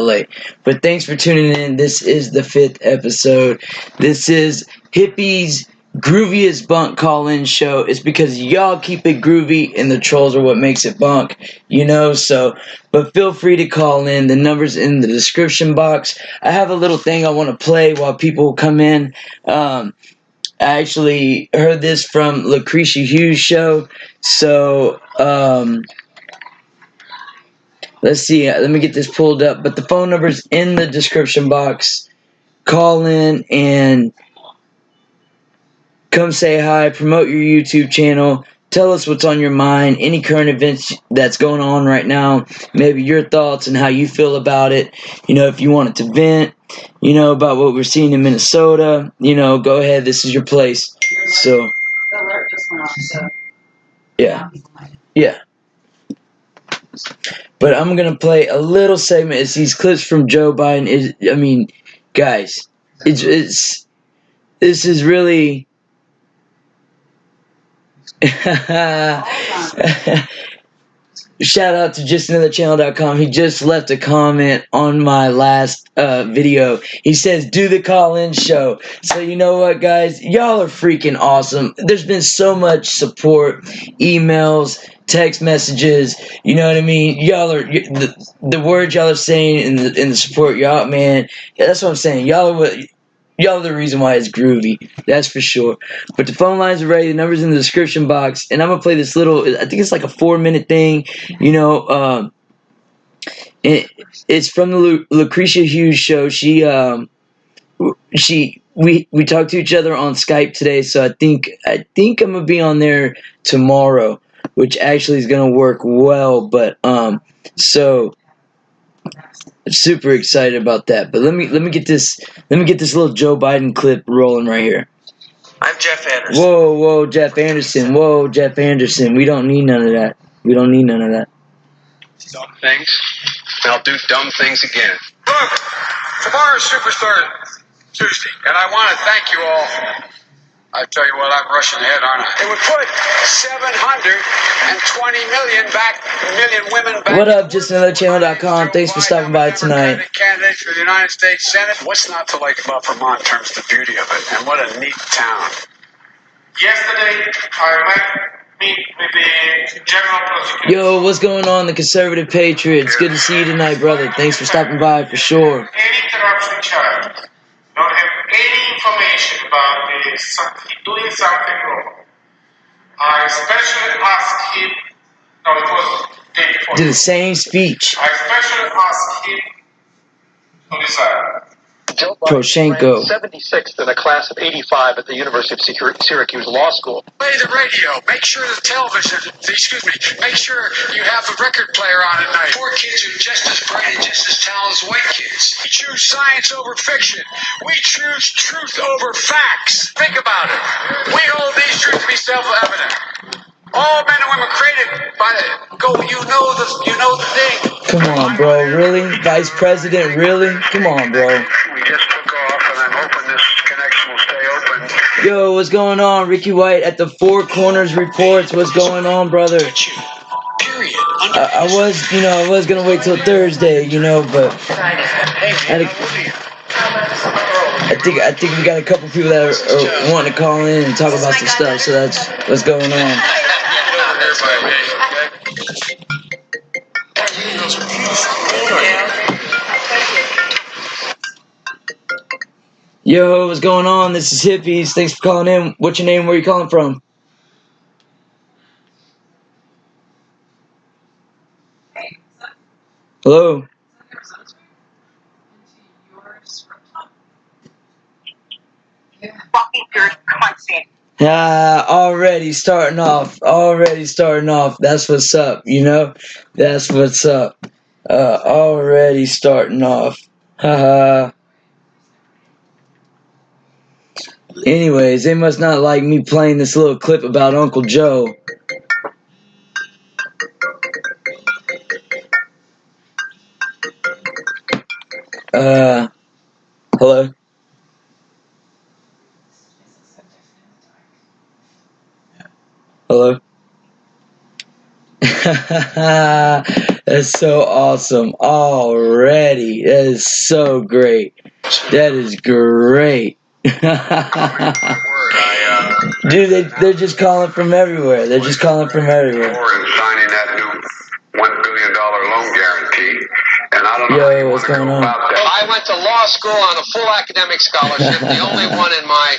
late. But thanks for tuning in. This is the 5th episode. This is Hippie's Grooviest Bunk call-in show. It's because y'all keep it groovy and the trolls are what makes it bunk, so, but feel free to call in. The number's in the description box. I have a little thing I want to play while people come in. I actually heard this from Lucretia Hughes' show, so, let's see. Let me get this pulled up. But the phone number's in the description box. Call in and come say hi. Promote your YouTube channel. Tell us what's on your mind. Any current events that's going on right now. Maybe your thoughts and how you feel about it. If you wanted to vent, about what we're seeing in Minnesota. Go ahead. This is your place. So. The alert just went off, so. Yeah. Yeah. But I'm going to play a little segment. It's these clips from Joe Biden. Guys, this is really... Shout out to justanotherchannel.com. He just left a comment on my last video. He says, do the call-in show. So you know what, guys? Y'all are freaking awesome. There's been so much support, emails, text messages. You know what I mean? Y'all are the words y'all are saying in the support. Y'all, man, yeah, that's what I'm saying. Y'all are the reason why it's groovy. That's for sure. But the phone lines are ready. The number's in the description box. And I'm going to play this little, I think it's like a 4-minute thing. It's from the Lucretia Hughes show. We talked to each other on Skype today. So I think I'm going to be on there tomorrow, which actually is going to work well. But, so... super excited about that. But let me get this little Joe Biden clip rolling right here. I'm Jeff Anderson. Whoa, Jeff Anderson. Whoa, Jeff Anderson. We don't need none of that. Dumb things. And I'll do dumb things again. Look, tomorrow's Superstar Tuesday, and I want to thank you all. I tell you what, I'm rushing ahead, aren't I? It would put 720 million women back. What up, justanotherchannel.com? Thanks for stopping by tonight. Candidates for the United States Senate. What's not to like about Vermont in terms of the beauty of it? And what a neat town. Yesterday, I met with the general prosecutor. Yo, what's going on, the conservative patriots? Good to see you tonight, brother. Thanks for stopping by, for sure. Any corruption charge. Don't have any information about doing something wrong. I especially asked him, no, it was the day before. Do the same speech. I especially asked him to resign. Joe Poroshenko. 76th in a class of 85 at the University of Syracuse Law School. Play the radio. Make sure the television, make sure you have the record player on at night. Poor kids are just as bright and just as talented as white kids. We choose science over fiction. We choose truth over facts. Think about it. We hold these truths to be self-evident. All men and women created by you know the thing. Come on, bro. Really? Vice President, really? Come on, bro. We just took off, and I'm hoping this connection will stay open. Yo, what's going on? Ricky White at the Four Corners Reports. What's going on, brother? Period. I was gonna wait till Thursday, but I think we got a couple people that are wanting to call in and talk about some stuff. So that's what's going on. Yo, what's going on? This is Hippies. Thanks for calling in. What's your name? Where are you calling from? Hello? Already starting off. That's what's up, That's what's up. Already starting off. Haha. Anyways, they must not like me playing this little clip about Uncle Joe. Hello? Hello? That's so awesome already. That is so great. That is great. Dude, they're just calling from everywhere. They're just calling from everywhere. Signing that new $1 billion loan guarantee. And I don't know how you Yo, what's want to going go on? about that. I went to law school on a full academic scholarship, the only one in my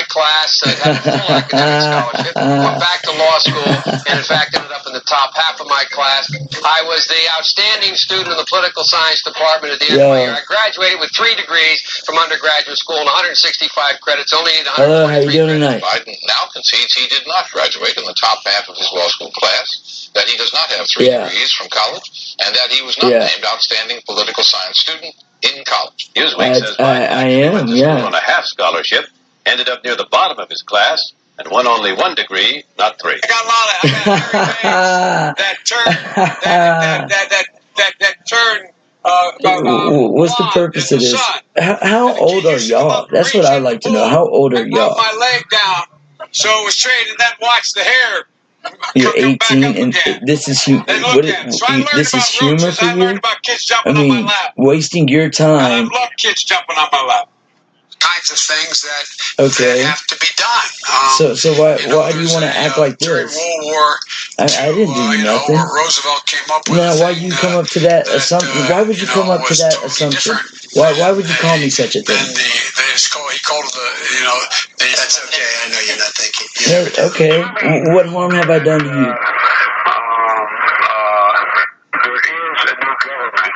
class that had a full academic scholarship. Went back to law school, and in fact ended up in the top half of my class. I was the outstanding student in the political science department at the end of my year. I graduated with 3 degrees from undergraduate school and 165 credits, only need 123 Hello, how you doing tonight? Biden now concedes he did not graduate in the top half of his law school class, that he does not have 3 degrees from college, and that he was not named outstanding political science student in college. Newsweek says I am, school on a half scholarship, ended up near the bottom of his class, and won only 1 degree, not 3. I got a lot of that turn. What's the purpose of this? How old are y'all? That's what I'd like to know. How old are y'all? My leg down, so it was straight, and then watch the hair. You're 18, and this is this is humor for you? I mean, wasting your time. I love kids jumping on my lap. Kinds of things that have to be done. So why do you want to act like this? World War I didn't do nothing. Roosevelt came up with Now, why you come up to that assumption? Why would you come up to that assumption? Why would you call me such a thing? He called it that's okay. I know you're not thinking. Okay. What harm have I done to you? There is a new government.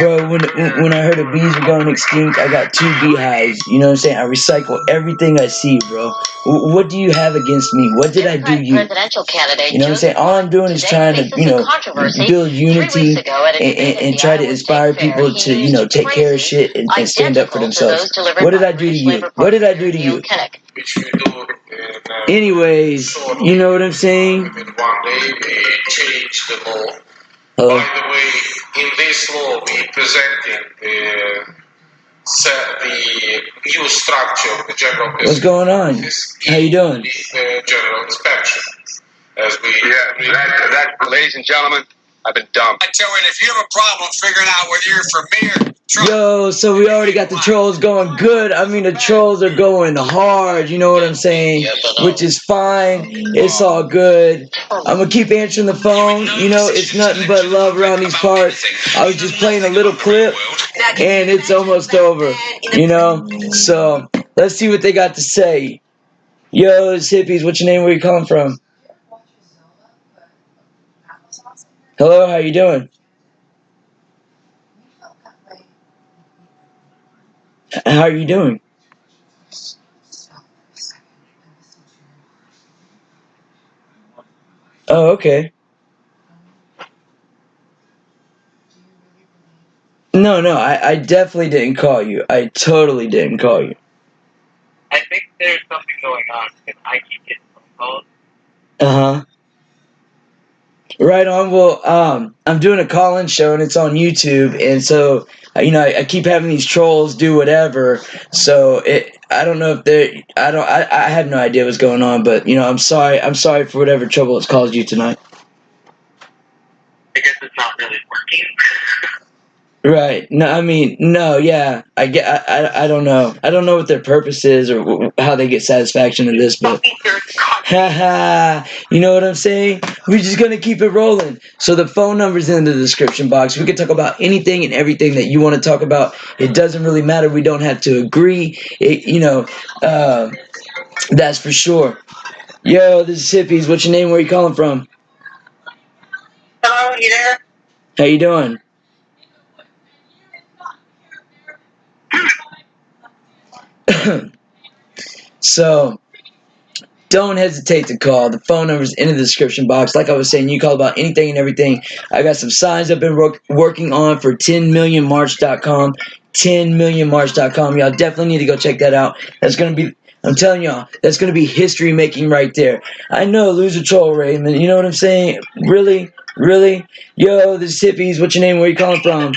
Bro, when I heard the bees were going extinct, I got 2 beehives. You know what I'm saying? I recycle everything I see, bro. What do you have against me? What did I do you? Presidential candidate, you know what I'm saying? All I'm doing is trying to, build unity and try to inspire people to, take care of shit and stand up for themselves. What did I do to you? What did I do to you? Which we do Anyways, you know what I'm saying? one day we change the law. Hello? By the way, in this law we presenting the new structure of the general. What's going on? How you doing? The general inspection. As we that, ladies and gentlemen, I've been dumped. I tell you, if you have a problem figuring out whether you're for me or Trump. Yo, so we already got the trolls going good. I mean, the trolls are going hard, you know what I'm saying? Which is fine. It's all good. I'm going to keep answering the phone. You know, it's nothing but love around these parts. I was just playing a little clip, and it's almost over, you know? So, let's see what they got to say. Yo, it's Hippies. What's your name? Where you calling from? Hello, how you doing? How are you doing? Oh, okay. No, I definitely didn't call you. I totally didn't call you. I think there's something going on because I keep getting phone calls. Uh-huh. Right on. Well, I'm doing a call-in show and it's on YouTube, and so I keep having these trolls do whatever. So I don't know if they're I have no idea what's going on, but I'm sorry for whatever trouble it's caused you tonight. I guess it's not really working. Right. No, I mean, no, yeah. I don't know. I don't know what their purpose is or how they get satisfaction in this, but haha, you know what I'm saying? We're just going to keep it rolling. So the phone number's in the description box. We can talk about anything and everything that you want to talk about. It doesn't really matter. We don't have to agree. That's for sure. Yo, this is Hippies. What's your name? Where are you calling from? Hello, you there? How you doing? So, don't hesitate to call. The phone number's in the description box. Like I was saying, you call about anything and everything. I got some signs I've been working on for 10millionmarch.com. 10millionmarch.com. Y'all definitely need to go check that out. That's going to be, I'm telling y'all, that's going to be history making right there. I know, loser troll, Raymond. You know what I'm saying? Really? Really? Yo, this is Hippies. What's your name? Where you calling from?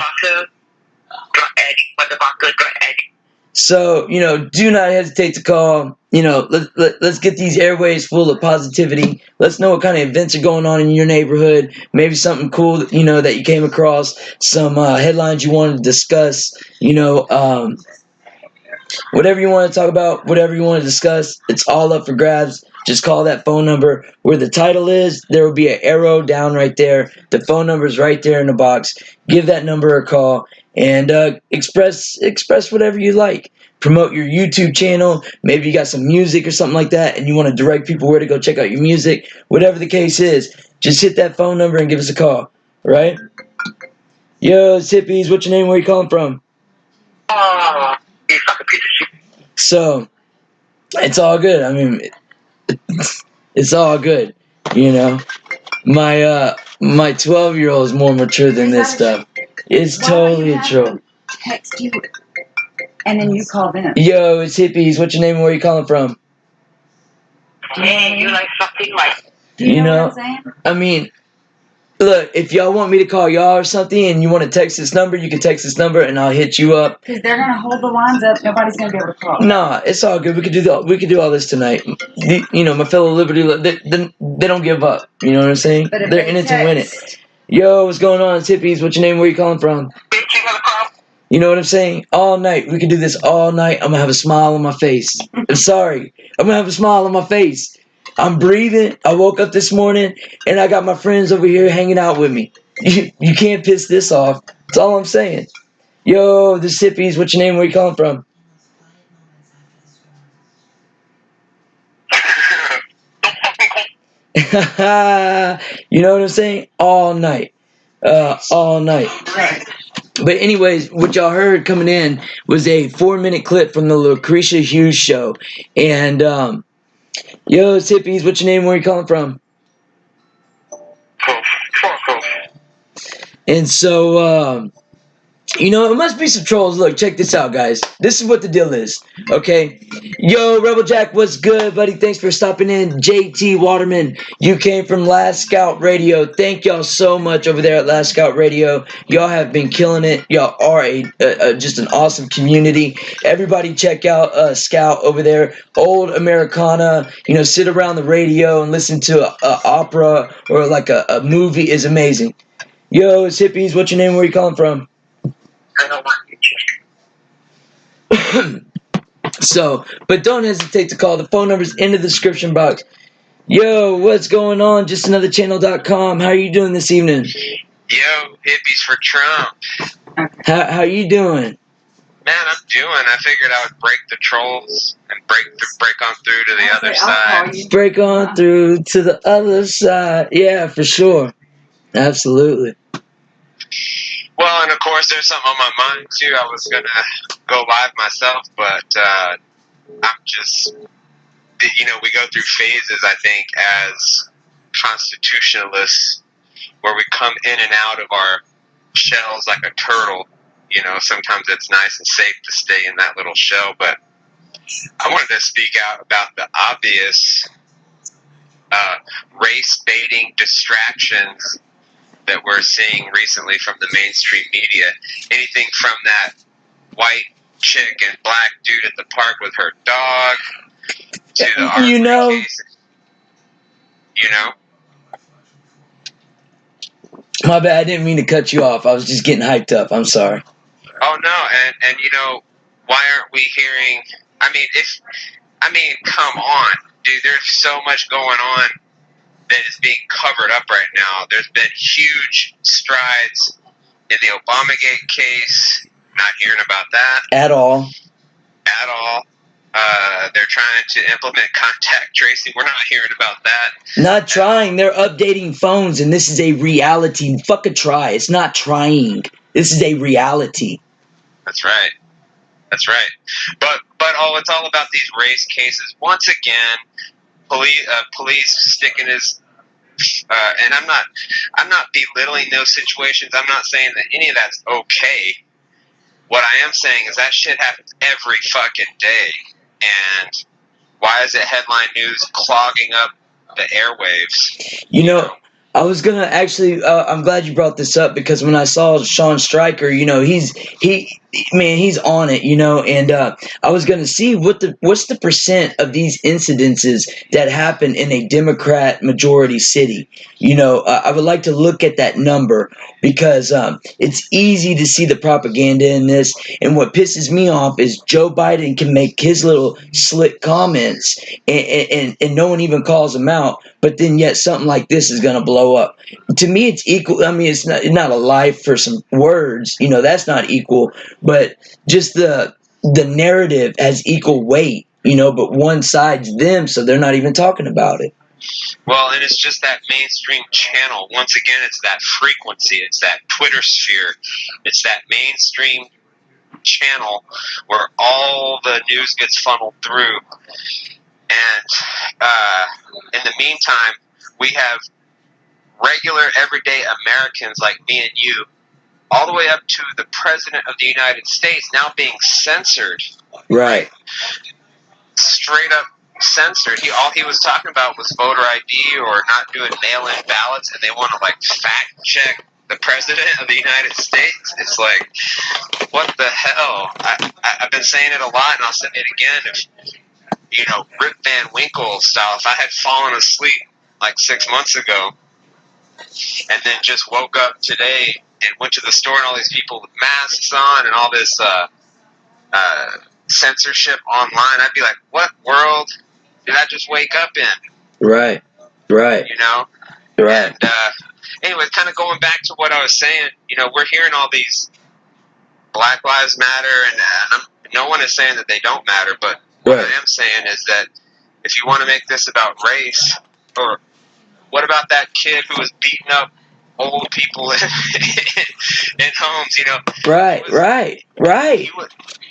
So, do not hesitate to call. Let's get these airways full of positivity. Let's know what kind of events are going on in your neighborhood. Maybe something cool, that you came across. Some headlines you wanted to discuss. Whatever you want to talk about, whatever you want to discuss, it's all up for grabs. Just call that phone number where the title is. There will be an arrow down right there. The phone number is right there in the box. Give that number a call and express whatever you like. Promote your YouTube channel. Maybe you got some music or something like that and you want to direct people where to go check out your music. Whatever the case is, just hit that phone number and give us a call. Right? Yo, it's Hippies. What's your name? Where you calling from? You fucking piece of shit. So, it's all good. I mean, it's all good. My 12-year-old is more mature than this stuff. It's totally a troll. Text you, and then you call them. Yo, it's Hippies. What's your name and where you calling from? Hey, you like something like... Do you know what I'm saying? I mean, look, if y'all want me to call y'all or something and you want to text this number, you can text this number and I'll hit you up. Because they're going to hold the lines up. Nobody's going to be able to call. Nah, it's all good. We could do all this tonight. My fellow Liberty, they don't give up. You know what I'm saying? But if They're in it to win it. Yo, what's going on? It's Hippies. What's your name? Where you calling from? You know what I'm saying? All night. We can do this all night. I'm going to have a smile on my face. I'm sorry. I'm going to have a smile on my face. I'm breathing. I woke up this morning, and I got my friends over here hanging out with me. You can't piss this off. That's all I'm saying. Yo, this Hippies. What's your name? Where you calling from? You know what I'm saying? All night. All night. But anyways, what y'all heard coming in was a 4-minute clip from the Lucretia Hughes show. And, yo, it's Hippies. What's your name? Where you calling from? And so, it must be some trolls. Look, check this out, guys. This is what the deal is, okay? Yo, Rebel Jack, what's good, buddy? Thanks for stopping in. JT Waterman, you came from Last Scout Radio. Thank y'all so much over there at Last Scout Radio. Y'all have been killing it. Y'all are just an awesome community. Everybody check out Scout over there. Old Americana, sit around the radio and listen to a opera or like a movie is amazing. Yo, it's Hippies. What's your name? Where you calling from? So, but don't hesitate to call. The phone number's in the description box. Yo, what's going on? JustAnotherChannel.com. How are you doing this evening? Yo, Hippies for Trump. How you doing? Man, I'm doing. I figured I would break the trolls and break on through to the other side. Break on through to the other side. Yeah, for sure. Absolutely. Well, and of course, there's something on my mind too. I was gonna go live myself, but I'm just, we go through phases. I think as constitutionalists, where we come in and out of our shells like a turtle. Sometimes it's nice and safe to stay in that little shell, but I wanted to speak out about the obvious race baiting distractions that we're seeing recently from the mainstream media. Anything from that white chick and black dude at the park with her dog to the Arbery case. My bad, I didn't mean to cut you off. I was just getting hyped up. I'm sorry. Oh no, and why aren't we hearing? I mean, come on, dude. There's so much going on that is being covered up right now. There's been huge strides in the Obamagate case. Not hearing about that at all. They're trying to implement contact tracing. We're not hearing about that. Not trying. They're updating phones, and this is a reality. Fuck a try. It's not trying. This is a reality. That's right. But it's all about these race cases. Once again, police sticking his. And I'm not belittling those situations. I'm not saying that any of that's okay. What I am saying is that shit happens every fucking day. And why is it headline news clogging up the airwaves? I was gonna actually. I'm glad you brought this up because when I saw Sean Stryker, he's on it, and I was gonna see what's the percent of these incidences that happen in a Democrat majority city. I would like to look at that number because it's easy to see the propaganda in this. And what pisses me off is Joe Biden can make his little slick comments, and no one even calls him out. But then yet something like this is gonna blow up. To me, it's equal. I mean, it's not a life for some words. That's not equal. But just the narrative has equal weight. But one side's them, so they're not even talking about it. Well, and it's just that mainstream channel. Once again, it's that frequency. It's that Twitter sphere. It's that mainstream channel where all the news gets funneled through. And in the meantime, we have regular, everyday Americans like me and you, all the way up to the President of the United States now being censored. Right. Straight up censored. All he was talking about was voter ID or not doing mail-in ballots, and they want to fact check the President of the United States. It's like, what the hell? I've been saying it a lot, and I'll say it again. If Rip Van Winkle style, if I had fallen asleep 6 months ago, and then just woke up today and went to the store and all these people with masks on and all this censorship online, I'd be like, what world did I just wake up in? Right. Right. Right. And anyway, kind of going back to what I was saying, we're hearing all these Black Lives Matter, and no one is saying that they don't matter, but what I am saying is that if you want to make this about race, or what about that kid who was beating up old people in homes, Right.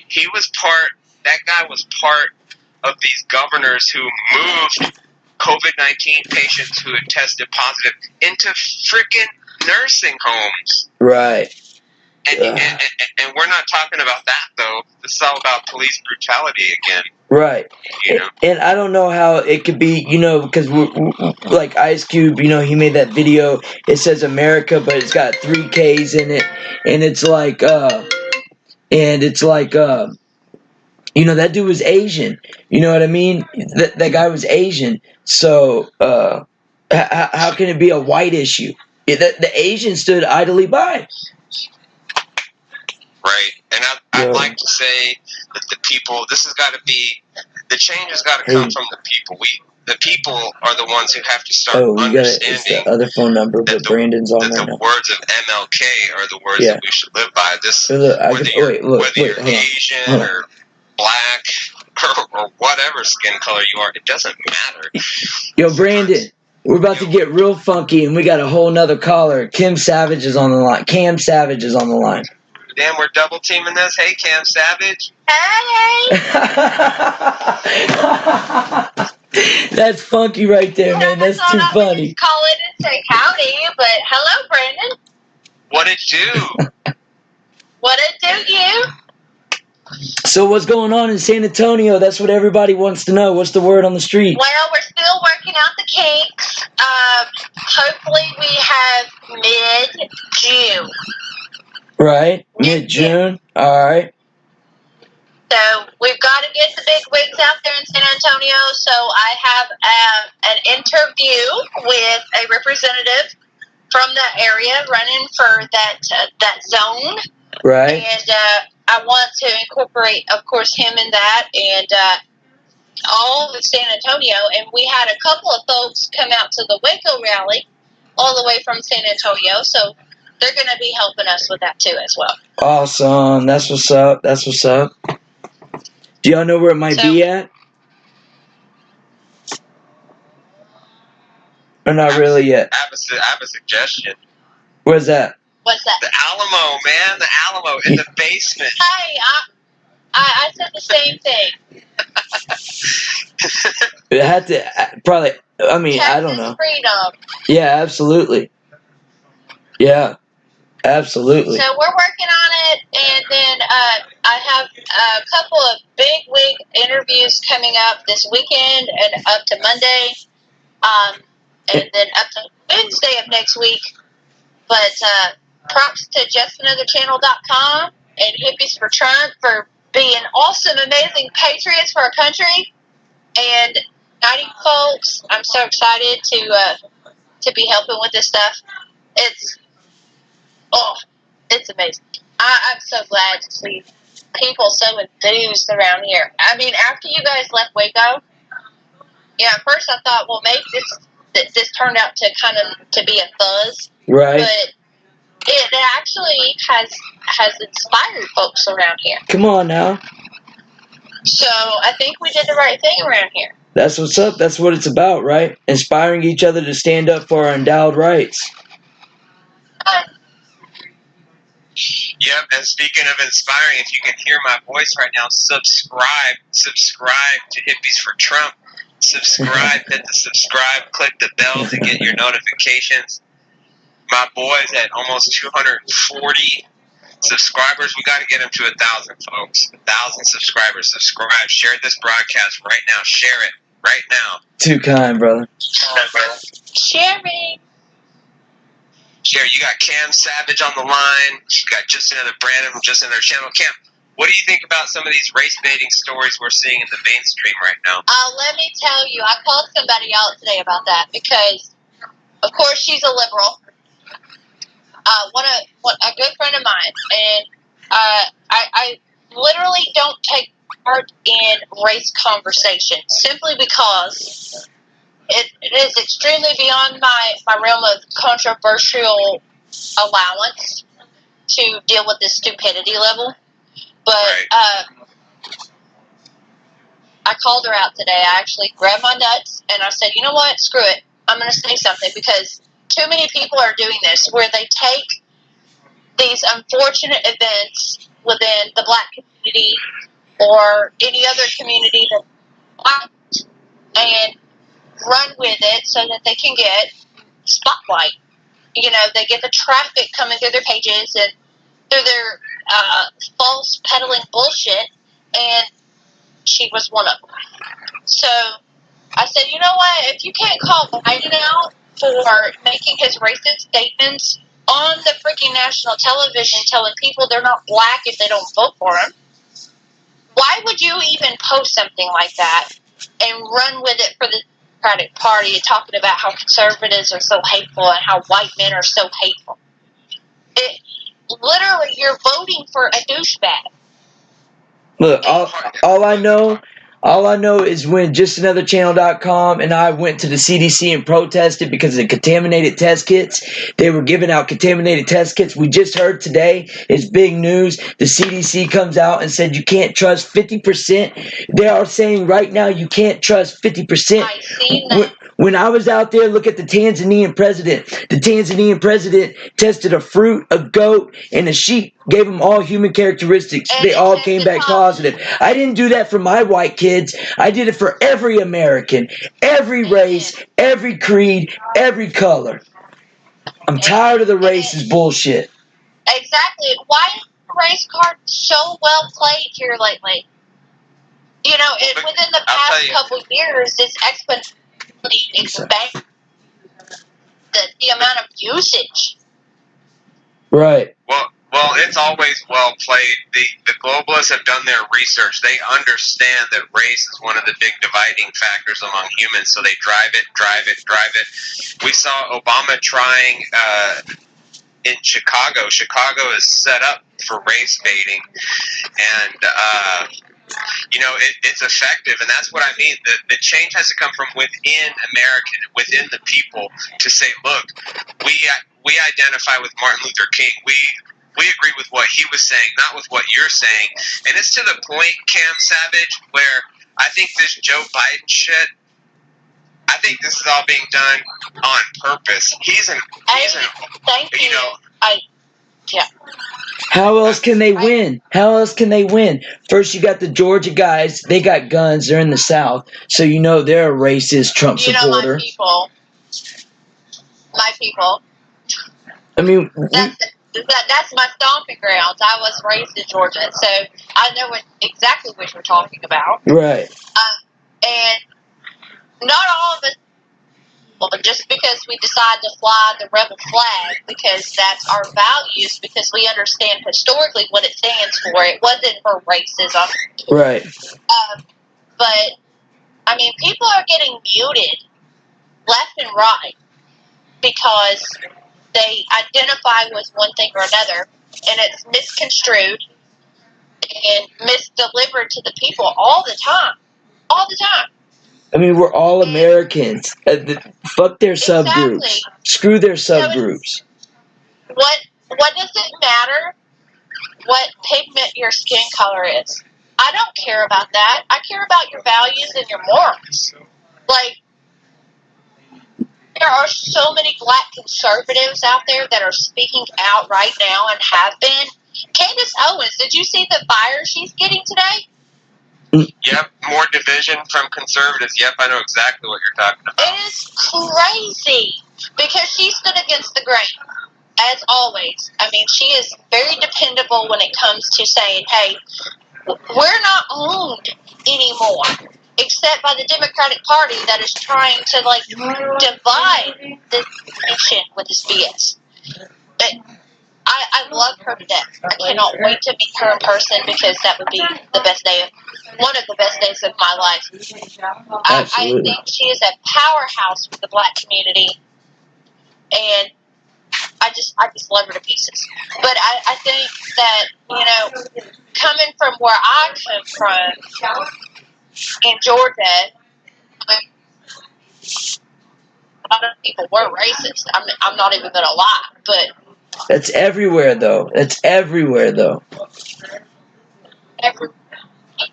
He was part, that guy was part of these governors who moved COVID-19 patients who had tested positive into freaking nursing homes. Right. And we're not talking about that, though. This is all about police brutality again. Right. And I don't know how it could be, because like Ice Cube, he made that video. It says America, but it's got 3 Ks in it. And it's like, that dude was Asian. You know what I mean? That guy was Asian. So, how can it be a white issue? The Asian stood idly by. Right. And I'd like to say that the people, this has got to be, the change has got to come from the people. The people are the ones who have to start understanding it's the other phone number, but Brandon's on right now. The words of MLK are the words that we should live by. Whether you're Asian or black or whatever skin color you are, it doesn't matter. Yo, Brandon, we're about to get real funky, and we got a whole nother caller. Cam Savage is on the line. Damn, we're double teaming this. Hey, Cam Savage. Hey. That's funky right there, man. That's too funny. Call it and say howdy, but hello, Brandon. What it do? What it do, you? So what's going on in San Antonio? That's what everybody wants to know. What's the word on the street? Well, we're still working out the kinks. Hopefully we have mid-June. Right, mid-June. All right. So we've got to get the big wigs out there in San Antonio. So I have an interview with a representative from the area running for that zone. Right. And I want to incorporate, of course, him in that and all of San Antonio. And we had a couple of folks come out to the Waco rally all the way from San Antonio. So they're going to be helping us with that too as well. Awesome. That's what's up. Do y'all know where it might be at? Or not really yet? I have a suggestion. Where's that? What's that? The Alamo, man. The Alamo in the basement. Hey, I said the same thing. It had to probably. I mean, Texas I don't know. Freedom. Yeah, absolutely. Yeah, absolutely. So we're working on it, and then I have a couple of big wig interviews coming up this weekend and up to Monday. and then up to Wednesday of next week. But props to justanotherchannel.com and Hippies for Trump for being awesome, amazing patriots for our country and uniting folks. I'm so excited to be helping with this stuff. It's amazing. I'm so glad to see people so enthused around here. I mean, after you guys left Waco, at first I thought, well, maybe this turned out to be a buzz, right? But it actually has inspired folks around here. Come on now. So I think we did the right thing around here. That's what's up. That's what it's about, right? Inspiring each other to stand up for our endowed rights. Yep, and speaking of inspiring, if you can hear my voice right now, subscribe to Hippies for Trump. Subscribe, hit the subscribe, click the bell to get your notifications. My boy's at almost 240 subscribers. We got to get him to 1,000, folks. 1,000 subscribers. Subscribe. Share this broadcast right now. Share it right now. Too kind, brother. Sharing. Share. You got Cam Savage on the line. You got Just Another Brandon from Just Another Channel. Cam, what do you think about some of these race baiting stories we're seeing in the mainstream right now? Let me tell you, I called somebody out today about that because, of course, she's a liberal. A good friend of mine, and I literally don't take part in race conversation simply because it is extremely beyond my realm of controversial allowance to deal with this stupidity level. But I called her out today. I actually grabbed my nuts and I said, you know what? Screw it. I'm going to say something because too many people are doing this where they take these unfortunate events within the black community or any other community and run with it so that they can get spotlight. They get the traffic coming through their pages and through their false peddling bullshit, and she was one of them. So I said, you know what? If you can't call Biden out for making his racist statements on the freaking national television telling people they're not black if they don't vote for him, why would you even post something like that and run with it for the Democratic Party talking about how conservatives are so hateful and how white men are so hateful? Literally, you're voting for a douchebag. Look, all I know is when JustAnotherChannel.com and I went to the CDC and protested because of the contaminated test kits. They were giving out contaminated test kits. We just heard today, it's big news. The CDC comes out and said you can't trust 50%. They are saying right now you can't trust 50%. I've seen that. When I was out there, look at the Tanzanian president. The Tanzanian president tested a fruit, a goat, and a sheep. Gave them all human characteristics. And they all came back positive. I didn't do that for my white kids. I did it for every American, every race, every creed, every color. I'm tired of the racist bullshit. Exactly. Why is the race card so well played here lately? Within the past couple years, it's exponentially expanded the amount of usage. Right. Well, it's always well played. The globalists have done their research. They understand that race is one of the big dividing factors among humans, so they drive it. We saw Obama trying in Chicago. Chicago is set up for race baiting, and it's effective, and that's what I mean. The change has to come from within within the people to say, look, we identify with Martin Luther King. We agree with what he was saying, not with what you're saying. And it's to the point, Cam Savage, where I think this Joe Biden shit, I think this is all being done on purpose. Thank you. Yeah. How else can they win? First, you got the Georgia guys. They got guns. They're in the South. So they're a racist Trump supporter. My people. I mean... That's my stomping grounds. I was raised in Georgia, so I know exactly what you're talking about. Right. And not all of us just because we decide to fly the rebel flag because that's our values, because we understand historically what it stands for. It wasn't for racism. Right. But, I mean, people are getting muted left and right because they identify with one thing or another, and it's misconstrued and misdelivered to the people all the time. All the time. I mean, we're all Americans. Fuck their subgroups. Exactly. Screw their subgroups. What does it matter what pigment your skin color is? I don't care about that. I care about your values and your morals. Like, there are so many black conservatives out there that are speaking out right now and have been. Candace Owens, did you see the fire she's getting today? Yep, more division from conservatives. Yep, I know exactly what you're talking about. It is crazy because she stood against the grain, as always. I mean, she is very dependable when it comes to saying, hey, we're not owned anymore, except by the Democratic Party that is trying to, like, divide the nation with this BS. But I love her to death. I cannot wait to meet her in person because that would be the best day one of the best days of my life. I think she is a powerhouse for the black community, and I just love her to pieces. But I think that, you know, coming from where I come from in Georgia, a lot of people were racist. I'm not even gonna lie, but that's everywhere, though.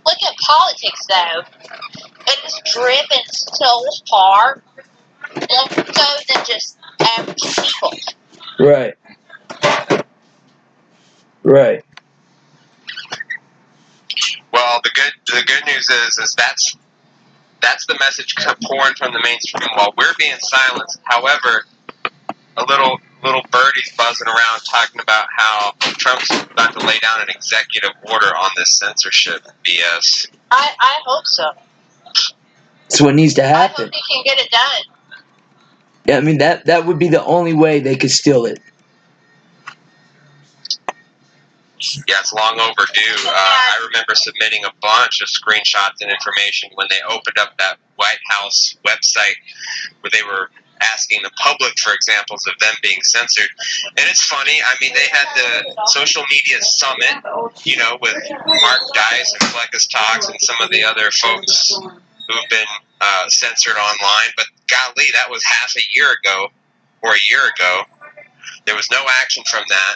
Look at politics, though. It is driven so hard, more so than just average people. Right. Right. Well, the good news is that's the message pouring from the mainstream while we're being silenced. However, a little birdie's buzzing around talking about how Trump's about to lay down an executive order on this censorship BS. I hope so. That's what needs to happen. I hope he can get it done. Yeah, I mean, that would be the only way they could steal it. Yeah, it's long overdue. I remember submitting a bunch of screenshots and information when they opened up that White House website where they were asking the public for examples of them being censored. And it's funny, I mean, they had the social media summit, you know, with Mark Dice and Fleckus Talks and some of the other folks who've been censored online. But golly, that was half a year ago or a year ago. There was no action from that.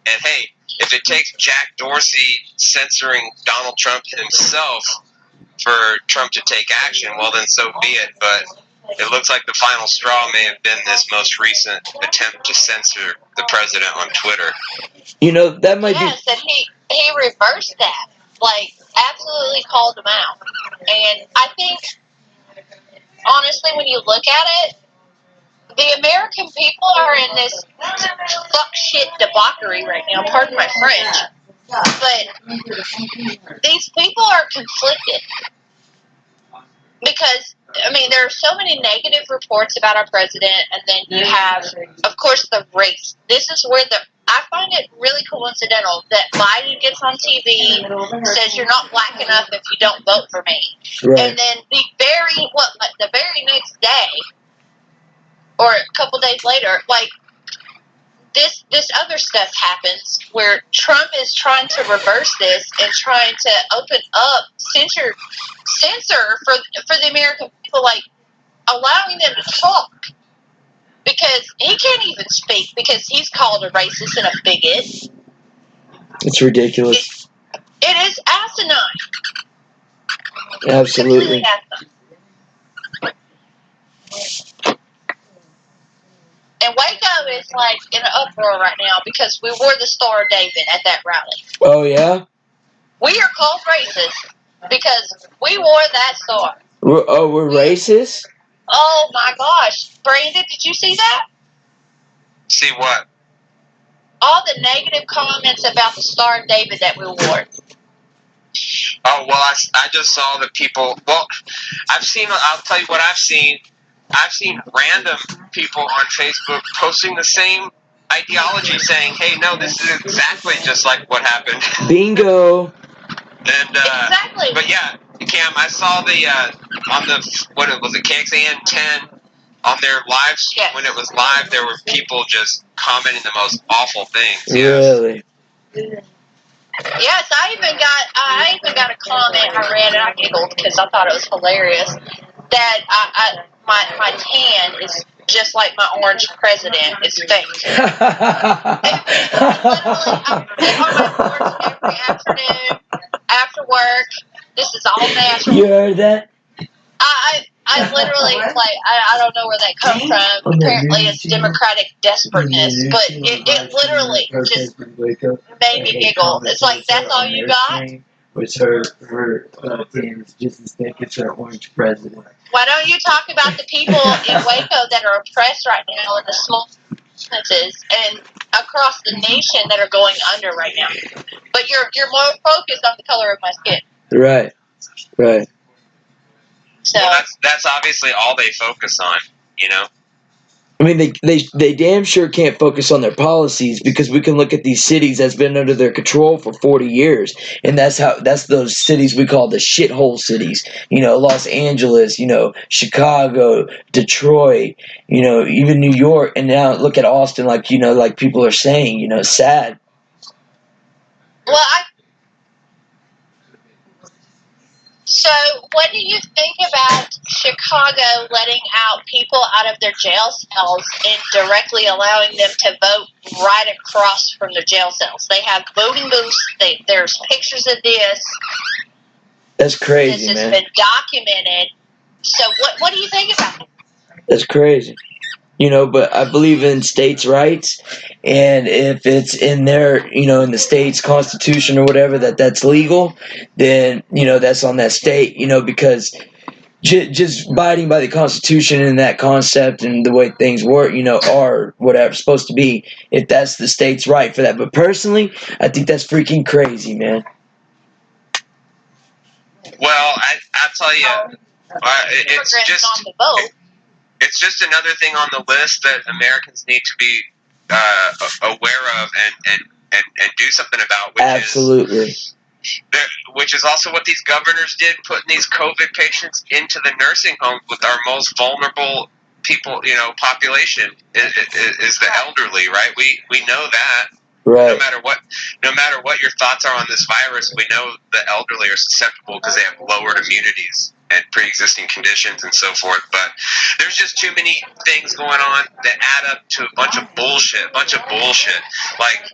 And hey, if it takes Jack Dorsey censoring Donald Trump himself for Trump to take action, well, then so be it. But it looks like the final straw may have been this most recent attempt to censor the president on Twitter. You know, that might be... Yes, and he reversed that. Like, absolutely called him out. And I think, honestly, when you look at it, the American people are in this fuck shit debauchery right now. Pardon my French. But these people are conflicted. Because, I mean, there are so many negative reports about our president, and then you have, of course, the race. This is where I find it really coincidental that Biden gets on TV, says you're not black enough if you don't vote for me. Right. And then the very next day, or a couple days later, like, this other stuff happens where Trump is trying to reverse this and trying to open up, censor for the American people, like, allowing them to talk. Because he can't even speak because he's called a racist and a bigot. It's ridiculous. It is asinine. Absolutely. And Waco is, like, in an uproar right now because we wore the Star of David at that rally. Oh, yeah? We are called racist because we wore that star. We're racist? Oh, my gosh. Brandon, did you see that? See what? All the negative comments about the Star of David that we wore. Oh, well, I just saw that people... Well, I'll tell you what I've seen. I've seen random people on Facebook posting the same ideology, saying, "Hey, no, this is exactly just like what happened." Bingo. And Exactly. But yeah, Cam, I saw the on the what was it, KXAN 10 on their live when it was live. There were people just commenting the most awful things. Really? Yes, I even got a comment. I read and I giggled because I thought it was hilarious. That my tan is just like my orange president. It's fake. Literally, I sit on my porch every afternoon after work. This is all natural. You heard that? I literally, like, I don't know where that comes from. Apparently it's democratic desperateness, but it literally just made me giggle. It's like, that's all you got? Was her tan is just as thick as her orange president. Why don't you talk about the people in Waco that are oppressed right now in the small businesses and across the nation that are going under right now? But you're more focused on the color of my skin. Right. So well, that's obviously all they focus on, you know. I mean, they damn sure can't focus on their policies, because we can look at these cities that's been under their control for 40 years, and that's those cities we call the shithole cities. You know, Los Angeles, you know, Chicago, Detroit, you know, even New York, and now look at Austin, like, you know, like people are saying, you know, it's sad. Well, So, what do you think about Chicago letting out people out of their jail cells and directly allowing them to vote right across from their jail cells? They have voting booths. There's pictures of this. That's crazy, man. This has been documented. So, what do you think about it? That's crazy. You know, but I believe in states' rights, and if it's in their, you know, in the state's constitution or whatever, that's legal, then, you know, that's on that state, you know, because just abiding by the constitution and that concept and the way things work, you know, are whatever supposed to be, if that's the state's right for that. But personally, I think that's freaking crazy, man. Well, I'll tell you, it's just on the vote. It's just another thing on the list that Americans need to be aware of and do something about. Which is also what these governors did, putting these COVID patients into the nursing homes with our most vulnerable people, you know, population is the elderly, right? We know that. Right. No matter what your thoughts are on this virus, we know the elderly are susceptible because they have lowered immunities and pre-existing conditions and so forth. But there's just too many things going on that add up to a bunch of bullshit. Like,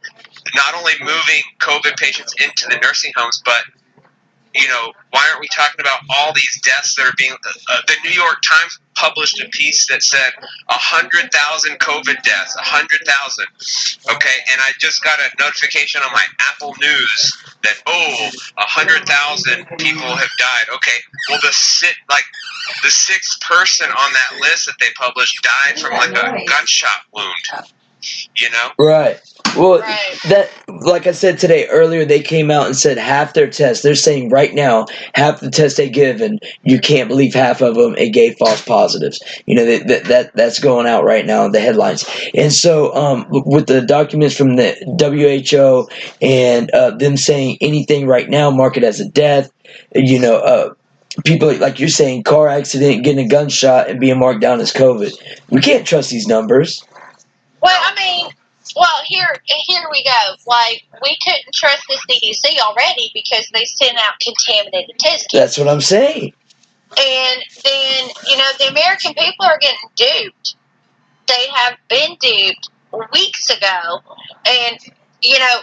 not only moving COVID patients into the nursing homes, but, you know, why aren't we talking about all these deaths that are being... the New York Times published a piece that said 100,000 COVID deaths, 100,000. Okay, and I just got a notification on my Apple News that, 100,000 people have died. Okay, well, the sixth person on that list that they published died from, like, a gunshot wound. You know? Right. Well, that, like I said today, earlier, they came out and said half their tests, they're saying right now, half the tests they give, and you can't believe half of them, it gave false positives. You know, that's going out right now in the headlines. And so, with the documents from the WHO and them saying anything right now, mark it as a death, you know, people, like you're saying, car accident, getting a gunshot, and being marked down as COVID. We can't trust these numbers. Well, I mean, here we go. Like, we couldn't trust the CDC already because they sent out contaminated test kits. That's what I'm saying. And then, you know, the American people are getting duped. They have been duped weeks ago. And, you know,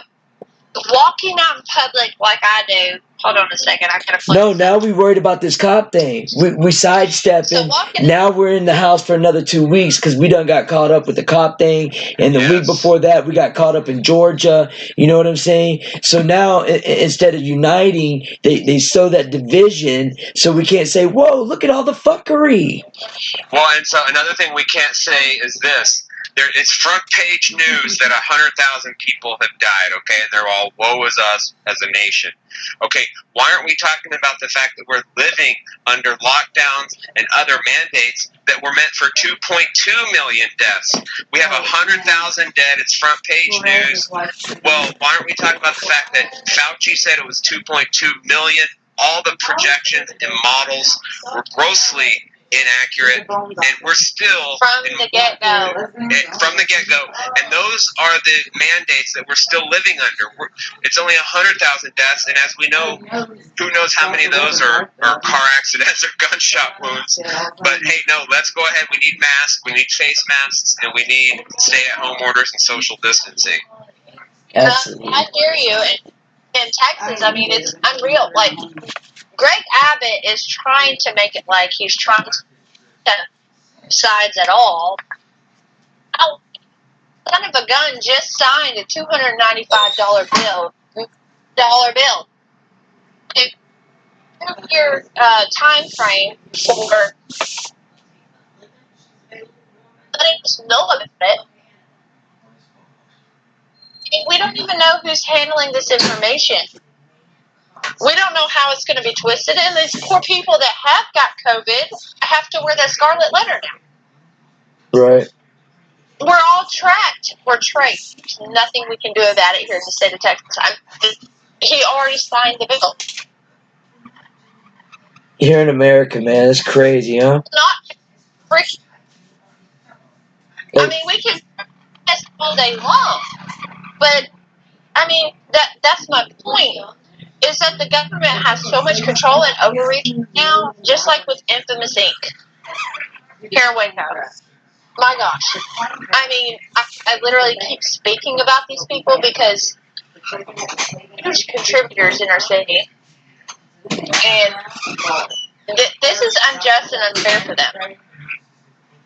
walking out in public like I do. Hold on a second. I gotta play. No, now we worried about this cop thing. We sidestepping. Now we're in the house for another 2 weeks because we done got caught up with the cop thing. And the week before that, we got caught up in Georgia. You know what I'm saying? So now, instead of uniting, they sow that division so we can't say, whoa, look at all the fuckery. Well, and so another thing we can't say is this. It's front page news that 100,000 people have died, okay, and they're all, woe is us as a nation. Okay, why aren't we talking about the fact that we're living under lockdowns and other mandates that were meant for 2.2 million deaths? We have 100,000 dead. It's front page news. Well, why aren't we talking about the fact that Fauci said it was 2.2 million? All the projections and models were grossly inaccurate, and we're still From the get-go. From the get-go, and those are the mandates that we're still living under. It's only 100,000 deaths, and as we know, who knows how many of those are car accidents or gunshot wounds. But hey, no, let's go ahead. We need masks, we need face masks, and we need stay-at-home orders and social distancing. Absolutely. I hear you. And in Texas, I mean, it's unreal. Like, Greg Abbott is trying to make it like he's trying to set sides at all. Oh, son of a gun just signed a $295 bill. Your time frame for letting us know about it. We don't even know who's handling this information. We don't know how it's going to be twisted, and these poor people that have got COVID have to wear that scarlet letter now. Right. We're all tracked. We're traced. There's nothing we can do about it here in the state of Texas. He already signed the bill. Here in America, man, it's crazy, huh? Not freaking. I mean, we can test all day long, but I mean that's my point. Is that the government has so much control and overreach now, just like with Infamous Inc. here in Waco. My gosh. I mean, I literally keep speaking about these people because huge contributors in our city. And this is unjust and unfair for them.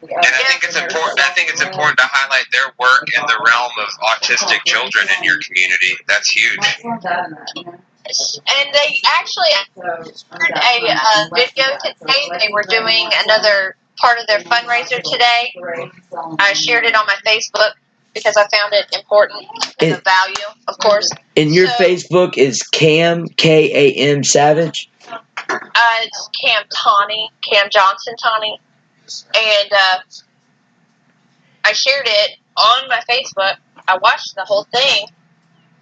And I think it's important. I think it's important to highlight their work in the realm of autistic children in your community. That's huge. And they actually heard a video today. They were doing another part of their fundraiser today. I shared it on my Facebook because I found it important and of value, of course. And your Facebook is Cam, K-A-M Savage? It's Cam Johnson Tawny. And I shared it on my Facebook. I watched the whole thing.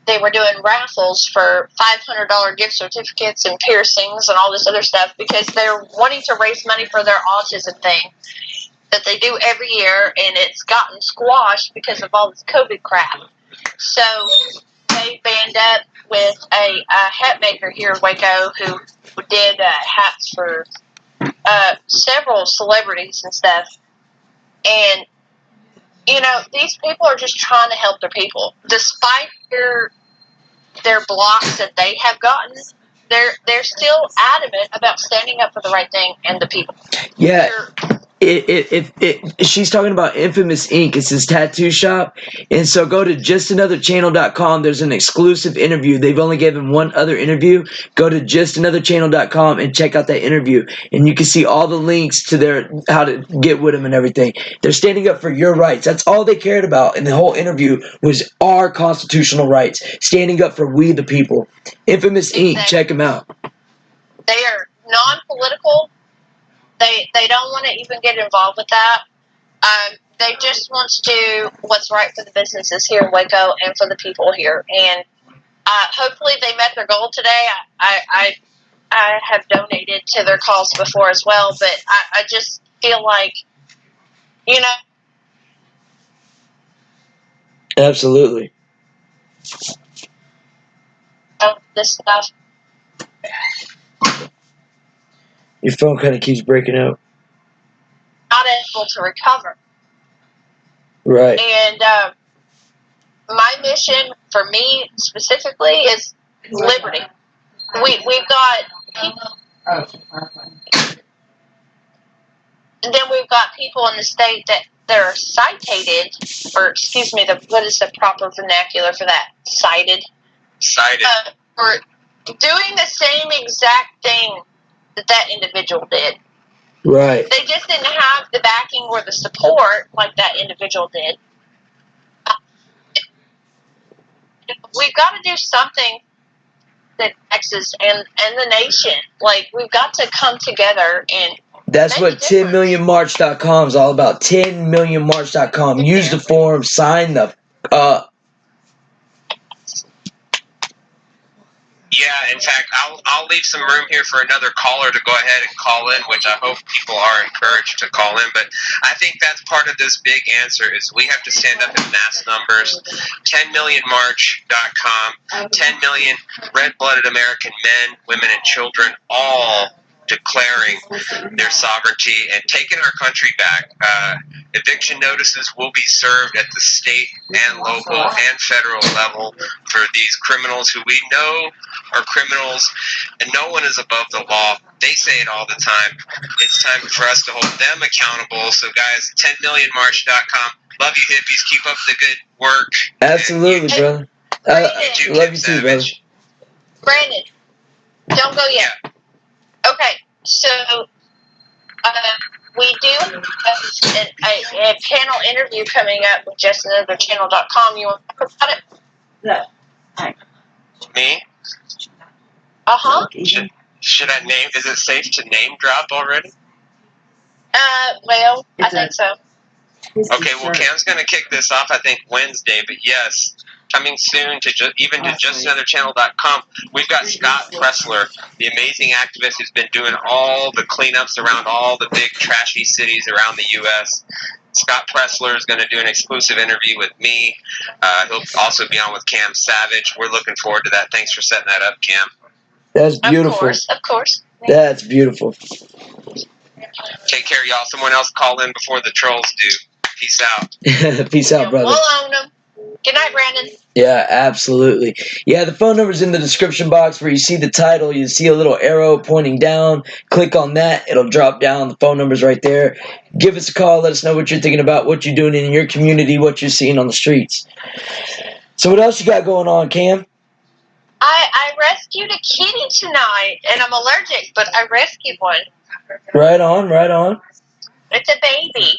They were doing raffles for $500 gift certificates and piercings and all this other stuff because they're wanting to raise money for their autism thing that they do every year, and it's gotten squashed because of all this COVID crap. So they band up with a hat maker here in Waco who did hats for several celebrities and stuff. And, you know, these people are just trying to help their people. Despite their blocks that they have gotten, they're still adamant about standing up for the right thing and the people. Yeah. She's talking about Infamous Inc. It's his tattoo shop. And so go to justanotherchannel.com. There's an exclusive interview. They've only given one other interview. Go to justanotherchannel.com and check out that interview. And you can see all the links to their how to get with them and everything. They're standing up for your rights. That's all they cared about in the whole interview was our constitutional rights. Standing up for we the people. Infamous Inc. Check them out. They are non-political. They don't want to even get involved with that. They just want to do what's right for the businesses here in Waco and for the people here. And hopefully they met their goal today. I have donated to their cause before as well, but I just feel like, you know. Absolutely. This stuff. Your phone kind of keeps breaking up. Not able to recover. Right. And my mission, for me specifically, is liberty. We've got people, and then we've got people in the state that are cited, or excuse me, what is the proper vernacular for that? Cited. For doing the same exact thing that individual did. Right. They just didn't have the backing or the support like that individual did. we've got to do something that Texas and the nation. Like, we've got to come together and that's what 10millionmarch.com is all about. 10millionmarch.com. Use the forum. Sign the up. Yeah, in fact, I'll leave some room here for another caller to go ahead and call in, which I hope people are encouraged to call in. But I think that's part of this big answer is we have to stand up in mass numbers. 10millionmarch.com, 10 million red-blooded American men, women, and children all declaring their sovereignty and taking our country back. Eviction notices will be served at the state and local and federal level for these criminals who we know are criminals, and no one is above the law. They say it all the time. It's time for us to hold them accountable. So, guys, 10millionmarch.com. Love you, hippies. Keep up the good work. Absolutely, brother. Love you too, brother. Brandon, don't go yet. Yeah. Okay, so we do have a panel interview coming up with justanotherchannel.com. You want to talk about it? No. Me? Uh-huh. Should I name? Is it safe to name drop already? Well, I think so. Okay, well, Cam's going to kick this off, I think, Wednesday, but yes, coming soon to justanotherchannel.com, we've got Scott Pressler, the amazing activist who's been doing all the cleanups around all the big trashy cities around the U.S. Scott Pressler is going to do an exclusive interview with me. He'll also be on with Cam Savage. We're looking forward to that. Thanks for setting that up, Cam. That's beautiful. Of course. That's beautiful. Take care, y'all. Someone else call in before the trolls do. Peace out. Peace out, brother. We'll own them. Good night, Brandon. Yeah, absolutely. Yeah, the phone number's in the description box where you see the title. You see a little arrow pointing down. Click on that. It'll drop down. The phone number's right there. Give us a call. Let us know what you're thinking about, what you're doing in your community, what you're seeing on the streets. So what else you got going on, Cam? I rescued a kitty tonight, and I'm allergic, but I rescued one. Right on, right on. It's a baby.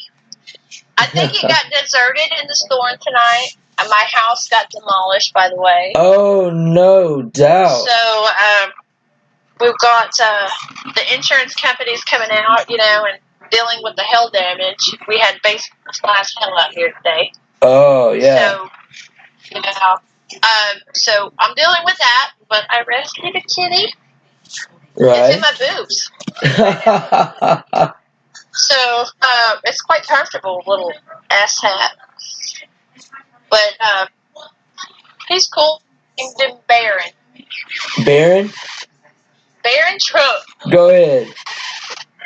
I think it got deserted in the storm tonight. My house got demolished, by the way. Oh, no doubt. So, we've got the insurance companies coming out, and dealing with the hail damage. We had basement-slash hail out here today. Oh, yeah. So I'm dealing with that, but I rescued a kitty. Right. It's in my boobs. So, it's quite comfortable, little ass hat. But, he's cool. Named him Baron. Baron? Baron Truck. Go ahead.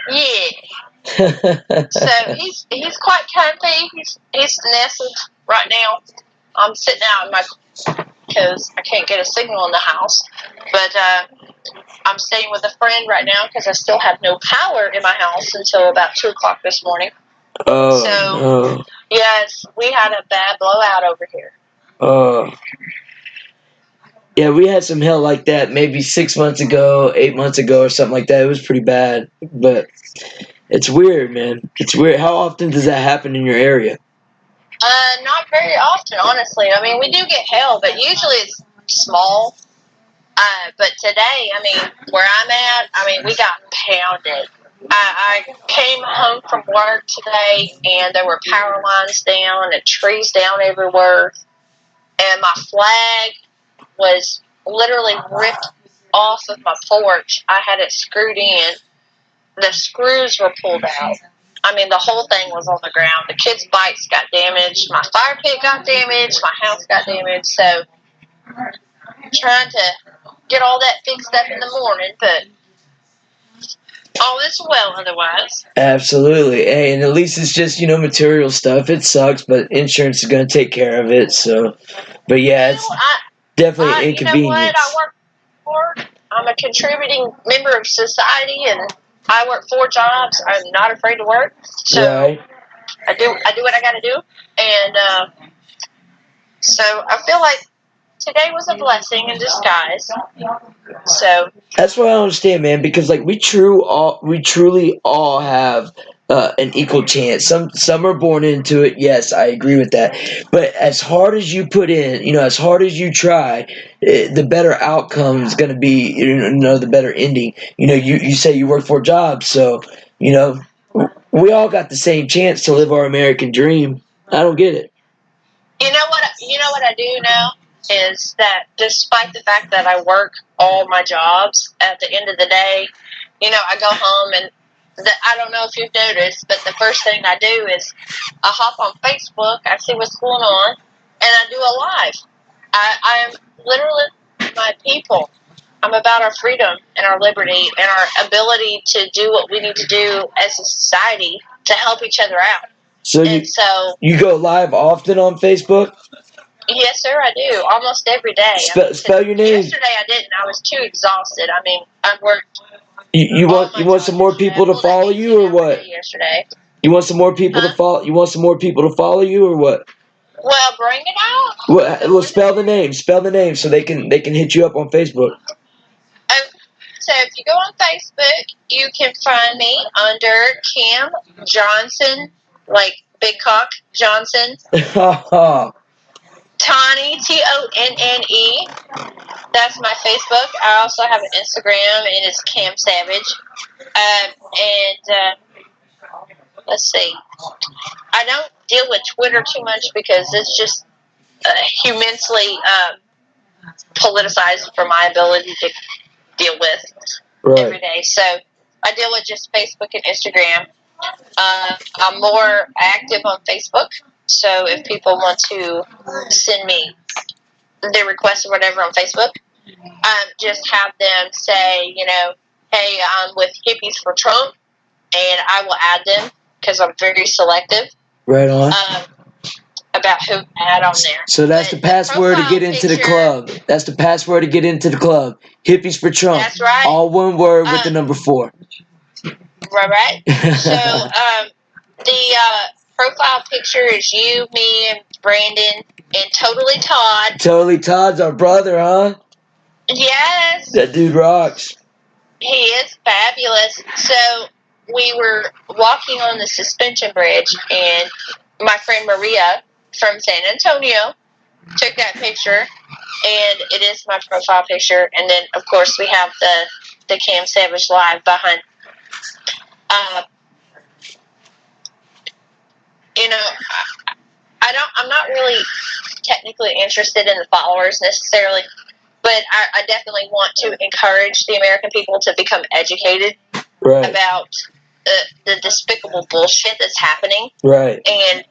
Yeah. So, he's quite comfy. He's nestled right now. I'm sitting out in my because I can't get a signal in the house. But, I'm staying with a friend right now because I still have no power in my house until about 2 o'clock this morning. Oh, so, no. Yes, we had a bad blowout over here. Oh. Yeah, we had some hail like that maybe 6 months ago, 8 months ago or something like that. It was pretty bad. But it's weird, man. It's weird. How often does that happen in your area? Not very often, honestly. I mean, we do get hail, but usually it's small. But today, I mean, where I'm at, we got pounded. I came home from work today, and there were power lines down and trees down everywhere. And my flag was literally ripped off of my porch. I had it screwed in. The screws were pulled out. The whole thing was on the ground. The kids' bikes got damaged. My fire pit got damaged. My house got damaged. So, trying to get all that fixed up in the morning, but all is well otherwise. Absolutely. Hey, and at least it's just, material stuff. It sucks, but insurance is going to take care of it. So, but yeah, it's definitely inconvenience. You know what I work for? I'm a contributing member of society, and I work 4 jobs. I'm not afraid to work. So right. I do what I got to do. And so I feel like today was a blessing in disguise. So that's what I understand, man. Because we truly all have an equal chance. Some are born into it. Yes, I agree with that. But as hard as you put in, as hard as you try, the better outcome is going to be, the better ending. You say you work 4 jobs, so we all got the same chance to live our American dream. I don't get it. You know what I do know is that despite the fact that I work all my jobs, at the end of the day, I go home and I don't know if you've noticed, but the first thing I do is I hop on Facebook, I see what's going on, and I do a live. I am literally my people. I'm about our freedom and our liberty and our ability to do what we need to do as a society to help each other out. So you go live often on Facebook? Yes, sir, I do. Almost every day. Spell your name. Yesterday I didn't. I was too exhausted. I mean, I worked. You want some more people to follow you, or what? Yesterday. You want some more people to follow? You want some more people to follow you, or what? Well, bring it out. Well, spell the name. Spell the name so they can hit you up on Facebook. So if you go on Facebook, you can find me under Cam Johnson, like Big Cock Johnson. Tawny, Tonne. That's my Facebook. I also have an Instagram, and it's Cam Savage. Let's see. I don't deal with Twitter too much because it's just immensely politicized for my ability to deal with every day. So I deal with just Facebook and Instagram. I'm more active on Facebook. So if people want to send me their requests or whatever on Facebook, just have them say, hey, I'm with Hippies for Trump, and I will add them because I'm very selective. Right on. About who to add on there. So that's the password to get into the club. That's the password to get into the club. Hippies for Trump. That's right. All one word with the number 4. Right. So the profile picture is you, me, and Brandon, and Totally Todd. Totally Todd's our brother, huh? Yes. That dude rocks. He is fabulous. So we were walking on the suspension bridge, and my friend Maria from San Antonio took that picture, and it is my profile picture. And then, of course, we have the Cam Savage Live behind. I'm not really technically interested in the followers necessarily, but I definitely want to encourage the American people to become educated about the despicable bullshit that's happening, and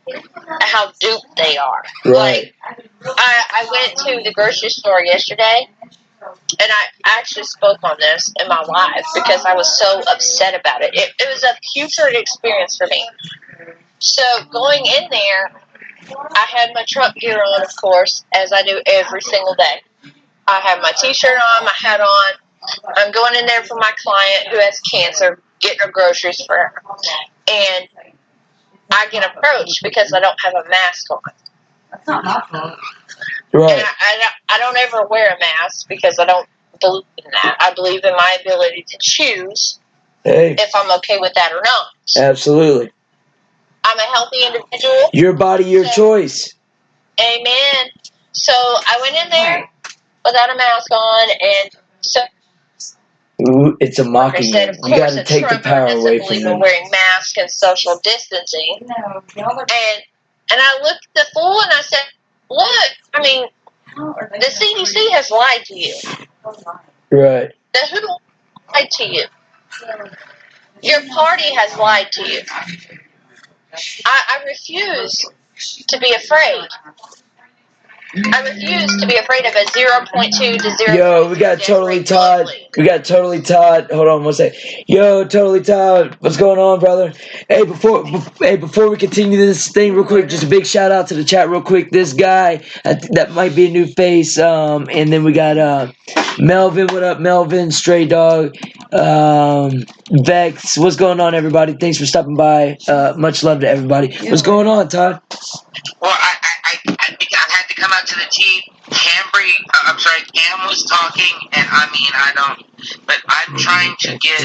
how duped they are. Like, I went to the grocery store yesterday, and I actually spoke on this in my live because I was so upset about it. It was a putrid experience for me. So going in there, I had my Trump gear on, of course, as I do every single day. I have my T-shirt on, my hat on. I'm going in there for my client who has cancer, getting her groceries for her. And I get approached because I don't have a mask on. That's not my fault. Right. And I don't ever wear a mask because I don't believe in that. I believe in my ability to choose if I'm okay with that or not. Absolutely. I'm a healthy individual. Your body, your choice. Amen. So I went in there without a mask on, and so it's a mocking. Said, you got to take the power away from them. Wearing masks and social distancing. No, y'all are. And I looked at the fool and I said, "Look, I mean, the CDC has lied to you. Right. The WHO lied to you. Your party has lied to you. I refuse to be afraid. I refuse to be afraid of a 0.2 to 0. Yo, we got Totally Todd. We got Totally Todd. Hold on one sec. Yo, Totally Todd. What's going on, brother? Hey, before we continue this thing real quick, just a big shout out to the chat real quick. This guy, that might be a new face. And then we got Melvin. What up, Melvin? Stray Dog. Vex. What's going on, everybody? Thanks for stopping by. Much love to everybody. What's going on, Todd? Well, I had to come out to the T. Cam was talking, and I don't. But I'm trying to get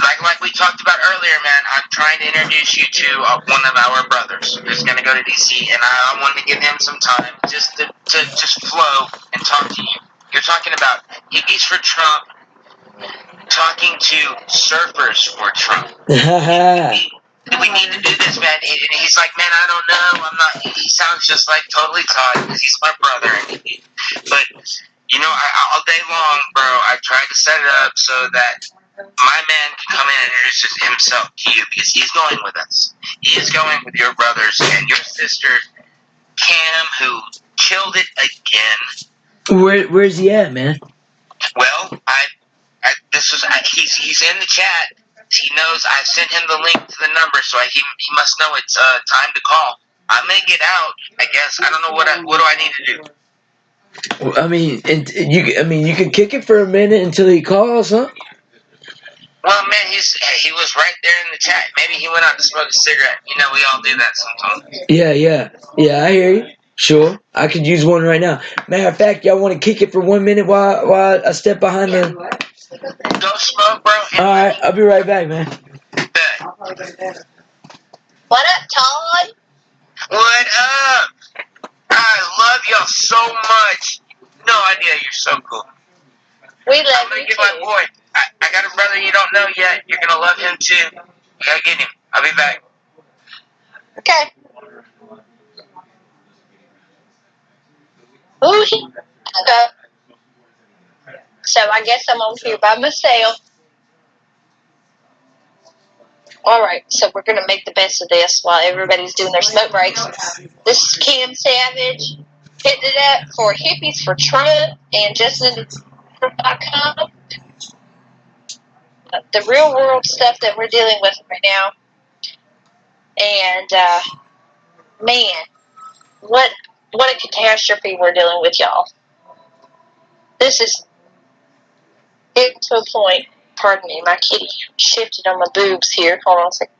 like we talked about earlier, man, I'm trying to introduce you to one of our brothers who's going to go to DC, and I want to give him some time just to just flow and talk to you. You're talking about hippies for Trump, talking to surfers for Trump. We need to do this, man. And he's like, man, I don't know. I'm not. He sounds just like totally Todd because he's my brother. But you know, all day long, bro, I tried to set it up so that my man can come in and introduce himself to you because he's going with us. He is going with your brothers and your sister, Cam, who killed it again. Where's he at, man? Well, he's in the chat. He knows I sent him the link to the number, so he must know it's time to call. I may get out, I guess. I don't know what do I need to do. Well, I mean, you can kick it for a minute until he calls, huh? Well, man, he was right there in the chat. Maybe he went out to smoke a cigarette. You know, we all do that sometimes. Yeah. I hear you. Sure, I could use one right now. Matter of fact, y'all want to kick it for 1 minute while I step behind the. Go smoke, bro. All right, I'll be right back, man. What up, Todd? What up? I love y'all so much. No idea, you're so cool. We love I'm gonna you get too. my boy. I got a brother you don't know yet. You're gonna love him too. Gotta get him. I'll be back. Okay. Ooh, okay. So I guess I'm on here by myself. Alright, so we're going to make the best of this while everybody's doing their smoke breaks. This is Cam Savage, hitting it up for Hippies for Trump and JustinCom. The real world stuff that we're dealing with right now. And, man, what a catastrophe we're dealing with, y'all. This is getting to a point. Pardon me, my kitty shifted on my boobs here. Hold on a second.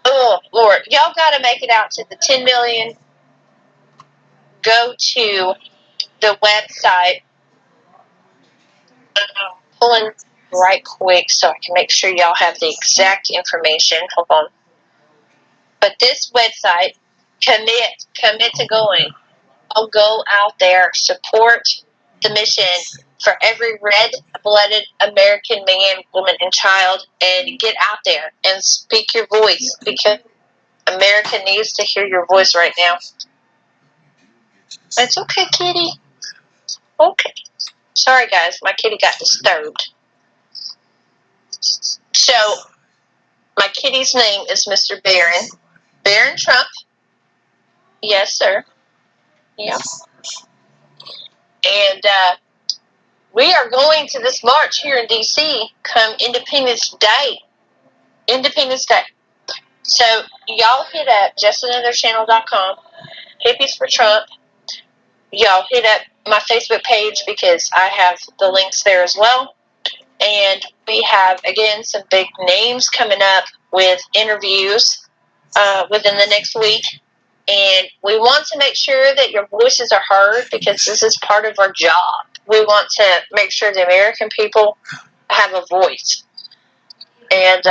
Oh, Lord. Y'all got to make it out to the 10 million. Go to the website. Pulling right quick so I can make sure y'all have the exact information. Hold on. But this website, commit to going. I'll go out there, support the mission for every red-blooded American man, woman, and child, and get out there and speak your voice because America needs to hear your voice right now. It's okay, kitty. Okay. Sorry, guys. My kitty got disturbed. So, my kitty's name is Mr. Barron. Barron Trump. Yes, sir. Yeah. And, we are going to this march here in D.C. come Independence Day. Independence Day. So, y'all hit up justanotherchannel.com, Hippies for Trump. Y'all hit up my Facebook page because I have the links there as well. And we have, again, some big names coming up with interviews within the next week. And we want to make sure that your voices are heard because this is part of our job. We want to make sure the American people have a voice. And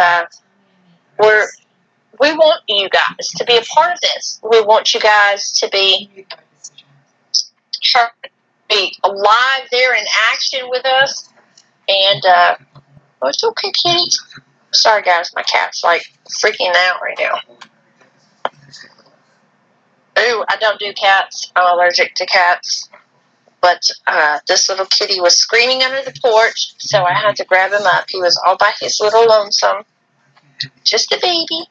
we want you guys to be a part of this. We want you guys to be alive there in action with us. And it's okay, kitty. Sorry, guys, my cat's like freaking out right now. Ooh, I don't do cats. I'm allergic to cats. But this little kitty was screaming under the porch, so I had to grab him up. He was all by his little lonesome. Just a baby.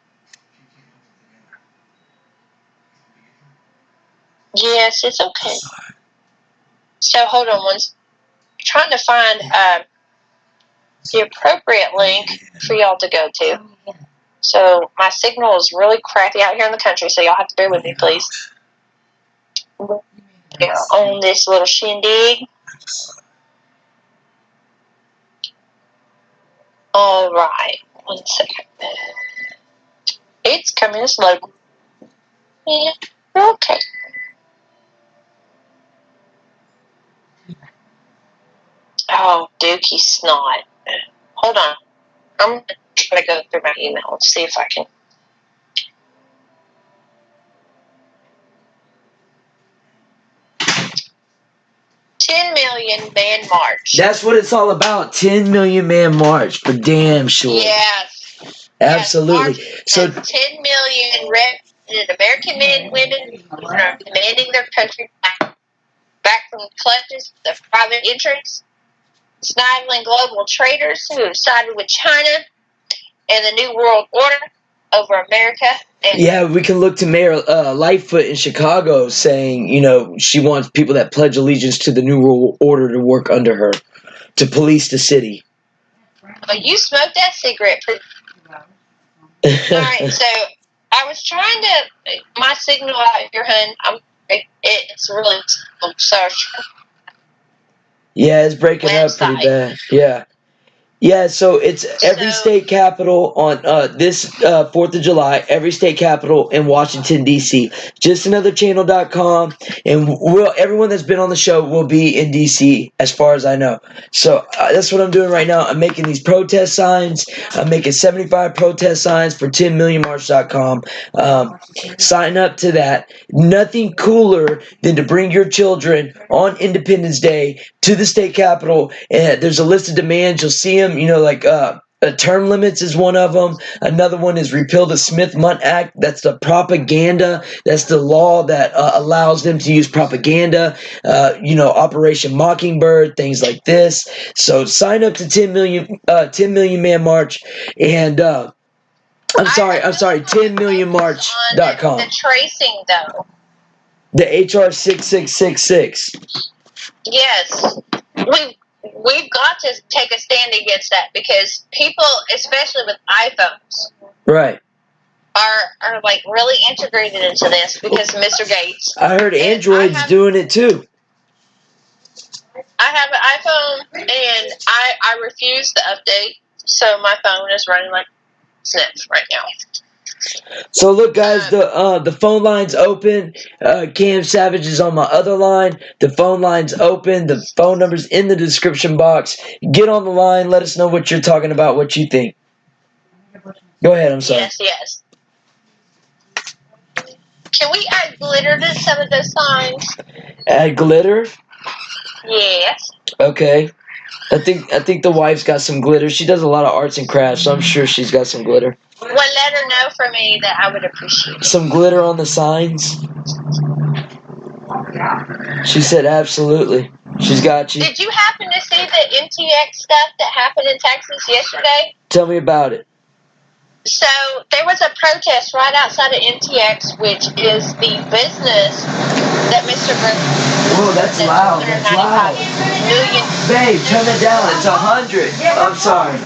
Yes, it's okay. So hold on one. Trying to find the appropriate link for y'all to go to. So my signal is really crappy out here in the country, so y'all have to bear with me, please. On this little shindig. All right, 1 second. It's coming slow. Yeah, okay. Oh, dude. Dookie Snot. Hold on. I'm going to try to go through my email and see if I can. $10 million man march. That's what it's all about. 10 million man march, for damn sure. Yes. Absolutely. Yes, So 10 million American men, women who are demanding their country back from the clutches of private interests, sniveling global traders who have sided with China and the New World Order over America. And yeah, we can look to Mayor Lightfoot in Chicago saying, you know, she wants people that pledge allegiance to the New World Order to work under her, to police the city. well, you smoked that cigarette. All right, so I was trying to my signal out here, hun. It's really so. Yeah, it's breaking up pretty bad. Yeah. Yeah, so it's every state capital on this 4th of July, every state capital in Washington, D.C. JustAnotherChannel.com, and everyone that's been on the show will be in D.C. as far as I know. So that's what I'm doing right now. I'm making these protest signs. I'm making 75 protest signs for 10millionmarch.com. Sign up to that. Nothing cooler than to bring your children on Independence Day to the state capitol. And there's a list of demands. You'll see them, you know, like term limits is one of them. Another one is repeal the Smith-Mundt Act. That's the propaganda. That's the law that allows them to use propaganda. You know, Operation Mockingbird, things like this. So sign up to 10 million man march, and I'm sorry, 10millionmarch.com. The tracing, though. The HR 6666. Yes, we've got to take a stand against that because people, especially with iPhones, right, are like really integrated into this because of Mr. Gates. I heard Android's doing it too. I have an iPhone and I refuse to update, so my phone is running like sniff right now. So look, guys, the phone line's open. Cam Savage is on my other line. The phone line's open. The phone number's in the description box. Get on the line. Let us know what you're talking about, what you think. Go ahead, I'm sorry. Yes. Can we add glitter to some of those signs? Add glitter? Yes. Okay. I think the wife's got some glitter. She does a lot of arts and crafts, so I'm sure she's got some glitter. Well, let her know for me that I would appreciate it. Some glitter on the signs? She said absolutely. She's got you. Did you happen to see the MTX stuff that happened in Texas yesterday? Tell me about it. So there was a protest right outside of MTX, which is the business that Mr. Whoa, that's loud. That's loud. Babe, turn it down. It's 100. I'm sorry.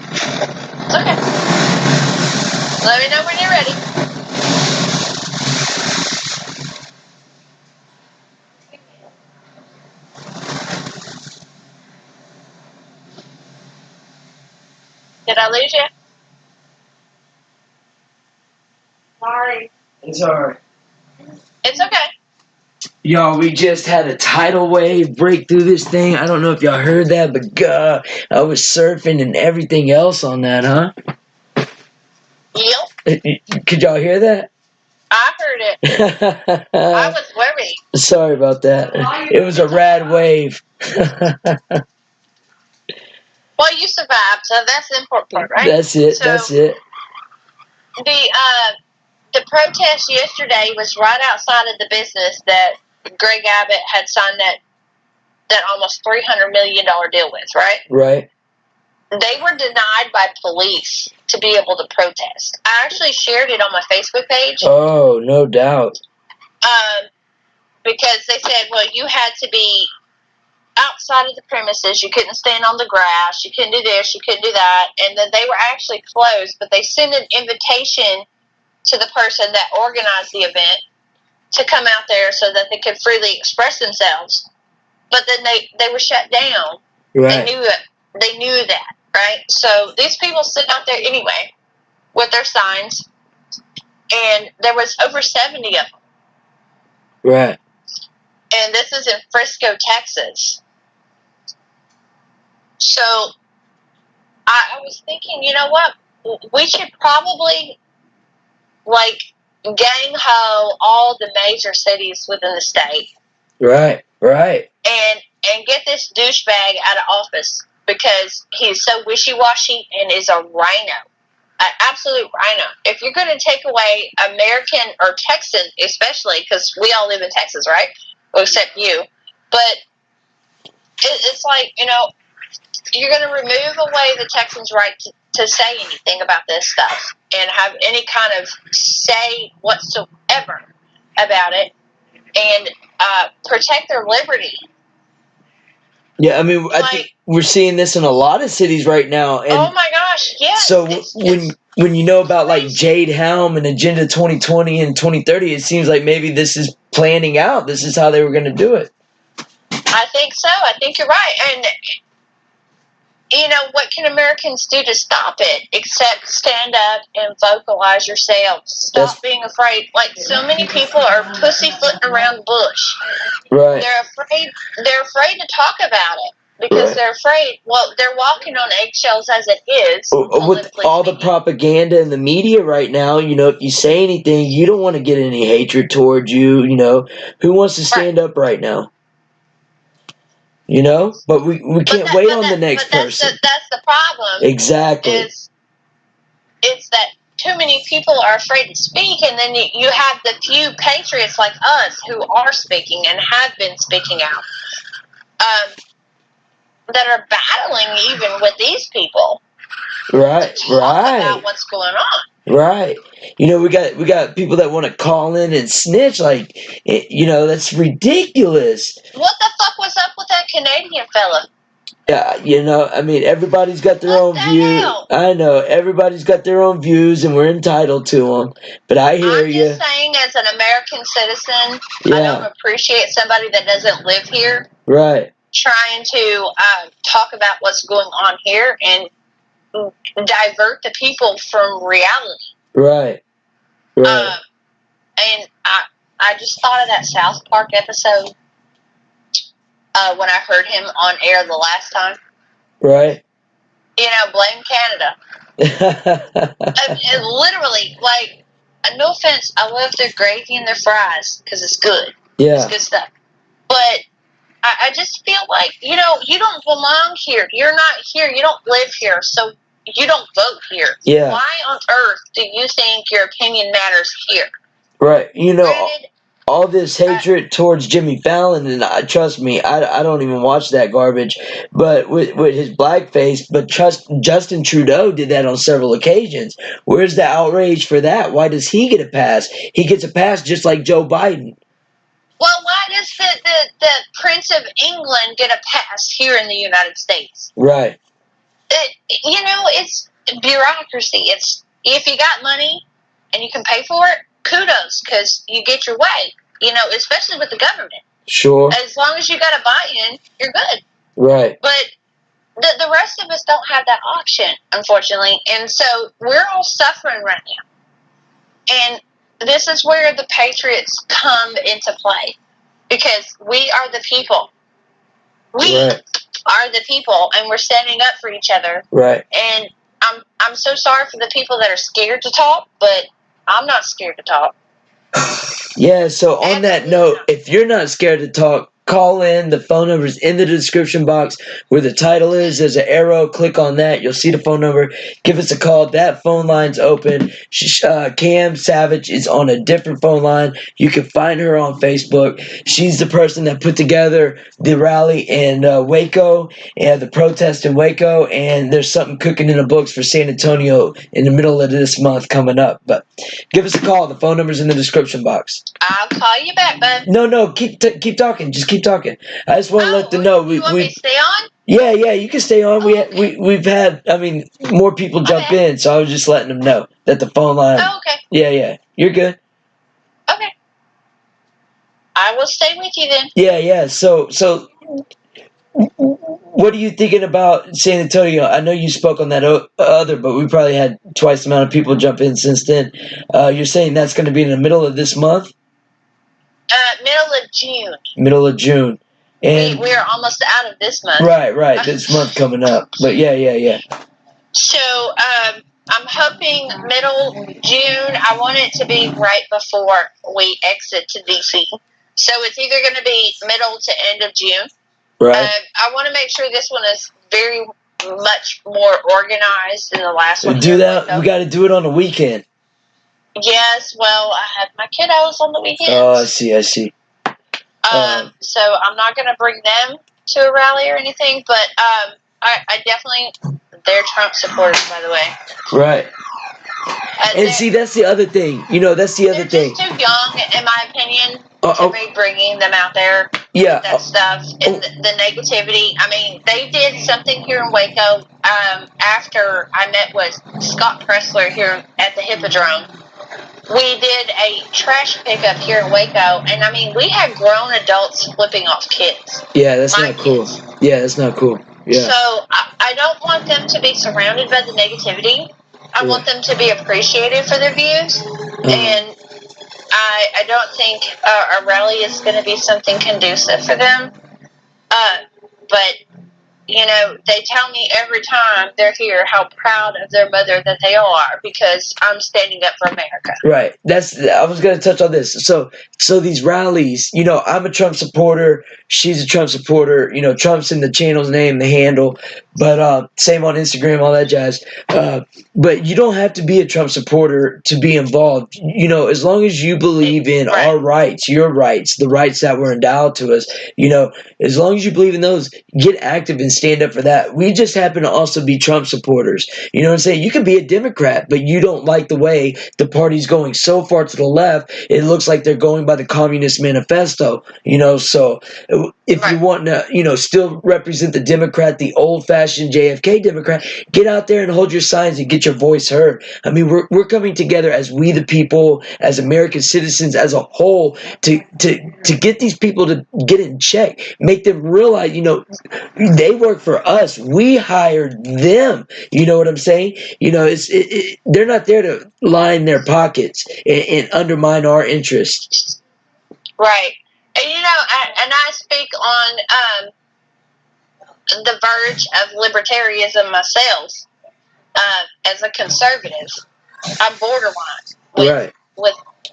It's okay. Let me know when you're ready. Did I lose you? Sorry. It's alright. It's okay. Y'all, we just had a tidal wave break through this thing. I don't know if y'all heard that, but God, I was surfing and everything else on that, huh? Yep. Could y'all hear that? I heard it. I was worried. Sorry about that. It was a rad wave. Well, you survived, so that's the important part, right? That's it. So, that's it. The protest yesterday was right outside of the business that Greg Abbott had signed that almost $300 million deal with, right? Right. They were denied by police to be able to protest. I actually shared it on my Facebook page. Oh, no doubt. Because they said, well, you had to be outside of the premises. You couldn't stand on the grass. You couldn't do this. You couldn't do that. And then they were actually closed, but they sent an invitation to the person that organized the event to come out there so that they could freely express themselves. But then they were shut down. Right. They knew it. They knew that, right? So these people sit out there anyway with their signs, and there was over 70 of them. Right. and this is in Frisco, Texas. So I was thinking, you know what? We should probably, like, gang ho all the major cities within the state. Right, right. And get this douchebag out of office because he's so wishy-washy and is a rhino. An absolute rhino. If you're going to take away American or Texan, especially, because we all live in Texas, right? Well, except you. But it's like, you know, you're going to remove away the Texans' right to say anything about this stuff and have any kind of say whatsoever about it and protect their liberty. Yeah, I mean, I think we're seeing this in a lot of cities right now. And oh my gosh, yes. So when you know about like Jade Helm and Agenda 2020 and 2030, it seems like maybe this is planning out. This is how they were going to do it. I think so. I think you're right. And, you know, what can Americans do to stop it except stand up and vocalize yourselves? Stop being afraid. Like, so many people are pussyfooting around the bush. Right. They're afraid to talk about it because they're afraid. Well, they're walking on eggshells as it is. With all the propaganda in the media right now, you know, if you say anything, you don't want to get any hatred towards you, you know. Who wants to stand up right now? You know? But we can't wait on the next person. That's the problem. Exactly. It's that too many people are afraid to speak, and then you have the few patriots like us who are speaking and have been speaking out that are battling even with these people. Right, to talk about what's going on. Right. You know, we got people that want to call in and snitch. Like, you know, that's ridiculous. What the fuck was up with that Canadian fella? Yeah, you know, I mean, everybody's got their own views. I know, everybody's got their own views, and we're entitled to them. But I hear you. I'm just saying, as an American citizen, I don't appreciate somebody that doesn't live here. Right. Trying to talk about what's going on here and divert the people from reality. Right. Right. And I just thought of that South Park episode when I heard him on air the last time. Right. You know, blame Canada. And literally, like, no offense, I love their gravy and their fries because it's good. Yeah. It's good stuff. But I just feel like, you know, you don't belong here. You're not here. You don't live here. So you don't vote here. Yeah. Why on earth do you think your opinion matters here? Right. You know, all this hatred towards Jimmy Fallon, and trust me, I don't even watch that garbage, but with his blackface, but Justin Trudeau did that on several occasions. Where's the outrage for that? Why does he get a pass? He gets a pass just like Joe Biden. Well, why does the Prince of England get a pass here in the United States? Right. You know, it's bureaucracy. It's if you got money and you can pay for it, kudos, because you get your way. You know, especially with the government. Sure. As long as you got a buy-in, you're good. Right. But the rest of us don't have that option, unfortunately, and so we're all suffering right now. And this is where the Patriots come into play, because we are the people. We are the people, and we're standing up for each other. Right. And I'm so sorry for the people that are scared to talk, but I'm not scared to talk. Yeah, so on that note, if you're not scared to talk, call in. The phone number is in the description box where the title is. There's an arrow. Click on that. You'll see the phone number. Give us a call. That phone line's open. Cam Savage is on a different phone line. You can find her on Facebook. She's the person that put together the rally in Waco and the protest in Waco. And there's something cooking in the books for San Antonio in the middle of this month coming up. But give us a call. The phone number's in the description box. I'll call you back, bud. No, keep talking. Just keep talking. I just want to let them know you want me to stay on? Yeah, you can stay on. We've had, I mean, more people jump in, so I was just letting them know that the phone line. Oh, okay. Yeah, you're good. Okay. I will stay with you then. Yeah. So, what are you thinking about San Antonio? I know you spoke on that other, but we probably had twice the amount of people jump in since then. You're saying that's going to be in the middle of this month? Middle of June. Middle of June. And we're almost out of this month. Right. This month coming up. But yeah. So, I'm hoping middle June. I want it to be right before we exit to DC. So it's either going to be middle to end of June. Right. I want to make sure this one is very much more organized than the last one. Do that. We got to do it on the weekend. Yes. Well, I have my kiddos on the weekends. Oh, I see. So I'm not going to bring them to a rally or anything, but I definitely. They're Trump supporters, by the way. Right. And see, that's the other thing. That's the other thing. They're just too young, in my opinion, to be bringing them out there. Yeah. That stuff. And the negativity. I mean, they did something here in Waco after I met with Scott Pressler here at the Hippodrome. We did a trash pickup here in Waco, and I mean, we had grown adults flipping off kids. Yeah, that's not cool. Yeah, that's not cool. Yeah. So I don't want them to be surrounded by the negativity. I want them to be appreciated for their views, and I don't think a rally is going to be something conducive for them. But they tell me every time they're here how proud of their mother that they are because I'm standing up for America. Right. I was going to touch on this. So these rallies, I'm a Trump supporter. She's a Trump supporter. Trump's in the channel's name, the handle. But same on Instagram, all that jazz. But you don't have to be a Trump supporter to be involved. As long as you believe in our rights, your rights, the rights that were endowed to us, as long as you believe in those, get active and stand up for that. We just happen to also be Trump supporters. You know what I'm saying? You can be a Democrat, but you don't like the way the party's going so far to the left, it looks like they're going by the Communist Manifesto. So if you want to, still represent the Democrat, the old-fashioned JFK Democrat, get out there and hold your signs and get your voice heard. I mean, we're coming together as we the people, as American citizens as a whole, to get these people to get in check, make them realize, they work for us. We hired them. You know what I'm saying? They're not there to line their pockets and undermine our interests. Right. And, and I speak on the verge of libertarianism myself as a conservative. I'm borderline.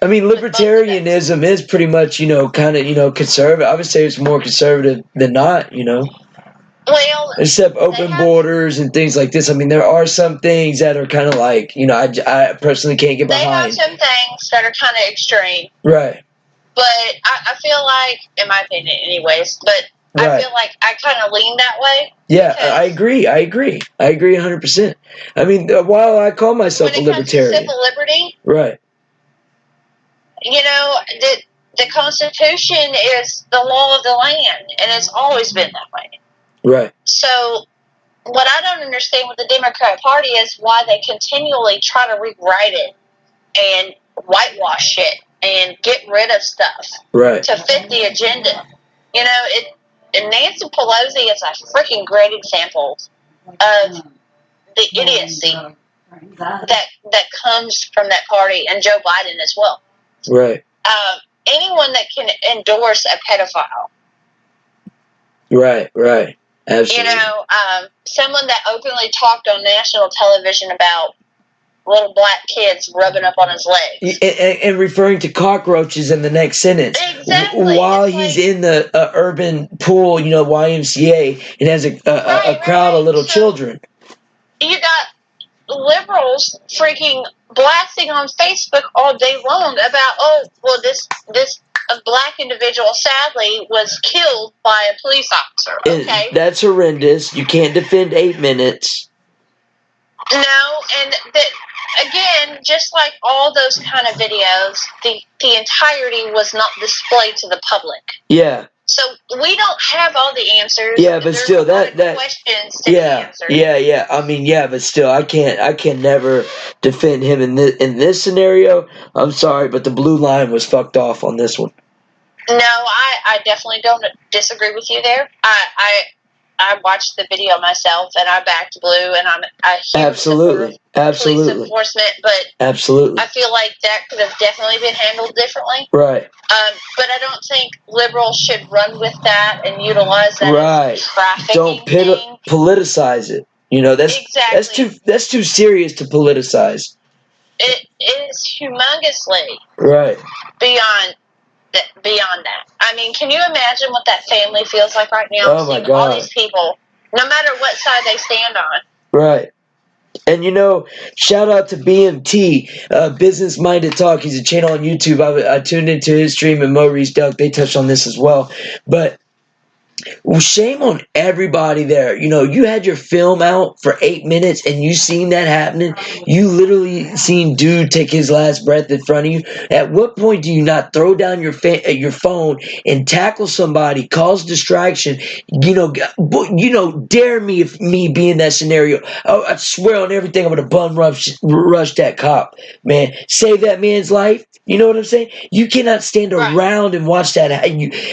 I mean, libertarianism is pretty much, kind of, conservative. I would say it's more conservative than not, Well, except open borders and things like this. I mean, there are some things that are kind of like, I personally can't get behind. They have some things that are kind of extreme. Right. But I feel like, in my opinion anyways, I feel like I kind of lean that way. Yeah, I agree 100%. I mean, while I call myself a libertarian. When it comes to civil liberty. Right. The Constitution is the law of the land, and it's always been that way. Right. So, what I don't understand with the Democrat Party is why they continually try to rewrite it and whitewash it and get rid of stuff to fit the agenda. And Nancy Pelosi is a freaking great example of the idiocy that comes from that party, and Joe Biden as well. Right. Anyone that can endorse a pedophile. Right. Absolutely. Someone that openly talked on national television about little black kids rubbing up on his legs. And referring to cockroaches in the next sentence. Exactly. While he's in the urban pool, YMCA, and has a crowd of little children. You got liberals freaking blasting on Facebook all day long about, this black individual sadly was killed by a police officer. Okay. And that's horrendous. You can't defend 8 minutes. No, and again, just like all those kind of videos, the entirety was not displayed to the public. Yeah. So we don't have all the answers. Yeah, but still, that questions to be answered. Yeah. I mean, but still, I can never defend him in this scenario. I'm sorry, but the blue line was fucked off on this one. No, I definitely don't disagree with you there. I watched the video myself, and I backed Blue, and I'm a huge Absolutely. supporter of Absolutely. police enforcement, but Absolutely. I feel like that could have definitely been handled differently. Right. But I don't think liberals should run with that and utilize that Right. as a trafficking Don't thing. politicize it. You know, Exactly. that's too serious to politicize. It is humongously Right. beyond that. I mean, can you imagine what that family feels like right now? Oh my Seeing all God. these people, no matter what side they stand on. Right. And you know, shout out to BMT, Business Minded Talk. He's a channel on YouTube. I tuned into his stream, and Maurice Duck, they touched on this as well. But shame on everybody there. You know, you had your film out for 8 minutes and you seen that happening. You literally seen dude take his last breath in front of you. At what point do you not throw down your phone and tackle somebody, cause distraction? Dare me if me be in that scenario. I swear on everything I'm gonna bum rush that cop, man. Save that man's life. You know what I'm saying? You cannot stand around and watch that.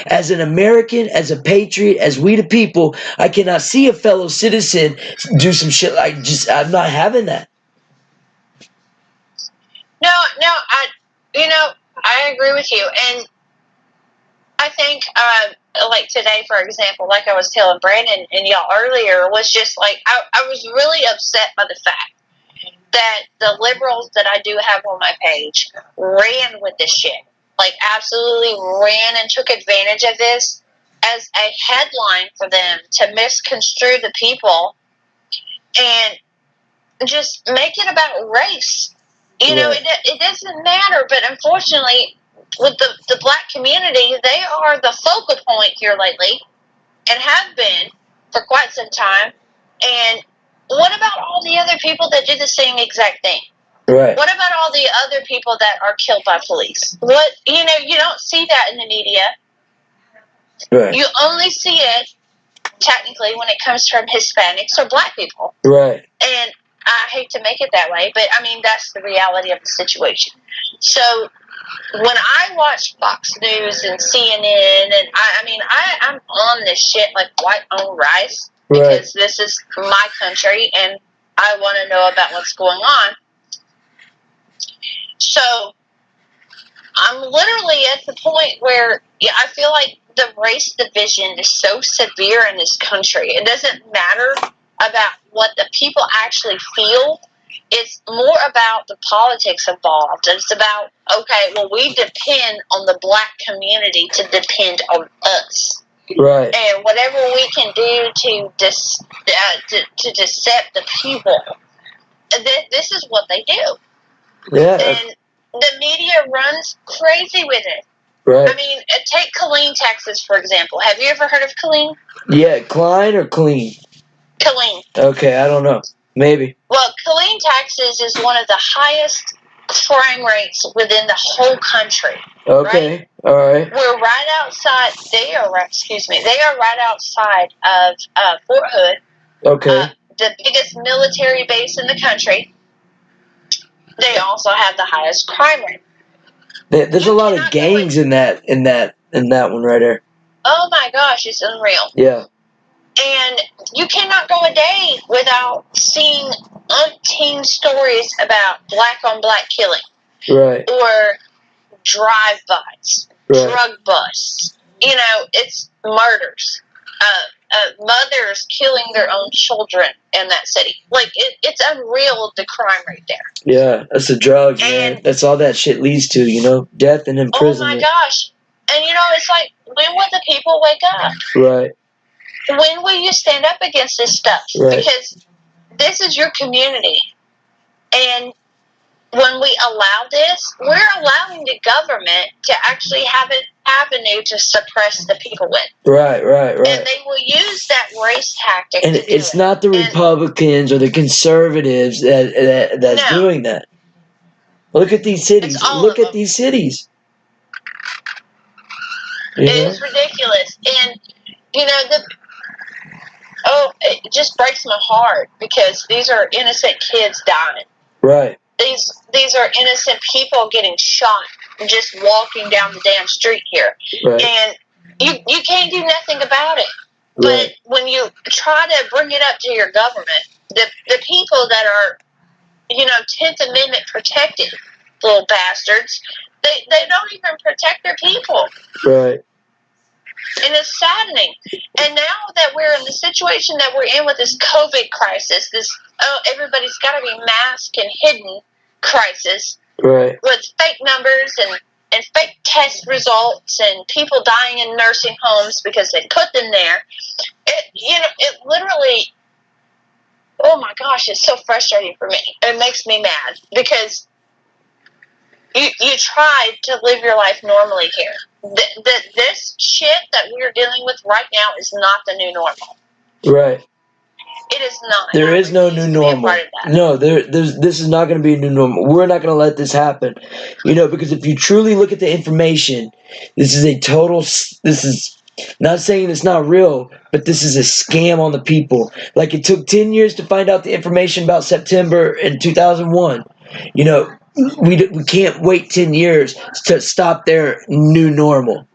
As an American, as a patriot, as we the people, I cannot see a fellow citizen do some shit like I'm not having that. No, I agree with you. And I think, like today, for example, like I was telling Brandon and y'all earlier, was just like, I was really upset by the fact that the liberals that I do have on my page ran with this shit. Like, absolutely ran and took advantage of this as a headline for them to misconstrue the people and just make it about race. You know, it doesn't matter, but unfortunately, with the black community, they are the focal point here lately and have been for quite some time. And what about all the other people that do the same exact thing? Right. What about all the other people that are killed by police? You don't see that in the media. Right. You only see it, technically, when it comes from Hispanics or black people. Right. And I hate to make it that way, but I mean, that's the reality of the situation. So when I watch Fox News and CNN, and I'm on this shit like white on rice, because this is my country and I want to know about what's going on. So I'm literally at the point where I feel like the race division is so severe in this country. It doesn't matter about what the people actually feel. It's more about the politics involved. It's about, okay, well, we depend on the black community to depend on us. Right. And whatever we can do to decept the people, this is what they do. Yeah. And the media runs crazy with it. Right. I mean, take Killeen, Texas, for example. Have you ever heard of Killeen? Yeah, Klein or Clean? Killeen. Okay, I don't know. Maybe. Well, Killeen, Texas is one of the highest crime rates within the whole country. Okay. Right? All right. We're right outside. They are right outside of Fort Hood. Okay. The biggest military base in the country. They also have the highest crime rate. There's a lot of gangs in that one right there. Oh my gosh, it's unreal. Yeah. And you cannot go a day without seeing umpteen stories about black-on-black killing. Right. Or drive-bys, drug busts. You know, it's murders. Mothers killing their own children in that city. Like, it's unreal, the crime rate there. Yeah, that's the drugs, man. That's all that shit leads to, death and imprisonment. Oh my gosh. And it's like, when will the people wake up? Right. When will you stand up against this stuff? Right. Because this is your community. And when we allow this, we're allowing the government to actually have an avenue to suppress the people with. Right. And they will use that race tactic. And it's not the Republicans or the conservatives that's doing that. Look at these cities. Look at these cities. It is ridiculous. And, it just breaks my heart because these are innocent kids dying. Right. These are innocent people getting shot just walking down the damn street here. Right. And you can't do nothing about it. But when you try to bring it up to your government, the people that are, 10th Amendment protected little bastards, they don't even protect their people. Right. And it's saddening. And now that we're in the situation that we're in with this COVID crisis, this everybody's got to be masked and hidden crisis, right, with fake numbers and fake test results and people dying in nursing homes because they put them there. It literally, oh my gosh, it's so frustrating for me. It makes me mad because you tried to live your life normally here. This shit that we're dealing with right now is not the new normal. right. It is not. There is no new normal. No, this is not going to be a new normal. We're not going to let this happen. Because if you truly look at the information, this is not saying it's not real, but this is a scam on the people. Like, it took 10 years to find out the information about September in 2001. We can't wait 10 years to stop their new normal.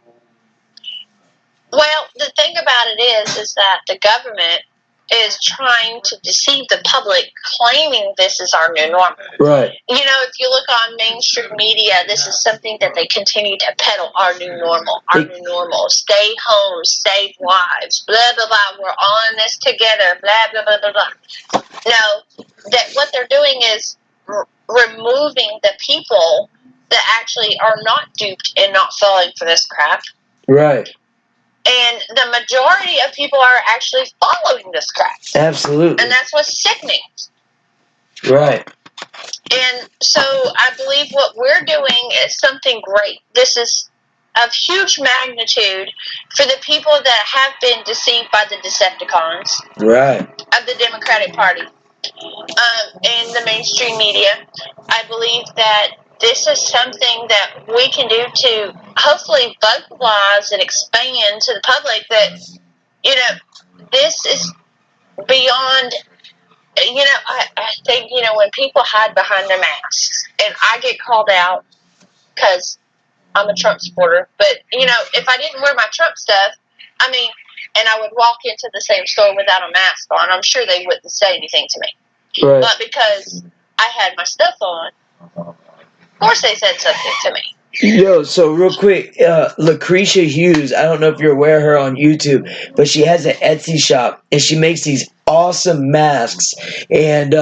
Well, the thing about it is that the government is trying to deceive the public, claiming this is our new normal. Right. If you look on mainstream media, this is something that they continue to peddle, our new normal, new normal. Stay home, save lives, blah, blah, blah. We're on this together, blah, blah, blah, blah, blah. No, that what they're doing is removing the people that actually are not duped and not falling for this crap. Right. And the majority of people are actually following this crap. Absolutely. And that's what's sickening. Right. And so I believe what we're doing is something great. This is of huge magnitude for the people that have been deceived by the Decepticons. Right. Of the Democratic Party. And the mainstream media. I believe that this is something that we can do to hopefully vocalize and expand to the public that, this is beyond, I think, when people hide behind their masks, and I get called out because I'm a Trump supporter, but, if I didn't wear my Trump stuff, and I would walk into the same store without a mask on, I'm sure they wouldn't say anything to me. Right. But because I had my stuff on, of course they said something to me. Yo, so real quick, Lucretia Hughes, I don't know if you're aware of her on YouTube, but she has an Etsy shop, and she makes these awesome masks, and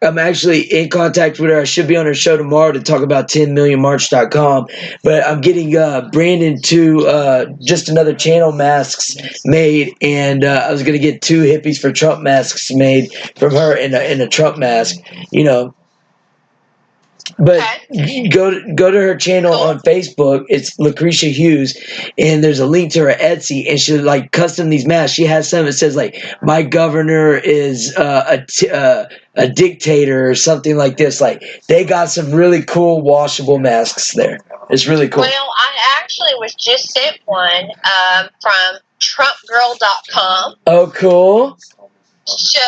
I'm actually in contact with her. I should be on her show tomorrow to talk about 10millionmarch.com, but I'm getting Brandon 2 Just Another Channel masks made, and I was going to get 2 Hippies for Trump masks made from her in a Trump mask, But go to her channel on Facebook. It's Lucretia Hughes, and there's a link to her Etsy, and she custom these masks. She has some that says "My governor is a dictator" or something like this. They got some really cool washable masks there. It's really cool. Well, I actually was just sent one from TrumpGirl.com. Oh, cool. So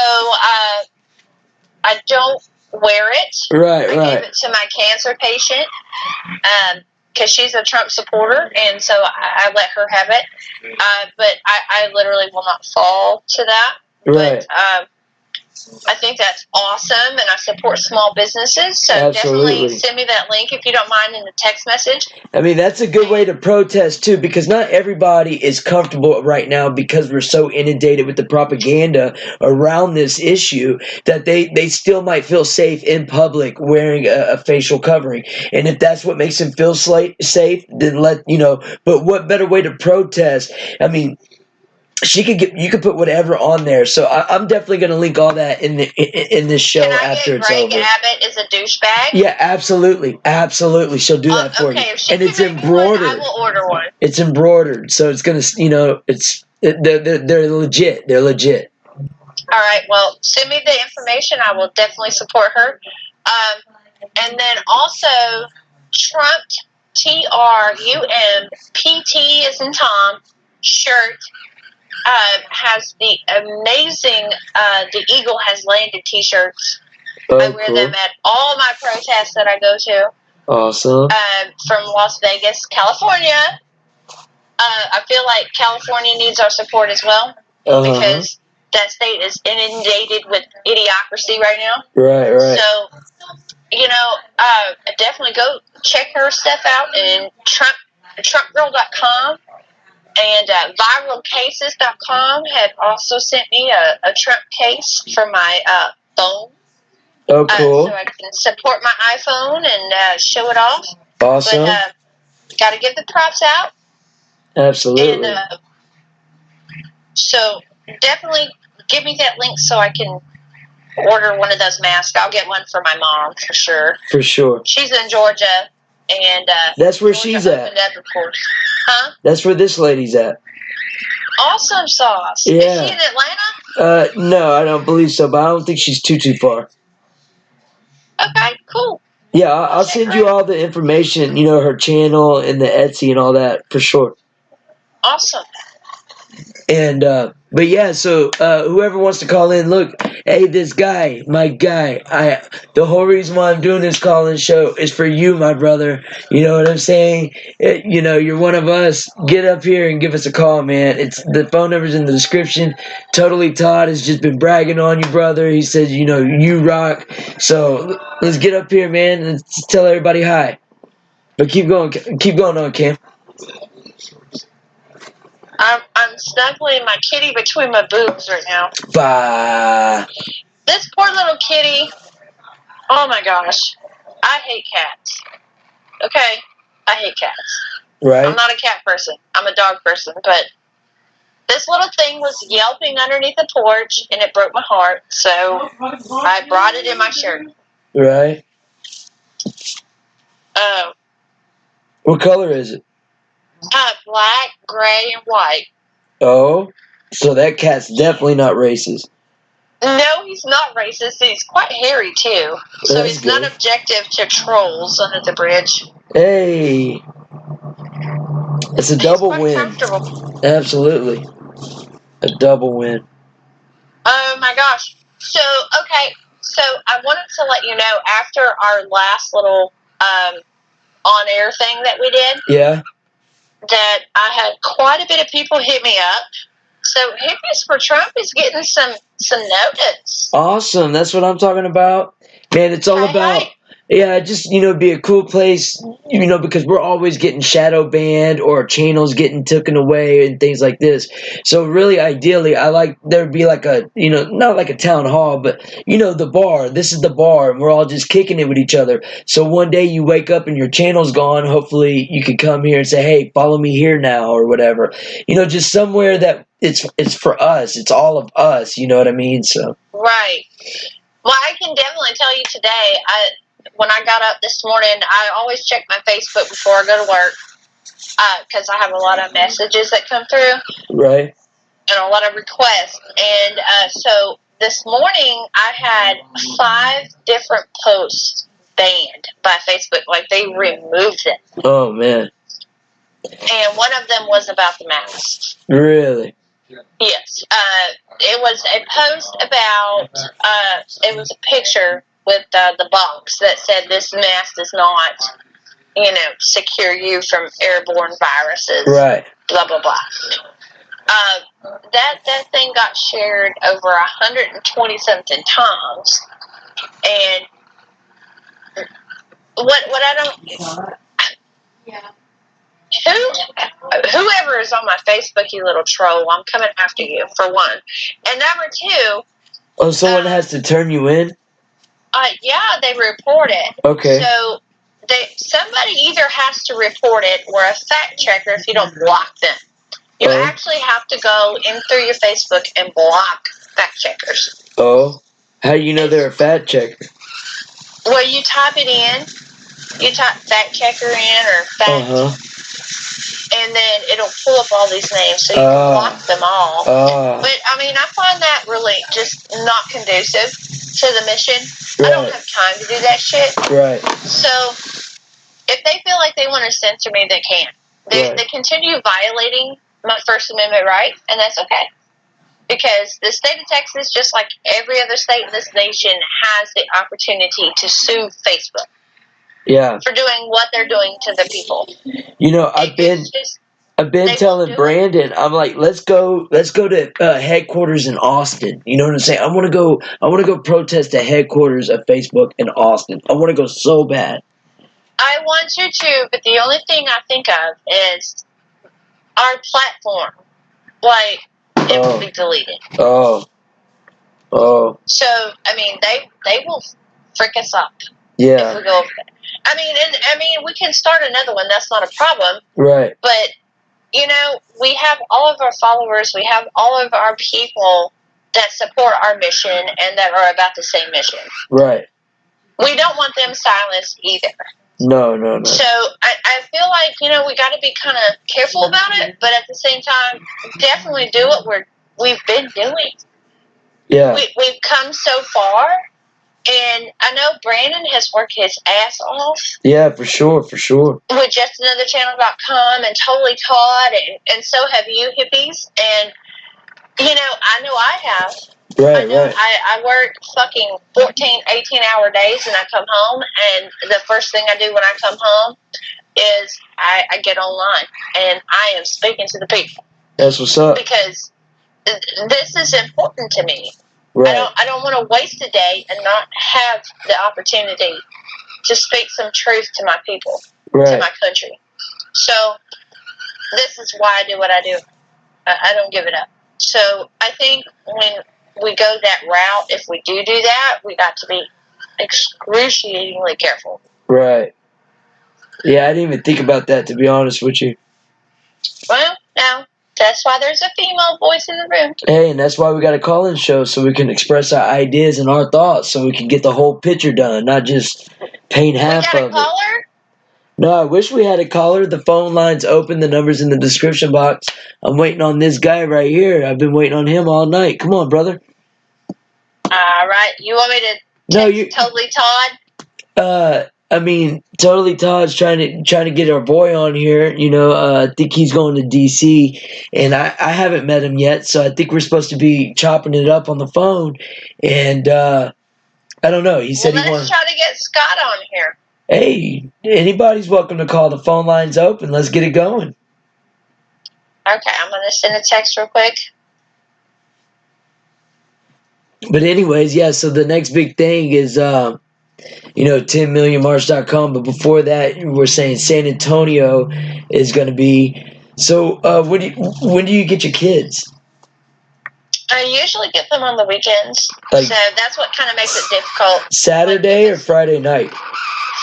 I don't wear it. Right. I gave it to my cancer patient because she's a Trump supporter, and so I let her have it. But I literally will not fall to that. Right. But I think that's awesome, and I support small businesses. So Absolutely. Definitely send me that link if you don't mind in the text message. That's a good way to protest too, because not everybody is comfortable right now because we're so inundated with the propaganda around this issue that they still might feel safe in public wearing a facial covering. And if that's what makes them feel safe, then but what better way to protest? You could put whatever on there, so I'm definitely going to link all that in this show after it's over. Greg Abbott is a douchebag? Yeah, absolutely. She'll do that for you, and it's embroidered. I will order one. It's embroidered, so it's gonna, they're legit. They're legit. All right. Well, send me the information. I will definitely support her. And then also Trump TRUMPT as in Tom shirt. Has the amazing The Eagle Has Landed t-shirts. I wear them at all my protests that I go to. Awesome. From Las Vegas, California. I feel like California needs our support as well. because that state is inundated with idiocracy right now. Right. So, definitely go check her stuff out and TrumpGirl.com and ViralCases.com had also sent me a Trump case for my phone. Oh, cool. So I can support my iPhone and show it off. Awesome. But got to give the props out. Absolutely. And so definitely give me that link so I can order one of those masks. I'll get one for my mom for sure. For sure. She's in Georgia, and that's where Georgia she's at. Up, of course. Huh? That's where this lady's at. Awesome sauce. Yeah. Is she in Atlanta? No, I don't believe so, but I don't think she's too far. Okay, cool. Yeah, I'll send you all the information, her channel and the Etsy and all that for sure. Awesome. And, but yeah, so, whoever wants to call in, look, hey, this guy, my guy, the whole reason why I'm doing this call-in show is for you, my brother. You know what I'm saying? You're one of us. Get up here and give us a call, man. The phone number's in the description. Totally Todd has just been bragging on you, brother. He says, you rock. So let's get up here, man, and tell everybody hi. But keep going on, Cam. I'm snuggling my kitty between my boobs right now. Bah. This poor little kitty. Oh my gosh. I hate cats. Okay? I hate cats. Right. I'm not a cat person. I'm a dog person. But this little thing was yelping underneath the porch and it broke my heart. So I brought it in my shirt. Right. What color is it? Black, gray, and white. Oh, so that cat's definitely not racist. No, he's not racist. He's quite hairy, too. So That's he's good. not objective to trolls under the bridge. Hey. It's a double win. Absolutely. A double win. Oh, my gosh. So, okay. So I wanted to let you know, after our last little on-air thing that we did. Yeah. That I had quite a bit of people hit me up. So Hippies for Trump is getting some notice. Awesome. That's what I'm talking about. Man, it's all about... Yeah, just, be a cool place, because we're always getting shadow banned or channels getting taken away and things like this. So really, ideally, I like there'd be like a, not like a town hall, but, the bar. This is the bar, and we're all just kicking it with each other. So one day you wake up and your channel's gone. Hopefully you can come here and say, hey, follow me here now or whatever. Just somewhere that it's for us. It's all of us. You know what I mean? So. Right. Well, I can definitely tell you today, when I got up this morning, I always check my Facebook before I go to work because I have a lot of messages that come through. Right. And a lot of requests. And so this morning, I had 5 different posts banned by Facebook. Like, they removed them. Oh, man. And one of them was about the masks. Really? Yes. It was a post about, it was a picture with the box that said this mask does not, secure you from airborne viruses. Right. Blah, blah, blah. That thing got shared over 120-something times. And what I don't... Yeah. Whoever is on my Facebook, you little troll, I'm coming after you, for one. And number 2... Oh, someone has to turn you in? Yeah, they report it. Okay. So somebody either has to report it or a fact checker if you don't block them. You actually have to go in through your Facebook and block fact checkers. Oh, how do you know they're a fact checker? Well, you type it in. You type fact checker in or fact, and then it'll pull up all these names, so you can block them all. But I find that really just not conducive to the mission. Right. I don't have time to do that shit. Right. So if they feel like they want to censor me, they can. They continue violating my First Amendment right, and that's okay. Because the state of Texas, just like every other state in this nation, has the opportunity to sue Facebook. Yeah. For doing what they're doing to the people. I've been They telling won't do Brandon, I'm like, let's go to headquarters in Austin. You know what I'm saying? I want to go protest the headquarters of Facebook in Austin. I want to go so bad. I want to too, but the only thing I think of is our platform. Like, it will be deleted. Oh. So, I mean, they will frick us up if Yeah. we go over there. I mean, we can start another one. That's not a problem. Right. But, you know, we have all of our followers. We have all of our people that support our mission and that are about the same mission. Right. We don't want them silenced either. No. So I feel like, you know, we got to be kind of careful about it, but at the same time, definitely do what we've been doing. Yeah. We've come so far, and I know Brandon has worked his ass off. Yeah, for sure. With JustAnotherChannel.com and Totally Todd, and so have you, hippies. And, you know I have. Right. I work fucking 14, 18-hour days, and I come home, and the first thing I do when I come home is I get online, and I am speaking to the people. That's what's up. Because this is important to me. Right. I don't want to waste a day and not have the opportunity to speak some truth to my people, to my country. So this is why I do what I do. I don't give it up. So I think when we go that route, if we do that, we got to be excruciatingly careful. Right. Yeah, I didn't even think about that, to be honest with you. Well, now, that's why there's a female voice in the room. Hey, and that's why we got a call-in show, so we can express our ideas and our thoughts, so we can get the whole picture done, not just paint half of it. We got a caller? No, I wish we had a caller. The phone line's open. The number's in the description box. I'm waiting on this guy right here. I've been waiting on him all night. Come on, brother. All right. You want me to text Totally Todd? Totally Todd's trying to get our boy on here. You know, I think he's going to DC, and I haven't met him yet, so I think we're supposed to be chopping it up on the phone. And I don't know. He said he wanted. Let's try to get Scott on here. Hey, anybody's welcome to call. The phone line's open. Let's get it going. Okay, I'm going to send a text real quick. But anyways, yeah, so the next big thing is, 10millionmarch.com. But before that, we're saying San Antonio is going to be. So when do you get your kids? I usually get them on the weekends. So that's what kind of makes it difficult. Saturday or Friday night?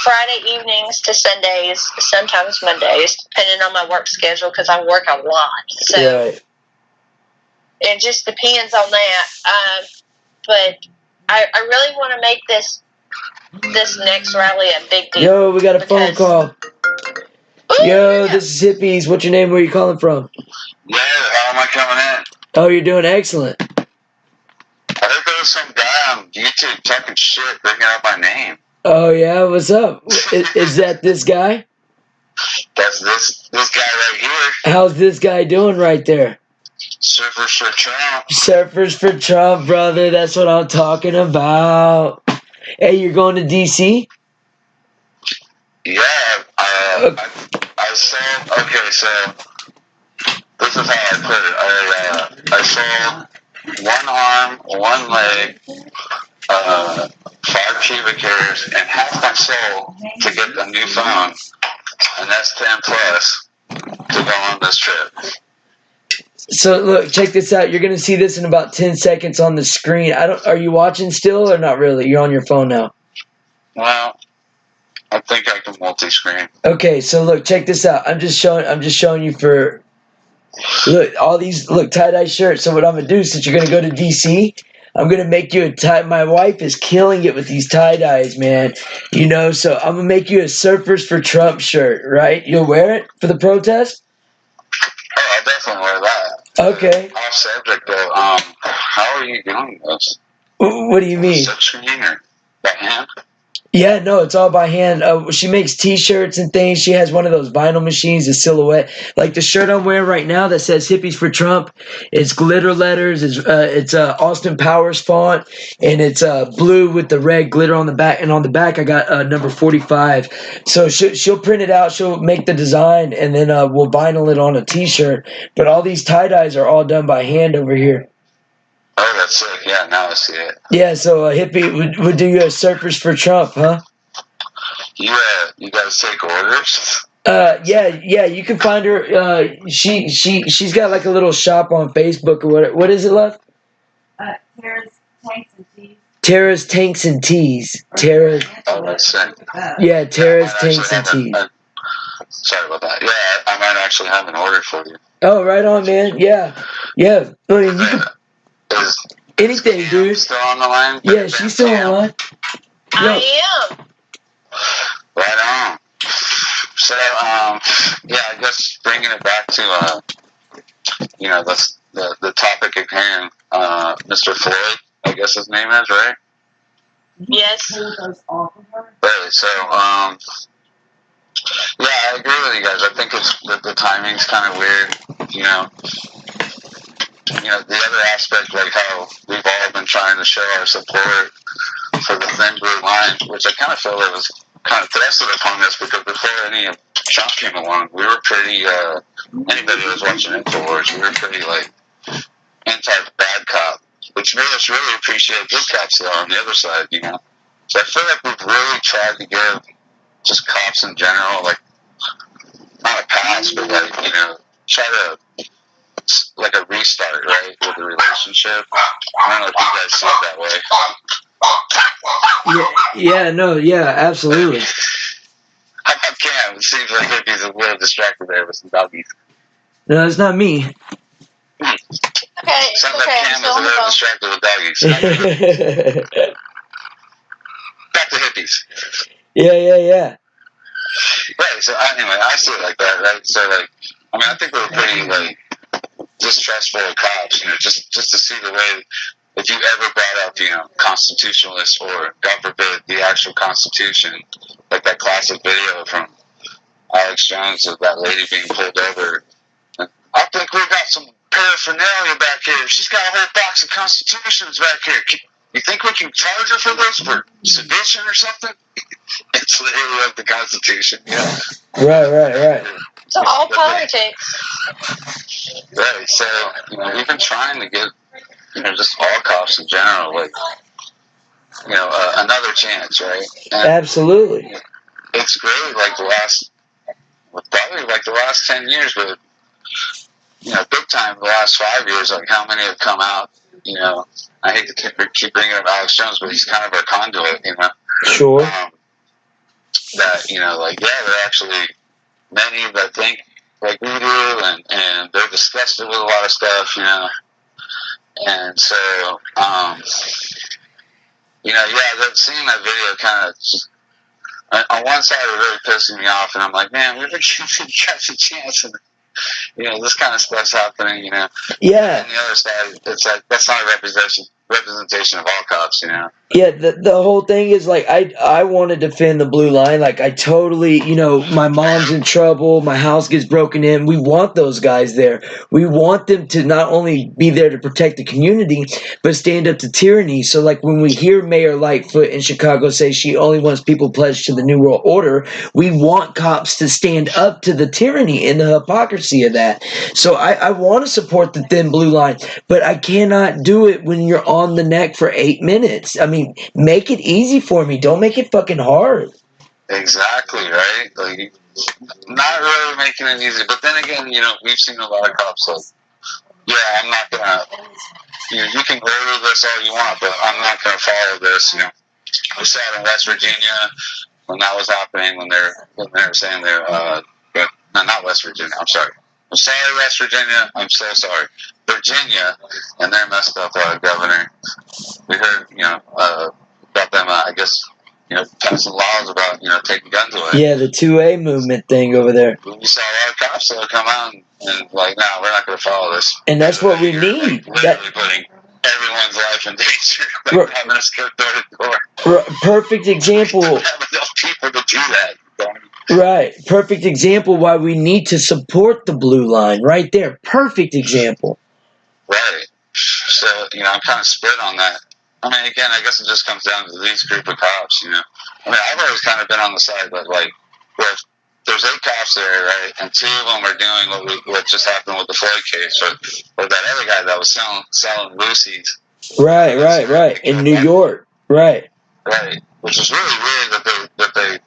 Friday evenings to Sundays, sometimes Mondays, depending on my work schedule, because I work a lot. So it just depends on that. But I really want to make this next rally a big deal. Yo, we got a phone call. Yo, this is Hippies. What's your name? Where are you calling from? Yeah, how am I coming in? Oh, you're doing excellent. I think there was some guy on YouTube talking shit, bringing up my name. Oh, yeah? What's up? Is that this guy? That's this guy right here. How's this guy doing right there? Surfers for Trump. Surfers for Trump, brother. That's what I'm talking about. Hey, you're going to DC? Yeah. I sold. Okay, so this is how I put it. I sold one arm, one leg, 5 pubic hairs, and half my soul to get a new phone, and that's 10 plus to go on this trip. So look, check this out. You're gonna see this in about 10 seconds on the screen. Are you watching still or not really? You're on your phone now. Well, I think I can multi-screen. Okay, so look, check this out. I'm just showing you for all these tie-dye shirts. So what I'm gonna do, since you're gonna go to DC, I'm gonna make you a tie. My wife is killing it with these tie-dyes, man. So I'm gonna make you a Surfers for Trump shirt, right? You'll wear it for the protest? Oh, I definitely wear that. Okay. Off subject though, how are you doing this? What do you mean? Silkscreen or by hand? Yeah, no, it's all by hand. She makes T-shirts and things. She has one of those vinyl machines, a silhouette. Like the shirt I'm wearing right now that says "Hippies for Trump." It's glitter letters. It's Austin Powers font, and it's blue with the red glitter on the back. And on the back, I got number 45. So she'll print it out. She'll make the design, and then we'll vinyl it on a T-shirt. But all these tie dyes are all done by hand over here. Oh, that's sick. Yeah, now I see it. Yeah, so Hippie would do you a Surfers for Trump, huh? You guys take orders? Yeah, you can find her. She's got like a little shop on Facebook or what? What is it, love? Tara's Tanks and Teas. Tara's Tanks and Teas. Tara's. Oh, that's sick. Yeah, Tara's Tanks and Teas. Sorry about that. Yeah, I might actually have an order for you. Oh, right on, man. Yeah. I mean, you can. Anything, Cam dude. Still on the line? Yeah, she's still on the line. I am. Right on. So, yeah, I guess bringing it back to, the topic at hand, Mr. Floyd, I guess his name is, right? Yes. Right, so, yeah, I agree with you guys. I think the timing's kind of weird, the other aspect, like how we've all been trying to show our support for the thin blue line, which I kind of feel it was kind of thrusted upon us because before any of Trump came along, we were pretty, anybody who was watching InfoWars, we were pretty, anti-bad cop, which made us really appreciate good cops, though, on the other side, So I feel like we've really tried to give just cops in general, not a pass, but, try to, like a restart, right, with the relationship. I don't know if you guys see it that way. Yeah, absolutely. How about Cam? It seems like Hippie's a little distracted there with some doggies. No, it's not me. Okay. Sounds like Cam is a little distracted with doggies. Back to Hippies. Yeah. Right, so anyway, I see it like that, right? So, I think we're pretty, distrustful of cops, just to see the way, if you ever brought up, constitutionalists or, God forbid, the actual Constitution, like that classic video from Alex Jones of that lady being pulled over. I think we got some paraphernalia back here. She's got a whole box of Constitutions back here. You think we can charge her for this, for sedition or something? It's literally like the Constitution, yeah. Right. It's all politics. Right, so, we've been trying to get, just all cops in general, another chance, right? And absolutely. It's great, probably the last 10 years, but, big time the last 5 years, how many have come out, I hate to keep bringing up Alex Jones, but he's kind of our conduit, Sure. That, they're actually many that think like we do, and they're disgusted with a lot of stuff, and so, seeing that video kind of just, on one side it really pissing me off, and I'm like, man, we've been catch a chance, and this kind of stuff's happening, Yeah. And the other side, it's like, that's not a representation of all cops, Yeah, the whole thing is I want to defend the blue line. I totally, my mom's in trouble, my house gets broken in. We want those guys there. We want them to not only be there to protect the community, but stand up to tyranny. So when we hear Mayor Lightfoot in Chicago say she only wants people pledged to the New World Order, we want cops to stand up to the tyranny and the hypocrisy of that. So I want to support the thin blue line, but I cannot do it when you're on the neck for 8 minutes. I mean, make it easy for me. Don't make it fucking hard. Exactly, right? Not really making it easy. But then again, we've seen a lot of cops I'm not gonna, you can order this all you want, but I'm not gonna follow this, We saw it in West Virginia when that was happening, when they're saying they're, no, not West Virginia, I'm sorry. I'm sorry, West Virginia. I'm so sorry. Virginia and their messed up governor. We heard, about them, I guess, passing laws about, taking guns away. Yeah, the 2A movement thing over there. We saw a lot of cops that would come out and no, we're not going to follow this. And that's what we need. Literally putting everyone's life in danger. Having us go door to door. Perfect example. We don't have enough people to do that. Right. Perfect example why we need to support the blue line. Right there. Perfect example. Right. So, I'm kind of split on that. I mean, again, I guess it just comes down to these group of cops, I mean, I've always kind of been on the side that, like, if there's 8 cops there, right, and 2 of them are doing what just happened with the Floyd case, or that other guy that was selling Lucy's. Right. In New York. Right. Right. Which is really weird that they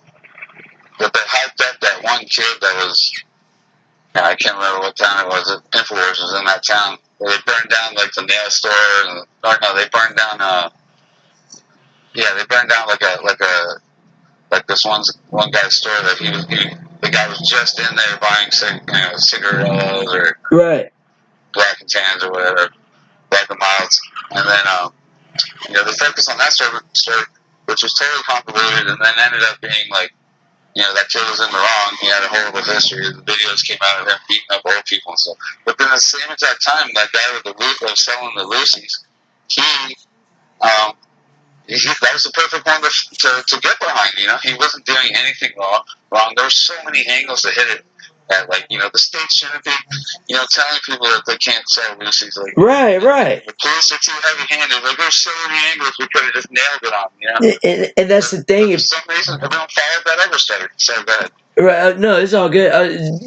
hyped up that one kid that was, I can't remember what town it was. Infowars was in that town. They burned down like the nail store, they burned down. They burned down like this one guy's store that the guy was just in there buying cigarillos or Black and Tans or whatever, Black and Milds, and then they focused on that store, which was totally convoluted, and then ended up being like, that kid was in the wrong. He had a horrible history. The videos came out of him beating up old people and stuff. But then at the same exact time, that guy with selling the Lucy's, that was the perfect one to get behind. He wasn't doing anything wrong. There were so many angles to hit it at, like, the state shouldn't be, telling people that they can't sell Lucy's. Like, Right. The police are too heavy-handed. Like, there's so many angles we could have just nailed it on. And that's the thing. For some reason, everyone followed that ever started. So go ahead. Right, no, it's all good.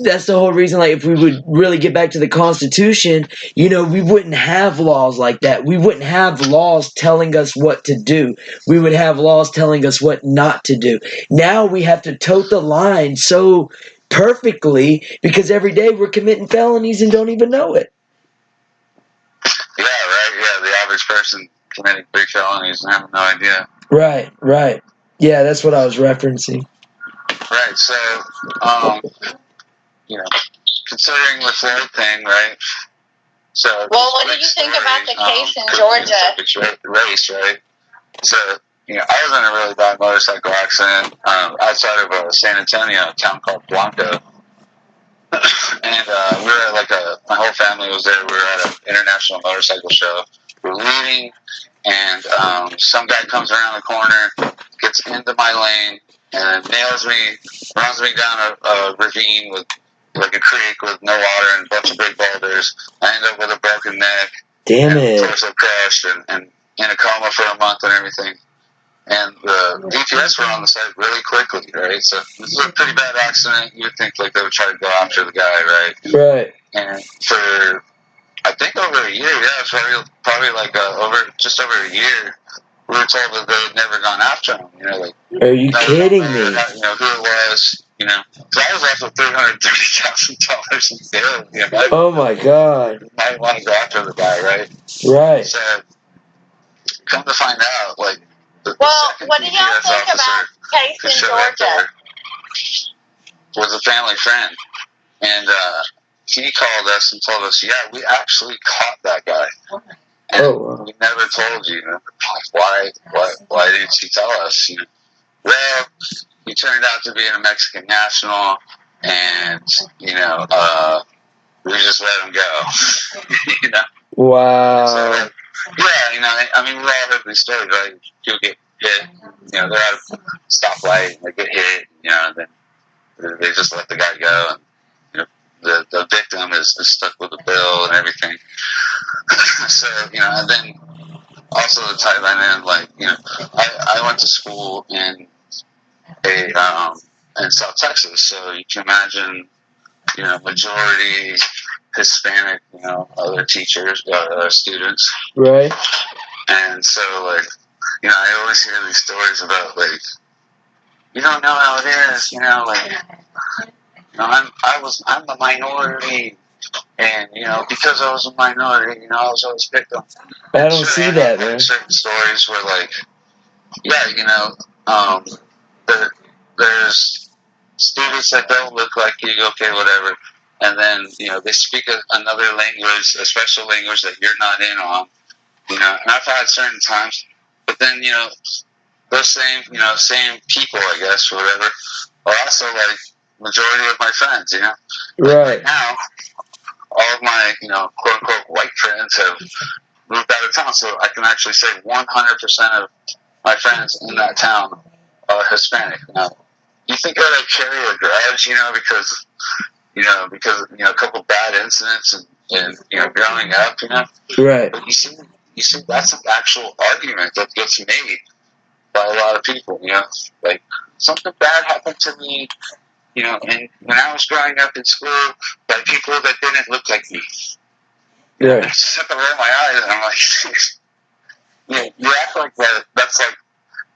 That's the whole reason. Like, if we would really get back to the Constitution, we wouldn't have laws like that. We wouldn't have laws telling us what to do. We would have laws telling us what not to do. Now we have to tote the line so perfectly because every day we're committing felonies and don't even know it. Yeah, right. Yeah, the average person committing 3 felonies and having no idea. Right. Yeah, that's what I was referencing. Right, so, considering the Floyd thing, right? So, well, what did you think about the case in Georgia? Race, right? So, I was in a really bad motorcycle accident outside of San Antonio, a town called Blanco. And we were at my whole family was there. We were at an international motorcycle show. We're leaving, and some guy comes around the corner, gets into my lane, and nails me, runs me down a ravine with like a creek with no water and a bunch of big boulders. I end up with a broken neck. Damn it. Torso crushed and in a coma for a month and everything. And the DPS were on the site really quickly, right? So this is a pretty bad accident. You'd think they would try to go after the guy, right? Right. And for, I think over a year, probably just over a year, we were told that they had never gone after him. Are you kidding me? Who it was, So I was also $330,000 in bail. Oh my God. You might want to go after the guy, right? Right. So, come to find out, what do y'all think about the case in Georgia? Was a family friend, and he called us and told us, "Yeah, we actually caught that guy." And we never told you. Why didn't you tell us? Well, he turned out to be a Mexican national, and we just let him go. Wow. So, we all heard these stories, right? People get hit, they're at a stoplight, and they get hit, and then they just let the guy go, and the victim is stuck with the bill and everything. So, and then also to tie that in, I went to school in South Texas, so you can imagine, majority Hispanic, other teachers, students. Right. And so, I always hear these stories about, you don't know how it is, I'm the minority, and, because I was a minority, I was always picked on. I don't see that, man. Certain stories where, there's students that don't look like you, okay, whatever, and then, they speak another language, a special language that you're not in on, and I've had certain times, but then, those same people, I guess, or whatever, are also, majority of my friends, Right. Now, all of my, quote-unquote white friends have moved out of town, so I can actually say 100% of my friends in that town are Hispanic. Now, you think I like carry a grudge, because a couple bad incidents and growing up, Right. But you see, that's an actual argument that gets made by a lot of people. Like something bad happened to me, and when I was growing up in school, by people that didn't look like me. Right. I just have to roll my eyes, and I'm like, you act like that's like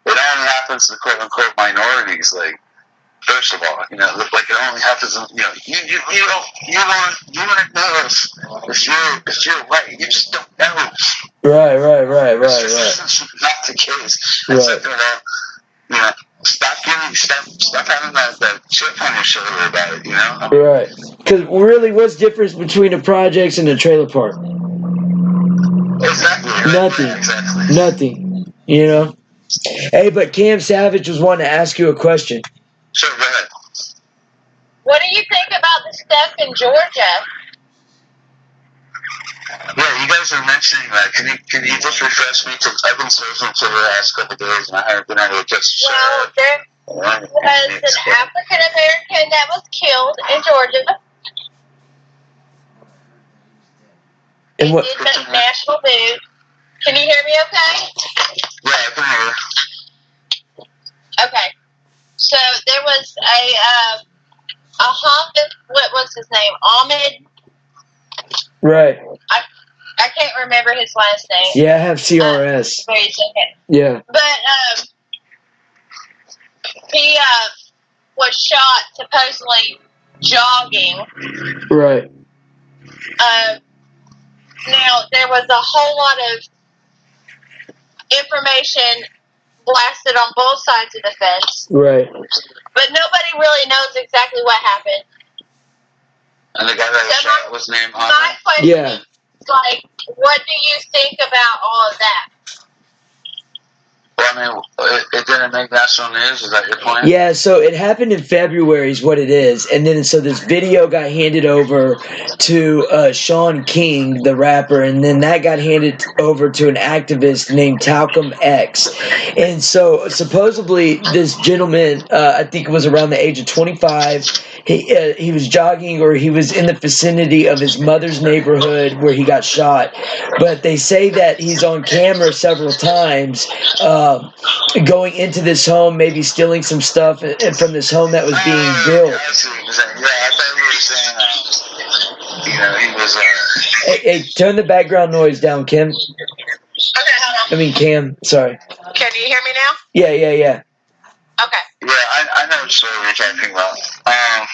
it only happens to quote unquote minorities. Like, first of all, look like it only happens. You wouldn't know if you're white. You just don't know. Right. It's not the case. Right. Stop having that chip on your shoulder about it. Right. Because really, what's the difference between the projects and the trailer park? Exactly. Nothing. Exactly. Nothing. Hey, but Cam Savage was wanting to ask you a question. Sure, go ahead. What do you think about the stuff in Georgia? Yeah, you guys are mentioning that. Can you just refresh me? Because I've been surfing for the last couple of days, and I haven't been able to catch the show. Well, there was an African American that was killed in Georgia. And what? It did make national news. Can you hear me okay? Yeah, I can hear you. Okay. So there was a Ahmed, what was his name? Ahmed? Right. I can't remember his last name. Yeah, I have CRS. Wait a second. Yeah. But he was shot supposedly jogging. Right. Now, there was a whole lot of information blasted on both sides of the fence. Right. But nobody really knows exactly what happened. And the guy that was shot was named Ahmed? My question Yeah. is, what do you think about all of that? Well, I mean, it didn't make national news. Is that your point? Yeah, so it happened in February is what it is. And then so this video got handed over to Sean King, the rapper, and then that got handed over to an activist named Talcum X. And so supposedly this gentleman, I think it was around the age of 25, he was jogging or he was in the vicinity of his mother's neighborhood where he got shot. But they say that he's on camera several times going into this home, maybe stealing some stuff from this home that was being built. I see what you're saying. Yeah, I thought you were saying, he was, Hey, turn the background noise down, Kim. Okay, hold on. I mean, Cam. Sorry. Can you hear me now? Yeah. Okay. Yeah, I know what story you're talking about. Yeah,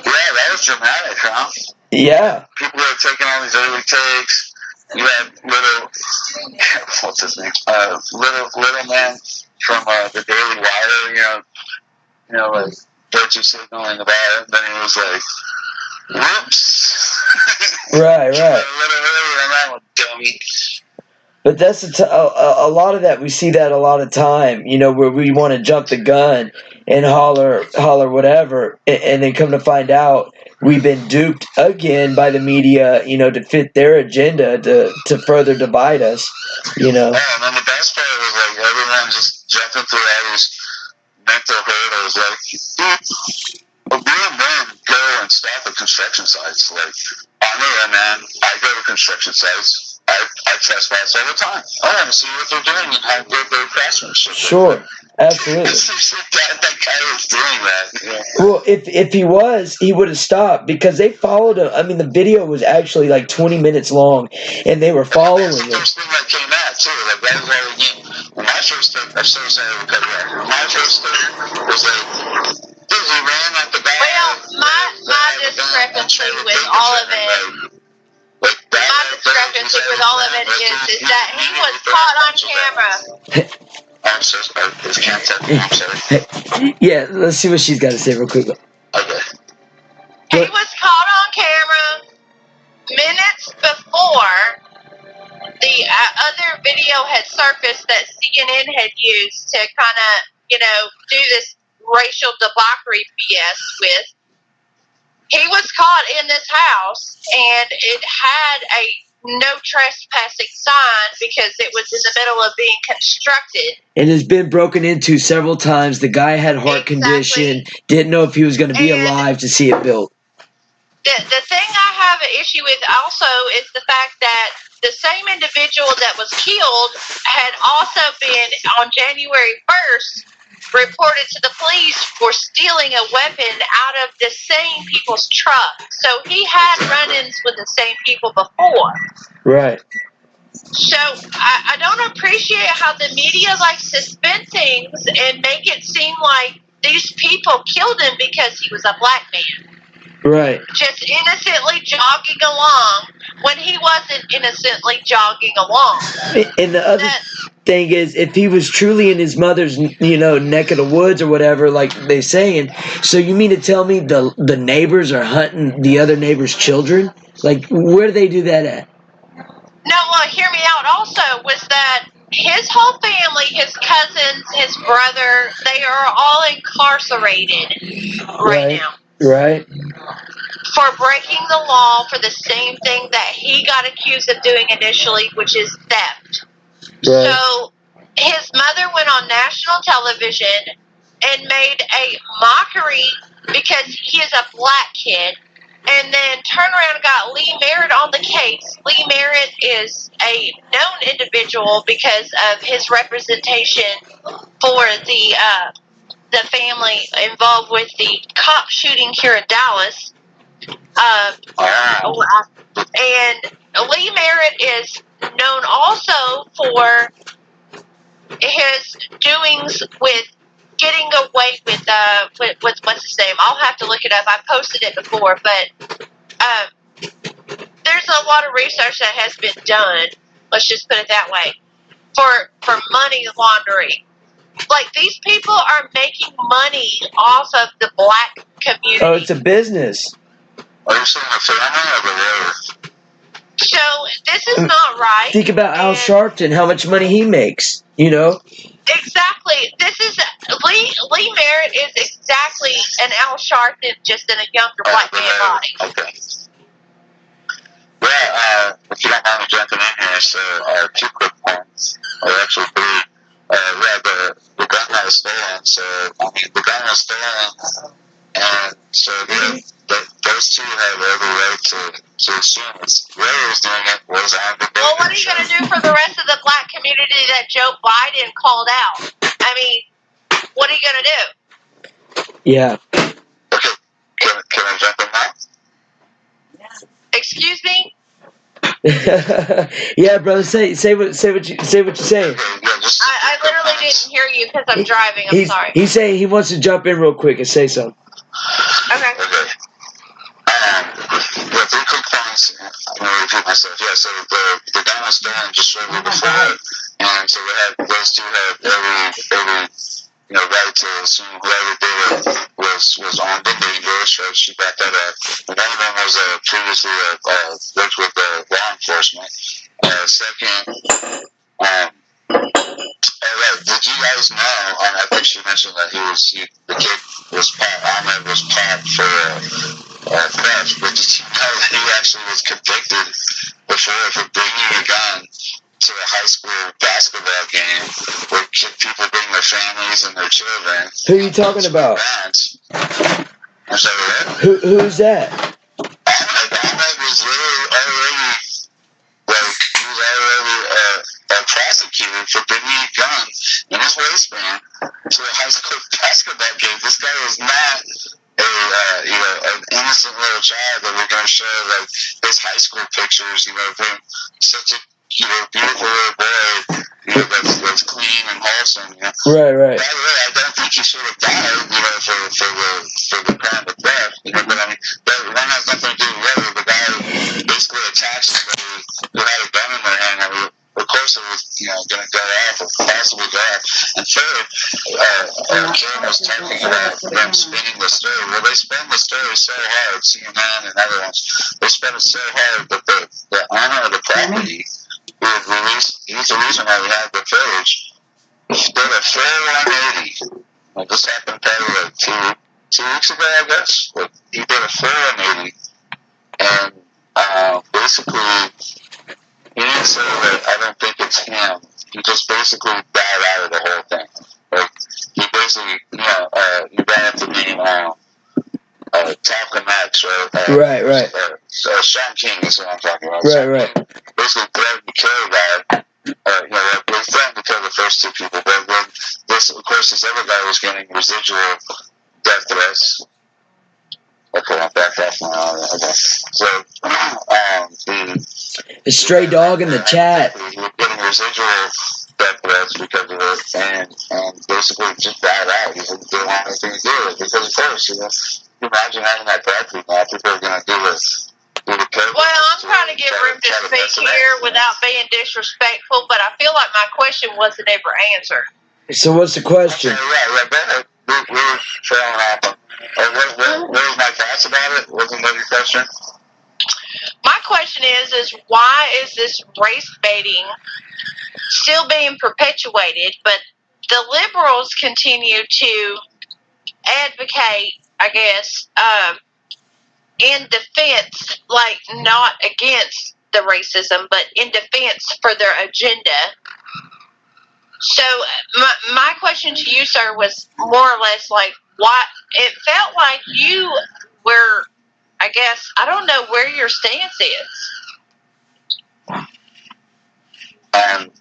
that was dramatic, huh? Yeah. People are taking all these early takes. You had what's his name? Little man from the Daily Wire, like virtue signaling about it. Then he was like, whoops. Right. A little earlier on that one, dummy. But that's a lot of that. We see that a lot of time, where we want to jump the gun and holler whatever, and then come to find out we've been duped again by the media, to fit their agenda to further divide us, Oh, and then the best part was like everyone just jumping through all these mental hurdles. Like, a real men go and stop at construction sites. Like, I'm a man. I go to construction sites. I trespass all the time. I want to see what they're doing and how good their craftsmanship is. Sure, absolutely. That guy was doing that. Yeah. Well, if he was, he would have stopped because they followed him. I mean, the video was actually like 20 minutes long, and they were following him. That's the first thing that came out, too. Like, that was all again. When my first thing, I'm so sorry to cut you off. My first thing was like, dude, he ran like the guy. Well, my discrepancy with all of it. My discrepancy with all of it is that he was caught on camera. I'm so sorry. This can't tell me. I'm sorry. Yeah, let's see what she's got to say real quick. Okay. He was caught on camera minutes before the other video had surfaced that CNN had used to kind of, do this racial debauchery BS with. He was caught in this house, and it had a no trespassing sign because it was in the middle of being constructed. And it's been broken into several times. The guy had heart condition, didn't know if he was going to be alive to see it built. The thing I have an issue with also is the fact that the same individual that was killed had also been, on January 1st, reported to the police for stealing a weapon out of the same people's truck. So he had run-ins with the same people before. Right. So I don't appreciate how the media likes to spin things and make it seem like these people killed him because he was a black man. Right. Just innocently jogging along when he wasn't innocently jogging along. And the other thing is, if he was truly in his mother's, neck of the woods or whatever, like they saying, so you mean to tell me the neighbors are hunting the other neighbors' children? Like, where do they do that at? No, well, hear me out also, was that his whole family, his cousins, his brother, they are all incarcerated right now. Right. For breaking the law for the same thing that he got accused of doing initially, which is theft. Right. So his mother went on national television and made a mockery because he is a black kid, and then turned around and got Lee Merritt on the case. Lee Merritt is a known individual because of his representation for the family involved with the cop shooting here in Dallas. And Lee Merritt is known also for his doings with getting away with what's his name? I'll have to look it up. I posted it before, but there's a lot of research that has been done. Let's just put it that way, for money laundering. Like, these people are making money off of the black community. Oh, it's a business. Are you saying a family or the So this is not right. Think about Al Sharpton, how much money he makes, Exactly. This is Lee Merritt is exactly an Al Sharpton, just in a younger black man body. Okay. Yeah, if you don't mind me jumping in here, so 2 quick points, or actually 3. The gun that was stolen, so, the gun was stolen, and so those two have every right to assume it's whoever's doing it was on the Well, what are you going to do for the rest of the black community that Joe Biden called out? I mean, what are you going to do? Yeah. Okay, can I jump in now? Excuse me? Yeah, brother. Say what you're saying. I literally didn't hear you because I'm driving. I'm sorry. He's saying he wants to jump in real quick and say something. Okay. Yeah, 3 quick points. I'm going to repeat myself. Yeah, so the gun was stolen just shortly before, and so those two had every right to assume whoever did it was armed and dangerous, right? She backed that up. One of them was previously worked with law enforcement. Second, did you guys know? I think she mentioned that the kid was Ahmed was popped for theft, but did you know that he actually was convicted before for bringing a gun to a high school basketball game where people bring their families and their children? Who are you talking about? I'm sorry, what? Who's that? Ahmed was literally already prosecuted for bringing a gun in his waistband to a high school basketball game. This guy was not an innocent little child that we're going to show his high school pictures, of him, such a beautiful little boy, that's clean and wholesome. Right. By the way, I don't think he should have died, for the crime of theft. But that one has nothing to do with whether the guy basically attacked somebody who had a gun in their hand. Of course, it was going to go off or possibly go off. And third, Karen was talking about them spinning the story. Well, they spin the story so hard, CNN and other ones. They spin it so hard that the owner of the property, he's the reason why we have the footage, did a full 180. Like, this happened probably two weeks ago, I guess. But he did a full 180, and basically he just basically bowed out of the whole thing. Like, he basically, you brought up the name, Talcum X, right? Right. Sean King is what I'm talking about. Right. Basically threatened to kill that. They threatened to kill the first two people, but then this other guy was getting residual death threats. Okay, I'm back off now. Okay. So, the stray dog in the chat. He was getting residual death threats because of it, and basically just bowed out. He didn't want anything to do with it, because of course, you imagine having that property now, people are going to do this. Well, I'm trying to give room to speak here without being disrespectful, but I feel like my question wasn't ever answered. So what's the question? Okay, we were trailing off. What was my thoughts about it? Wasn't that your question? My question is why is this race baiting still being perpetuated, but the liberals continue to advocate, I guess, in defense, like not against the racism, but in defense for their agenda. So my question to you, sir, was more or less like, why it felt like you were, I guess, I don't know where your stance is.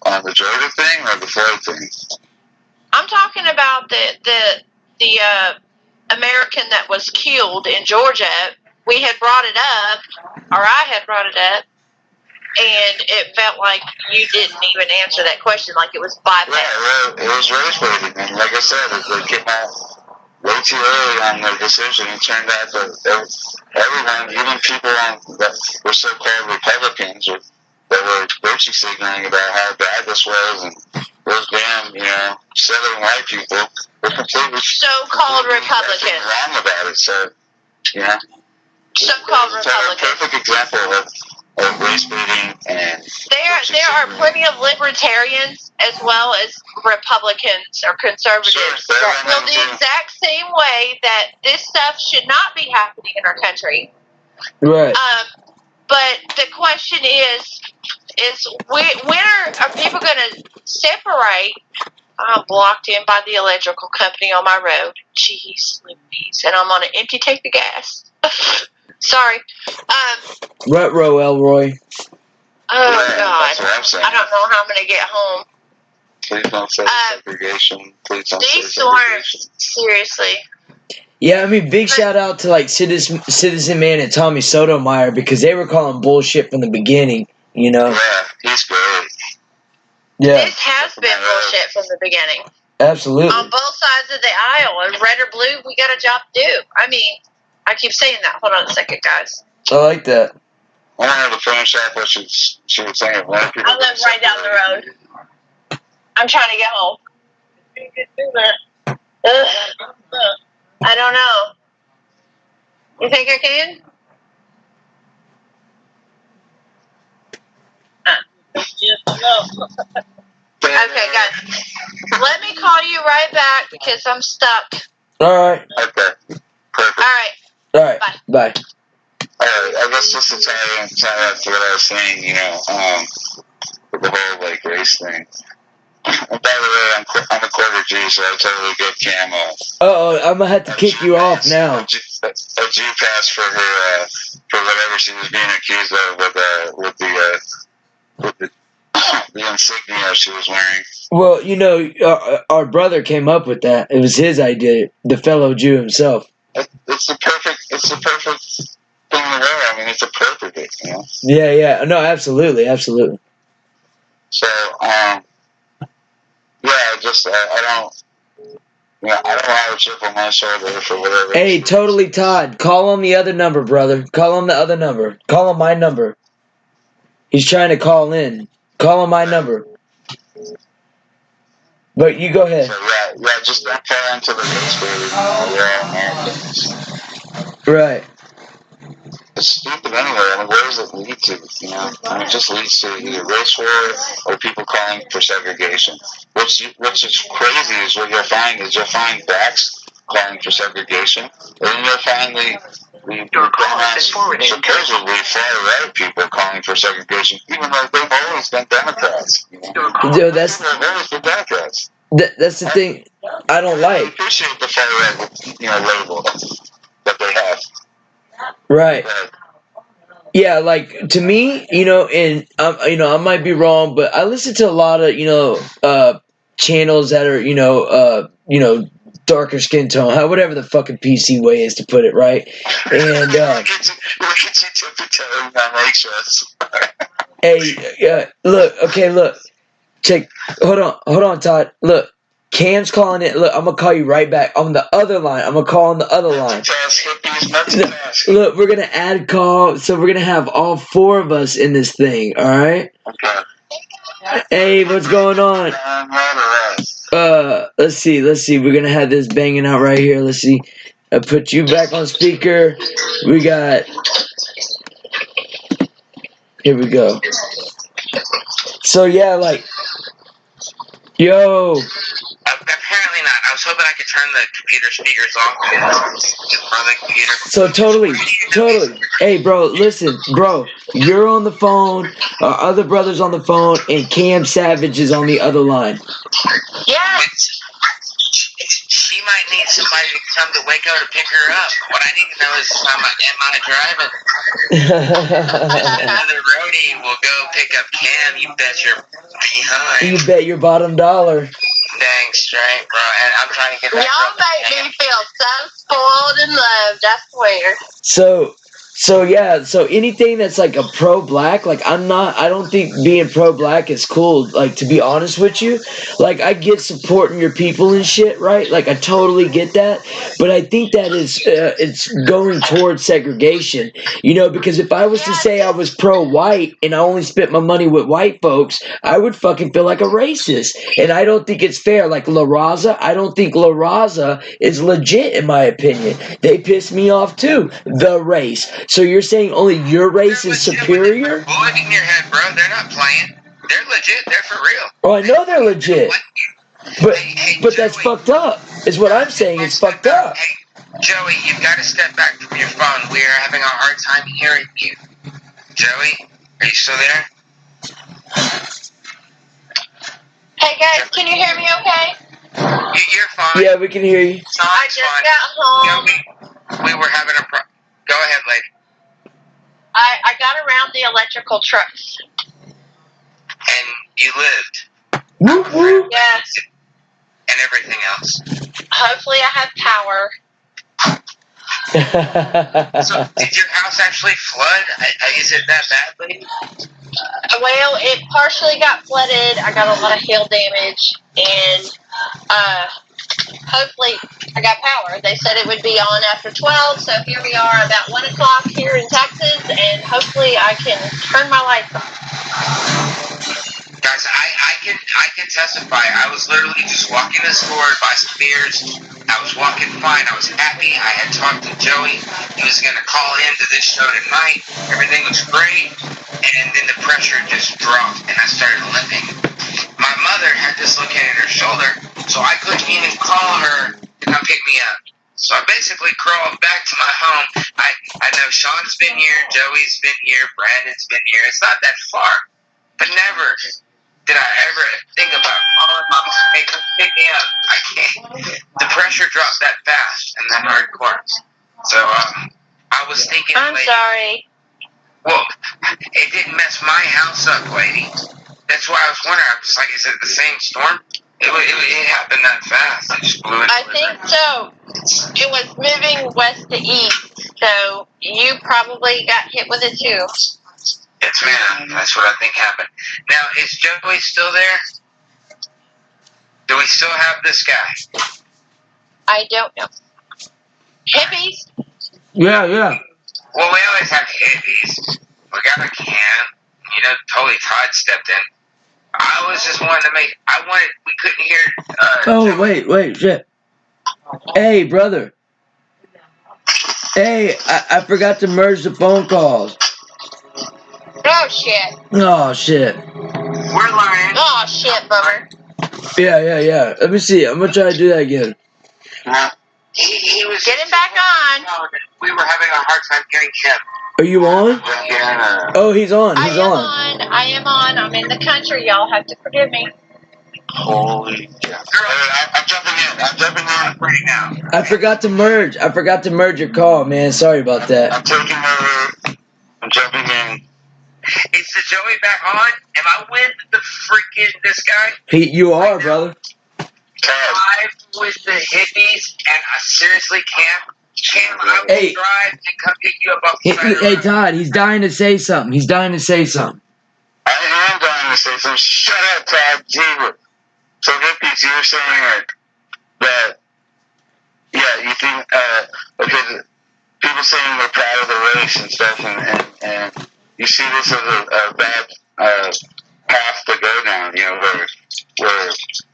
On the Georgia thing or the Floyd thing? I'm talking about the American that was killed in Georgia. We had brought it up, or I had brought it up, and it felt like you didn't even answer that question, like it was bypassed. Yeah, well, it was race baiting, and like I said, it came out way too early on their decision. It turned out that everyone, even people that were so-called Republicans, that were virtue signaling about how bad this was, and those damn, Southern white people were completely so-called Republicans wrong about it. So, so-called Republicans. A perfect example of race baiting, and there are plenty of libertarians as well as Republicans or conservatives that feel the exact same way that this stuff should not be happening in our country. Right. But the question is when are people going to separate? I'm blocked in by the electrical company on my road. Jeez Louise. And I'm on an empty tank of gas. Sorry. Rutro Elroy. Oh, God. I don't know how I'm going to get home. Please don't say segregation. Please don't say these segregation. Seriously. Yeah, I mean, big shout out to like Citizen Man and Tommy Sotomayor, because they were calling bullshit from the beginning, Yeah, he's great. Yeah. This has been bullshit from the beginning. Absolutely. On both sides of the aisle. And red or blue, we got a job to do. I mean, I keep saying that. Hold on a second, guys. I like that. I want her to finish up what she was saying. I live right down the road. I'm trying to get home. I don't know. You think I can? Okay, guys. Let me call you right back because I'm stuck. All right. Okay. Perfect. All right. Bye. Alright, I guess just to tie to what I was saying, with the whole, race thing. And by the way, I'm a quarter G, so I totally get camo. Uh-oh, I'm gonna have to kick you off now. A G pass for her, for whatever she was being accused of with the insignia she was wearing. Well, our brother came up with that. It was his idea, the fellow Jew himself. It's the perfect thing to wear. I mean, it's appropriate, Yeah. No, absolutely. So, I don't have a chip on my shoulder for whatever. Hey, totally, Todd. Call him the other number, brother. Call him the other number. Call him my number. He's trying to call in. Call him my number. But you go ahead. So, just don't fall into the race where we're all Americans. Right. It's stupid anyway. I mean, where does it lead to? It just leads to either race war or people calling for segregation. Which is crazy is what you'll find blacks calling for segregation, and then you'll find We've supposedly far-right people calling for segregation, even though they've always been Democrats. Dude, that's They've always been Democrats. that's the thing I don't I like. appreciate the far-right, label that they have. Right. But Yeah, like to me, and I might be wrong, but I listen to a lot of channels that are darker skin tone, whatever the fucking PC way is to put it, right? And look at you tiptoeing on eggshells. hey, look, check. Hold on, Todd. Look, Cam's calling it. Look, I'm gonna call you right back on the other line. I'm gonna call on the other line. Look, we're gonna add call, so we're gonna have all four of us in this thing. All right. Okay. Hey, what's going on? Let's see. We're gonna have this banging out right here. Let's see. I put you back on speaker. We got. Here we go. So yeah, like, yo. Apparently not. I was hoping I could turn the computer speakers off and for the computer. So totally. Hey, bro, listen, bro. You're on the phone. Our other brother's on the phone, and Cam Savage is on the other line. Yes. She might need somebody to come to Waco to pick her up. What I need to know is, am I driving? Another roadie will go pick up Cam. You bet your behind. You bet your bottom dollar. Dang straight, bro. And I'm trying to get that. Y'all make me feel so spoiled and loved, I swear. So anything that's like a pro-black, like I don't think being pro-black is cool, like, to be honest with you. Like, I get supporting your people and shit, right? Like, I totally get that, but I think that it's going towards segregation, because if I was to say I was pro-white and I only spent my money with white folks, I would fucking feel like a racist, and I don't think it's fair. Like La Raza, I don't think La Raza is legit, in my opinion. They piss me off too, the race. So you're saying only your race is superior? Bullet in your head, bro. They're not playing. They're legit. They're for real. Oh, I know they're legit. But that's fucked up, is what I'm saying. It's fucked up. Hey, Joey, you've got to step back from your phone. We are having a hard time hearing you. Joey, are you still there? Hey guys, can you hear me okay? You're fine. Yeah, we can hear you. I just got home. We were having a Go ahead, lady. I got around the electrical trucks. And you lived. Whoop, whoop. Yes. And everything else. Hopefully I have power. So, did your house actually flood? Is it that bad, lady? Well, it partially got flooded. I got a lot of hail damage, and hopefully I got power. They said it would be on after 12, so here we are about 1 o'clock here in Texas, and hopefully I can turn my lights on. Guys, I can testify. I was literally just walking to the store to buy some beers. I was walking fine. I was happy. I had talked to Joey. He was going to call into this show tonight. Everything was great. And then the pressure just dropped, and I started limping. My mother had dislocated her shoulder, so I couldn't even call her to come pick me up. So I basically crawled back to my home. I know Sean's been here, Joey's been here, Brandon's been here. It's not that far. But never did I ever think about calling Mom, hey, come pick me up. I can't. The pressure dropped that fast and that hardcore. So I was thinking, I'm lady, sorry. well, it didn't mess my house up, lady. That's why I was wondering. I was like, is it the same storm? It happened that fast. It just blew into I think so. It was moving west to east, so you probably got hit with it too. Yes, ma'am. That's what I think happened. Now, is Joey still there? Do we still have this guy? I don't know. Hippies? Yeah. Well, we always have hippies. We got a can. Totally Todd stepped in. I was just wanting to we couldn't hear. Oh, Joey. wait, shit. Hey, brother. Hey, I forgot to merge the phone calls. Oh, shit. Oh, shit. We're learning. Oh, shit, bummer. Yeah. Let me see. I'm gonna try to do that again. He was Get him back on. We were having a hard time getting him. Are you on? Yeah. Oh, he's on. He's on. I am on. I'm in the country. Y'all have to forgive me. Holy cow. I'm jumping in. I'm jumping in right now. I forgot to merge. Your call, man. Sorry about that. I'm taking over. I'm jumping in. Is the Joey back on? Am I with the freaking this guy? You are, brother. I'm with the hippies, and I seriously can't. I will drive and come pick you up off the side of the road. Todd, he's dying to say something. I am dying to say something. Shut up, Todd. Jesus. So, hippies, you were saying that, yeah, you think, okay, people saying they're proud of the race and stuff, and you see this as a bad path to go down, you know, where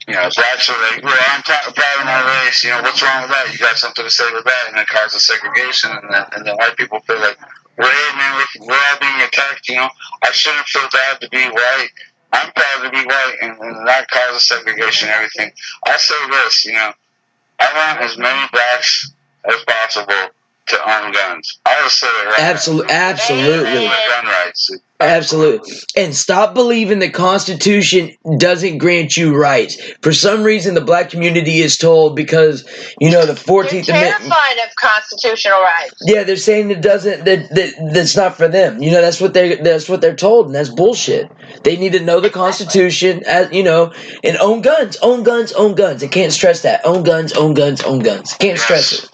you know, blacks are like, well, I'm proud of my race, you know, what's wrong with that? You got something to say with that, and it causes segregation, and then white people feel like, hey, man, we're all being attacked, you know, I shouldn't feel bad to be white. I'm proud to be white, and that causes segregation and everything. I say this, you know, I want as many blacks as possible to own guns. I will say it right Absolutely. gun rights. Absolutely. And stop believing the Constitution doesn't grant you rights. For some reason, the black community is told because, you know, the 14th They're Amendment. terrified of constitutional rights. Yeah, they're saying that's not for them. You know, that's what they're told, and that's bullshit. They need to know the Constitution, as you know, and own guns. I can't stress that. Own guns. Can't stress it.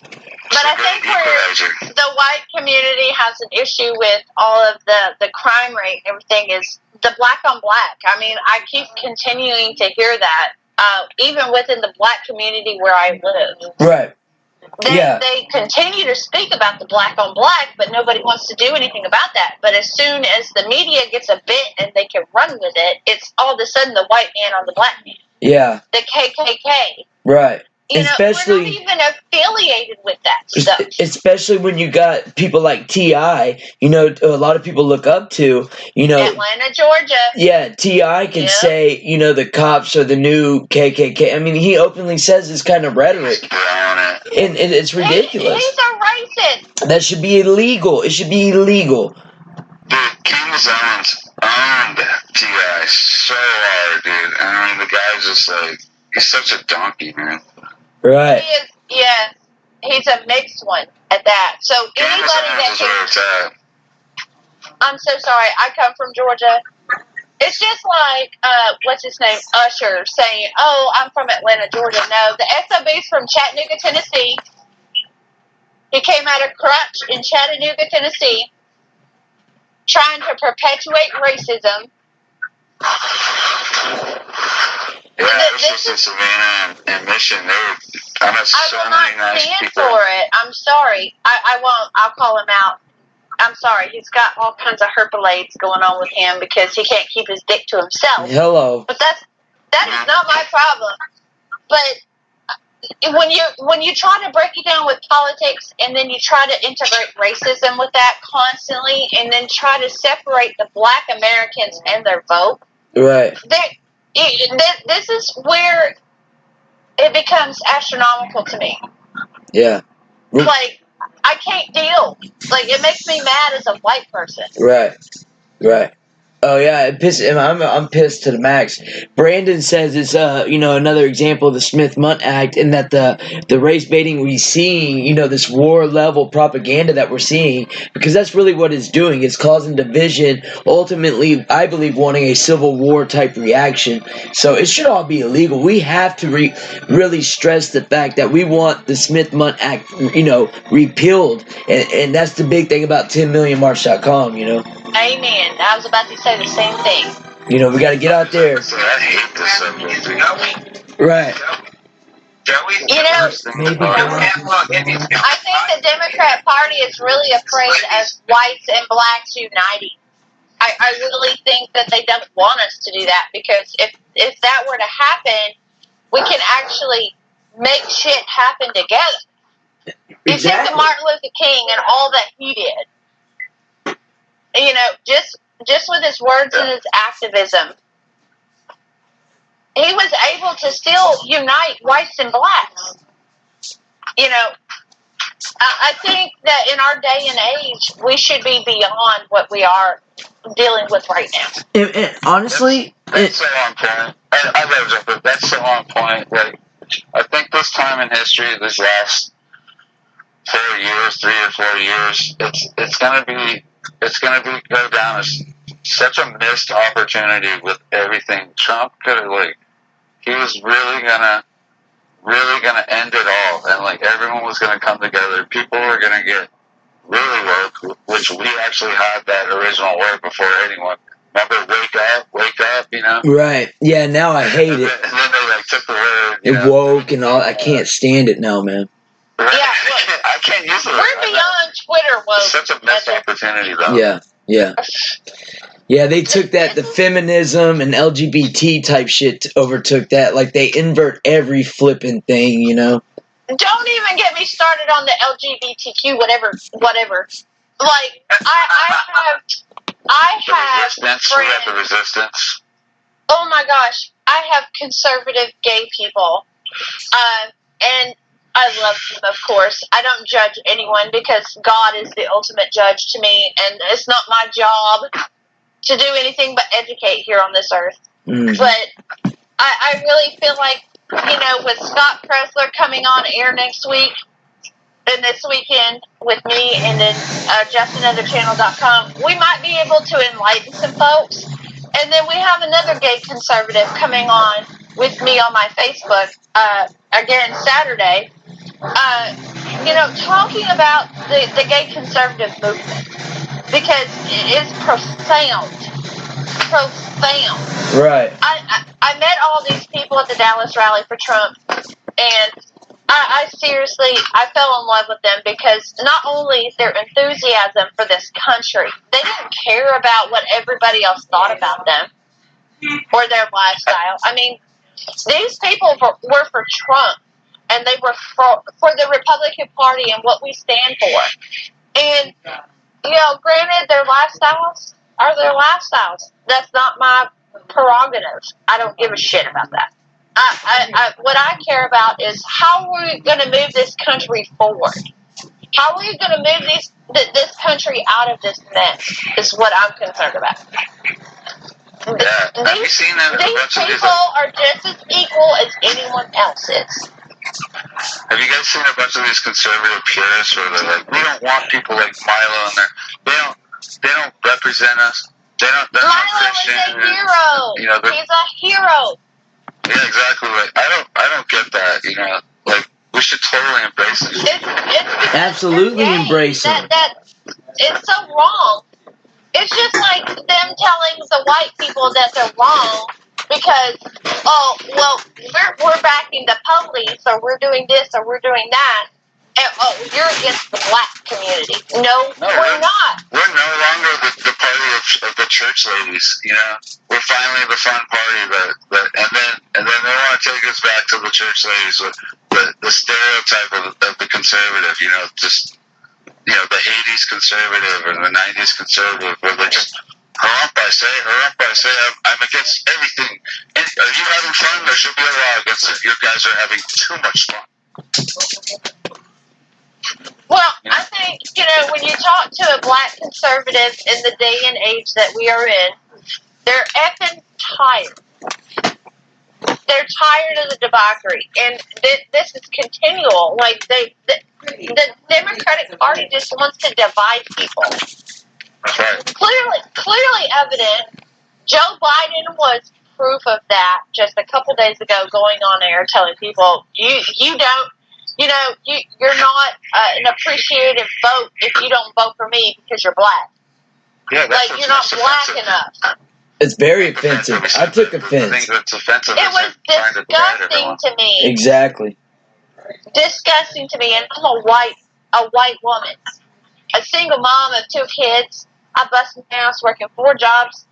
But I think where the white community has an issue with all of the crime rate and everything is the black on black. I mean, I keep continuing to hear that, even within the black community where I live. Right. They continue to speak about the black on black, but nobody wants to do anything about that. But as soon as the media gets a bit and they can run with it, it's all of a sudden the white man on the black man. Yeah. The KKK. Right. You especially, know, we're not even affiliated with that stuff. Especially when you got people like T.I., you know, a lot of people look up to, you know. Atlanta, Georgia. Yeah, T.I. can say, you know, the cops are the new KKK. I mean, he openly says this kind of rhetoric. And it's ridiculous. He's a racist. That should be illegal. It should be illegal. Dude, King Zones owned T.I. so hard, dude. I mean, the guy's just like, he's such a donkey, man. Right. He is, yeah. He's a mixed one at that. So anybody that can... I'm so sorry. I come from Georgia. It's just like, what's his name? Usher saying, oh, I'm from Atlanta, Georgia. No, the SOB's from Chattanooga, Tennessee. He came out of crutch in Chattanooga, Tennessee, trying to perpetuate racism. Yeah, this is in Savannah and Mission. I will not stand for it. I'm sorry. I won't. I'll call him out. I'm sorry. He's got all kinds of herpalades going on with him because he can't keep his dick to himself. Hello. But that is not my problem. But when you try to break it down with politics and then you try to integrate racism with that constantly and then try to separate the black Americans and their vote. Right. This is where it becomes astronomical to me. Yeah. Like, I can't deal. Like, it makes me mad as a white person. Right. Oh yeah, I'm pissed to the max. Brandon says it's you know, another example of the Smith-Mundt Act, and that the race baiting we see, you know, this war level propaganda that we're seeing, because that's really what it's doing. It's causing division. Ultimately, I believe wanting a civil war type reaction. So it should all be illegal. We have to really stress the fact that we want the Smith-Mundt Act, you know, repealed, and that's the big thing about 10millionmarch.com, you know. Amen. I was about to say the same thing. You know, we got to get out there. I hate this subject. Right. You know, I think the Democrat Party is really afraid of whites and blacks uniting. I really think that they don't want us to do that, because if that were to happen, we can actually make shit happen together. Exactly. You think of Martin Luther King and all that he did. You know, just with his words and his activism, he was able to still unite whites and blacks. you know, I think that in our day and age, we should be beyond what we are dealing with right now. And honestly, that's so on point. I gotta jump in. That's so on point. Like, I think this time in history, this last 4 years, 3 or 4 years, it's gonna go down as such a missed opportunity with everything. Trump could have, like, he was really gonna end it all, and like everyone was gonna come together. People were gonna get really woke, which we actually had that original word before anyone. Remember, wake up, you know? Right. Yeah, now I hate it. And then they like took the word. It woke and all. I can't stand it now, man. Right? Yeah, I can't use it. We're beyond Twitter woke. It's such a missed opportunity, though. Yeah. Yeah, they took that, the feminism and LGBT type shit overtook that. Like, they invert every flipping thing, you know? Don't even get me started on the LGBTQ, whatever. Like, I have friends. We have the resistance. Oh my gosh, I have conservative gay people. And I love them, of course. I don't judge anyone because God is the ultimate judge to me, and it's not my job to do anything but educate here on this earth. But I really feel like, you know, with Scott Pressler coming on air next week and this weekend with me and then justanotherchannel.com, we might be able to enlighten some folks. And then we have another gay conservative coming on with me on my Facebook again Saturday. You know, talking about the gay conservative movement, because it is profound. Right. I met all these people at the Dallas rally for Trump, and I seriously, I fell in love with them because not only is their enthusiasm for this country, they didn't care about what everybody else thought about them or their lifestyle. I mean, these people were for Trump, and they were for the Republican Party and what we stand for. And, you know, granted, their lifestyles are their lifestyles. That's not my prerogative. I don't give a shit about that. What I care about is how are we going to move this country forward? How are we going to move this country out of this mess is what I'm concerned about. Yeah. Have you seen that? These people are just as equal as anyone else is. Have you guys seen a bunch of these conservative purists where they're like, we don't want people like Milo in there. They don't represent us. They're not Christian. Milo is a hero. You know, he's a hero. Yeah, exactly. Like, I don't get that. You know, like, we should totally embrace it. It's absolutely embrace it. It's so wrong. It's just like them telling the white people that they're wrong because, oh, well, we're backing the police, or we're doing this, or we're doing that. And, oh, you're against the black community. No, we're not. We're no longer the party of the church ladies, you know? We're finally the fun party and then they want to take us back to the church ladies with the stereotype of the conservative, you know, just, you know, the 80s conservative or the 90s conservative, where they just, hurrah up, I say, I'm against everything. And are you having fun? There should be a law against it. You guys are having too much fun. Well, I think, you know, when you talk to a black conservative in the day and age that we are in, they're effing tired. They're tired of the debauchery. And this is continual. Like, the Democratic Party just wants to divide people. Clearly evident. Joe Biden was proof of that just a couple days ago, going on air telling people, you don't, you know, you're not an appreciative vote if you don't vote for me because you're black. Yeah, that's like, you're not black enough. It's very offensive. I took offense. It was disgusting to me. Exactly. Disgusting to me. And I'm a white woman. A single mom of 2 kids. I bust my ass working 4 jobs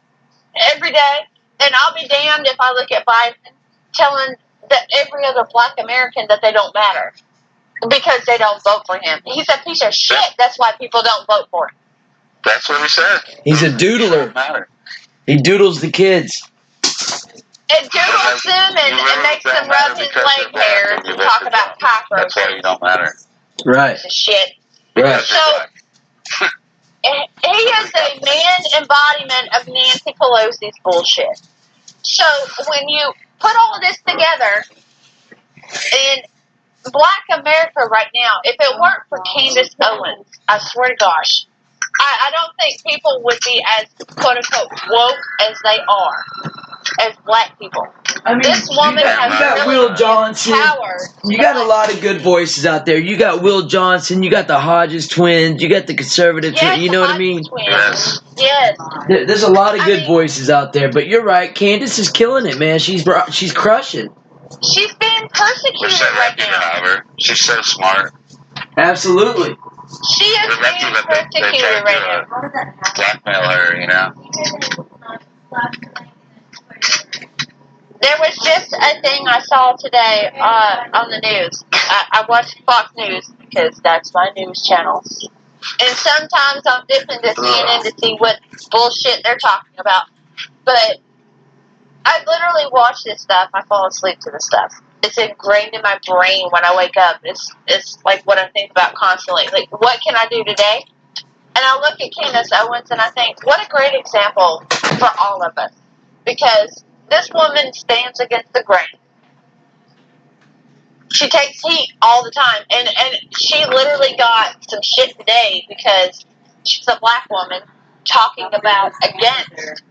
every day. And I'll be damned if I look at Biden telling every other black American that they don't matter because they don't vote for him. He's a piece of shit. That's why people don't vote for him. That's what he said. He's a doodler. He doodles the kids. It doodles him and makes him rub his leg hairs and talk about cockroaches. That's why you don't matter. Right. Shit. Right. So, he is a man embodiment of Nancy Pelosi's bullshit. So, when you put all of this together, in Black America right now, if it weren't for Candace Owens, I swear to gosh, I don't think people would be as quote-unquote woke as they are as black people. I mean, this woman has you got really Will Johnson. power. You got a lot of good voices out there. You got Will Johnson. You got the Hodges twins. You got the conservative twins. You know what I mean? Yes. Yes. There's a lot of good voices out there. But you're right. Candace is killing it, man. She's crushing. She's being persecuted right now. She's so smart. Absolutely. She is being persecuted right now. Blackmail her, you know. There was just a thing I saw today on the news. I watch Fox News because that's my news channel. And sometimes I'm dipping to CNN to see what bullshit they're talking about. But I literally watch this stuff. I fall asleep to this stuff. It's ingrained in my brain when I wake up. It's like what I think about constantly. Like, what can I do today? And I look at Candace Owens and I think, what a great example for all of us. Because this woman stands against the grain. She takes heat all the time. And she literally got some shit today because she's a black woman talking about against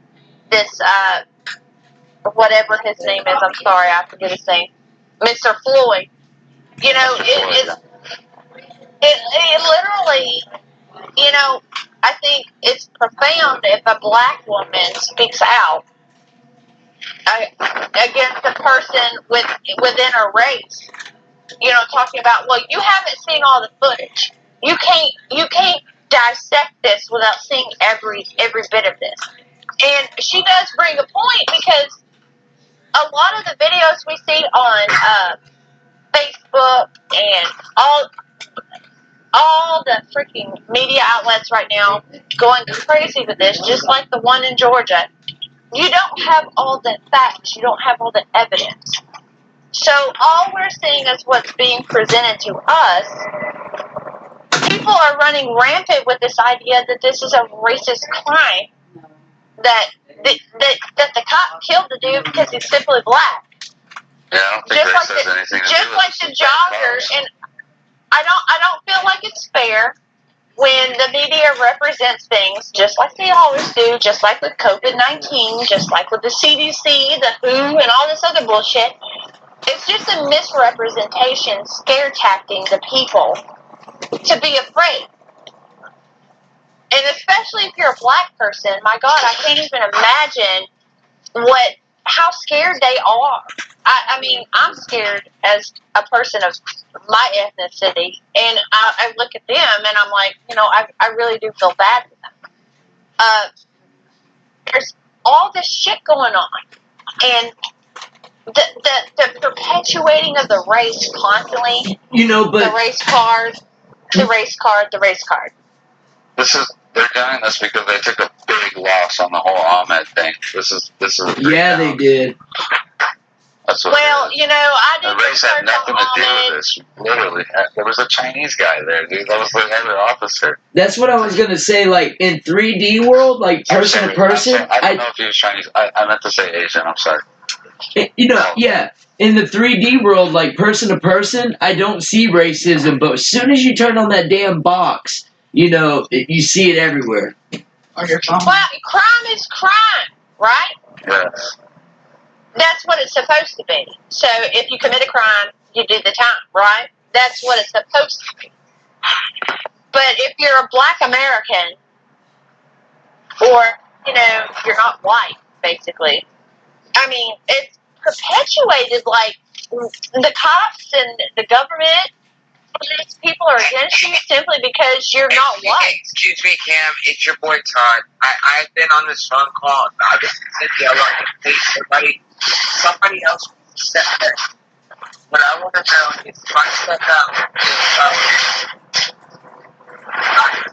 this, whatever his name is. I'm sorry, I forget his name. Mr. Floyd. You know, it literally, you know, I think it's profound if a black woman speaks out against a person within a race. You know, talking about, well, you haven't seen all the footage. You can't dissect this without seeing every bit of this. And she does bring a point because a lot of the videos we see on Facebook and all the freaking media outlets right now going crazy with this, just like the one in Georgia. You don't have all the facts. You don't have all the evidence. So all we're seeing is what's being presented to us. People are running rampant with this idea that this is a racist crime, that the cop killed the dude because he's simply black. Yeah, I don't think that says anything to do with just like the jogger, and I don't feel like it's fair when the media represents things just like they always do, just like with COVID-19, just like with the CDC, the WHO, and all this other bullshit. It's just a misrepresentation, scare tacting the people to be afraid. And especially if you're a black person, my God, I can't even imagine how scared they are. I mean, I'm scared as a person of my ethnicity, and I look at them and I'm like, you know, I really do feel bad for them. There's all this shit going on, and the perpetuating of the race constantly. You know, but the race card. They're doing this because they took a big loss on the whole Ahmed thing. This is yeah, they did. That's what you know, I didn't. The race had nothing to do with this. Literally, there was a Chinese guy there, dude. That was the other officer. That's what I was gonna say. Like in 3D world, like person to person. I don't know if he was Chinese. I meant to say Asian. I'm sorry. You know, yeah. In the 3D world, like person to person, I don't see racism. But as soon as you turn on that damn box, you know, you see it everywhere. Well, crime is crime, right? Yes. That's what it's supposed to be. So if you commit a crime, you do the time, right? That's what it's supposed to be. But if you're a black American, or, you know, you're not white, basically, I mean, it's perpetuated, like, the cops and the government, these people are against you simply because you're not white. Excuse me, Cam. It's your boy Todd. I've been on this phone call. I was thinking somebody else said that. What I want to know is if I step out,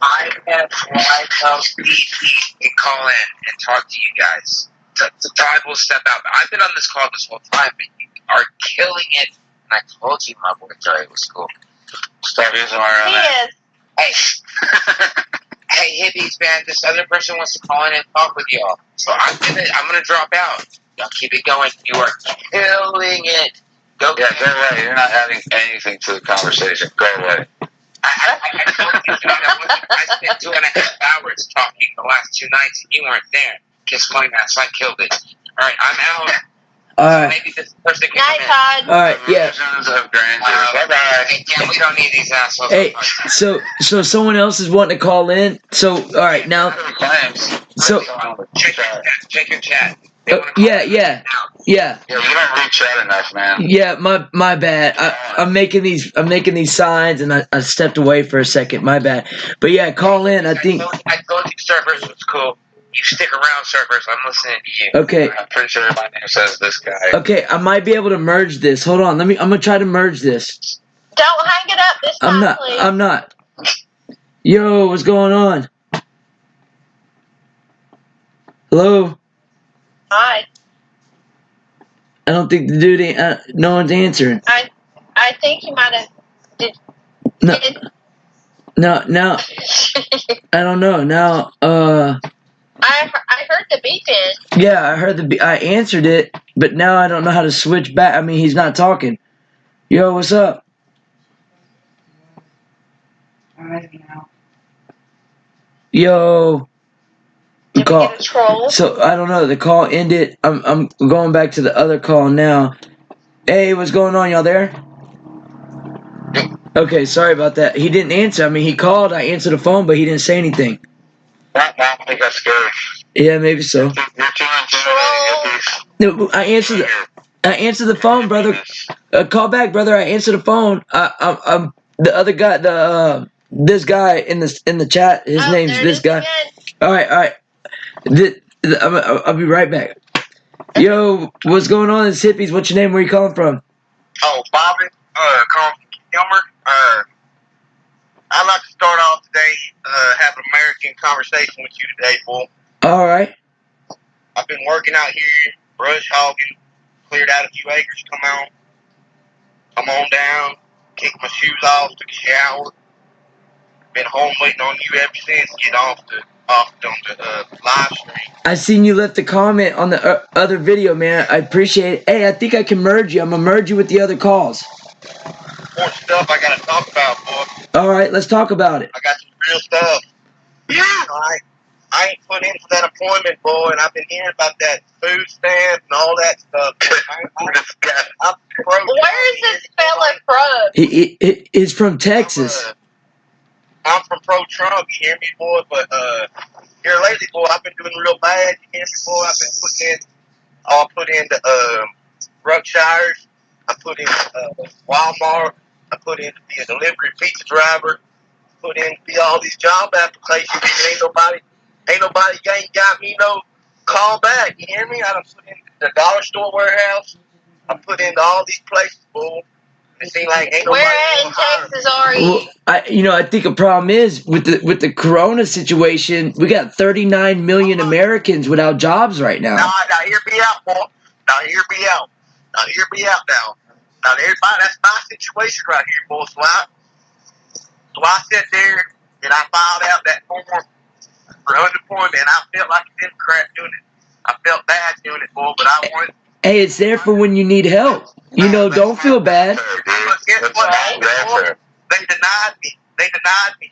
I have live BP and call in and talk to you guys. Todd will step out. I've been on this call this whole time, but you are killing it. And I told you my boy Trey was cool. Stop using our He is. Hey, hey, hippies, man. This other person wants to call in and talk with y'all. So I'm gonna drop out. Y'all keep it going. You are killing it. Go. Yeah, go away. You're not adding anything to the conversation. Go away. I told you, John, I spent 2.5 hours talking the last 2 nights, and you weren't there. Kiss my ass. I killed it. All right, I'm out. All right. Maybe this person can Night, come in. Todd. All right. Yeah. Versions of grandeur. Bye-bye. Hey, Cam, we don't need these assholes. Hey, so someone else is wanting to call in. So all right now. Claims. So Check your chat. They wanna call yeah. in Yeah, now. yeah, Yeah, you don't read chat enough, man. yeah. My bad. I'm making these signs, and I stepped away for a second. My bad. But yeah, call in. I think. I told you servers was cool. You stick around, servers. I'm listening to you. Okay. I'm pretty sure my name says this guy. Okay. I might be able to merge this. Hold on. I'm gonna try to merge this. Don't hang it up this time, please. I'm not. Yo, what's going on? Hello. Hi. I don't think the dude no one's answering. I think you might have. No. I don't know. Now, I heard the beeping. yeah, I heard I answered it, but now I don't know how to switch back. I mean, he's not talking. Yo, what's up? Alright, now. Yo. Did we get a troll? So I don't know. The call ended. I'm going back to the other call now. Hey, what's going on? Y'all there? Okay, sorry about that. He didn't answer. I mean, he called. I answered the phone, but he didn't say anything. I think that's good. Yeah, maybe so. You're too intimidating. No, I answered the phone, brother. Call back, brother. I answered the phone. I'm the other guy. This guy in the chat. His name's this guy. All right. I'll be right back. Yo, what's going on? It's Hippies. What's your name? Where you calling from? Oh, Bobby, calling from Kilmer. I'd like to start off today, have an American conversation with you today, boy. All right. I've been working out here, brush hogging, cleared out a few acres, come on down, kicked my shoes off, took a shower. Been home waiting on you ever since, get off the live stream. I seen you left a comment on the other video, man. I appreciate it. Hey, I think I can merge you. I'm gonna merge you with the other calls. Important stuff I gotta talk about, boy. All right, let's talk about it. I got some real stuff. Yeah. I ain't put in for that appointment, boy, and I've been hearing about that food stamp and all that stuff. I'm pro. Where is this fella from? He's from Texas. I'm from pro-Trump, you hear me, boy? But here lately, boy, I've been doing real bad. You hear me, boy? I've been put in the Brookshires. I put in Walmart. I put in to be a delivery pizza driver. Put in to be all these job applications. Ain't nobody ain't got me no call back. You hear me? I done put in the dollar store warehouse. I put into all these places, boy. It seems like ain't nobody. Where in Texas are you? Well, I think a problem is with the Corona situation. We got 39 million Americans without jobs right now. Now hear me out, boy. Now hear me out. Now everybody, that's my situation right here, boy. So I sat there and I filed out that form for unemployment, and I felt like a Democrat doing it. I felt bad doing it, boy, but I wanted. Hey, it's there for when you need help. You know, don't feel bad. But guess what? They denied me. They denied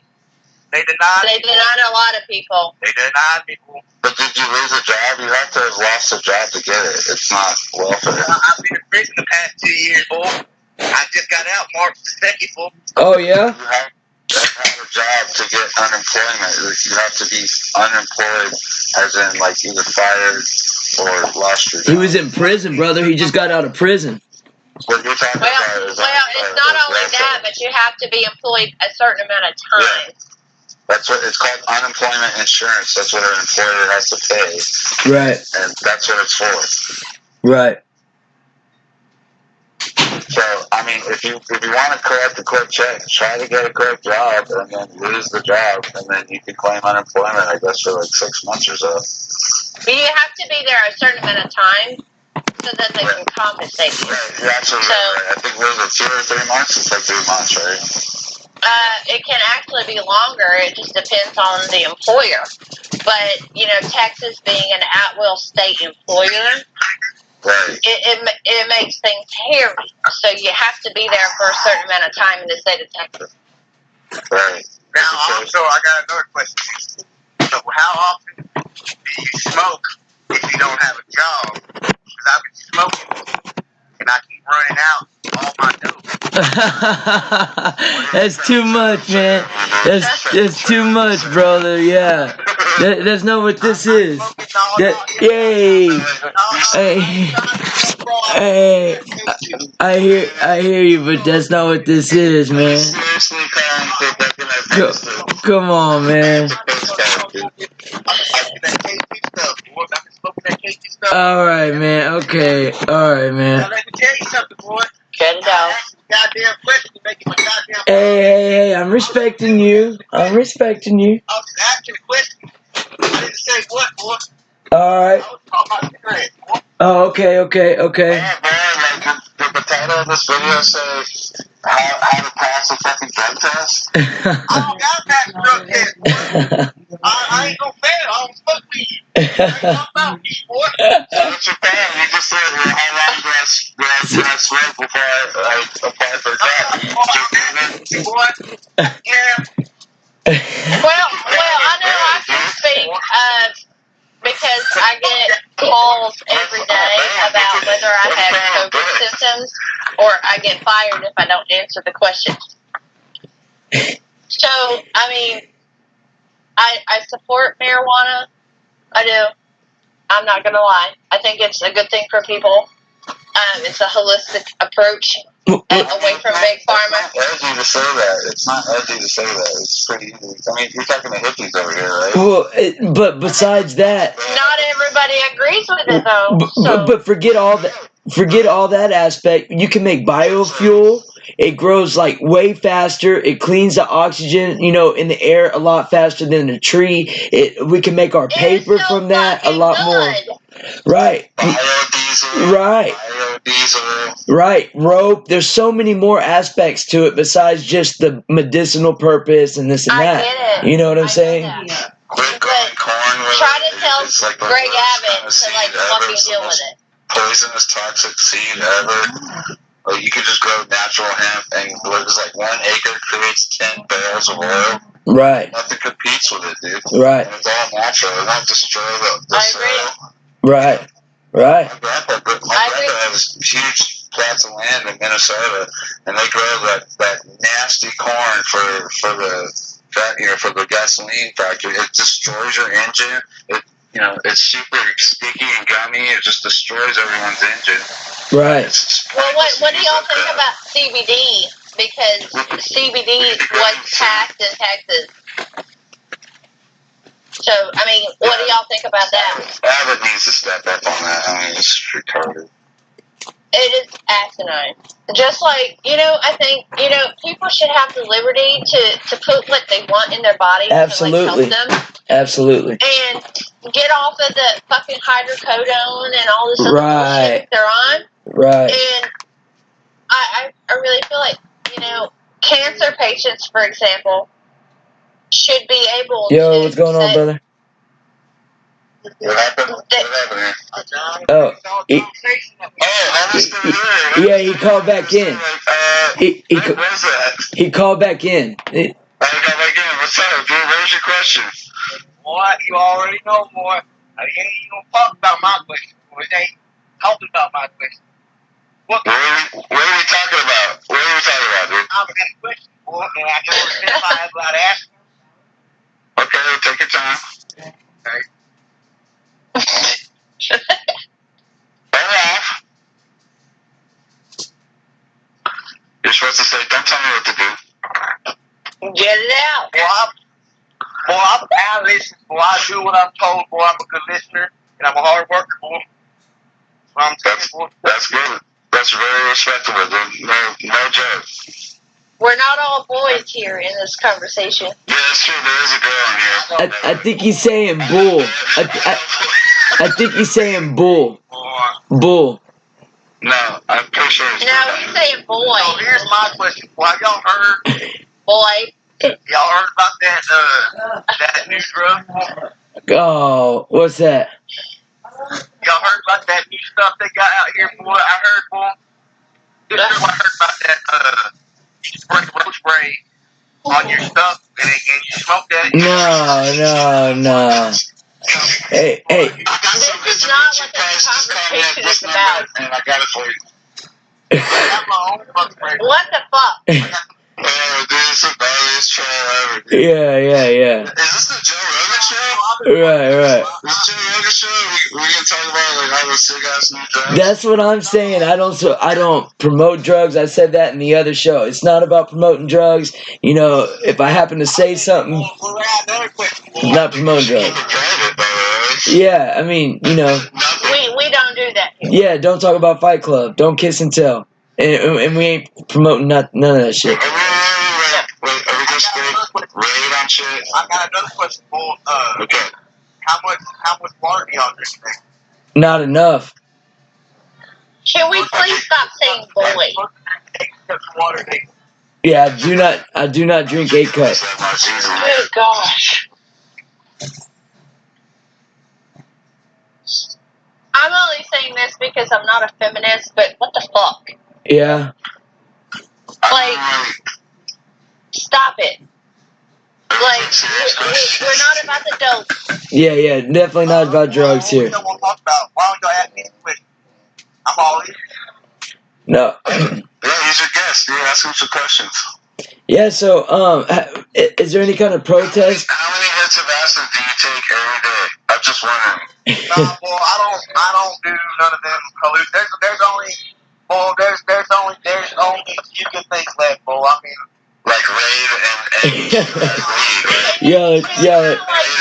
a lot of people. They denied me, boy. But did you lose a job? You have to have lost a job to get it. It's not welfare. I've been in prison the past 2 years, boy. I just got out March the 2nd, boy. Oh, yeah? You have to have a job to get unemployment. You have to be unemployed, as in, like, either fired or lost your job. He was in prison, brother. He just got out of prison. What you're talking about is it's not only that, but you have to be employed a certain amount of time. Yeah. That's what it's called, unemployment insurance. That's what an employer has to pay. Right. And that's what it's for. Right. So, I mean, if you want to collect a quick check, try to get a quick job and then lose the job, and then you can claim unemployment, I guess, for like 6 months or so. You have to be there a certain amount of time so that they can compensate you. Right, you're absolutely right. I think what is it, 2 or 3 months? It's like 3 months, right? It can actually be longer. It just depends on the employer. But, Texas being an at-will state employer, right. it makes things hairy. So you have to be there for a certain amount of time in the state of Texas. Right. Now, also, I got another question. So, how often do you smoke if you don't have a job? Because I've been smoking, and I keep running out all my dope. That's too much, man. That's too much, brother. Yeah. That's not what this is. Hey, I hear you, but that's not what this is, man. Come on, man. All right, man. Okay. All right, man. Now, let me tell you something, boy. Cut it out. Goddamn question to make it my goddamn. Hey, I'm respecting you. I was just asking a question. I didn't say what, boy. All right. I was talking about cigarettes, boy. Oh, okay. Yeah, man, like the title of this video says how to pass a fucking drug test. I don't got that drug test, boy. I ain't gonna fail. I don't smoke weed. I ain't talking about weed, boy. So what's your plan? You just said, how long do I smoke before I apply for a job? Boy, yeah. Well, I know I can speak because I get calls every day about whether I have COVID symptoms or I get fired if I don't answer the questions. So, I mean, I support marijuana. I do. I'm not going to lie. I think it's a good thing for people. It's a holistic approach away from big pharma. It's not edgy to say that. It's not edgy to say that. It's pretty easy. I mean, you're talking to hippies over here, right? Well, but besides that, not everybody agrees with it though. But forget all that. Forget all that aspect. You can make biofuel. It grows like way faster. It cleans the oxygen, in the air a lot faster than a tree. We can make our paper from that a lot more. Right. Biodiesel. Right. Biodiesel. Right. Rope. There's so many more aspects to it besides just the medicinal purpose and this and that. I get it. You know what I'm saying? Quit growing corn with try to tell like Greg Abbott to fucking deal with it. Poisonous, toxic seed ever. Or you could just grow natural hemp, and it's like 1 acre creates 10 barrels of oil. Right. Nothing competes with it, dude. Right. And it's all natural. It won't destroy the soil. Right. Right. My grandpa has huge plots of land in Minnesota, and they grow that nasty corn for the gasoline factory. It destroys your engine. It's super sticky and gummy. It just destroys everyone's engine. Right. Well, what do y'all think about CBD? Because CBD was passed in Texas. So, I mean, what do y'all think about that? Abbott needs to step up on that. I mean, it's retarded. It is asinine. Just like, I think, people should have the liberty to put what they want in their body Absolutely. to help them. Absolutely. And get off of the fucking hydrocodone and all this other bullshit they're on. Right. And I really feel like, cancer patients, for example, should be able to... Yo, what's going on, brother? What happened? Oh, yeah, he called back in. He called back in. What's up, dude? What was your question? Boy, you already know, boy. I ain't even gonna talk about my question, boy. It ain't talking about my question. What are we talking about? What are we talking about, dude? I've got a question, boy, and I don't understand if I have about to ask you. Okay, take your time. Okay. You're supposed to say, don't tell me what to do. Get it out. I listen, boy. I do what I'm told, boy. I'm a good listener, and I'm a hard worker, boy. That's good. That's very respectable, dude. No joke. We're not all boys here in this conversation. Yeah, that's true. There is a girl in here. I think he's saying bull. I think he's saying bull. Bull. No, I'm pretty sure it's No, he's saying boy. So here's my question. Well, have y'all heard? Boy. Y'all heard about that new drug? Oh, what's that? Y'all heard about that new stuff they got out here, boy? I heard, boy. This year I heard about that. You can spray roach spray on your stuff, and you smoke that. No. Hey. This is not what the conversation is about. And I got it for you. I got my own bug spray. What the fuck? Oh, dude, it's the funniest show ever. Yeah. Is this the Joe Rogan show? Right. This Joe Rogan show? We can talk about like all the sick ass new drugs. That's what I'm saying. I don't promote drugs. I said that in the other show. It's not about promoting drugs. You know, if I happen to say something, not promoting drugs. Yeah, I mean, you know. We don't do that here. Yeah, don't talk about Fight Club. Don't kiss and tell. And we ain't promoting none of that shit. Wait, are we just raid on shit? I got another question, boy. Okay. How much water do y'all drink? Not enough. Can we please stop saying boy? Yeah, I do not drink 8 cups. Oh gosh. I'm only saying this because I'm not a feminist, but what the fuck? Yeah. Like, stop it. Like, we're not about the dope. Yeah, definitely not about drugs here. Why don't y'all ask me a question? I'm all in. No. Yeah, he's your guest. Yeah, ask him some questions. Yeah, so, is there any kind of protest? How many hits of acid do you take every day? I'm just wondering. Nah, boy, I don't do none of them hallucinations. There's only a few good things left, boy. I mean, like rave and weed, right? Yeah. Like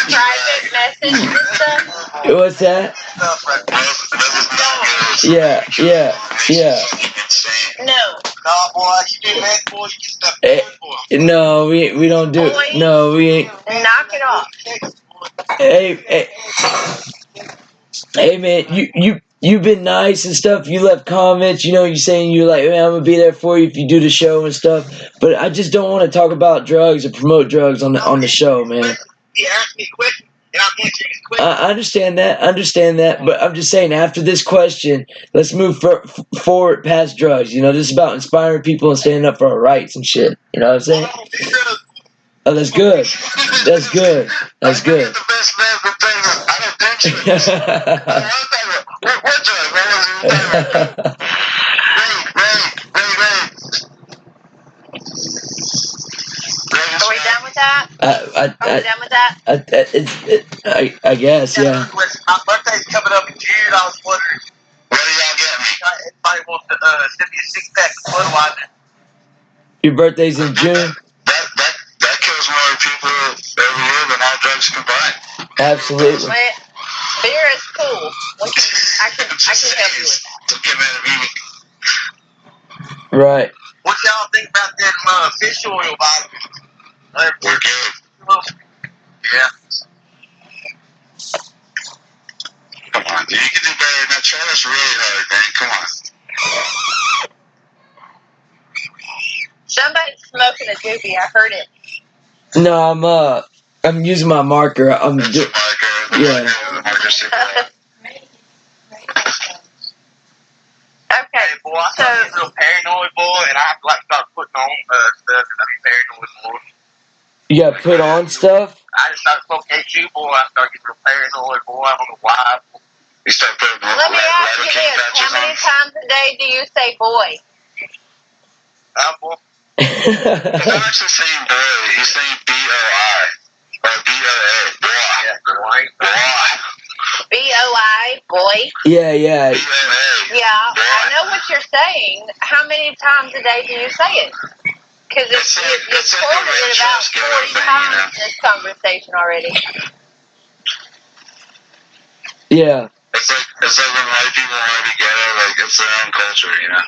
private message and stuff. What's that? stuff right Yeah. No. Nah, boy, you do that, boy, you get stuff good, boy. No, we don't do it. No, we ain't. Knock it off. Hey, man, you've been nice and stuff. You left comments, you know, you saying you're like, man, I'm gonna be there for you if you do the show and stuff. But I just don't want to talk about drugs or promote drugs on the show, man. He asked me a question, and I'm answering his question. I understand that, but I'm just saying after this question, let's move forward past drugs. You know, this is about inspiring people and standing up for our rights and shit. You know what I'm saying? Oh, that's good. That's good. That's good. The best man for things. I don't think so. What drug? Are we done with that? Are we done with that? I guess, yeah. My birthday's coming up in June. I was wondering, What do y'all get me? anybody wants to send me a 6-pack of Budweiser? Your birthday's in June? That kills more people every year than all drugs combined. Absolutely. But beer is cool. I can help you with that. Don't get mad at me. Right. What y'all think about them fish oil vitamins? We're good. Yeah. Come on, dude. You can do better than that. Try this really hard, man. Come on. Somebody's smoking a doobie. I heard it. No, I'm using my marker. That's a marker. Yeah. The marker's super hot. Okay. Hey, boy, I start getting real paranoid, boy, and I have to start putting on stuff because I be paranoid, boy. You gotta put on stuff? I just started smoking K2, boy. I start getting real paranoid, boy. I don't know why. You start putting Let me ask you this. How many times a day do you say boy? Boy. He's not actually saying boy. He's saying B-O-I. Or B-O-A. Boy. Yeah, boy. B-O-I, boy? Yeah. B-O-A. Yeah, I know what you're saying. How many times a day do you say it? Because you've quoted it about 40 times in this conversation already. Yeah. It's like when white people want to be ghetto, like it's their own culture, you know?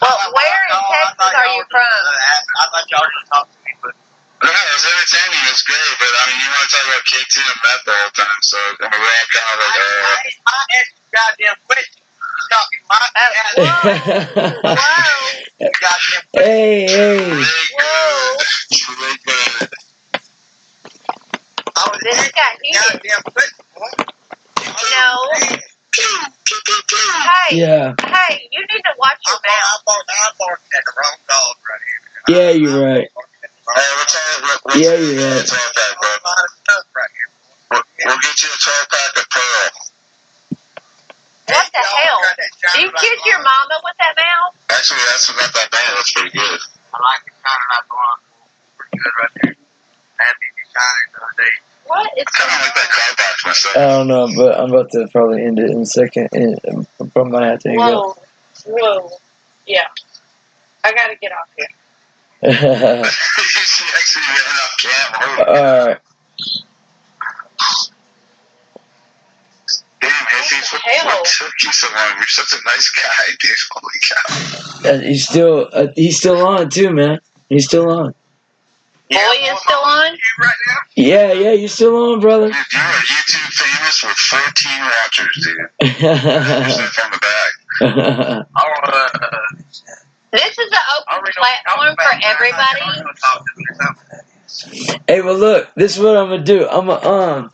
Well, where in Texas are you from? I thought y'all were just talking to me, but No, it's entertaining. It's great, but I mean, you want to talk about KT and Matt the whole time, so I mean, we're all kind of like, I asked you goddamn question. You talking my ass. Whoa. Goddamn Hey, hey. Whoa. really good. I was This asking got you heated. goddamn question, boy. No. Hey. Yeah. Hey, you need to watch your mouth. I'm barking at the wrong dog right here. Yeah, you're right. Hey, let's all, Yeah, you're right. 12-pack, bro. A lot of stuff right here. We'll get you a 12-pack of Pearl. What the hell? Do you kiss your mama with that mouth? Actually, that's not that bad. That's pretty good. I like it kind of like going pretty good right there. Happy to be shining the other day. What is I kind of like that car box myself. I don't know, but I'm about to probably end it in a second. And I might have to hang up. Whoa. Yeah. I gotta get off here. She actually ran off camera. Alright. Damn, Hippie, what took you so long? You're such a nice guy, dude. Holy cow. He's still on too, man. He's still on. Boy is still on? Right now? Yeah, you're still on, brother. Dude, you are YouTube famous with 14 watchers, dude. 100% from the back. This is an open platform for everybody. Hey, well, look, this is what I'm gonna do. I'm gonna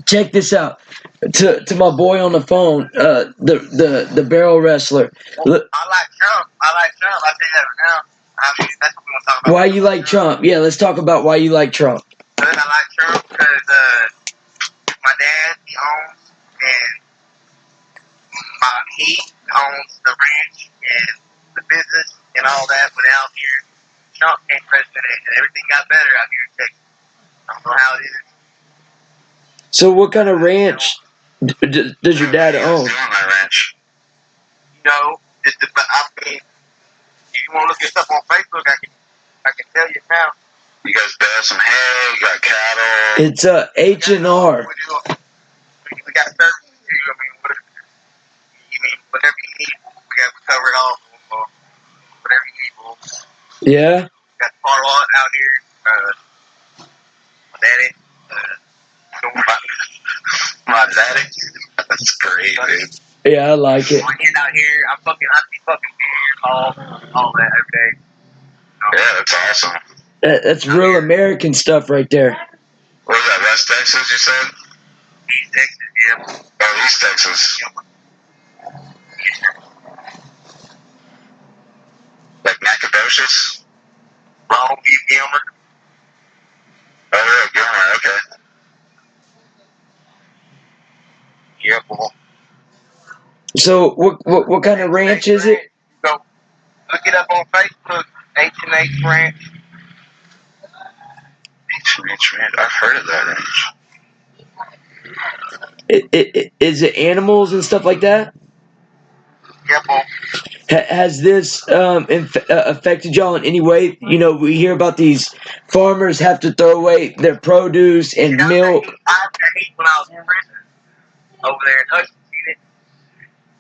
check this out. To my boy on the phone, the barrel wrestler. Look, I like Trump. I say that right now. I mean, that's what we're going to talk about. why you like Trump? Yeah, let's talk about why you like Trump. I like Trump because my dad, he owns, and he owns the ranch and the business and all that. But out here, Trump came president, and everything got better out here in Texas. I don't know how it is. So, what kind of ranch does your dad own? My ranch. You know, I mean, if you want to look at stuff on Facebook, I can tell you now. You guys bear some hay, you got cattle. It's H&R. We got services too. I mean, whatever you need, we cover it all. Whatever you need, Yeah? we got the car lot out here. My daddy. My daddy. That's great, dude. Yeah, I like it. I get out here, I see fucking beer, all that every day. Yeah, that's awesome. That's real American stuff right there. What is that, West Texas, you said? East Texas, yeah. Oh, East Texas. Like Nacogdoches? Longview, Gilmer. Oh, yeah, Gilmer, okay. Yeah, boy. So, what kind of ranch is it? Go look it up on Facebook, H&H Ranch. H&H Ranch. I've heard of that ranch. Is it animals and stuff like that? Yeah, boy. Has this affected y'all in any way? You know, we hear about these farmers have to throw away their produce and milk. I ate when I was in prison over there in Hutchinson.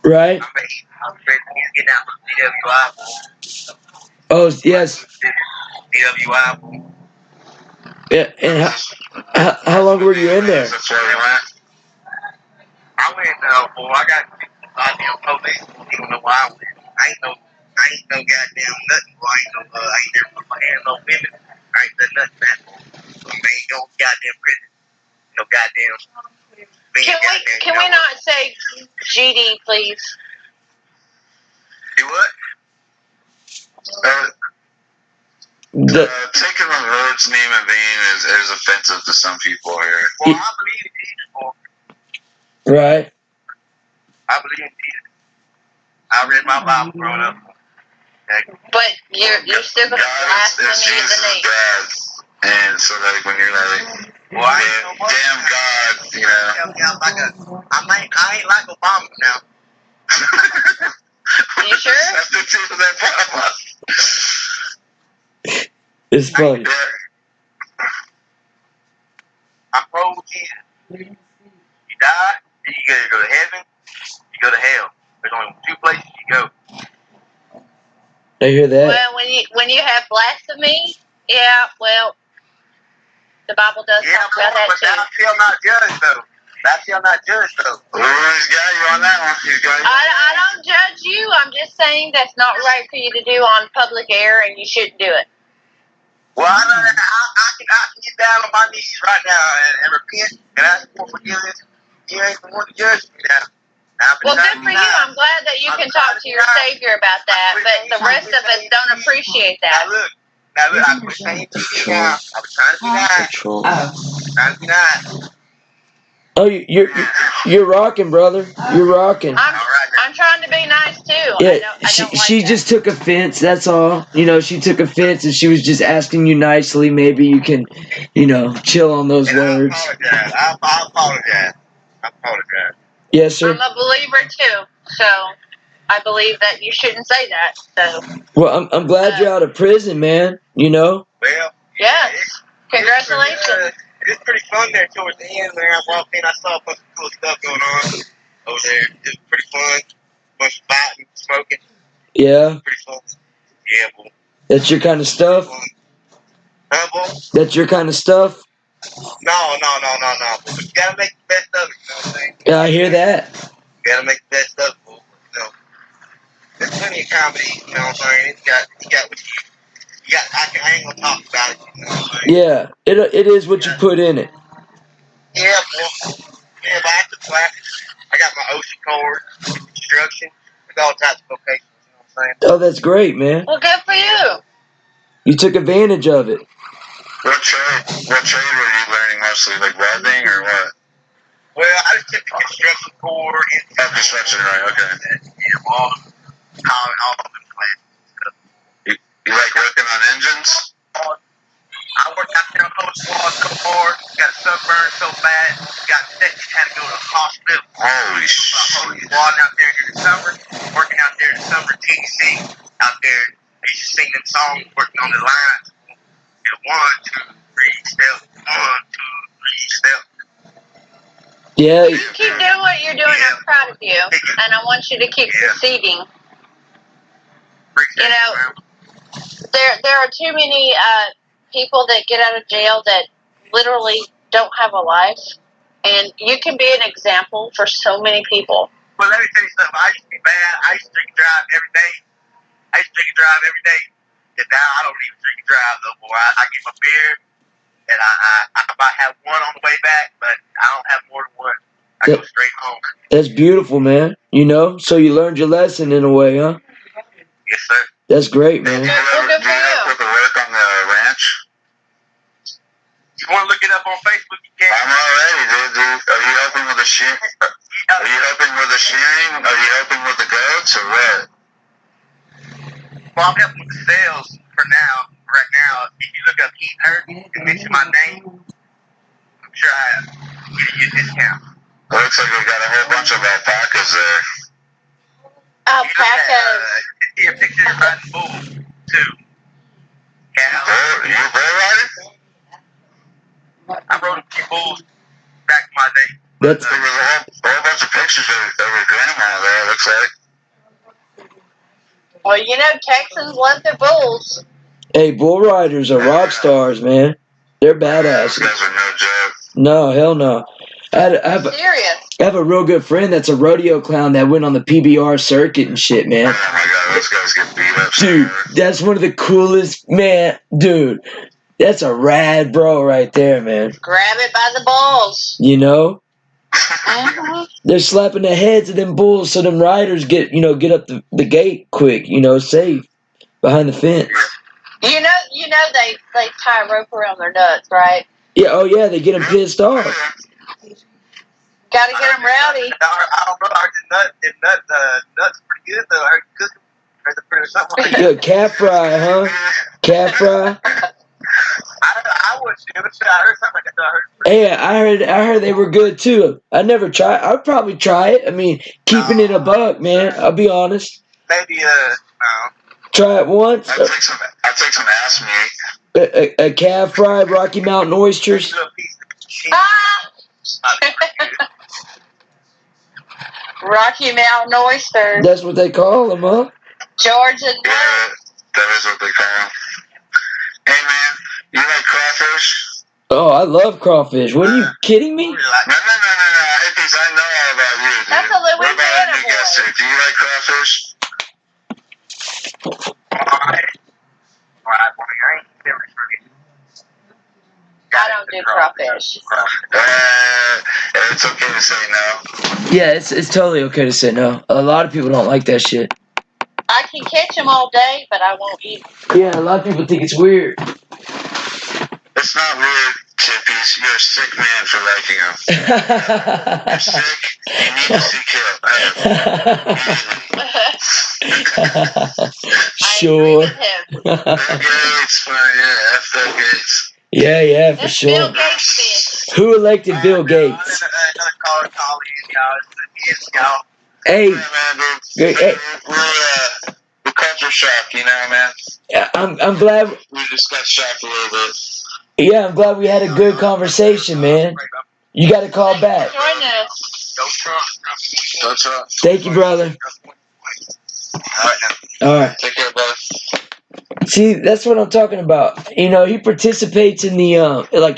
Right? I was getting out with DWI. Oh, yes. DWI. Yeah, and how long were you in there? That's where we went. I went, boy, I got goddamn police. You don't know why I went. I ain't no goddamn nothing. Boy. I ain't never put my hands on women. I ain't done nothing, man. I ain't no goddamn prison. No goddamn. Can we not say GD, please? Do what? Taking the Lord's name in vain is offensive to some people here. Well, I believe in Jesus, boy. Right. I believe in Jesus. I read my Bible growing up. But you're still going to blaspheme the name. God, and so like when you're like, well, I ain't no damn God, you know. I ain't like Obama now. Are you sure? That's the truth of that problem. It's funny. I'm pro Jesus. You die, you either go to heaven, you go to hell. There's only two places you go. I hear that. Well, when you have blasphemy, yeah, well, The Bible does talk about that but too. thou shalt not judge, though. Thou shalt not judge, though. He's got you on that one. He's got you. I don't judge you. I'm just saying that's not right for you to do on public air, and you shouldn't do it. Well, I can get down on my knees right now and repent and ask for forgiveness. You ain't the one to judge me now. Well, good for you. I'm glad that you can talk to your Savior about that, but the rest of us don't appreciate that. Now look, I quit saying TV now. I was trying to be nice. Trying to be nice. Oh, you're rocking, brother. You're rocking. I'm trying to be nice too. Yeah, I don't like she that. just took offense. That's all. You know, she took offense, and she was just asking you nicely. Maybe you can, chill on those words. I apologize. Yes, sir. I'm a believer too, so I believe that you shouldn't say that. So. Well, I'm glad you're out of prison, man. Well. Yes. Congratulations. It's pretty fun there towards the end. There, I walked in, I saw a bunch of cool stuff going on over there. It was pretty fun. Bunch of fighting, smoking. Yeah. Pretty fun. Yeah, boy. That's your kind of stuff. Boy? That's your kind of stuff. No. But you gotta make the best of it. You know what I'm saying? Yeah, I hear that. You gotta make the best of it, boy. There's plenty of comedy. You know what I'm saying? You got what you got. I ain't gonna talk about it. You know what I'm saying? Yeah, it is what you put in it. Yeah, boy. Yeah, but after class, I got my ocean card, construction, with all types of locations. You know what I'm saying? Oh, that's great, man. Well, good for you. You took advantage of it. What trade were you learning mostly? Like welding or what? Well, I just took the construction core. Construction, right? Okay. Yeah, all of them classes. You like working on engines? I worked out there on those walls so hard, got a sunburn so bad, got sick, had to go to the hospital. Holy shit. Walking out there in the summer, working out there in the summer, TC, out there, he's singing songs, working on the lines. You know, 1, 2, 3, step, 1, 2, 3, step. Yeah. You keep doing what you're doing. I'm proud of you, and I want you to keep succeeding. You know, there are too many people that get out of jail that literally don't have a life, and you can be an example for so many people. Well, let me tell you something. I used to be bad. I used to drink and drive every day. And now I don't even drink and drive no more. I get my beer, and I might have one on the way back, but I don't have more than one. I go straight home. That's beautiful, man. So you learned your lesson in a way, huh? Yes, sir. That's great, man. Do you ever put the work on the ranch? You want to look it up on Facebook? You can. I'm already, dude. Are you helping with the shearing? Are you helping with the shearing? Are you helping with the goats or what? Well, I'm helping with the sales for now. Right now, if you look up Heat Hurt and mention my name, I'm sure I get you a discount. It looks like we got a whole bunch of alpacas there. Alpacas. You see a picture of riding bulls, too. You a bull rider? I rode a few bulls back in my day. There was a whole bunch of pictures of your grandma there, it looks like. Well, Texans love their bulls. Hey, bull riders are rock stars, man. They're badasses. Those guys are no joke. No, hell no. I have a real good friend that's a rodeo clown that went on the PBR circuit and shit, man. Oh my god, those guys get beat up. Dude, that's one of the coolest, man. Dude, that's a rad bro right there, man. Grab it by the balls. They're slapping the heads of them bulls so them riders get up the gate quick, safe behind the fence. You know they tie a rope around their nuts, right? Yeah, oh yeah, they get them pissed off. Gotta get them rowdy. I don't know. I just nuts pretty good though. I heard you cook them. Or pretty something like that. Yeah, calf fry, huh? Calf fry. I wouldn't do it. I heard something like that. Hey, I heard they were good too. I never tried. I'd probably try it. I mean, keeping it a buck, man. I'll be honest. Maybe no. Try it once. I'd take some ass meat. A calf fry, Rocky Mountain oysters. Rocky Mountain oysters. That's what they call them, huh? Georgia. Yeah, that is what they call them. Hey man, you like crawfish? Oh, I love crawfish. What are you kidding me? No. Hippies, I know all about you, dude. That's a What about our Louisiana new guest boy. here? Do you like crawfish? I don't do crawfish. It's okay to say no. Yeah, it's totally okay to say no. A lot of people don't like that shit. I can catch them all day, but I won't eat them. Yeah, a lot of people think it's weird. It's not weird, Hippies. You're a sick man for liking them. You're sick. You need to seek help. Sure. Bill Gates, yeah, F. Bill Gates. Yeah, for That's sure. Bill Gates fish. Who elected Bill Gates? Another caller calling in, y'all. It's y'all. Hey, Yeah, man, Great, hey. we're culture shock, you know, man. I'm glad. We just got shocked a little bit. Yeah, I'm glad we had a good conversation, man. You got to call back. Join us. Go Trump. What's up? Thank you, brother. All right. Take care, brother. See, that's what I'm talking about. You know, he participates in the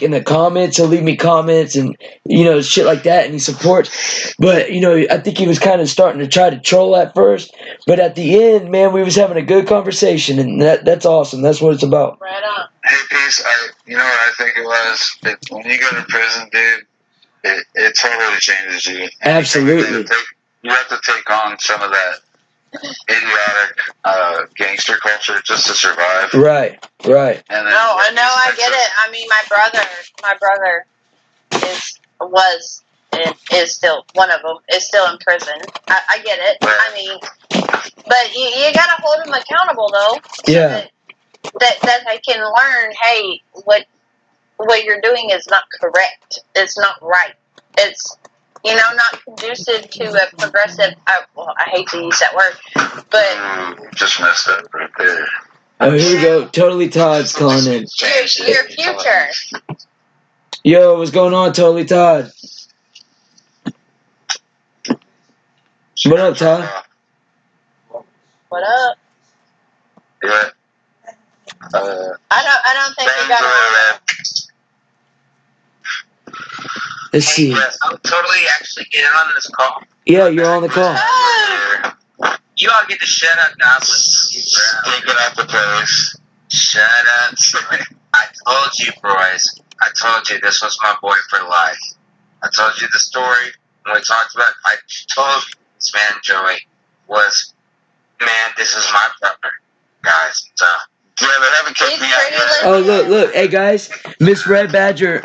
in the comments. He'll leave me comments and shit like that, and he supports. But I think he was kind of starting to try to troll at first. But at the end, man, we was having a good conversation, and that's awesome. That's what it's about. Right on. Hey, Peace, you know what I think it was? When you go to prison, dude, it totally changes you. Absolutely. You have to take on some of that idiotic gangster culture just to survive. Right. And then I get it. I mean, my brother is still one of them is still in prison. I get it. Right. I mean, but you gotta hold them accountable though. Yeah. That they can learn. Hey, what you're doing is not correct. It's not right. It's not conducive to a progressive. I hate to use that word, but just messed up right there. Oh, here we go. Totally Todd's calling in. your future. Yo, what's going on, Totally Todd? What up, Todd? What up? Yeah. I don't think you got it. Let's see. I'm totally actually getting on this call. Yeah, you're on the call. You all get to shut up, Goblin. Take it out the place. Shut up. I told you, boys. I told you this was my boy for life. I told you the story when we talked about it. I told you this man, Joey, this is my brother, guys. So, yeah, they haven't kicked me out yet. Oh, look. Hey, guys. Miss Red Badger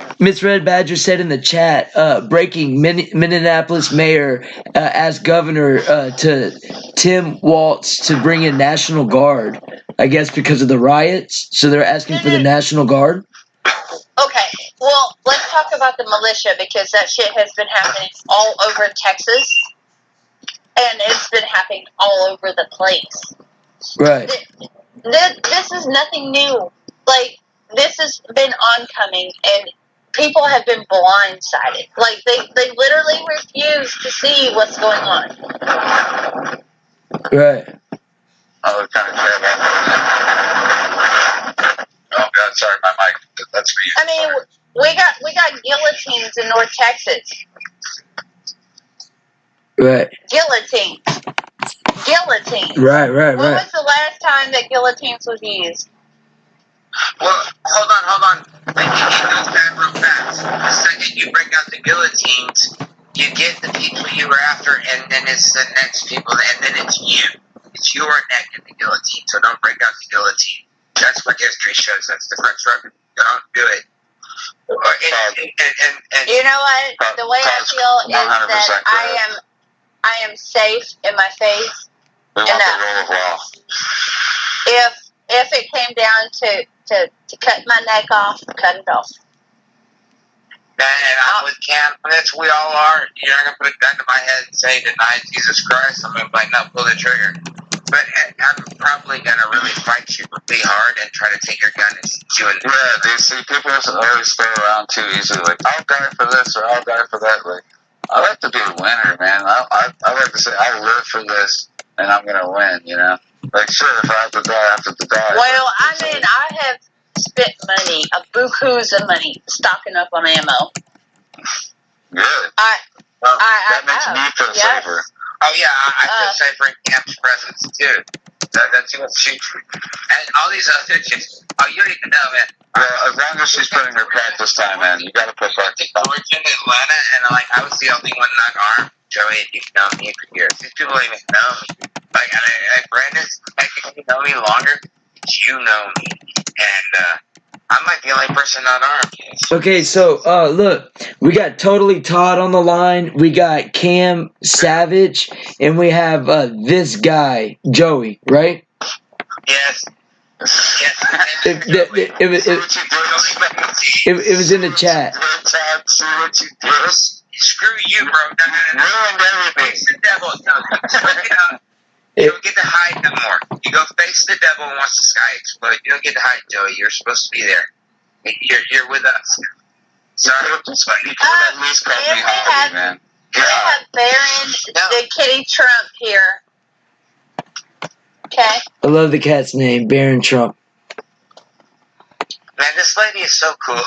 said in the chat, breaking Minneapolis mayor asked governor to Tim Walz to bring in National Guard, I guess because of the riots. So they're asking for the National Guard. Okay, well, let's talk about the militia because that shit has been happening all over Texas, and it's been happening all over the place. Right. This is nothing new. Like, this has been oncoming, and people have been blindsided. Like, they literally refuse to see what's going on. Right. Oh, they kind of care about that. Oh, God, sorry, my mic. That's for you. I mean, we got guillotines in North Texas. Right. Guillotines. Right. When was the last time that guillotines was used? well, hold on. Let me get those bad real fast. The second you break out the guillotines, you get the people you were after, and then it's the next people, and then it's you. It's your neck in the guillotine, so don't break out the guillotine. That's what history shows. That's the French record. Don't do it. And You know what? The way I feel is that I am safe in my faith. We want the rule of law. If it came down to cut my neck off, cut it off. And I'm with Cam. That's we all are. You're not gonna put a gun to my head and say deny Jesus Christ. I'm gonna be like, no, pull the trigger. But I'm probably gonna really fight you really hard and try to take your gun and shoot you in the Yeah, they see people always throw around too easily. Like, I'll die for this or I'll die for that. Like, I like to be a winner, man. I like to say I live for this and I'm gonna win. You know, like sure, if I have to die, I have to die. Well, I mean, spent money, a bukus of money, stocking up on ammo. Good. That makes me feel safer. Oh yeah, I feel safer in Cam's presence too. That's what she and all these other kids. Oh, you don't even know, man. Well, as long as she's putting her practice time in, you got to put practice time. Georgia and Atlanta, and I was the only one not armed. Joey, you've known me for years. These people don't even know me. Like Brandon, you know me longer. You know me, and I'm like the only person not armed. Okay, so look, we got Totally Todd on the line. We got Cam Savage, and we have this guy Joey, right? Yes. It was in the chat. See what you did? Screw you, bro. No. Face the devil. No. You don't get to hide no more. You go face the devil and watch the sky explode. You don't get to hide, Joey. You're supposed to be there. You're with us. Sorry, you could at least call me Hobby, man. We have Baron the Kitty Trump here. Okay. I love the cat's name, Baron Trump. Man, this lady is so cool.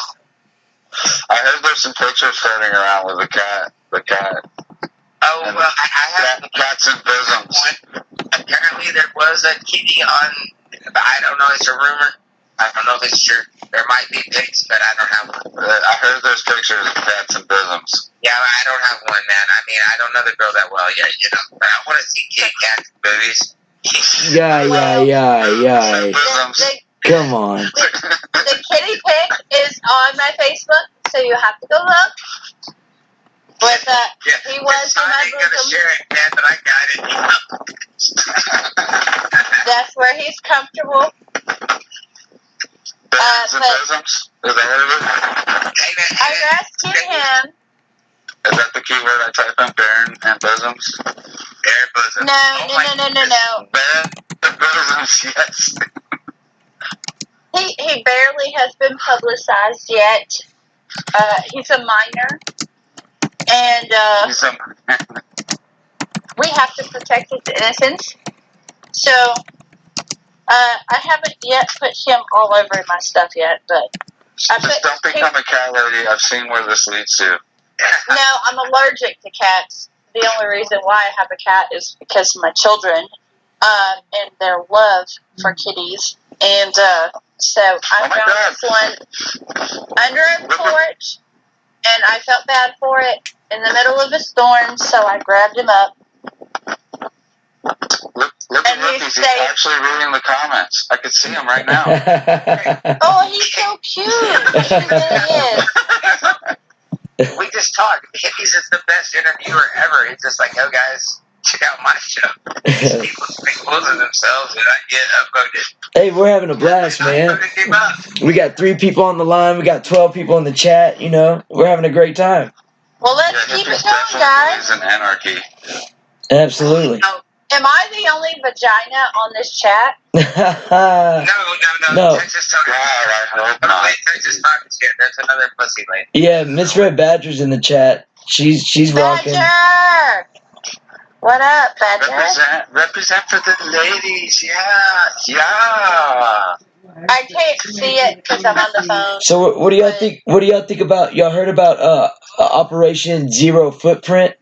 I heard there's some pictures floating around with the cat. Oh, well, I have the cats and bosoms. Apparently there was a kitty on, I don't know, it's a rumor. I don't know if it's true. There might be pics, but I don't have one. I heard there's pictures of cats and bosoms. Yeah, I don't have one, man. I mean, I don't know the girl that well yet, you know. But I want to see kitty cats and boobies. Yeah. Come on. The kitty pic is on my Facebook, so you have to go look. But he was in my bosom. Gonna share it, man, but I got it. That's where he's comfortable. Bosoms and bosoms? Is that what it is? I'm asking him. Is that the keyword I type in? Baron and bosoms? Baron bosoms. No. Baron and bosoms, yes. He barely has been publicized yet. He's a minor. And we have to protect his innocence. So I haven't yet put him all over my stuff yet, but just don't become a cat lady. I've seen where this leads to. No, I'm allergic to cats. The only reason why I have a cat is because of my children and their love for kitties. And so I found this one under a porch, and I felt bad for it in the middle of a storm, so I grabbed him up. Look at Rookies. He's actually reading the comments. I could see him right now. Oh, he's so cute. He really is. We just talked. He's just the best interviewer ever. He's just like, oh, guys, check out my show. People exposing themselves, and I get upvoted. Hey, we're having a blast, man. We got 3 people on the line. We got 12 people in the chat. You know, we're having a great time. Well, let's keep it going, guys. An anarchy. Absolutely. Am I the only vagina on this chat? No. Texas Talk. Texas Talk shit. That's another pussy lady. Yeah, Miss Red Badger's in the chat. She's rocking. Badger! What up, Badger? Represent for the ladies. Yeah. I can't see it because I'm on the phone. So what do y'all think? What do y'all think about? Y'all heard about Operation Zero Footprint?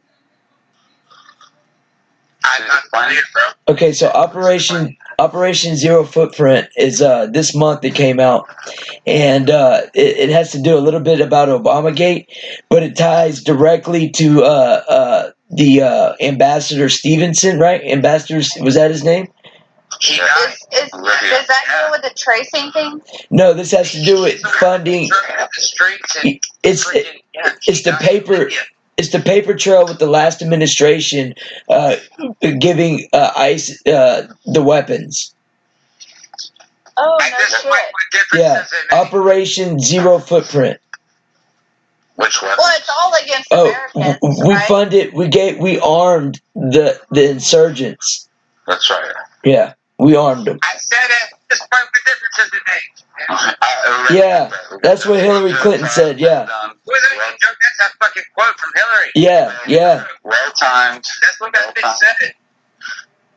I'm not familiar, bro. Okay, so Operation Zero Footprint is this month it came out, and it has to do a little bit about Obamagate, but it ties directly to the Ambassador Stevenson, right? Ambassador, was that his name? He died. Does that deal with the tracing thing? No, this has to do with funding. It's the paper. It's the paper trail with the last administration giving ICE the weapons. Oh, no shit. Yeah, Operation Zero Footprint. Which weapons? Well, it's all against Americans, we right? funded. We armed the insurgents. That's right. Yeah, we armed them. I said it. Despite the differences in age. Yeah, that's what Hillary Clinton said. Yeah. That's a fucking quote from Hillary. Well timed. That's what that bitch said.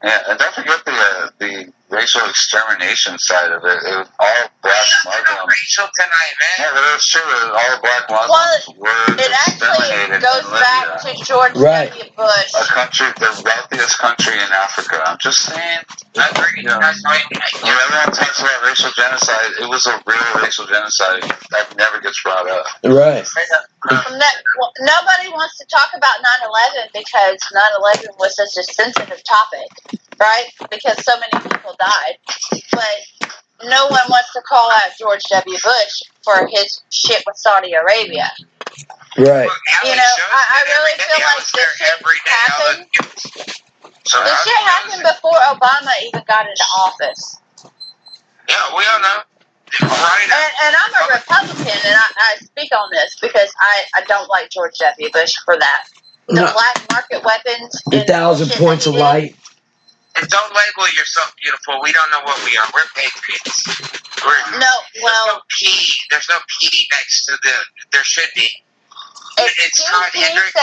Yeah, and don't forget the racial extermination side of it. It was all black Muslims. Racial tonight, man. Yeah, but it's true. All black Muslims were It actually exterminated goes in Libya. back to George W. Bush. A country, the wealthiest country in Africa. I'm just saying. I agree. That's right. When everyone talks about racial genocide, it was a real racial genocide that never gets brought up. Right. Nobody wants to talk about 9/11 because 9/11 was such a sensitive topic, right? Because so many people died. But no one wants to call out George W. Bush for his shit with Saudi Arabia. Right. You know, I really feel like this shit happened. This shit happened before Obama even got into office. Yeah, we all know. Right. And I'm a Republican, and I speak on this because I don't like George W. Bush for that. The black market weapons. 1,000 points of light. And don't label yourself beautiful. We don't know what we are. We're patriots. There's no P next to the. There should be. It's Todd Hendricks.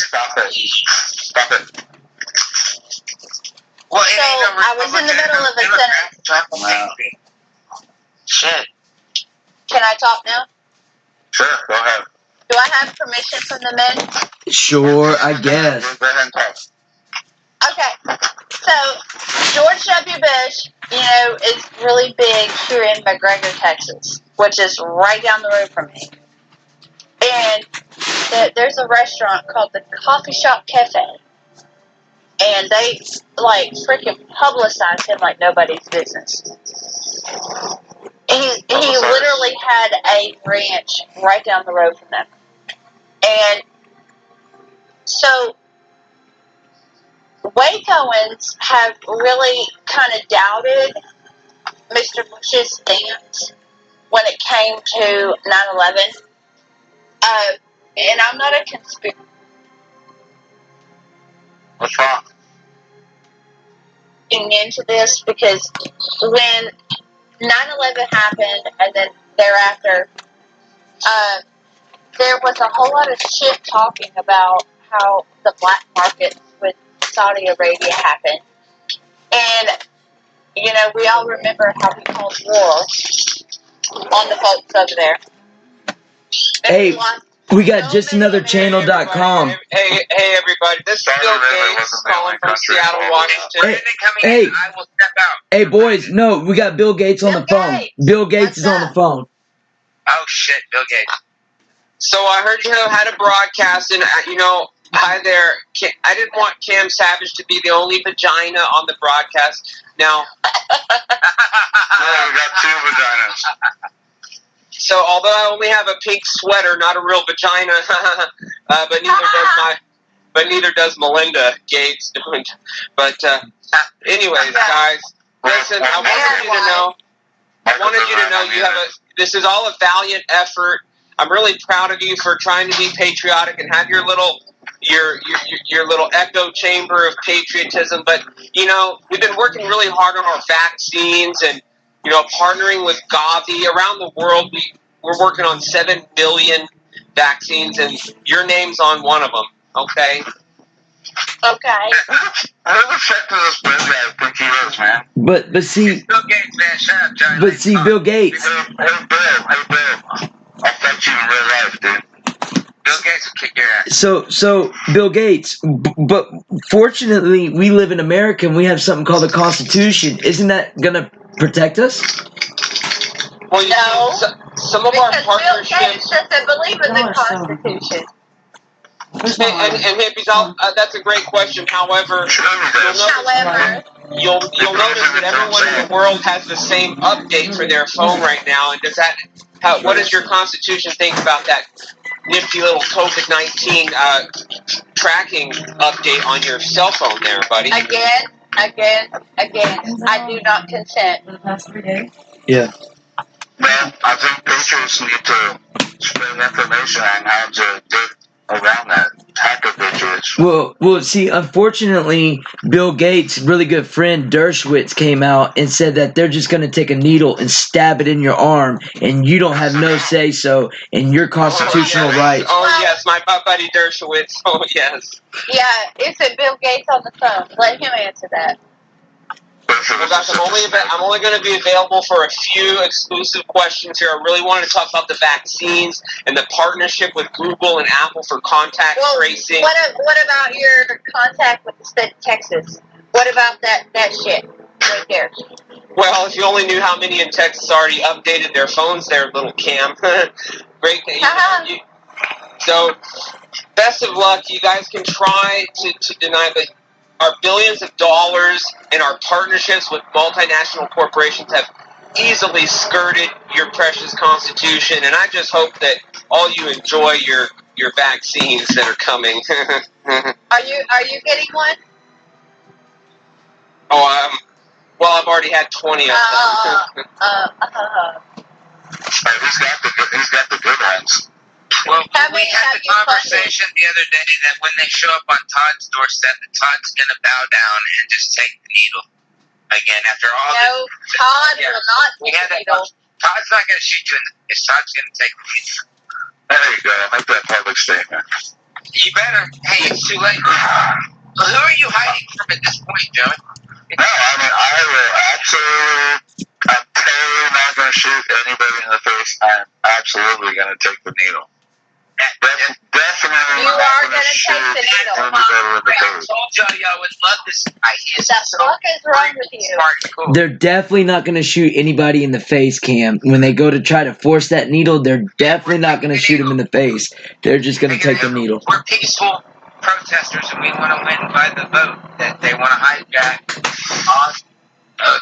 Stop it. Stop it. Well, so I was in the middle of a sentence. Shit. Can I talk now? Sure, go ahead. Do I have permission from the men? Sure, I guess. Go ahead and talk. Okay. So, George W. Bush, you know, is really big here in McGregor, Texas, which is right down the road from me. And there's a restaurant called the Coffee Shop Cafe. And they, like, freaking publicize him like nobody's business. He literally had a ranch right down the road from them. And so, Wacoans have really kind of doubted Mr. Bush's stance when it came to 9/11. And I'm not a conspiracy. What's wrong? Into this because when 9/11 happened and then thereafter, there was a whole lot of shit talking about how the black market with Saudi Arabia happened. And, you know, we all remember how we called war on the folks over there. Hey, we got justanotherchannel.com. Hey, everybody. This is Bill Gates calling from Seattle, Washington. Hey, boys. No, we got Bill Gates on the phone. Bill Gates is on the phone. Oh, shit, Bill Gates. So I heard you had a broadcast, and, you know, hi there. I didn't want Cam Savage to be the only vagina on the broadcast. Now, we got two vaginas. So although I only have a pink sweater, not a real vagina, but neither does Melinda Gates. But anyways, guys, listen. I wanted you to know this is all a valiant effort. I'm really proud of you for trying to be patriotic and have your little echo chamber of patriotism. But you know, we've been working really hard on our vaccines and, you know, partnering with Gavi around the world. We're working on 7 billion vaccines, and your name's on one of them. Okay. Okay. I never checked this Bill guy. I think he is, man. But see, Bill Gates, man, shut up, Johnny. But see, Bill Gates. Hey, Bill. I'll fight you in real life, dude. Bill Gates will kick your ass. So Bill Gates. But fortunately, we live in America, and we have something called the Constitution. Isn't that gonna protect us? Well, you see, some of our partnerships. Bill Gates doesn't believe in the Constitution. And hippies, that's a great question. However, you'll notice that everyone in the world has the same update for their phone right now. And what does your Constitution think about that nifty little COVID-19 tracking update on your cell phone there, buddy? Again, I do not consent. For the past 3 days? Yeah. Well, I think patriots need to spread information on how to get around that. Hacker patriots. Well, see, unfortunately, Bill Gates' really good friend Dershowitz came out and said that they're just going to take a needle and stab it in your arm, and you don't have no say-so in your constitutional rights. Oh, yes, my buddy Dershowitz. Oh, yes. Yeah, is it Bill Gates on the phone? Let him answer that. But Well, guys, I'm only going to be available for a few exclusive questions here. I really wanted to talk about the vaccines and the partnership with Google and Apple for contact tracing. What about your contact with the state of Texas? What about that shit right there? Well, if you only knew how many in Texas already updated their phones there, little Cam. Great. So, best of luck. You guys can try to deny, but our billions of dollars and our partnerships with multinational corporations have easily skirted your precious Constitution, and I just hope that all you enjoy your vaccines that are coming. Are you getting one? Oh, well, I've already had 20 of them. He's got the good ones. Well, we had the conversation the other day that when they show up on Todd's doorstep, that Todd's going to bow down and just take the needle. Again, after all this. Todd will not take the needle. Todd's not going to shoot you in the face. Todd's going to take the needle. There you go. Make that public statement. You better. Hey, it's too late. Who are you hiding from at this point, Joey? No, I mean, I'm totally not going to shoot anybody in the face. I'm absolutely going to take the needle. Definitely. You are going to take the needle. I told y'all would love this guy. He is the fuck is wrong with you? Smart, cool. They're definitely not going to shoot anybody in the face, Cam. When they go to try to force that needle, they're definitely not going to shoot them in the face. They're just going to take the needle. We're peaceful protesters, and we want to win by the vote that they want to hijack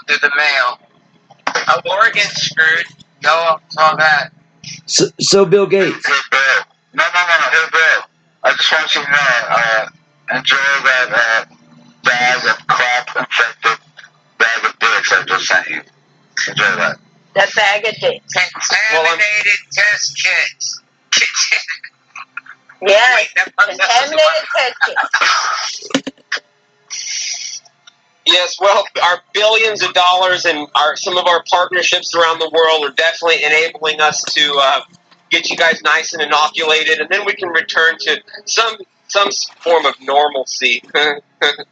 through the mail. Oregon's screwed. No, all that. So Bill Gates. No. Hey, Bill. I just want you to know, enjoy that bag of crap-infected bag of dicks I just sent you. Enjoy that. That bag of dicks. Contaminated test kits. Yeah, contaminated test kits. Yes, well, our billions of dollars and some of our partnerships around the world are definitely enabling us to get you guys nice and inoculated, and then we can return to some form of normalcy. Hey, I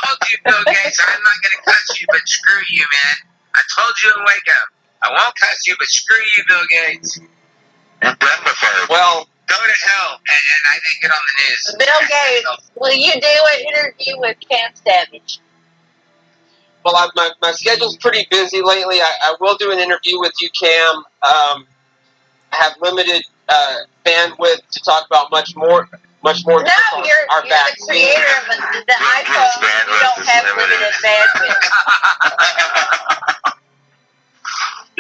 told you, Bill Gates, I'm not going to cuss you, but screw you, man. I told you in Waco. I won't cuss you, but screw you, Bill Gates. Well, go to hell, and I think it on the news. Bill Gates, will you do an interview with Cam Savage? Well, my schedule's pretty busy lately. I will do an interview with you, Cam. I have limited bandwidth to talk about much more. No, you're the creator of the iPhone. You don't have limited bandwidth.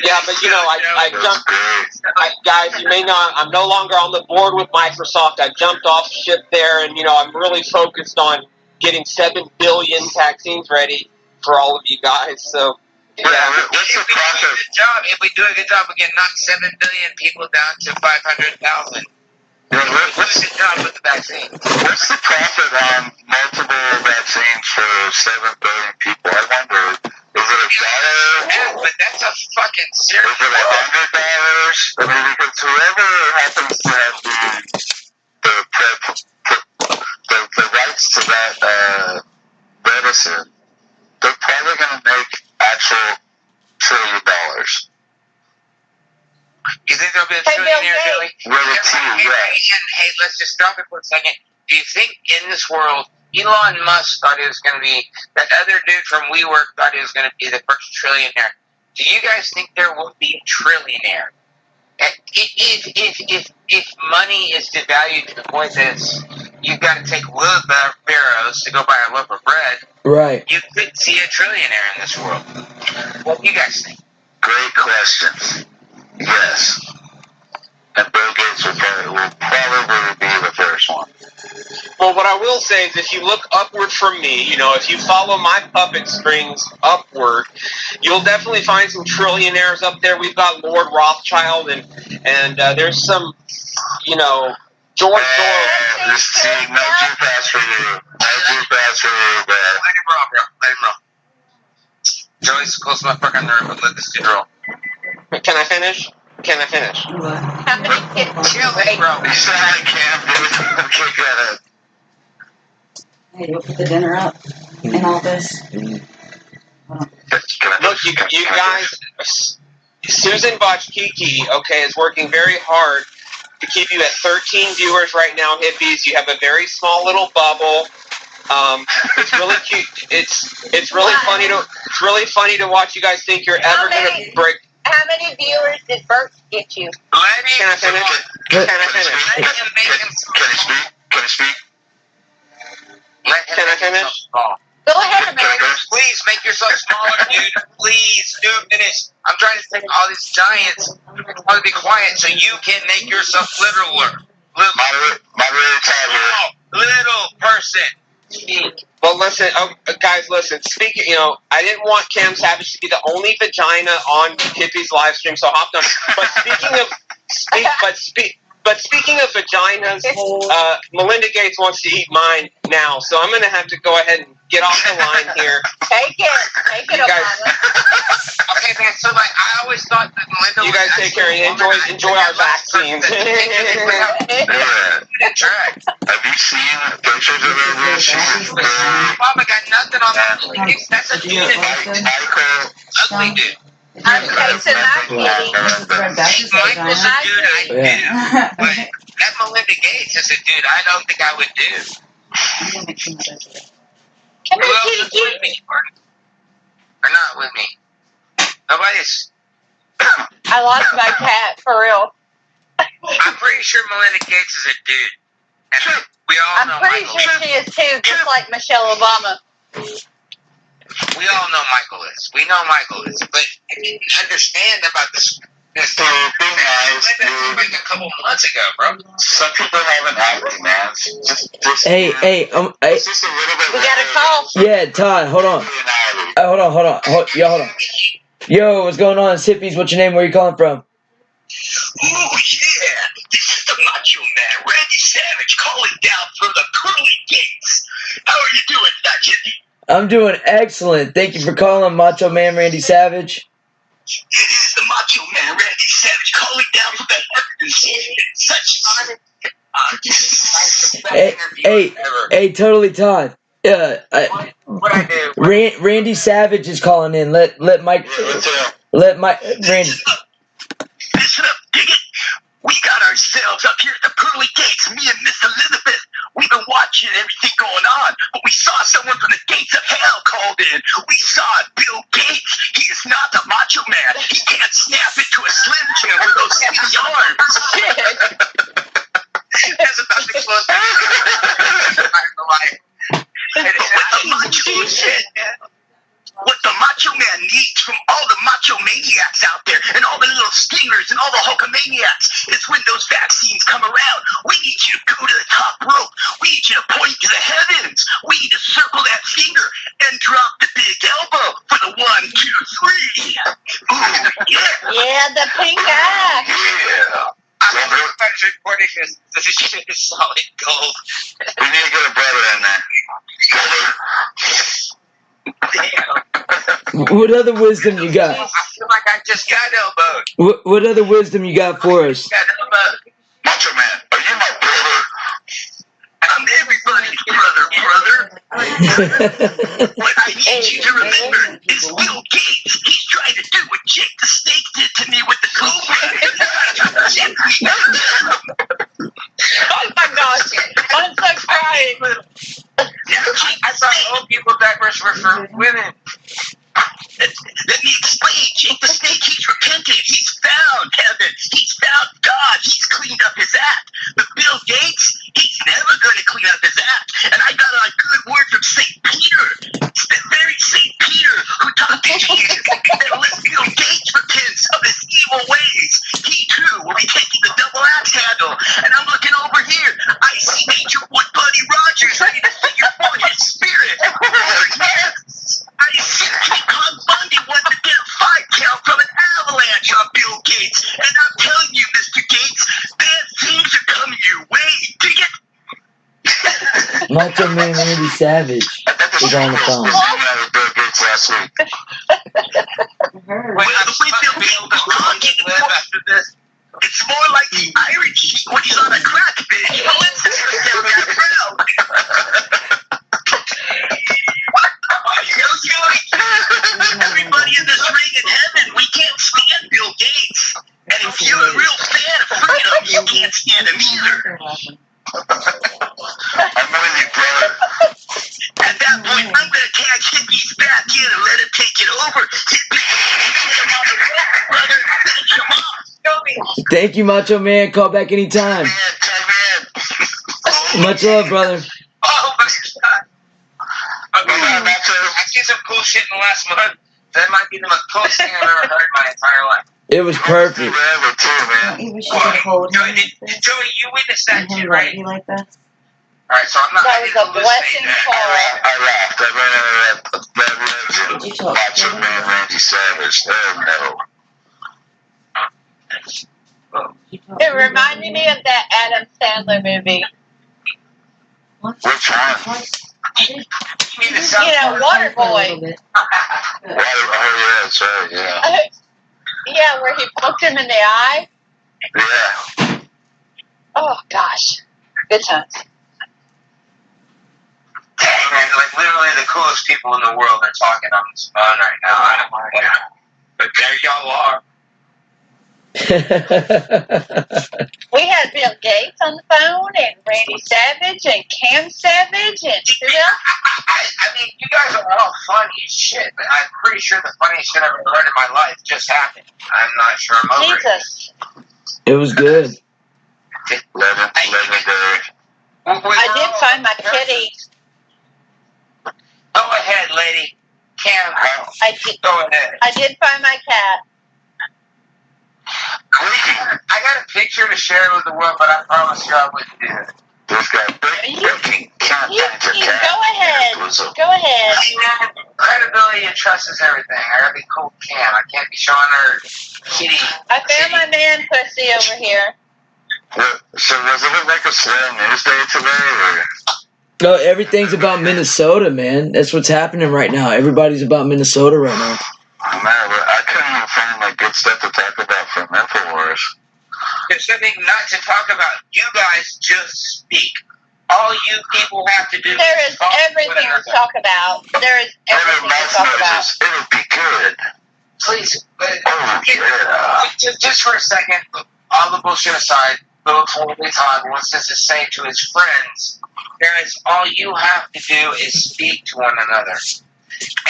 Yeah, but I jumped. Guys, you may not. I'm no longer on the board with Microsoft. I jumped off ship there, and I'm really focused on getting 7 billion vaccines ready for all of you guys. So, yeah. If we do a good job, we can knock 7 billion people down to 500,000. What's the job with the vaccine? What's the profit on multiple vaccines for 7 billion people? I wonder, is it $1? But that's a fucking serious. Is it $100? I mean, because whoever happens to have the rights to that medicine, they're probably going to make actual $1 trillion. You think there'll be a trillionaire, Billy? Hey, let's just stop it for a second. Do you think in this world, Elon Musk thought it was going to be, that other dude from WeWork thought it was going to be the first trillionaire? Do you guys think there will be a trillionaire? If money is devalued to the point that you've got to take wheelbarrows to go buy a loaf of bread, right? You could see a trillionaire in this world. What do you guys think? Great question. Yes. And Bill Gates will probably be the first one. Well, what I will say is if you look upward from me, if you follow my puppet strings upward, you'll definitely find some trillionaires up there. We've got Lord Rothschild and there's some, George Soros. No G-Pass for you. No G-Pass for you, bro. Let him roll. Joey's close my fucking nerve, but let this dude roll. Can I finish? How many kids? Chill, hey, bro. You said I can't, dude. Okay, go ahead. Hey, go put the dinner up. in all this. Look, you guys, Susan Botchkiki, okay, is working very hard to keep you at 13 viewers right now, hippies. You have a very small little bubble. It's really cute. It's really funny to watch you guys think you're ever gonna break. How many viewers did Burt get you? Can I finish? Can I speak? Can I finish? Go ahead, man. Please make yourself smaller, dude. Please, dude, finish. I'm trying to take all these giants. I want to be quiet so you can make yourself littler. Little person. Well, listen, guys, listen. Speaking, I didn't want Cam Savage to be the only vagina on Hippie's live stream, so I hopped on. But speaking of vaginas, Melinda Gates wants to eat mine now, so I'm going to have to go ahead and get off the line here. Take it, guys. Okay, man. So I always thought that Melinda. You guys take care and enjoy our vaccines. Have you seen pictures of her? Mama got nothing on that. That's a dude. Ugly dude. Okay, so Michael's a dude I do. But that Melinda Gates is a dude I don't think I would do. Come Who here, else is kitty. with me? Or not with me? Nobody's. I lost my cat, for real. I'm pretty sure Melinda Gates is a dude. And we all know I'm pretty Michael sure she is too, just like Michelle Obama. We all know Michael is. We know Michael is. But I didn't understand about this like a couple months ago, bro. Some people haven't acted, man. Hey, it's just a little bit. We got a call. Yeah, Todd, hold on. Hold on. Hold on. Yo, what's going on? It's Hippies. What's your name? Where are you calling from? Oh, yeah. This is the Macho Man, Randy Savage, calling down from the pearly gates. How are you doing, Dutch? I'm doing excellent. Thank you for calling, Macho Man Randy Savage. This is the Macho Man, Randy Savage, calling down from the heavens. Hey, totally, Todd. What I do? Randy Savage is calling in. Let Randy. Listen up, dig it. We got ourselves up here at the pearly gates, me and Miss Elizabeth. We've been watching everything going on, but we saw someone from the gates of hell called in. We saw Bill Gates. He is not the Macho Man. He can't snap into a Slim Jim with those skinny arms. That's about the closest I'm alive. But what the Macho Man needs from all the macho maniacs out there and all the little stingers and all the Hulkamaniacs is when those vaccines come around, we need you to go to the top rope. We need you to point to the heavens. We need to circle that finger and drop the big elbow for the 1, 2, 3. Ooh, yeah. Yeah, the pink eye. Yeah. I'm recording this. This shit is solid gold. We need to get a brother in there. What other wisdom you got? I feel like I just got elbowed. What other wisdom you got for us? Macho Man, are you my brother? I'm everybody's brother. What I need you to remember is Bill Gates. He's trying to do what Jake the Snake did to me with the Cobra. Oh my gosh, I'm so crying. I thought old people diapers were for women. Let me explain. Jake the Snake, he's repented. He's found heaven. He's found God. He's cleaned up his act. But Bill Gates, he's never going to clean up his act. And I got a good word from St. Peter. It's the very St. Peter who taught the Jesus that unless Bill Gates repents of his evil ways, he too will be taking the double axe handle. And I'm looking over here. I see Major Wood Buddy Rogers ready to figure out his spirit. Yes. I see King Kong Bundy wanted to get a 5 count from an avalanche on Bill Gates. And I'm telling you, Mr. Gates, bad things are coming your way. Dig it? Macho Man Randy Savage is on the phone. Bill Gates last week. Well, the way Bill Gates was talking after this, it's more like the Irish sheep when he's on a crack binge. Melissa's down that road. Thank you, Macho Man. Call back anytime. Much love, brother. Oh my god. I see some cool shit in the last month. That might be the most coolest thing I've ever heard in my entire life. It was perfect. We should hold him. Joey, you witnessed that And too, him right? like you like that. Alright, so I'm not. That was a blessing, Paul. I laughed. I ran out of that Did you legend. talk Macho to him? Man Randy Savage. Oh It reminded me of that Adam Sandler movie. no. Which one? You mean the You know, Water For a Boy. little bit. Oh yeah, that's right. Yeah. Yeah, where he poked him in the eye. Yeah. Oh gosh, good times. Dang, man, like literally the coolest people in the world are talking on this phone right now. I don't know. But there y'all are. We had Bill Gates on the phone, and Randy Savage, and Cam Savage, and I mean, you guys are all funny as shit, but I'm pretty sure the funniest shit I've ever heard in my life just happened. I'm not sure I'm over it. Jesus. It was good. Legendary. I did find my kitty. Go ahead, lady. Cam, go ahead. I did find my cat. I got a picture to share with the world, but I promise you I wouldn't do it. This guy breaking can't You find your cat. go ahead. Go ahead. Hey, man, credibility and trust is everything. I gotta be cool with Cam. I can't be showing her kitty. I found my man pussy over here. So was it like a slow news day today, or? No, everything's about Minnesota, man. That's what's happening right now. Everybody's about Minnesota right now. Man, I couldn't even find like good stuff to talk about from InfoWars. There's something not to talk about. You guys just speak. All you people have to do There is talk everything to one to talk about. There is everything to talk about. It would be good. Please, yeah. just for a second, all the bullshit aside, little Tony Todd wants us to say to his friends, guys, all you have to do is speak to one another.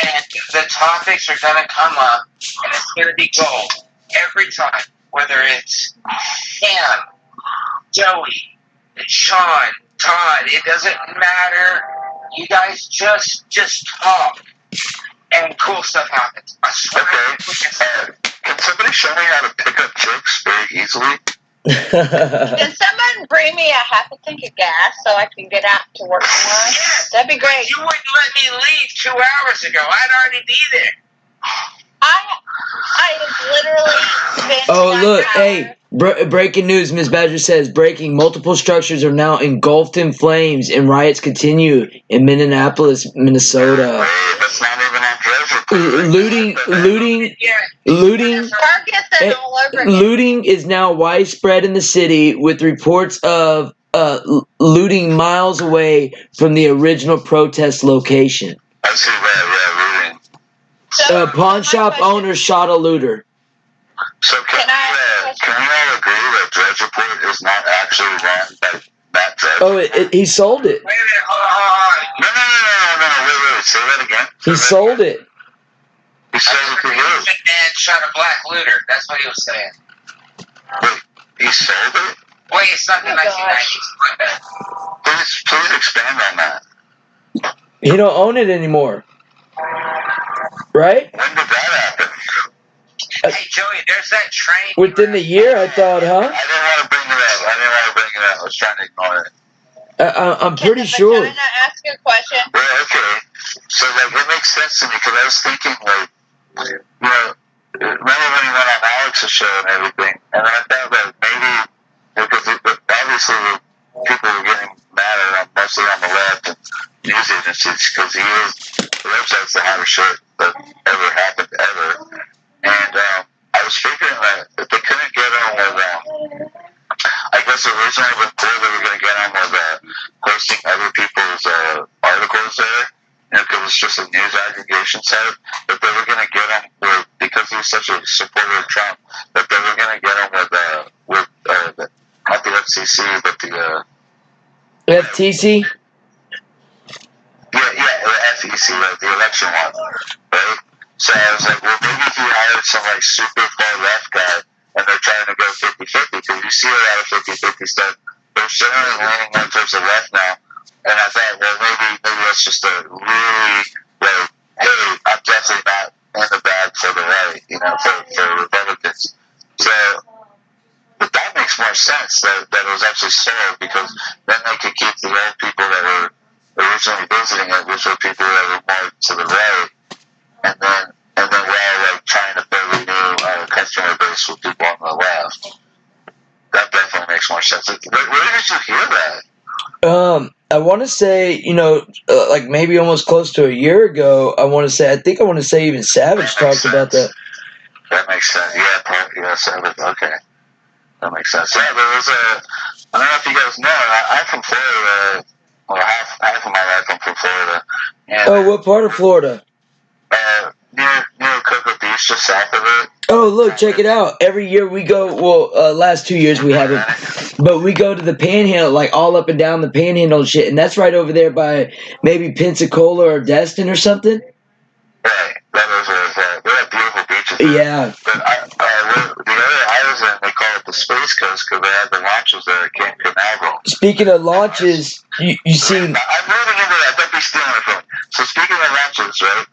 And the topics are going to come up, and it's going to be gold every time, whether it's Cam, Joey, Sean, Todd, it doesn't matter. You guys just talk, and cool stuff happens. I swear. Okay. Can somebody show me how to pick up jokes very easily? Can someone bring me a half a tank of gas so I can get out to work tomorrow? That'd be great. You wouldn't let me leave 2 hours ago. I'd already be there. I have literally spent Oh, 9 look, hours. hey, breaking news. Miss Badger says, breaking, multiple structures are now engulfed in flames and riots continue in Minneapolis, Minnesota. That's not even on Dresser. Looting Target that all over again. Looting is now widespread in the city, with reports of looting miles away from the original protest location. I see that, yeah, looting. So, Pawn shop owner shot a looter. So can we all agree that Dredge Report is not actually run by Matt Dredge? Oh, he sold it. Wait a minute, hold on. No, wait, say that again. He sold it. He sold it to who? And shot a black looter. That's what he was saying. Wait, he sold it? Wait, it's not the 1990s. Please expand on that. He don't own it anymore. Right? When did that happen? Hey, Joey, there's that train. Within the year, I thought, huh? I didn't want to bring it up. I was trying to ignore it. I'm pretty sure. Can I ask you a question? Well, okay. So, like, it makes sense to me, because I was thinking, like, you know, remember when he went on Alex's show and everything, and I thought that maybe, because obviously people were getting mad at him, mostly on the left and news agencies, because the website's the hottest shit that ever happened, ever. And I was figuring that if they couldn't get on with, I guess originally before they were going to get on with posting other people's articles there, you know, because it's just a news aggregation site, that they were going to get on with, because he's such a supporter of Trump, that they were going to get on with not the FCC, but the FTC? Yeah, the FEC, like the election one, right? So I was like, well, maybe he hired some like super far left guy and they're trying to go 50-50, because you see a lot of 50-50 stuff. They're certainly leaning more towards the left now, and I thought, well, maybe that's just a really, like, hey, I'm definitely not in the bag for the right, for Republicans. So, but that makes more sense that it was actually sold, because then they could keep the old people that were originally visiting it, which were people that were more to the right, and then we're all like trying to build a new customer base with people on the left. That definitely makes more sense. Where did you hear that? I want to say, like maybe almost close to a year ago. I want to say even Savage talked about that. That makes sense. Yeah, Savage. Okay, that makes sense. Yeah, there was I don't know if you guys know. I'm from Florida. Well, half of my life I'm from Florida. And, what part of Florida? Near Cocoa Beach, just south of it. Oh, look, check it out. Every year we go, last 2 years we haven't, but we go to the Panhandle, like all up and down the Panhandle and shit, and that's right over there by maybe Pensacola or Destin or something. Right, that is they have beautiful beaches. Yeah. But the area I was in, they call it the Space Coast, because they had the launches there at Cape Canaveral. Speaking of launches, you see... I'm moving into that. Don't be stealing it from me. So speaking of launches, right?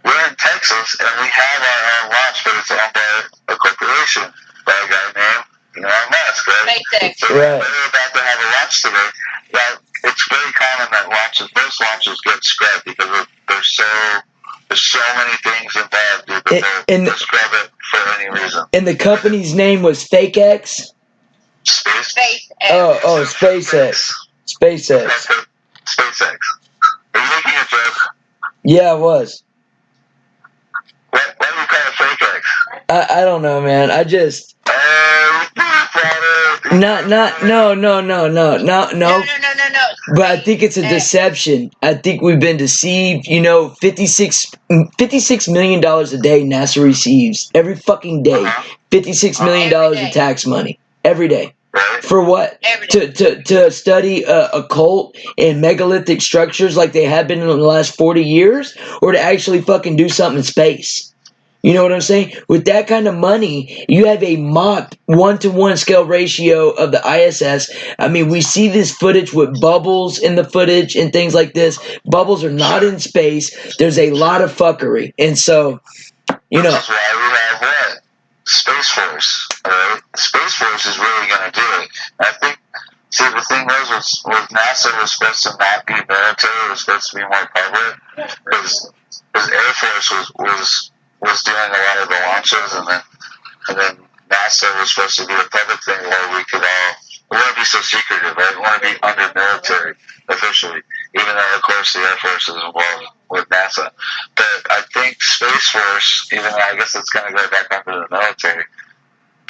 We're in Texas, and we have our own launch, but it's owned by a corporation, by a guy named Elon Musk, right? SpaceX. So they're about to have a launch today. Now, it's very common that most launches get scrubbed, because there's so many things involved, dude, that they scrub it for any reason. And the company's name was FakeX? SpaceX. Oh, SpaceX. SpaceX. SpaceX. Are you making a joke? Yeah, I was. Why do you call it FakeX? I don't know, man. I just... No. But I think it's a deception. I think we've been deceived. $56 million a day NASA receives every fucking day. $56 million in tax money every day. For what? To study occult and megalithic structures like they have been in the last 40 years, or to actually fucking do something in space? You know what I'm saying? With that kind of money, you have a mock 1-to-1 scale ratio of the ISS. I mean, we see this footage with bubbles in the footage and things like this. Bubbles are not in space. There's a lot of fuckery. And so, That's why we have what? Space Force. Alright? Space Force is really going to do it. I think, the thing was NASA was supposed to not be military. It was supposed to be more public. Because Air Force was doing a lot of the launches, and then NASA was supposed to be a public thing where we could all, we want to be so secretive, right? We want to be under military officially, even though of course the Air Force is involved with NASA. But I think Space Force, even though I guess it's going to go back under the military,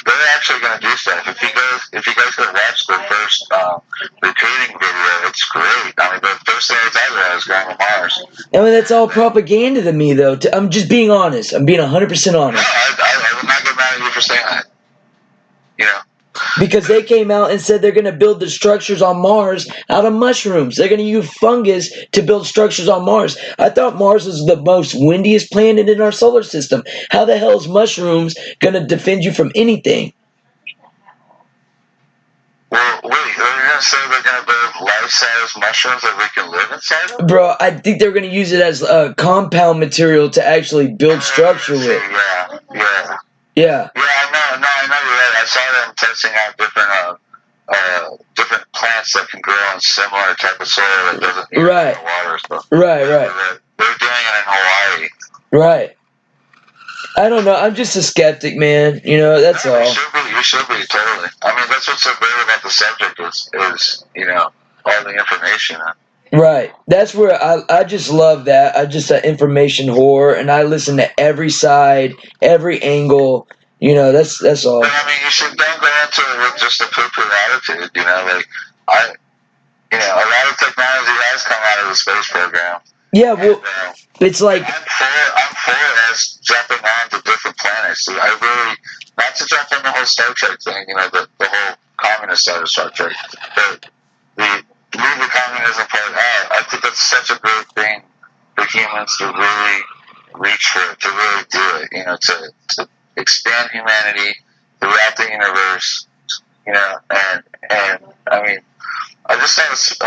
they're actually going to do stuff. If you guys could watch the first recruiting video, it's great. I mean, the first thing it's out there is going to Mars. I mean, that's all propaganda to me, though. I'm just being honest. I'm being 100% honest. No, I would not get mad at you for saying that. Because they came out and said they're going to build the structures on Mars out of mushrooms. They're going to use fungus to build structures on Mars. I thought Mars was the most windiest planet in our solar system. How the hell is mushrooms going to defend you from anything? Well, wait, are you going to say they're going to build life-size mushrooms that we can live inside of? Bro, I think they're going to use it as a compound material to actually build structure with. Yeah. Yeah. Yeah, I know you're right. I saw them testing out different plants that can grow on similar type of soil that doesn't need water stuff. Right. They're doing it in Hawaii. Right. I don't know. I'm just a skeptic, man. That's all. You should be, totally. I mean, that's what's so great about the subject is all the information. Right. That's where I just love that. I'm just an information whore, and I listen to every side, every angle. That's all. But, I mean, don't go into it with just a poo-poo attitude. A lot of technology has come out of the space program. Yeah, well, it's like I'm for us jumping on to different planets. I really, not to jump on the whole Star Trek thing, the whole communist side of Star Trek, but leave the communism part out. I think that's such a great thing for humans to really reach for it, to really do it, expand humanity throughout the universe. You know, and I mean, I just saw this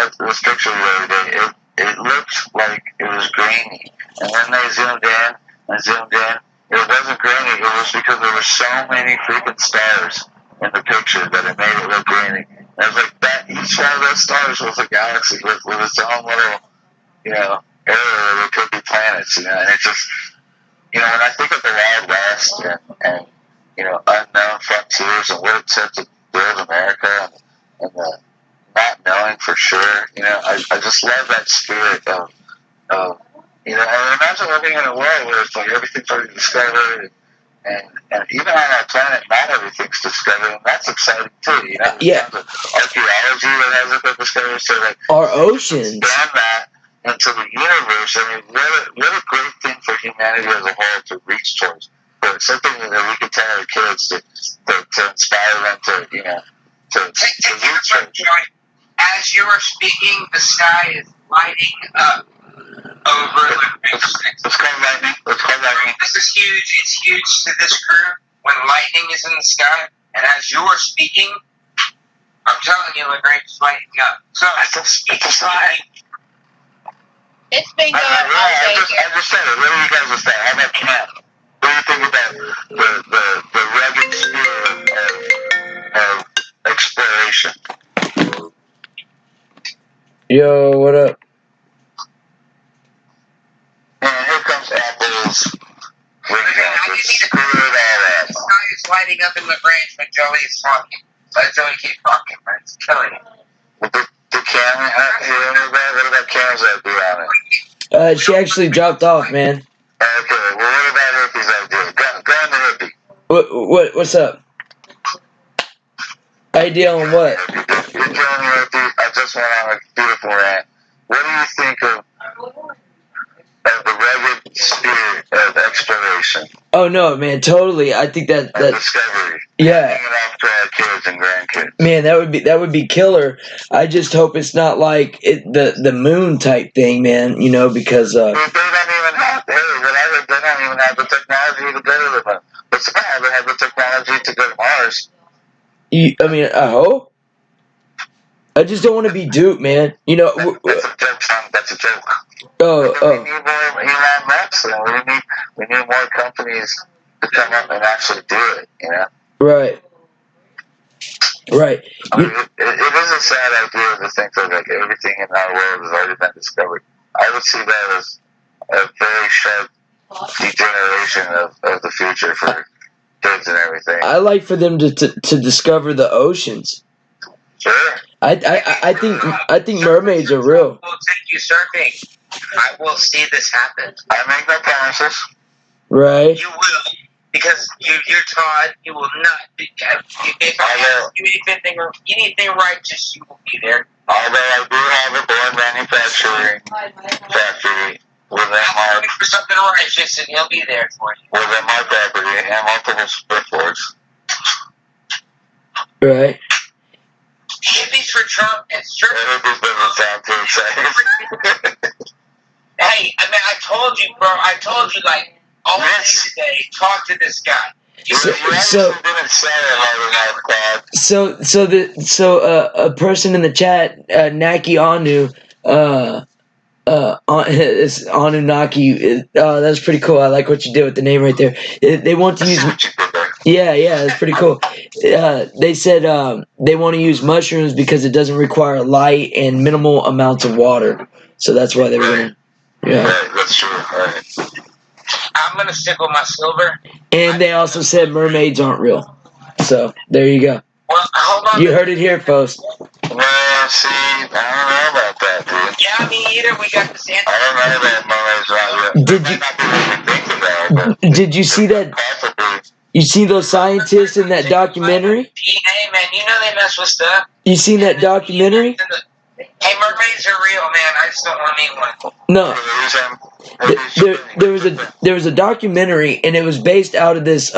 picture the other day. It looked like it was grainy, and then they zoomed in and zoomed in. It wasn't grainy. It was because there were so many freaking stars in the picture that it made it look grainy. And it was like that. Each one of those stars was a galaxy with its own little, you know, area where there could be planets. You know, and it just, you know, when I think of the Wild West and you know, unknown frontiers and what it took to build America and the not knowing for sure, you know, I just love that spirit of you know, and imagine living in a world where it's like everything's already discovered and even on our planet not everything's discovered, and that's exciting too, you know. Yeah. Archaeology that hasn't been discovered, so like our oceans. Expand that into the universe. I mean, what a great thing for humanity as a whole to reach towards. But something that we could tell our kids to inspire them to, you know, to reach towards. As you are speaking, the sky is lighting up over the It's called lightning. It's called lightning. This is huge. It's huge to this crew when lightning is in the sky. And as you are speaking, I'm telling you, LaGrange is lighting up. So it's like It's been going all day I just said it. What do you guys just say? How about camp? What do you think about the rugged spirit of exploration? Yo, what up? And here comes Apple's. I didn't need to the sky is lighting up in LaGrange when Joey is talking. Let Joey keep talking, man. It's killing it. The camera, what about cameras that be on it? She actually dropped off, man. Okay, well, what about Hippie's idea? Go on to Hippie. What's up? Idea on what? You're telling me I just went on a beautiful rant. What do you think of the rugged spirit of exploration? Oh no, man, totally. I think that discovery. Yeah. Hanging off to our kids and grandkids. Man, that would be killer. I just hope it's not like the moon type thing, man. You know, because they don't even have. They don't even have the technology to go to the moon. But somehow they have the technology to go to Mars. I mean, I hope. I just don't want to be duped, man. You know. That's a joke, son. That's a joke. Oh. We need more Elon Musk, and we need more companies to come up and actually do it. You know. Right. I mean, it is a sad idea to think that like everything in our world has already been discovered. I would see that as a very sharp degeneration of the future for kids and everything. I like for them to discover the oceans. Sure. I think mermaids are real. I will take you surfing. I will see this happen. I make no promises. Right. You will. Because you're taught you will not be. If I ask you anything righteous, you will be there. Although I do have a born manufacturing factory within my for something righteous, and he'll be there for you. Within my property and multiple surfboards. Right. Hippies for Trump and surfing. Hippies doesn't sound too exciting. Hey, I mean, I told you, bro. I told you, like, all day today, talk to this guy. So a person in the chat, Naki Anu, Anunnaki. That's pretty cool. I like what you did with the name right there. They want to use. Yeah, that's pretty cool. They said they want to use mushrooms because it doesn't require light and minimal amounts of water. So that's why they were going. Yeah. Right, that's true. Right. I'm gonna stick with my silver. And they also said mermaids aren't real. So there you go. Well, hold on. You heard it here, folks. Well, see, I don't know about that, dude. Yeah, me either. We got this answer. I don't know that mermaids aren't real. Did you see that? You see those scientists in that documentary? Hey, man, you know they mess with stuff. You seen that documentary? Hey, mermaids are real, man. I just don't want to meet one. No. There was a documentary, and it was based out of these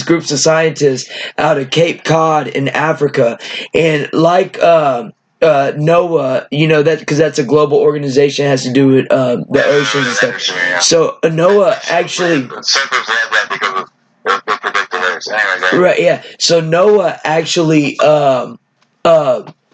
groups of scientists out of Cape Cod in Africa, and like NOAA, you know that because that's a global organization, it has to do with the oceans and stuff. So NOAA actually. Surfers love that because works. Anyway, right, yeah. So Noah actually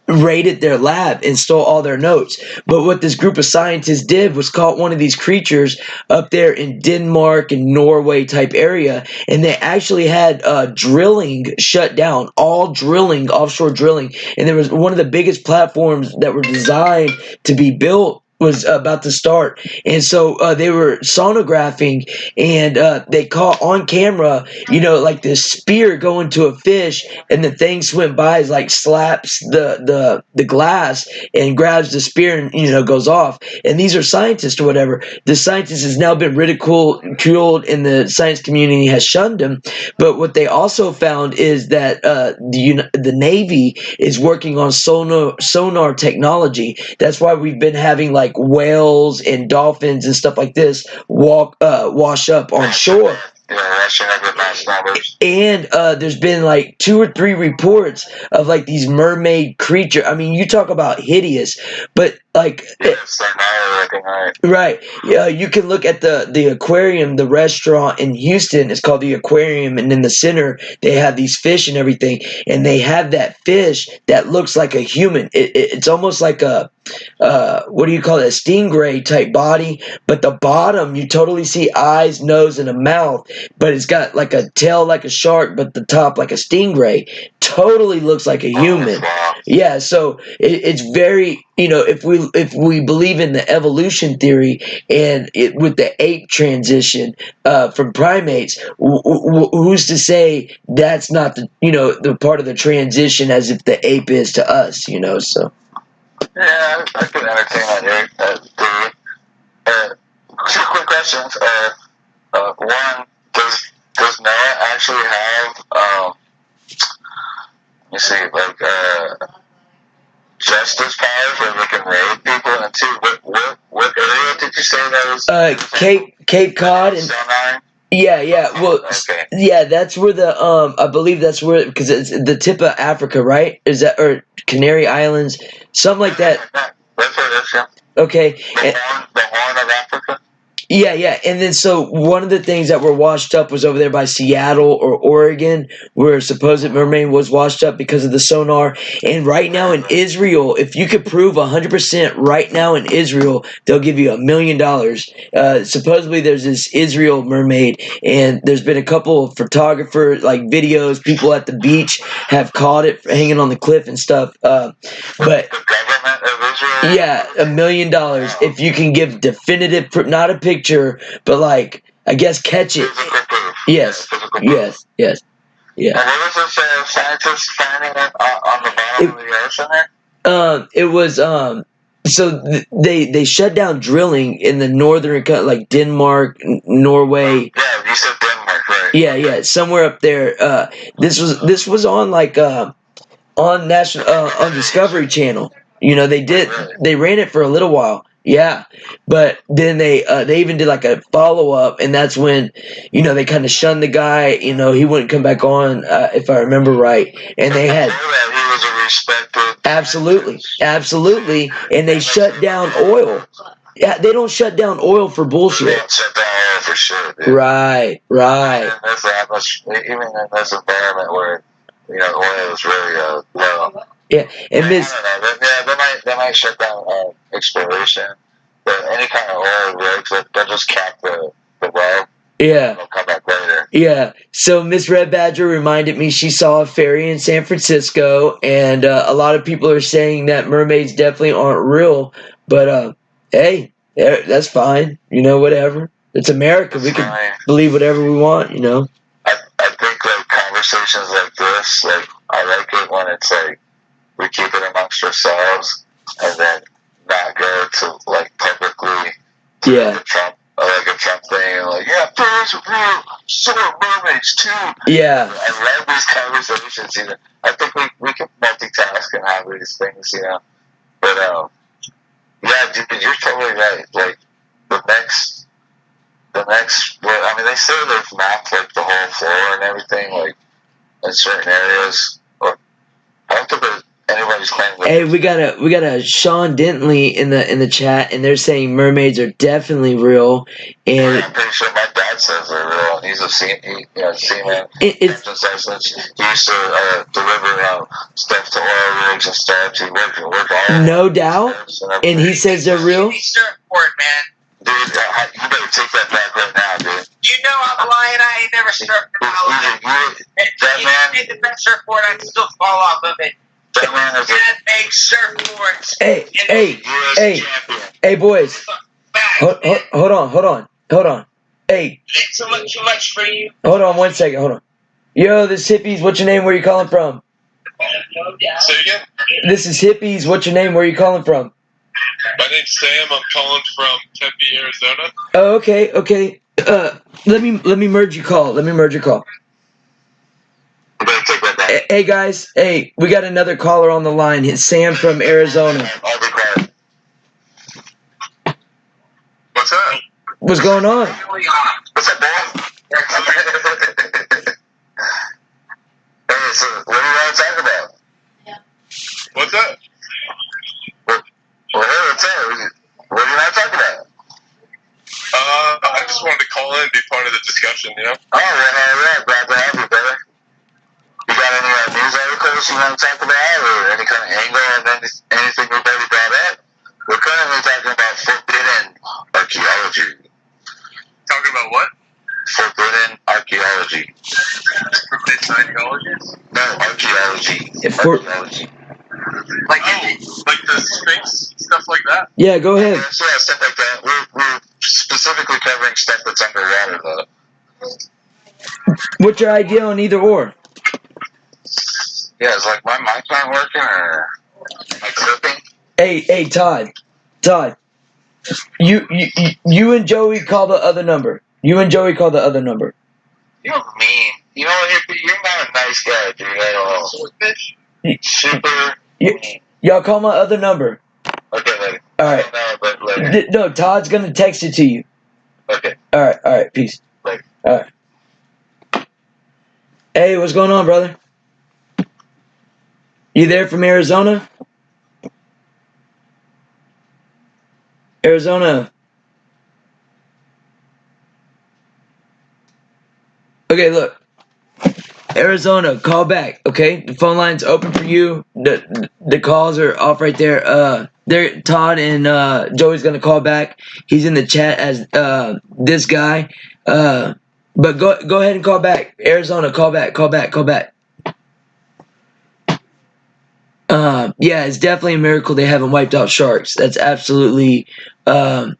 raided their lab and stole all their notes. But what this group of scientists did was caught one of these creatures up there in Denmark and Norway type area, and they actually had drilling shut down, all drilling, offshore drilling. And there was one of the biggest platforms that were designed to be built was about to start, and so they were sonographing, and they caught on camera, like this spear going to a fish, and the thing swim by, is like slaps the glass and grabs the spear, and goes off. And these are scientists or whatever. The scientist has now been ridiculed, and the science community has shunned him. But what they also found is that the Navy is working on sonar technology. That's why we've been having like whales and dolphins and stuff like this wash up on shore. And there's been like 2 or 3 reports of like these mermaid creatures. I mean, you talk about hideous, but like, right? Yeah, you can look at the aquarium, the restaurant in Houston. It's called the Aquarium, and in the center they have these fish and everything, and they have that fish that looks like a human. It's almost like a what do you call it? A stingray type body, but the bottom you totally see eyes, nose, and a mouth, but it's got like a tail like a shark, but the top like a stingray. Totally looks like a human. Yeah, so it's very, if we believe in the evolution theory and with the ape transition from primates, who's to say that's not the part of the transition as if the ape is to us, so. Yeah, I could entertain that theory. 2 quick questions. One, does Noah actually have let me see, like justice powers where they can raid people? And 2, what area did you say that was? Cape Cod and. Yeah. Well, okay. Yeah, that's where I believe that's where, because it's the tip of Africa, right? Is that, or Canary Islands, something like that? That's where it is, yeah. Okay. The Horn of Africa. Yeah, and then so one of the things that were washed up was over there by Seattle or Oregon, where a supposed mermaid was washed up because of the sonar. And right now in Israel, if you could prove 100% right now in Israel, they'll give you $1 million. Supposedly there's this Israel mermaid, and there's been a couple of photographers, like videos, people at the beach have caught it hanging on the cliff and stuff. But yeah, $1 million if you can give definitive proof, not a picture, but like, I guess catch it. Yes. Yeah. And what was this scientist finding it on the bottom of the ocean there? It was so they shut down drilling in the northern, like Denmark, Norway. Yeah, you said Denmark, right? Yeah, somewhere up there. This was on like on national on Discovery Channel. They ran it for a little while. Yeah, but then they even did like a follow up, and that's when they kind of shunned the guy. He wouldn't come back on, if I remember right. And they had he was a respected. Absolutely, and they shut down oil. Yeah, they don't shut down oil for bullshit. They don't shut down oil for shit. Dude. Right. Even in this environment where oil is really low. Yeah, and Miss. They might shut down exploration, but any kind of oil rigs, they'll just cap the well. Yeah. They'll come back later. Yeah. So Miss Red Badger reminded me she saw a ferry in San Francisco, and a lot of people are saying that mermaids definitely aren't real. But hey, that's fine. Whatever. It's America. We can believe whatever we want. I think like conversations like this, like I like it when it's like we keep it amongst ourselves, and then not go to like publicly. Yeah. Like a Trump thing, like fairies are real, so are mermaids too. Yeah. I love these conversations. I think we can multitask and have these things, But yeah, dude, you're totally right. Like the next. Well, I mean, they say they've mapped like the whole floor and everything, like in certain areas. Or I don't think anybody's claim that. Hey, we got a Sean Dentley in the chat, and they're saying mermaids are definitely real. And I'm pretty sure my dad says they're real. He's a seaman. It's He used to deliver stuff to oil rigs and stuff. He worked all no doubt, and he says they're real. Surfboard, man. Dude, you better take that back right now, dude. You know I'm lying. I ain't never surfed in my life. That man, the best surfboard, I can still fall off of it. that man is a Dad makes surfboards. Hey, boys. Hold on. Hey, It's too much for you. hold on 1 second. Hold on. Yo, this is Hippies. What's your name? Where you calling from? Say again? This is Hippies. What's your name? Where you calling from? My name's Sam. I'm calling from Tempe, Arizona. Oh, okay. Let me merge your call. you better take that back. Hey guys. Hey, we got another caller on the line. It's Sam from Arizona. I'll be quiet. What's up? What's going on? What's up, boy? Hey, so what do you want to talk about? What's up? Well, hey, what's up? What do you want to talk about? I just wanted to call in and be part of the discussion, you know? Oh, yeah, glad to have you, brother. You got any news articles you want to talk about, or any kind of angle on anything we've already brought up? We're currently talking about forbidden archaeology. Talking about what? Forbidden archaeology. Forbidden ideologies? No, archaeology. Archaeology. Like the Sphinx, stuff like that? Yeah, go ahead. Yeah, stuff like that. We're specifically covering stuff that's underwater, though. What's your idea on either or? Yeah, is like my mic not working, or am I clipping? Hey, Todd. You and Joey call the other number. You're mean. You know, Hippie, you're not a nice guy, dude, at all. Super mean. Y'all call my other number. Okay, later. Alright. No, but later. No, Todd's gonna text it to you. Okay. Alright, peace. Later. Alright. Hey, what's going on, brother? You there from Arizona? Arizona. Okay, look. Arizona, call back, okay? The phone line's open for you. The calls are off right there. Todd and Joey's gonna call back. He's in the chat as this guy. But go ahead and call back. Arizona, call back. Yeah, it's definitely a miracle they haven't wiped out sharks. That's absolutely yeah.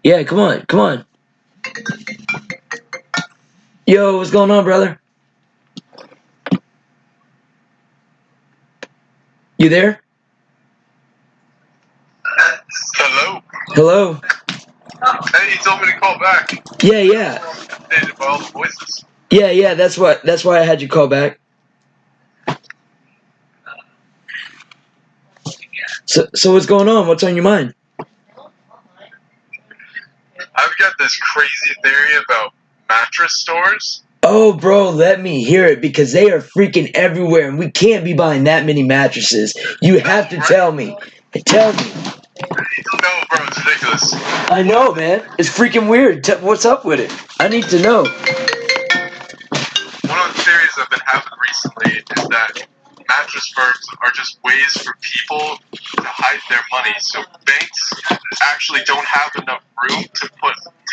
Yeah, come on. Yo, what's going on, brother? You there? Hello? Hey, you told me to call back. Yeah. Updated by all the voices. Yeah, that's why I had you call back. So what's going on? What's on your mind? I've got this crazy theory about mattress stores. Oh, bro, let me hear it, because they are freaking everywhere, and we can't be buying that many mattresses. You have to tell me. Tell me. No, bro, it's ridiculous. I know, man. It's freaking weird. What's up with it? I need to know. One of the theories I've been having recently is that mattress firms are just ways for people to hide their money. So banks actually don't have enough room to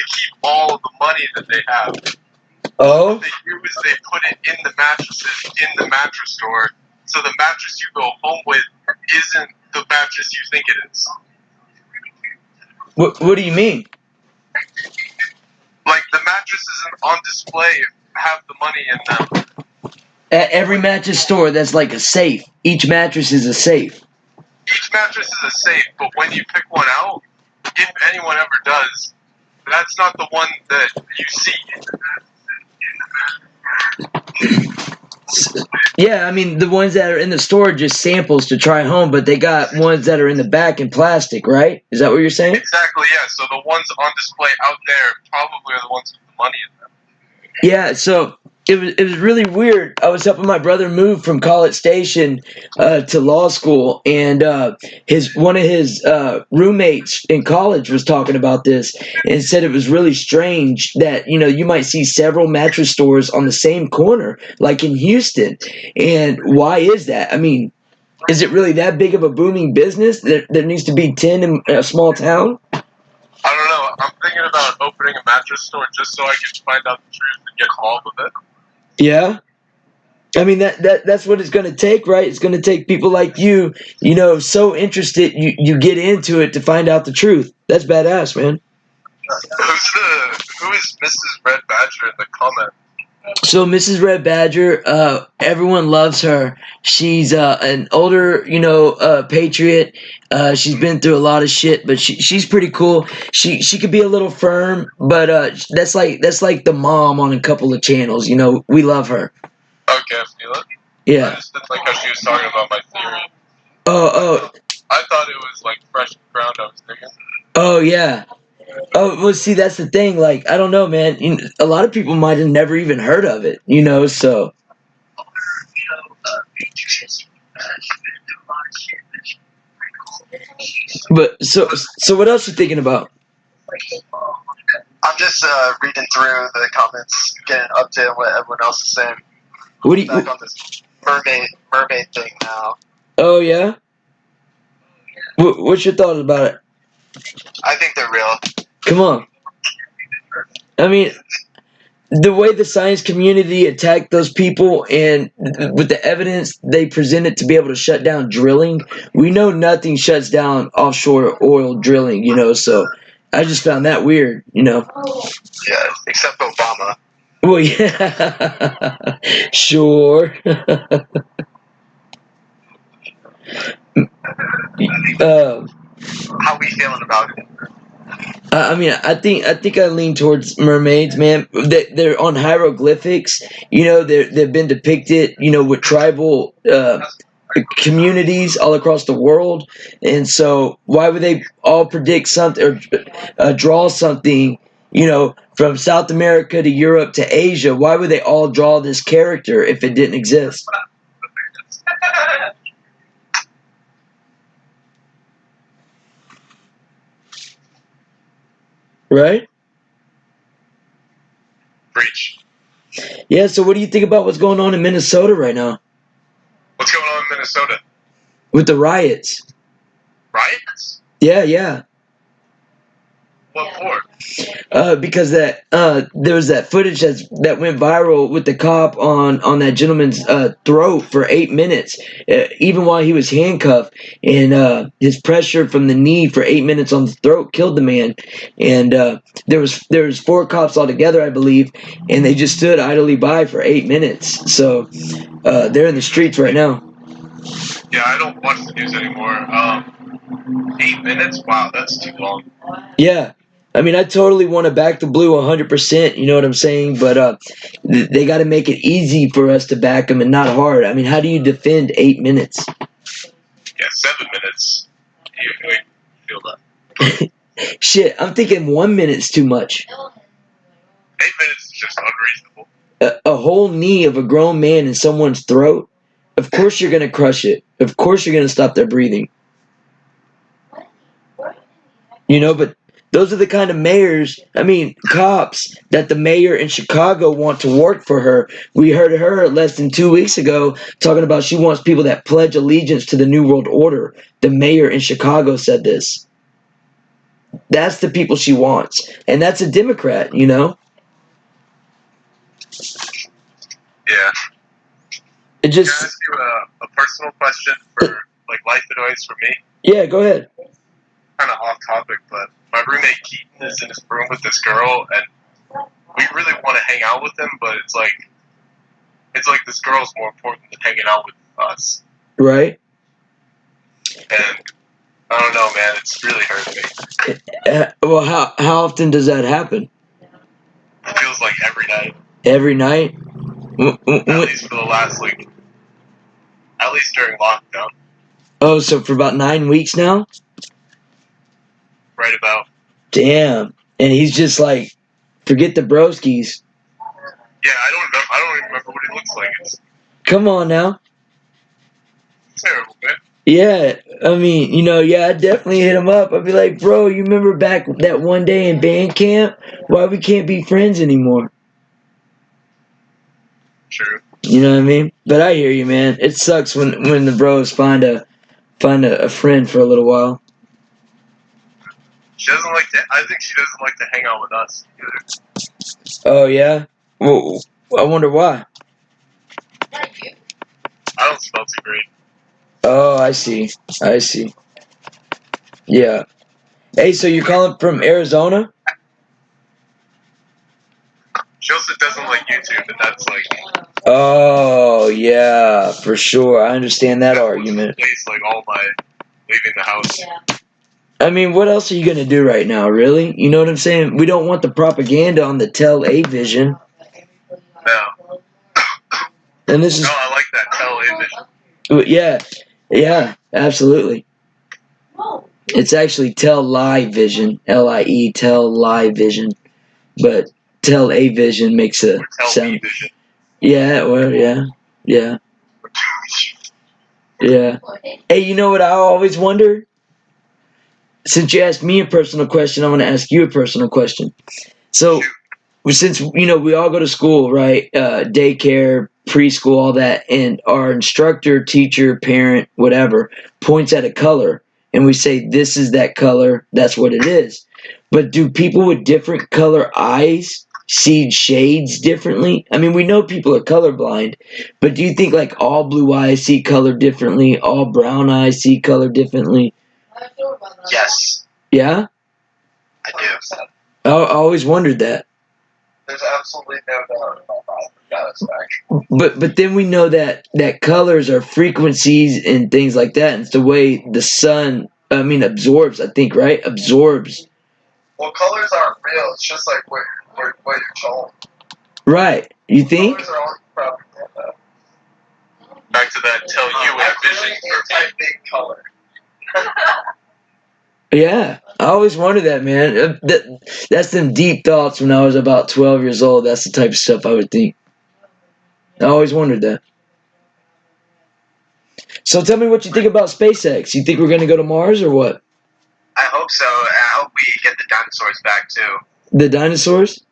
keep all of the money that they have. Oh? What they do is they put it in the mattresses in the mattress store, so the mattress you go home with isn't the mattress you think it is. What do you mean? Like, the mattresses on display have the money in them. At every mattress store, that's like a safe. Each mattress is a safe. Each mattress is a safe, but when you pick one out, if anyone ever does, that's not the one that you see. Yeah, I mean, the ones that are in the store are just samples to try home, but they got ones that are in the back in plastic, right? Is that what you're saying? Exactly, yeah. So the ones on display out there probably are the ones with the money in them. Yeah, so it was really weird. I was helping my brother move from College Station to law school, and one of his roommates in college was talking about this and said it was really strange that you might see several mattress stores on the same corner, like in Houston. And why is that? I mean, is it really that big of a booming business that there needs to be 10 in a small town? I don't know. I'm thinking about opening a mattress store just so I can find out the truth and get involved with it. Yeah. I mean that's what it's going to take, right? It's going to take people like you, so interested you get into it to find out the truth. That's badass, man. Who is Mrs. Red Badger in the comment? So Mrs. Red Badger, everyone loves her. She's an older, patriot. She's been through a lot of shit, but she's pretty cool. She could be a little firm, but that's like the mom on a couple of channels. We love her. Okay, I feel it. Yeah. I just didn't like how she was talking about my theory. Oh. I thought it was like fresh ground. I was thinking. Oh yeah. Oh, well, see, that's the thing. Like, I don't know, man. A lot of people might have never even heard of it, so. But, so what else you thinking about? I'm just reading through the comments, getting an update on what everyone else is saying. What do you... Back on this mermaid thing now. Oh, yeah? What's your thoughts about it? I think they're real. Come on. I mean, the way the science community attacked those people and with the evidence they presented to be able to shut down drilling, we know nothing shuts down offshore oil drilling, so I just found that weird, Yeah, except Obama. Well, yeah. Sure. How we feeling about it? I mean, I think I lean towards mermaids, man. They're on hieroglyphics. They've been depicted, with tribal communities all across the world. And so, why would they all predict something or draw something, from South America to Europe to Asia? Why would they all draw this character if it didn't exist? Right? Preach. Yeah, so what do you think about what's going on in Minnesota right now? What's going on in Minnesota? With the riots. Riots? Yeah. What for? Because there was that footage that went viral with the cop on that gentleman's throat for 8 minutes, even while he was handcuffed, and his pressure from the knee for 8 minutes on the throat killed the man. And there was 4 cops altogether, I believe, and they just stood idly by for 8 minutes. So they're in the streets right now. Yeah, I don't watch the news anymore. 8 minutes? Wow, that's too long. Yeah. I mean, I totally want to back the blue 100%, you know what I'm saying? But they got to make it easy for us to back them and not hard. I mean, how do you defend 8 minutes? Yeah, 7 minutes. You feel that. Shit, I'm thinking 1 minute's too much. 8 minutes is just unreasonable. A whole knee of a grown man in someone's throat? Of course you're going to crush it. Of course you're going to stop their breathing. But those are the kind of cops that the mayor in Chicago want to work for her. We heard her less than 2 weeks ago talking about she wants people that pledge allegiance to the New World Order. The mayor in Chicago said this. That's the people she wants. And that's a Democrat, Yeah. It just... Can I ask you a personal question for life advice for me? Yeah, go ahead. Kind of off topic, but my roommate Keaton is in his room with this girl, and we really want to hang out with him, but it's like this girl's more important than hanging out with us. Right. And I don't know, man. It's really hurting me. Well, how often does that happen? It feels like every night. Every night? At least for the last, at least during lockdown. Oh, so for about 9 weeks now? Right about. Damn. And he's just like, forget the broskies. Yeah, I don't even remember what he looks like. It's Come on now. terrible, man. Yeah, I mean, I'd definitely hit him up. I'd be like, bro, you remember back that one day in band camp? Why we can't be friends anymore? True. You know what I mean? But I hear you, man. It sucks when the bros find a friend for a little while. She doesn't like to. I think she doesn't like to hang out with us either. Oh yeah? Well, I wonder why. I don't smell too great. Oh, I see. Yeah. Hey, so you're calling from Arizona? She also doesn't like YouTube, and that's like. Oh yeah, for sure. I understand that argument. Place like all my leaving the house. I mean, what else are you gonna do right now, really? You know what I'm saying? We don't want the propaganda on the television. No. And this is. No, I like that television. Yeah, absolutely. It's actually Tell-Lie-Vision, L-I-E, Tell-Lie-Vision, but Tell-A-Vision makes a sound. Yeah, well, yeah. Hey, you know what I always wonder? Since you asked me a personal question, I'm going to ask you a personal question. So, since, we all go to school, right? Daycare, preschool, all that, and our instructor, teacher, parent, whatever, points at a color, and we say, this is that color, that's what it is. But do people with different color eyes see shades differently? I mean, we know people are colorblind, but do you think like all blue eyes see color differently, all brown eyes see color differently? Yes, Yeah? I do. I always wondered that. There's absolutely no doubt about that. But then we know that colors are frequencies and things like that. And it's the way the sun, absorbs, I think, right? Absorbs. Well, colors aren't real. It's just like what you're told. Right. You think? Colors are all propaganda. Back to that tell you what vision. Big color. Yeah, I always wondered that, man. That's them deep thoughts when I was about 12 years old. That's the type of stuff I would think. I always wondered that. So tell me what you think about SpaceX. You think we're going to go to Mars or what? I hope so. I hope we get the dinosaurs back too. The dinosaurs?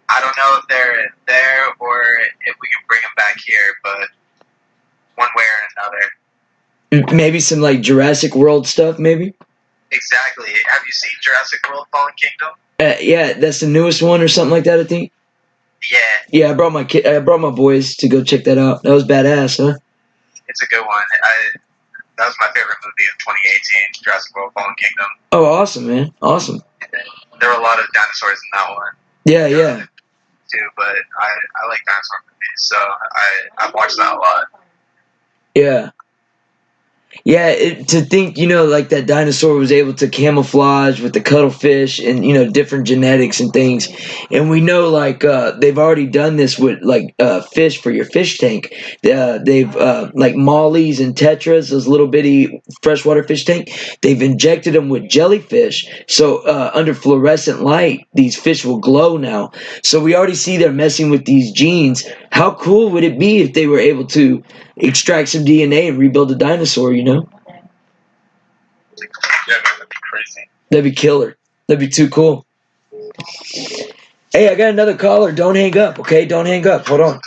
I don't know if they're there or if we can bring them back here, but one way or another. Maybe some like Jurassic World stuff, maybe? Exactly. Have you seen Jurassic World: Fallen Kingdom? Yeah, that's the newest one or something like that, I think. Yeah. Yeah, I brought my boys to go check that out. That was badass, huh? It's a good one. That was my favorite movie of 2018, Jurassic World: Fallen Kingdom. Oh, awesome, man. Awesome. There were a lot of dinosaurs in that one. Yeah. Too, but I like dinosaur movies, so I watched that a lot. Yeah. Yeah, to think, like that dinosaur was able to camouflage with the cuttlefish and, different genetics and things. And we know, like, they've already done this with, like, fish for your fish tank. They've, like, mollies and tetras, those little bitty freshwater fish tank, they've injected them with jellyfish. So, under fluorescent light, these fish will glow now. So we already see they're messing with these genes. How cool would it be if they were able to extract some DNA and rebuild a dinosaur, Yeah, man, that'd be crazy. That'd be killer. That'd be too cool. Hey, I got another caller. Don't hang up, okay? Don't hang up. Hold on.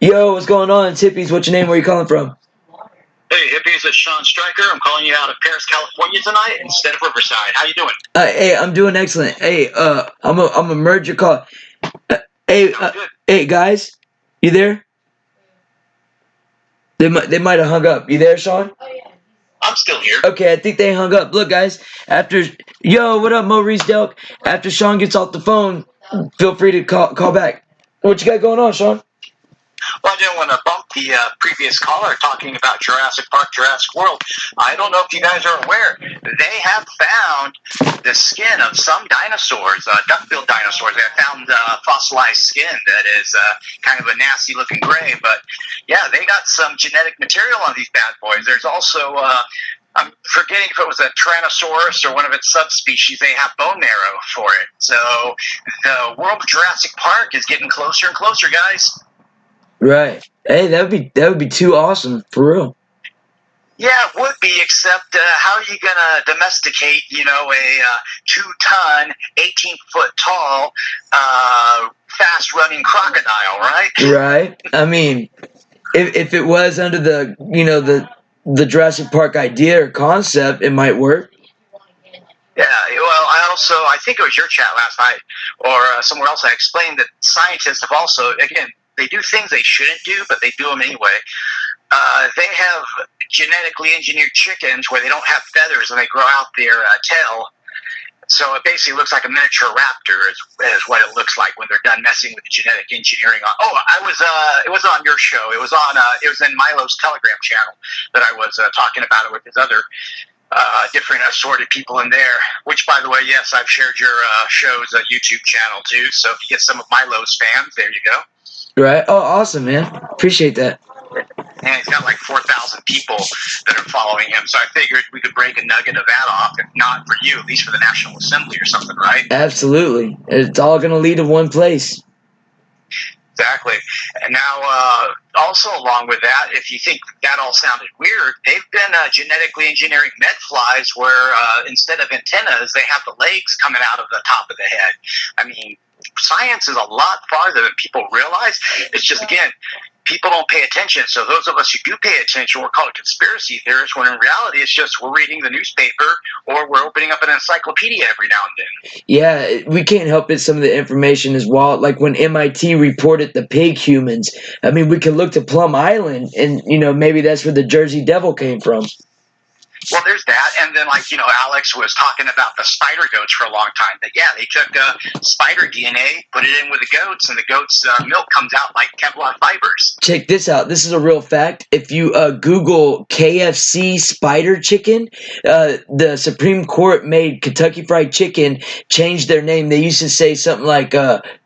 Yo, what's going on? It's Hippies. What's your name? Where you calling from? Hey, Hippies, it's Sean Stryker. I'm calling you out of Paris, California tonight instead of Riverside. How you doing? Hey, I'm doing excellent. Hey, I'm a merge your call. Hey, guys, you there? They might have hung up. You there, Sean? I'm still here. Okay, I think they hung up. Look, guys, yo, what up, Maurice Delk? After Sean gets off the phone, feel free to call back. What you got going on, Sean? Well, I didn't want to bump the previous caller talking about Jurassic Park, Jurassic World. I don't know if you guys are aware. They have found the skin of some dinosaurs, duck-billed dinosaurs. They have found fossilized skin that is kind of a nasty-looking gray. But, yeah, they got some genetic material on these bad boys. There's also I'm forgetting if it was a Tyrannosaurus or one of its subspecies. They have bone marrow for it. So the world of Jurassic Park is getting closer and closer, guys. Right. Hey, that would be too awesome for real. Yeah, it would be, except how are you going to domesticate, a 2-ton, 18-foot tall, fast-running crocodile, right? Right. I mean, if it was under the, the Jurassic Park idea or concept, it might work. Yeah, well, I think it was your chat last night or somewhere else, I explained that scientists have also, again, they do things they shouldn't do, but they do them anyway. They have genetically engineered chickens where they don't have feathers and they grow out their tail. So it basically looks like a miniature raptor is what it looks like when they're done messing with the genetic engineering. It was on your show. It was in Milo's Telegram channel that I was talking about it with his other different assorted people in there, which, by the way, yes, I've shared your show's YouTube channel too. So if you get some of Milo's fans, there you go. Right. Oh, awesome, man. Appreciate that. And he's got like 4,000 people that are following him. So I figured we could break a nugget of that off, if not for you, at least for the National Assembly or something, right? Absolutely. It's all going to lead to one place. Exactly. And now, also along with that, if you think that all sounded weird, they've been genetically engineering medflies where instead of antennas, they have the legs coming out of the top of the head. I mean, science is a lot farther than people realize. It's just, again, people don't pay attention. So those of us who do pay attention, we're called conspiracy theorists, when in reality it's just we're reading the newspaper or we're opening up an encyclopedia every now and then. Yeah, we can't help it. Some of the information is wild. Like when MIT reported the pig humans, I mean, we could look to Plum Island and, maybe that's where the Jersey Devil came from. Well, there's that, and then Alex was talking about the spider goats for a long time. But yeah, they took spider DNA, put it in with the goats, and the goats' milk comes out like Kevlar fibers. Check this out. This is a real fact. If you Google KFC spider chicken, the Supreme Court made Kentucky Fried Chicken change their name. They used to say something like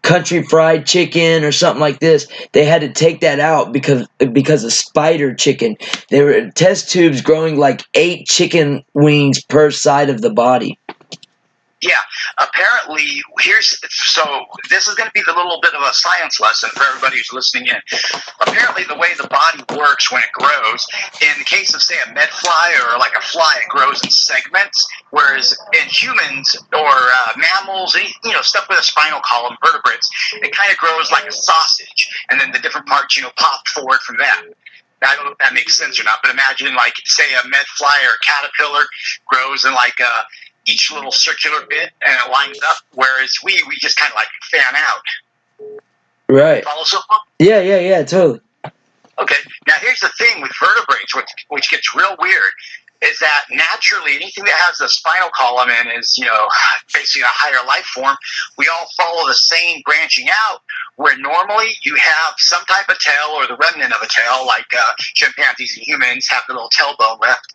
Country Fried Chicken or something like this. They had to take that out because of spider chicken. They were test tubes growing like 8 chicken wings per side of the body. Yeah, apparently, so this is going to be the little bit of a science lesson for everybody who's listening in. Apparently, the way the body works when it grows, in the case of, say, a medfly or like a fly, it grows in segments, whereas in humans or mammals, stuff with a spinal column, vertebrates, it kind of grows like a sausage, and then the different parts, pop forward from that. I don't know if that makes sense or not, but imagine, say, a medfly or a caterpillar grows in each little circular bit and it lines up, whereas we just kind of fan out. Right. Follow so far? Yeah, totally. Okay, now here's the thing with vertebrates, which gets real weird, is that naturally anything that has a spinal column and is, basically a higher life form, we all follow the same branching out, where normally you have some type of tail or the remnant of a tail, like chimpanzees and humans have the little tailbone left.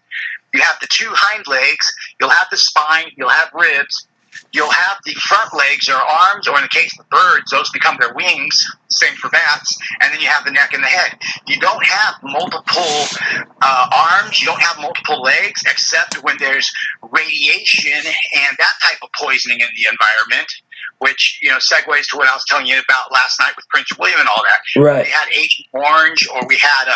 You have the 2 hind legs, you'll have the spine, you'll have ribs, you'll have the front legs or arms, or in the case of birds, those become their wings, same for bats, and then you have the neck and the head. You don't have multiple arms, you don't have multiple legs, except when there's radiation and that type of poisoning in the environment, which, segues to what I was telling you about last night with Prince William and all that. Right. We had Agent Orange, or we had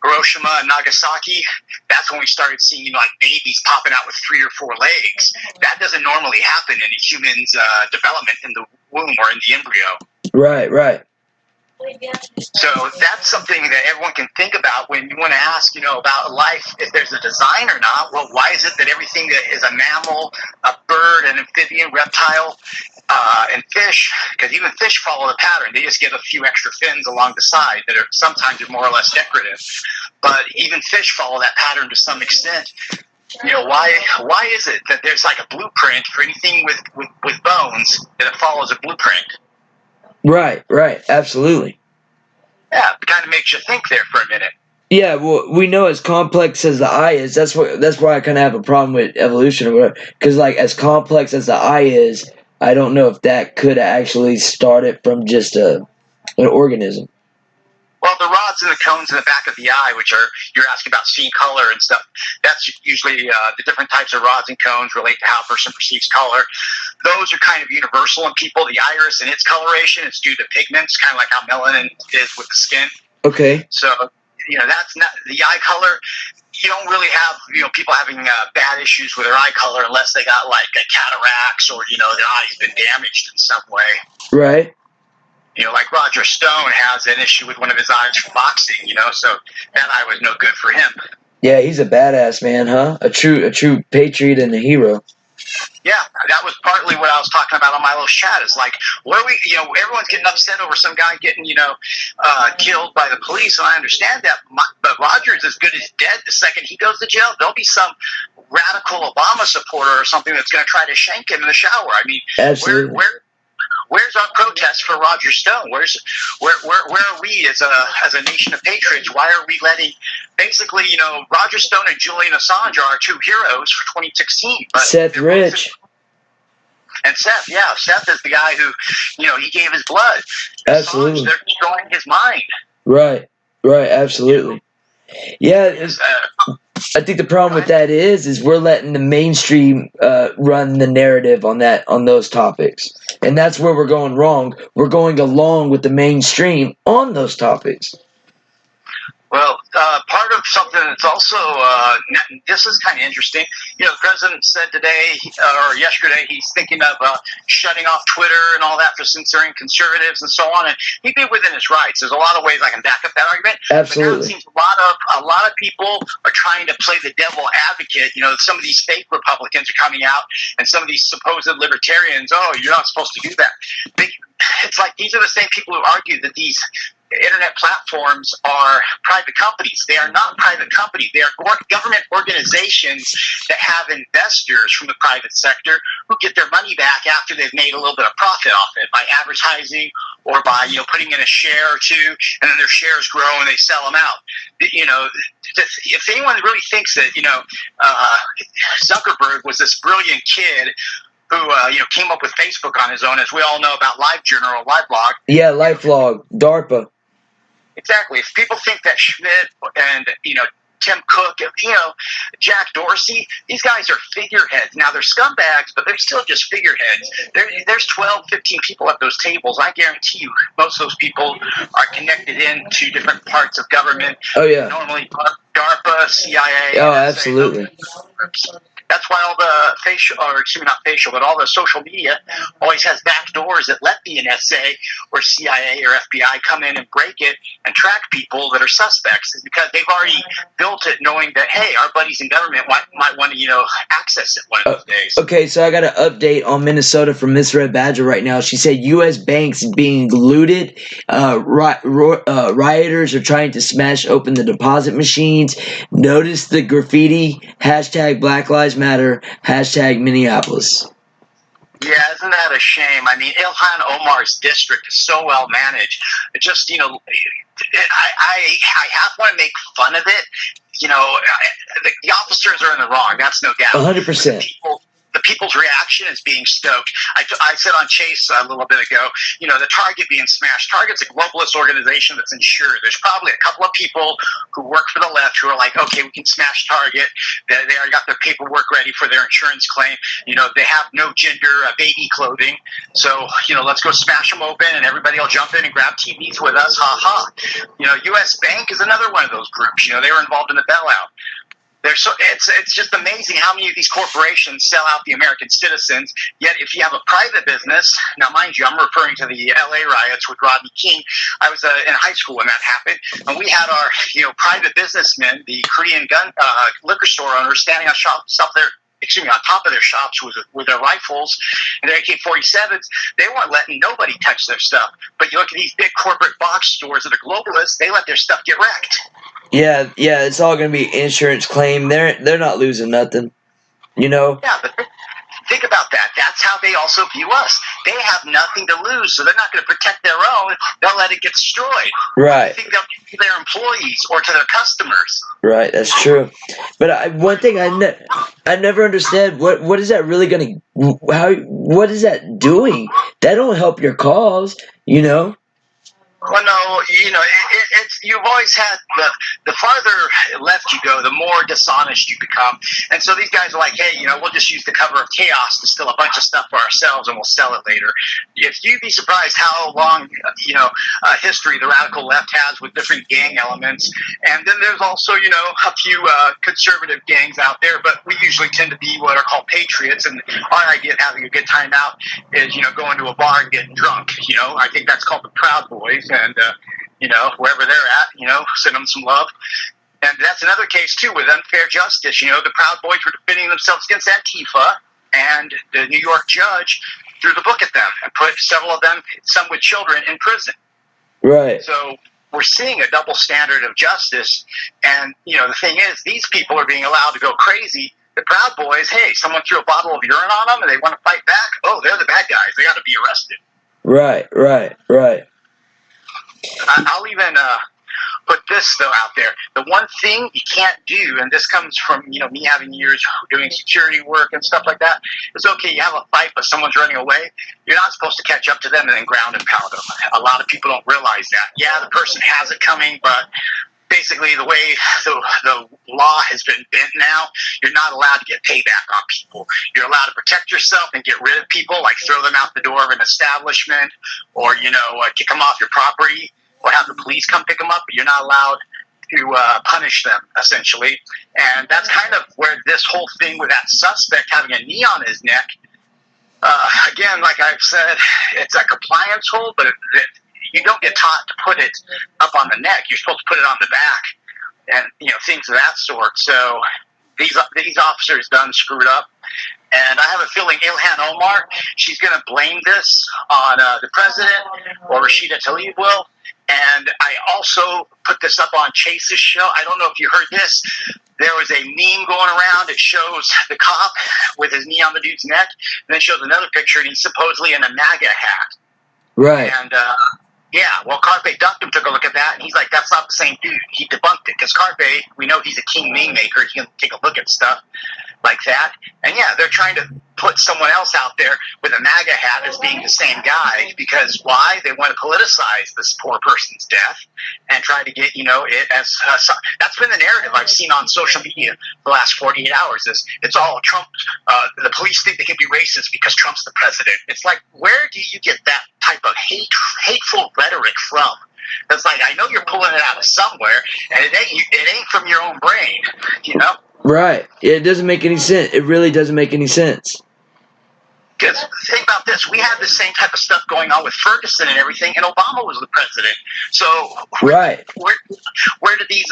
Hiroshima and Nagasaki. That's when we started seeing, babies popping out with 3 or 4 legs. That doesn't normally happen in a human's development in the womb or in the embryo. Right. So that's something that everyone can think about when you want to ask, about life, if there's a design or not. Well, why is it that everything that is a mammal, a bird, an amphibian, reptile, and fish, because even fish follow the pattern. They just get a few extra fins along the side that are sometimes more or less decorative. But even fish follow that pattern to some extent. Why is it that there's a blueprint for anything with bones, that it follows a blueprint? Right, absolutely. Yeah, it kind of makes you think there for a minute. Yeah, well, we know as complex as the eye is. That's why I kind of have a problem with evolution or whatever. Because as complex as the eye is, I don't know if that could actually start it from just an organism. Well, Well, the rods and the cones in the back of the eye, which are, you're asking about seeing color and stuff, that's usually the different types of rods and cones relate to how a person perceives color. Those are kind of universal in people. The iris and its coloration is due to pigments, kind of like how melanin is with the skin. Okay. So, that's not the eye color. You don't really have, people having bad issues with their eye color unless they got like a cataracts or, their eye's been damaged in some way. Right. Like Roger Stone has an issue with one of his eyes from boxing, so that eye was no good for him. Yeah, he's a badass man, huh? A true patriot and a hero. Yeah, that was partly what I was talking about on my little chat. Is like, what are we? Everyone's getting upset over some guy getting, killed by the police, and I understand that. But Roger's as good as dead the second he goes to jail. There'll be some radical Obama supporter or something that's going to try to shank him in the shower. I mean, absolutely. Where's our protest for Roger Stone? Where are we as a nation of patriots? Why are we letting basically, Roger Stone and Julian Assange are our two heroes for 2016. But Seth Rich. And Seth, Seth is the guy who, he gave his blood. Absolutely. Assange, they're destroying his mind. Right, absolutely. Yeah, I think the problem with that is we're letting the mainstream run the narrative on those topics, and that's where we're going wrong. We're going along with the mainstream on those topics. Well, part of something that's also, this is kind of interesting. The president said today or yesterday he's thinking of shutting off Twitter and all that for censoring conservatives and so on, and he'd be within his rights. There's a lot of ways I can back up that argument. Absolutely. But now it seems a lot of people are trying to play the devil advocate. Some of these fake Republicans are coming out, and some of these supposed libertarians, you're not supposed to do that. It's like these are the same people who argue that these internet platforms are private companies. They are not private companies. They are government organizations that have investors from the private sector who get their money back after they've made a little bit of profit off it by advertising or by putting in a share or two, and then their shares grow and they sell them out. If anyone really thinks that Zuckerberg was this brilliant kid who came up with Facebook on his own, as we all know about LiveJournal or LiveBlog. Yeah, LiveBlog, DARPA. Exactly. If people think that Schmidt and Tim Cook, Jack Dorsey, these guys are figureheads. Now they're scumbags, but they're still just figureheads. There's 12, 15 people at those tables. I guarantee you, most of those people are connected into different parts of government. Oh yeah. Normally DARPA, CIA. Oh, absolutely. That's why all the all the social media always has back doors that let the NSA or CIA or FBI come in and break it and track people that are suspects. It's because they've already built it knowing that, hey, our buddies in government might want to, access it one of those days. Okay, so I got an update on Minnesota from Miss Red Badger right now. She said U.S. banks being looted. Rioters are trying to smash open the deposit machines. Notice the graffiti, # Black Lives Matter, # Minneapolis. Yeah, isn't that a shame? I mean, Ilhan Omar's district is so well managed. It just, I want to make fun of it. The officers are in the wrong. That's no doubt. 100%. The people's reaction is being stoked. I said on Chase a little bit ago, the Target being smashed. Target's a globalist organization that's insured. There's probably a couple of people who work for the left who are like, okay, we can smash Target. They already got their paperwork ready for their insurance claim. They have no gender baby clothing. So, let's go smash them open and everybody will jump in and grab TVs with us. Ha ha. U.S. Bank is another one of those groups. They were involved in the bailout. It's just amazing how many of these corporations sell out the American citizens. Yet, if you have a private business, now mind you, I'm referring to the L.A. riots with Rodney King. I was in high school when that happened, and we had our private businessmen, the Korean liquor store owners, standing on top of their shops with their rifles and their AK-47s. They weren't letting nobody touch their stuff. But you look at these big corporate box stores that are globalists; they let their stuff get wrecked. Yeah, it's all gonna be insurance claim. They're not losing nothing, Yeah, but think about that. That's how they also view us. They have nothing to lose, so they're not going to protect their own. They'll let it get destroyed. Right. I think they'll give to their employees or to their customers. Right, that's true. But one thing I never understand, what is that really gonna? What is that doing? That don't help your cause, Well, no, it's you've always had the farther left you go, the more dishonest you become. And so these guys are like, hey, we'll just use the cover of chaos to steal a bunch of stuff for ourselves, and we'll sell it later. If you'd be surprised how long, history the radical left has with different gang elements. And then there's also, a few conservative gangs out there, but we usually tend to be what are called patriots. And our idea of having a good time out is, going to a bar and getting drunk. I think that's called the Proud Boys. And, wherever they're at, send them some love. And that's another case, too, with unfair justice. The Proud Boys were defending themselves against Antifa, and the New York judge threw the book at them and put several of them, some with children, in prison. Right. So we're seeing a double standard of justice. And, the thing is, these people are being allowed to go crazy. The Proud Boys, hey, someone threw a bottle of urine on them and they want to fight back. Oh, they're the bad guys. They got to be arrested. Right. I'll even put this, though, out there. The one thing you can't do, and this comes from, me having years doing security work and stuff like that, is okay, you have a fight, but someone's running away. You're not supposed to catch up to them and then ground and pound them. A lot of people don't realize that. Yeah, the person has it coming, but basically the way the law has been bent now, you're not allowed to get payback on people. You're allowed to protect yourself and get rid of people, like throw them out the door of an establishment, or, kick them off your property, or have the police come pick them up, but you're not allowed to punish them, essentially. And that's kind of where this whole thing with that suspect having a knee on his neck, again, like I've said, it's a compliance hold, but you don't get taught to put it up on the neck. You're supposed to put it on the back, and things of that sort. So these officers done screwed up, and I have a feeling Ilhan Omar, she's going to blame this on the president, or Rashida Tlaib will. And I also put this up on Chase's show. I don't know if you heard this. There was a meme going around. It shows the cop with his knee on the dude's neck, and then shows another picture, and he's supposedly in a MAGA hat. Right. And Carpe Ductum took a look at that, and he's like, that's not the same dude. He debunked it, because Carpe, we know he's a king meme maker. He can take a look at stuff like that. And yeah, they're trying to put someone else out there with a MAGA hat as being the same guy, because why? They want to politicize this poor person's death and try to get, it as that's been the narrative I've seen on social media for the last 48 hours. It's all Trump. The police think they can be racist because Trump's the president. It's like, where do you get that type of hateful rhetoric from? It's like, I know you're pulling it out of somewhere, and it ain't from your own brain, Right. It doesn't make any sense. It really doesn't make any sense. Because think about this. We had the same type of stuff going on with Ferguson and everything, and Obama was the president. So right. Where did these,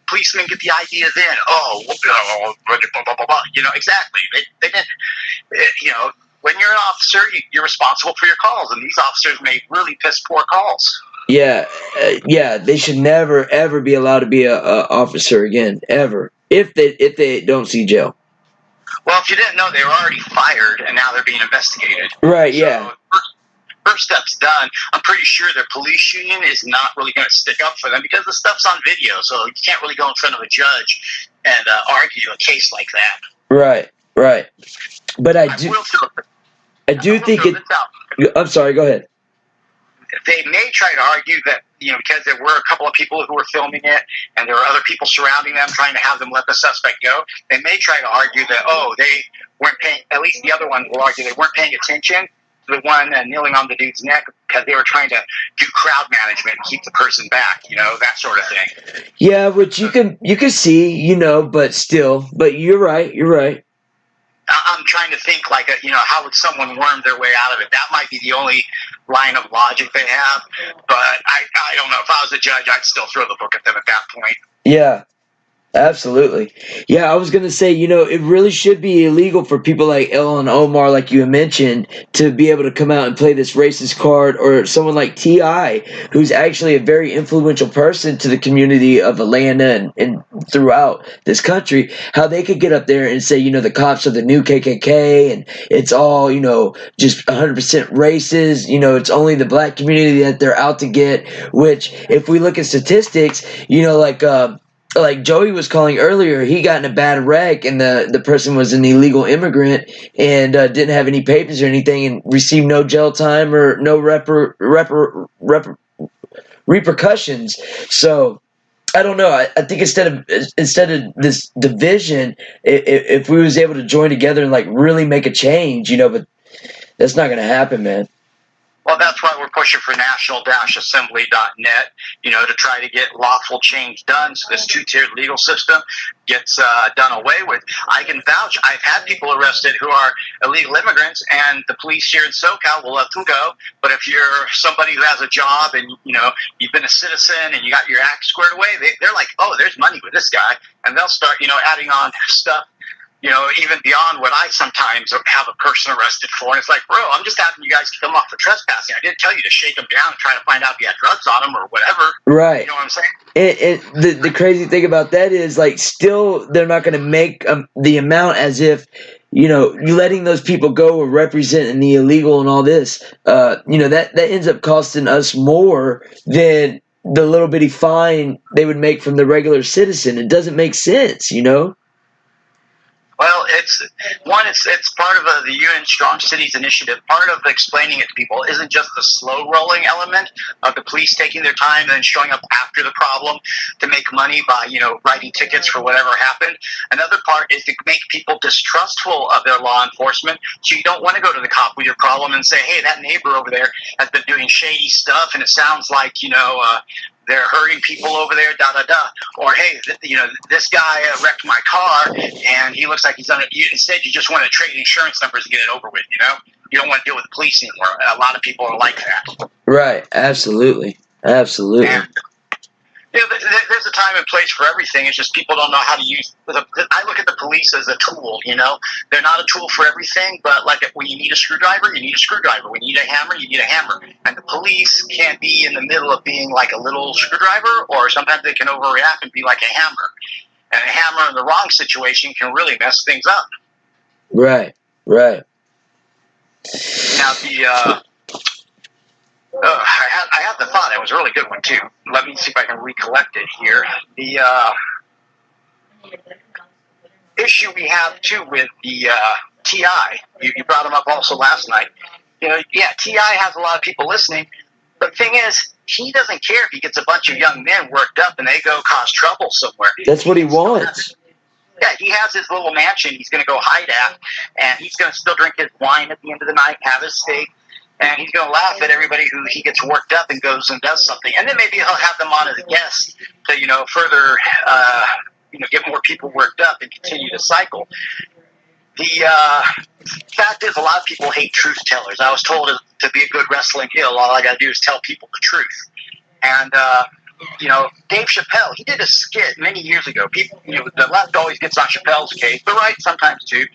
policemen get the idea then? Blah, blah, blah. Exactly. They didn't, when you're an officer, you're responsible for your calls, and these officers made really piss poor calls. Yeah, they should never ever be allowed to be a officer again, ever. If they don't see jail. Well, if you didn't know, they were already fired, and now they're being investigated. Right. Yeah. So first step's done. I'm pretty sure their police union is not really going to stick up for them because the stuff's on video, so you can't really go in front of a judge and argue a case like that. Right. But I do think it. I'm sorry. Go ahead. They may try to argue that, because there were a couple of people who were filming it and there were other people surrounding them trying to have them let the suspect go, they may try to argue that, they weren't paying, at least the other one will argue they weren't paying attention to the one kneeling on the dude's neck because they were trying to do crowd management and keep the person back, that sort of thing. Yeah, which you can see, but you're right. I'm trying to think how would someone worm their way out of it? That might be the only line of logic they have, but I don't know. If I was a judge, I'd still throw the book at them at that point. Yeah, absolutely. Yeah, I was going to say, it really should be illegal for people like Ilhan Omar, like you mentioned, to be able to come out and play this racist card, or someone like T.I., who's actually a very influential person to the community of Atlanta and throughout this country, how they could get up there and say, the cops are the new KKK, and it's all, just 100% racist, it's only the black community that they're out to get, which, if we look at statistics, like Joey was calling earlier, he got in a bad wreck, and the person was an illegal immigrant and didn't have any papers or anything, and received no jail time or no repercussions. So I don't know. I think instead of this division, if we was able to join together and like really make a change, but that's not gonna happen, man. Well, that's why we're pushing for national-assembly.net, to try to get lawful change done so this two-tiered legal system gets done away with. I can vouch. I've had people arrested who are illegal immigrants, and the police here in SoCal will let them go. But if you're somebody who has a job and, you've been a citizen and you got your act squared away, they're like, oh, there's money with this guy. And they'll start, adding on stuff, even beyond what I sometimes have a person arrested for. And it's like, bro, I'm just having you guys come off for trespassing. I didn't tell you to shake them down and try to find out if you had drugs on them or whatever. Right. You know what I'm saying? And the crazy thing about that is, like, still they're not going to make the amount as if, you letting those people go or representing the illegal and all this, that ends up costing us more than the little bitty fine they would make from the regular citizen. It doesn't make sense, Well, it's part of the UN Strong Cities initiative. Part of explaining it to people isn't just the slow rolling element of the police taking their time and then showing up after the problem to make money by, writing tickets for whatever happened. Another part is to make people distrustful of their law enforcement. So you don't want to go to the cop with your problem and say, hey, that neighbor over there has been doing shady stuff and it sounds like, they're hurting people over there, da-da-da. Or, hey, this guy wrecked my car, and he looks like he's done it. Instead, you just want to trade insurance numbers and get it over with, You don't want to deal with the police anymore. A lot of people are like that. Right. Absolutely. Absolutely. And, there's a time and place for everything. It's just people don't know how to use I look at the police as a tool, They're not a tool for everything, but like when you need a screwdriver, you need a screwdriver. When you need a hammer, you need a hammer. And the police can't be in the middle of being like a little screwdriver, or sometimes they can overreact and be like a hammer. And a hammer in the wrong situation can really mess things up. Right, right. Now, I had the thought. It was a really good one, too. Let me see if I can recollect it here. The issue we have, too, with the T.I., you brought him up also last night. T.I. has a lot of people listening. But the thing is, he doesn't care if he gets a bunch of young men worked up and they go cause trouble somewhere. That's what he wants. Yeah, he has his little mansion he's going to go hide at, and he's going to still drink his wine at the end of the night, have his steak. And he's going to laugh at everybody who he gets worked up and goes and does something. And then maybe he'll have them on as a guest to, further, get more people worked up and continue the cycle. The fact is, a lot of people hate truth tellers. I was told to be a good wrestling heel, all I got to do is tell people the truth. And, Dave Chappelle, he did a skit many years ago. People, the left always gets on Chappelle's case, the right sometimes too.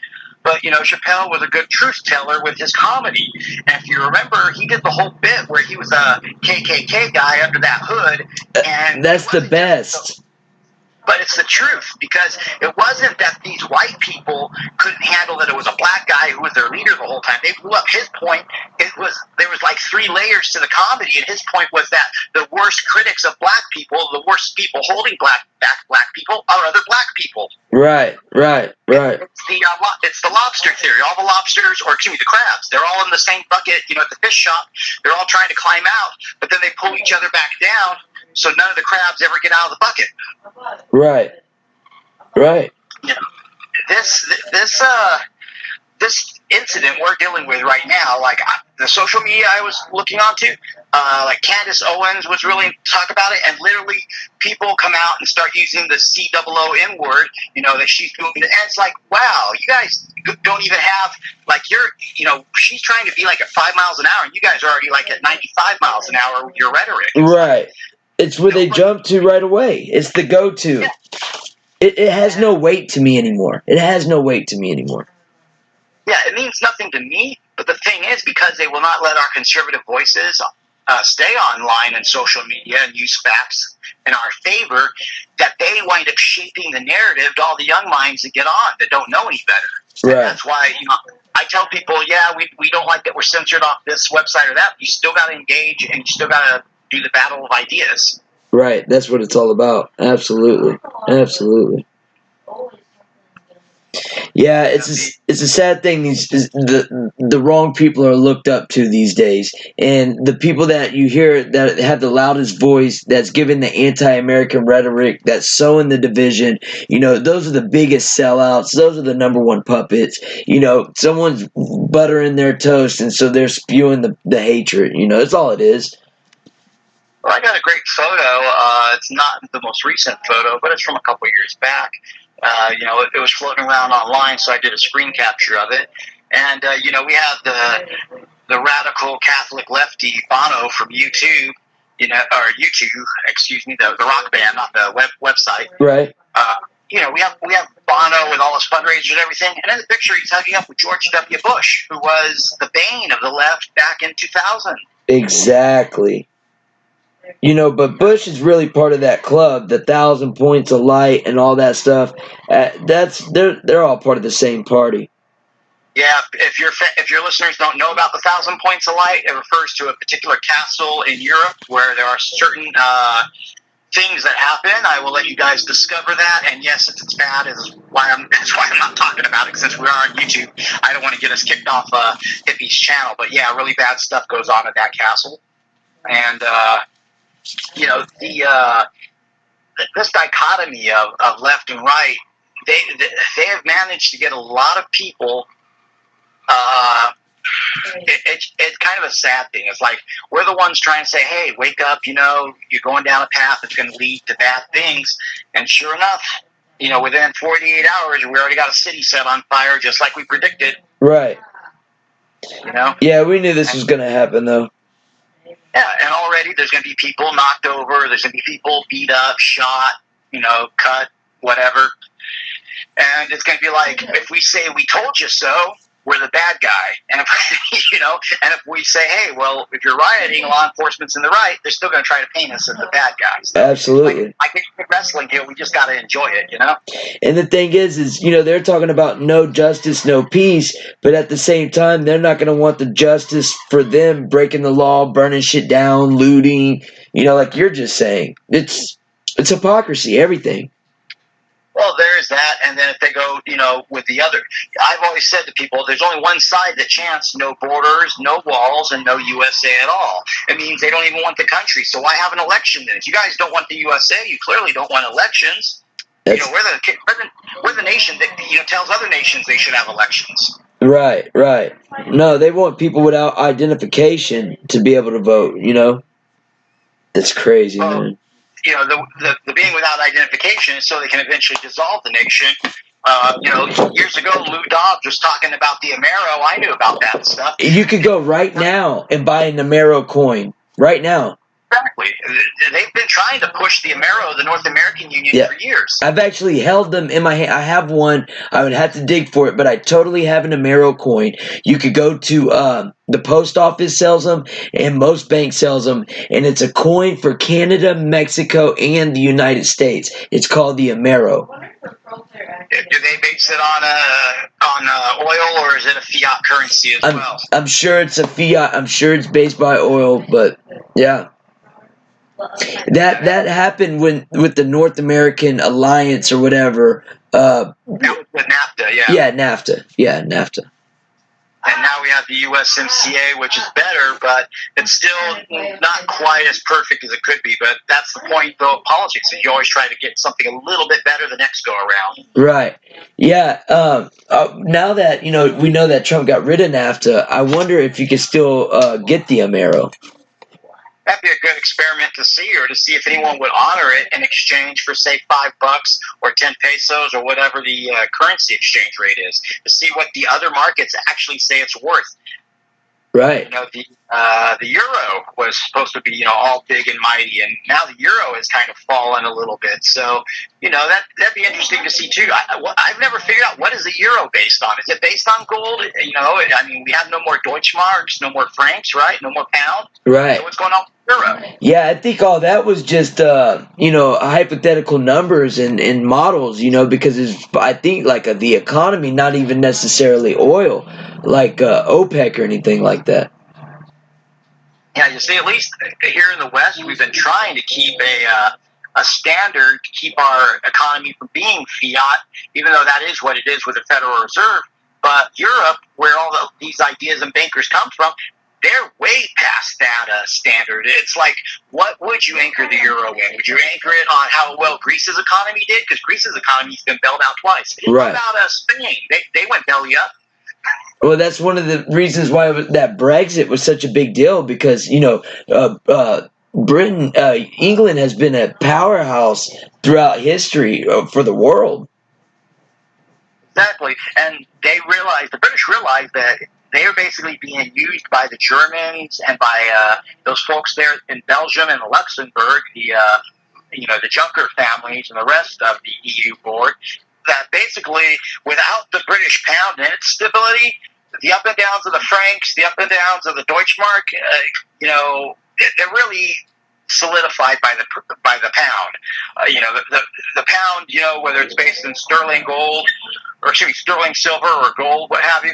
But, Chappelle was a good truth teller with his comedy. And if you remember, he did the whole bit where he was a KKK guy under that hood. And that's the best. But it's the truth, because it wasn't that these white people couldn't handle that it was a black guy who was their leader the whole time. They blew up his point. There was like 3 layers to the comedy, and his point was that the worst critics of black people, the worst people holding black people, are other black people. Right. It's the lobster theory. All the lobsters, or excuse me, the crabs, they're all in the same bucket, at the fish shop. They're all trying to climb out, but then they pull each other back down, so none of the crabs ever get out of the bucket. Right. This incident we're dealing with right now, like the social media I was looking onto, like Candace Owens was really talk about it, and literally people come out and start using the COON word, that she's doing, and it's like, wow, you guys don't even have, like, she's trying to be like at 5 miles an hour, and you guys are already like at 95 miles an hour with your rhetoric. Right. It's where they jump to right away. It's the go-to. Yeah. It has no weight to me anymore. Yeah, it means nothing to me, but the thing is, because they will not let our conservative voices stay online and social media and use facts in our favor, that they wind up shaping the narrative to all the young minds that get on, that don't know any better. Right. And that's why, I tell people, we don't like that we're censored off this website or that, but you still got to engage, and you still got to do the battle of ideas. Right, that's what it's all about. Absolutely. Yeah, it's a sad thing. The wrong people are looked up to these days, and the people that you hear that have the loudest voice, that's giving the anti-American rhetoric, that's sowing the division. Those are the biggest sellouts. Those are the number one puppets. Someone's buttering their toast, and so they're spewing the hatred. That's all it is. Well, I got a great photo. It's not the most recent photo, but it's from a couple years back. It was floating around online, so I did a screen capture of it. And, we have the radical Catholic lefty Bono from U2, excuse me, the rock band, not the website. Right. We have Bono with all his fundraisers and everything. And in the picture, he's hugging up with George W. Bush, who was the bane of the left back in 2000. Exactly. But Bush is really part of that club, the 1,000 Points of Light and all that stuff. They're all part of the same party. Yeah, if your listeners don't know about the 1,000 Points of Light, it refers to a particular castle in Europe where there are certain things that happen. I will let you guys discover that. And yes, if it's bad, that's why I'm not talking about it, since we are on YouTube. I don't want to get us kicked off Hippie's channel. But yeah, really bad stuff goes on at that castle, and. This dichotomy of left and right, they have managed to get a lot of people. It's kind of a sad thing. It's like we're the ones trying to say, hey, wake up, you're going down a path that's going to lead to bad things. And sure enough, within 48 hours, we already got a city set on fire, just like we predicted. Right. Yeah, we knew this was going to happen, though. Yeah, and already there's going to be people knocked over. There's going to be people beat up, shot, cut, whatever. And it's going to be like, if we say we told you so, we're the bad guy. And if we say, hey, well, if you're rioting, law enforcement's in the right, they're still going to try to paint us as the bad guys. So, absolutely. Like wrestling here, we just got to enjoy it, And the thing is they're talking about no justice, no peace, but at the same time, they're not going to want the justice for them breaking the law, burning shit down, looting, like you're just saying. It's hypocrisy, everything. Well, there's that, and then if they go, with the other, I've always said to people, there's only one side that chants no borders, no walls, and no USA at all. It means they don't even want the country, so why have an election then? If you guys don't want the USA, you clearly don't want elections. We're the nation that tells other nations they should have elections. Right. No, they want people without identification to be able to vote. It's crazy, man. The being without identification is so they can eventually dissolve the nation. Years ago, Lou Dobbs was talking about the Amero. I knew about that stuff. You could go right now and buy an Amero coin. Right now. Exactly. They've been trying to push the Amero, the North American Union, for years. I've actually held them in my hand. I have one. I would have to dig for it, but I totally have an Amero coin. You could go to the post office sells them, and most banks sells them, and it's a coin for Canada, Mexico, and the United States. It's called the Amero. Do they base it on oil, or is it a fiat currency as well? I'm sure it's a fiat. I'm sure it's based by oil, but yeah. That happened with the North American Alliance or whatever. That was with NAFTA, yeah. Yeah, NAFTA. And now we have the USMCA, which is better, but it's still not quite as perfect as it could be. But that's the point, though, of politics, is you always try to get something a little bit better the next go around. Right. Yeah. Now that we know that Trump got rid of NAFTA, I wonder if you could still get the Amero. That'd be a good experiment to see, or to see if anyone would honor it in exchange for, say, $5 or 10 pesos or whatever the currency exchange rate is, to see what the other markets actually say it's worth. Right. The euro was supposed to be, all big and mighty, and now the euro has kind of fallen a little bit. So, that'd be interesting to see too. I've never figured out, what is the euro based on? Is it based on gold? We have no more Deutschmarks, no more francs, right? No more pound. Right. So what's going on with the euro? Yeah, I think all that was just, hypothetical numbers and models, because it's, I think, like the economy, not even necessarily oil, like OPEC or anything like that. Yeah, you see, at least here in the West, we've been trying to keep a a standard to keep our economy from being fiat, even though that is what it is with the Federal Reserve. But Europe, where all these ideas and bankers come from, they're way past that standard. It's like, what would you anchor the euro in? Would you anchor it on how well Greece's economy did? Because Greece's economy's been bailed out twice. Right. How about Spain? They went belly up. Well, that's one of the reasons why that Brexit was such a big deal, because, Britain, England has been a powerhouse throughout history for the world. Exactly. And the British realized that they are basically being used by the Germans and by those folks there in Belgium and Luxembourg, the Juncker families and the rest of the EU board, that basically without the British pound and its stability, the up and downs of the francs, the up and downs of the Deutschmark, they're really solidified by the pound. The pound, whether it's based in sterling gold, or sterling silver or gold, what have you,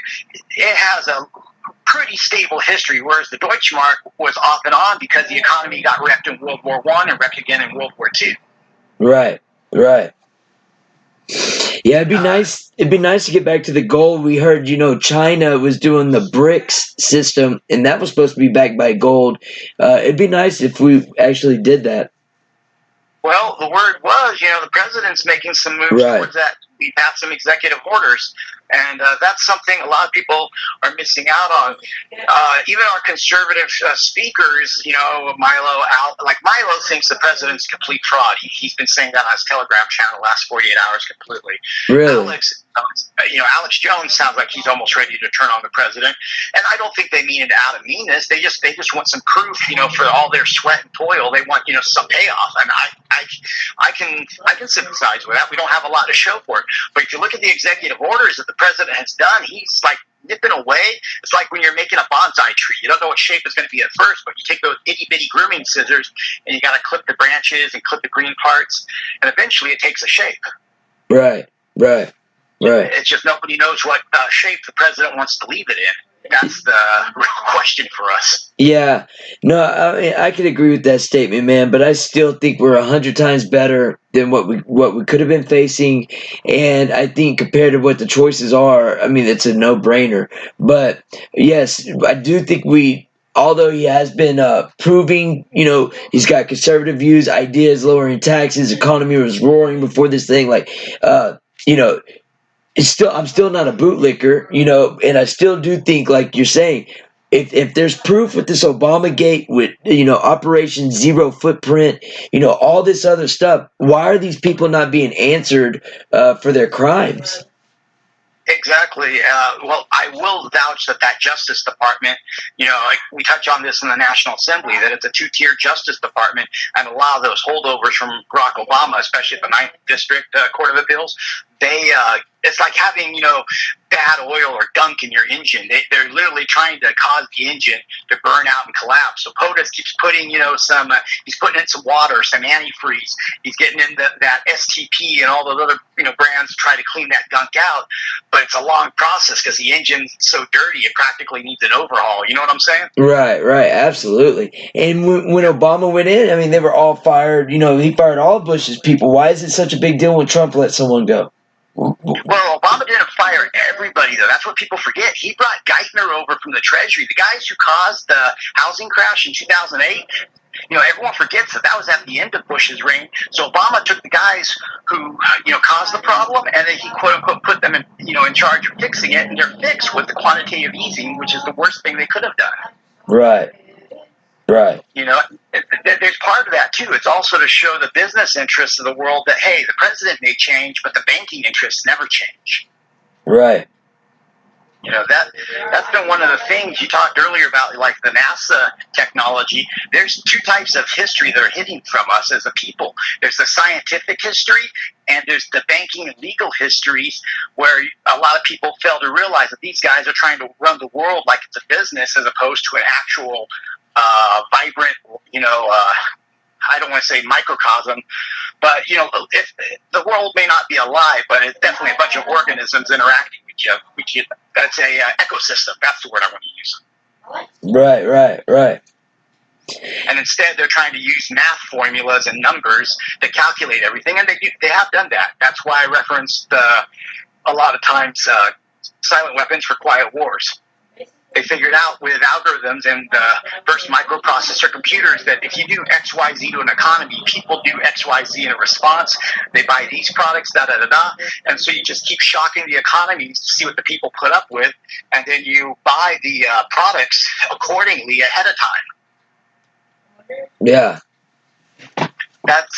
it has a pretty stable history, whereas the Deutschmark was off and on because the economy got wrecked in World War I and wrecked again in World War II. Right. Yeah, it'd be nice. It'd be nice to get back to the gold. We heard, China was doing the BRICS system, and that was supposed to be backed by gold. It'd be nice if we actually did that. Well, the word was, the president's making some moves towards that. We passed some executive orders, and that's something a lot of people are missing out on. Even our conservative speakers, Milo thinks the president's a complete fraud. He's been saying that on his Telegram channel the last 48 hours completely. Really? Alex Jones sounds like he's almost ready to turn on the president, and I don't think they mean it out of meanness. They just want some proof, for all their sweat and toil. They want, some payoff, and I can sympathize with that. We don't have a lot to show for it, but if you look at the executive orders that the president has done, he's like nipping away. It's like when you're making a bonsai tree. You don't know what shape it's going to be at first, but you take those itty bitty grooming scissors and you got to clip the branches and clip the green parts, and eventually it takes a shape. Right. It's just nobody knows what shape the president wants to leave it in. That's the real question for us. Yeah. No, I could agree with that statement, man, but I still think we're 100 times better than what we could have been facing, and I think compared to what the choices are, it's a no-brainer. But yes, I do think although he has been proving, he's got conservative views, ideas, lowering taxes, economy was roaring before this thing, I'm still not a bootlicker, and I still do think, like you're saying, if there's proof with this Obamagate, with Operation Zero Footprint, all this other stuff, why are these people not being answered for their crimes? Exactly. Well, I will vouch that Justice Department, we touch on this in the National Assembly, that it's a two-tier Justice Department, and a lot of those holdovers from Barack Obama, especially at the 9th District Court of Appeals, it's like having, bad oil or gunk in your engine. They're literally trying to cause the engine to burn out and collapse. So POTUS keeps putting, he's putting in some water, some antifreeze. He's getting in that STP and all those other, brands to try to clean that gunk out. But it's a long process because the engine's so dirty, it practically needs an overhaul. You know what I'm saying? Right, absolutely. And when Obama went in, they were all fired. He fired all of Bush's people. Why is it such a big deal when Trump let someone go? Well, Obama didn't fire everybody, though. That's what people forget. He brought Geithner over from the Treasury. The guys who caused the housing crash in 2008, everyone forgets that was at the end of Bush's reign. So Obama took the guys who, caused the problem, and then he, quote-unquote, put them in charge of fixing it, and they're fixed with the quantitative easing, which is the worst thing they could have done. Right. There's part of that, too. It's also to show the business interests of the world that, hey, the president may change, but the banking interests never change. Right. That's been one of the things you talked earlier about, like the NASA technology. There's two types of history that are hidden from us as a people. There's the scientific history, and there's the banking and legal histories, where a lot of people fail to realize that these guys are trying to run the world like it's a business as opposed to an actual vibrant, I don't want to say microcosm, but, if the world may not be alive, but it's definitely a bunch of organisms interacting with you. That's a ecosystem. That's the word I want to use. Right. And instead, they're trying to use math formulas and numbers to calculate everything, and they have done that. That's why I referenced a lot of times silent weapons for quiet wars. They figured out with algorithms and first microprocessor computers that if you do X, Y, Z to an economy, people do X, Y, Z in a response. They buy these products, da-da-da-da. And so you just keep shocking the economies to see what the people put up with, and then you buy the products accordingly ahead of time. Yeah. That's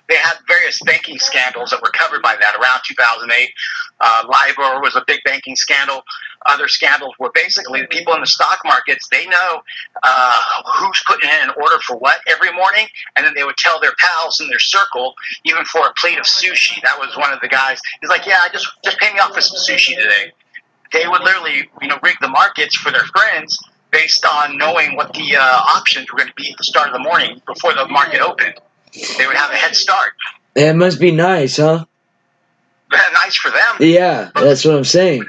they had various banking scandals that were covered by that around 2008. LIBOR was a big banking scandal. Other scandals were basically the people in the stock markets, they know who's putting in an order for what every morning, and then they would tell their pals in their circle, even for a plate of sushi. That was one of the guys. He's like, yeah, just pay me off for some sushi today. They would literally, rig the markets for their friends based on knowing what the options were going to be at the start of the morning before the market opened. They would have a head start. It must be nice, huh? Nice for them. Yeah, that's what I'm saying.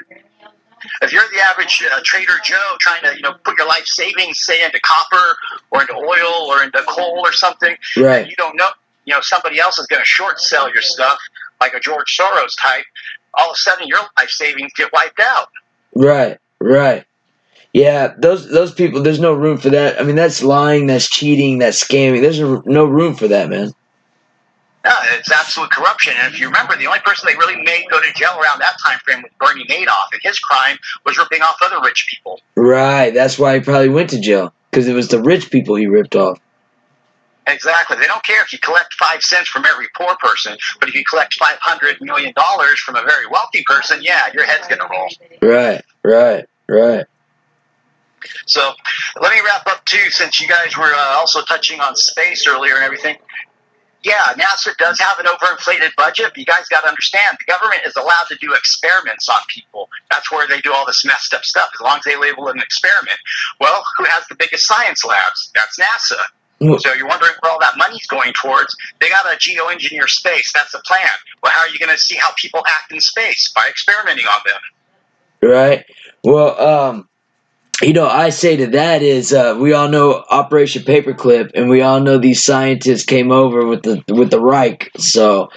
If you're the average Trader Joe trying to, put your life savings, say, into copper or into oil or into coal or something, right, and you don't know, somebody else is going to short sell your stuff, like a George Soros type, all of a sudden your life savings get wiped out. Right. Yeah, those people, there's no room for that. I mean, that's lying, that's cheating, that's scamming. There's no room for that, man. No, it's absolute corruption. And if you remember, the only person they really made go to jail around that time frame was Bernie Madoff, and his crime was ripping off other rich people. Right, that's why he probably went to jail, because it was the rich people he ripped off. Exactly. They don't care if you collect 5 cents from every poor person, but if you collect $500 million from a very wealthy person, yeah, your head's going to roll. Right. So let me wrap up, too, since you guys were also touching on space earlier and everything. Yeah, NASA does have an overinflated budget, but you guys got to understand, the government is allowed to do experiments on people. That's where they do all this messed up stuff, as long as they label it an experiment. Well, who has the biggest science labs? That's NASA. So you're wondering where all that money's going towards. They got to geoengineer space. That's the plan. Well, how are you going to see how people act in space? By experimenting on them. Right. Well, I say to that is, we all know Operation Paperclip, and we all know these scientists came over with the Reich. So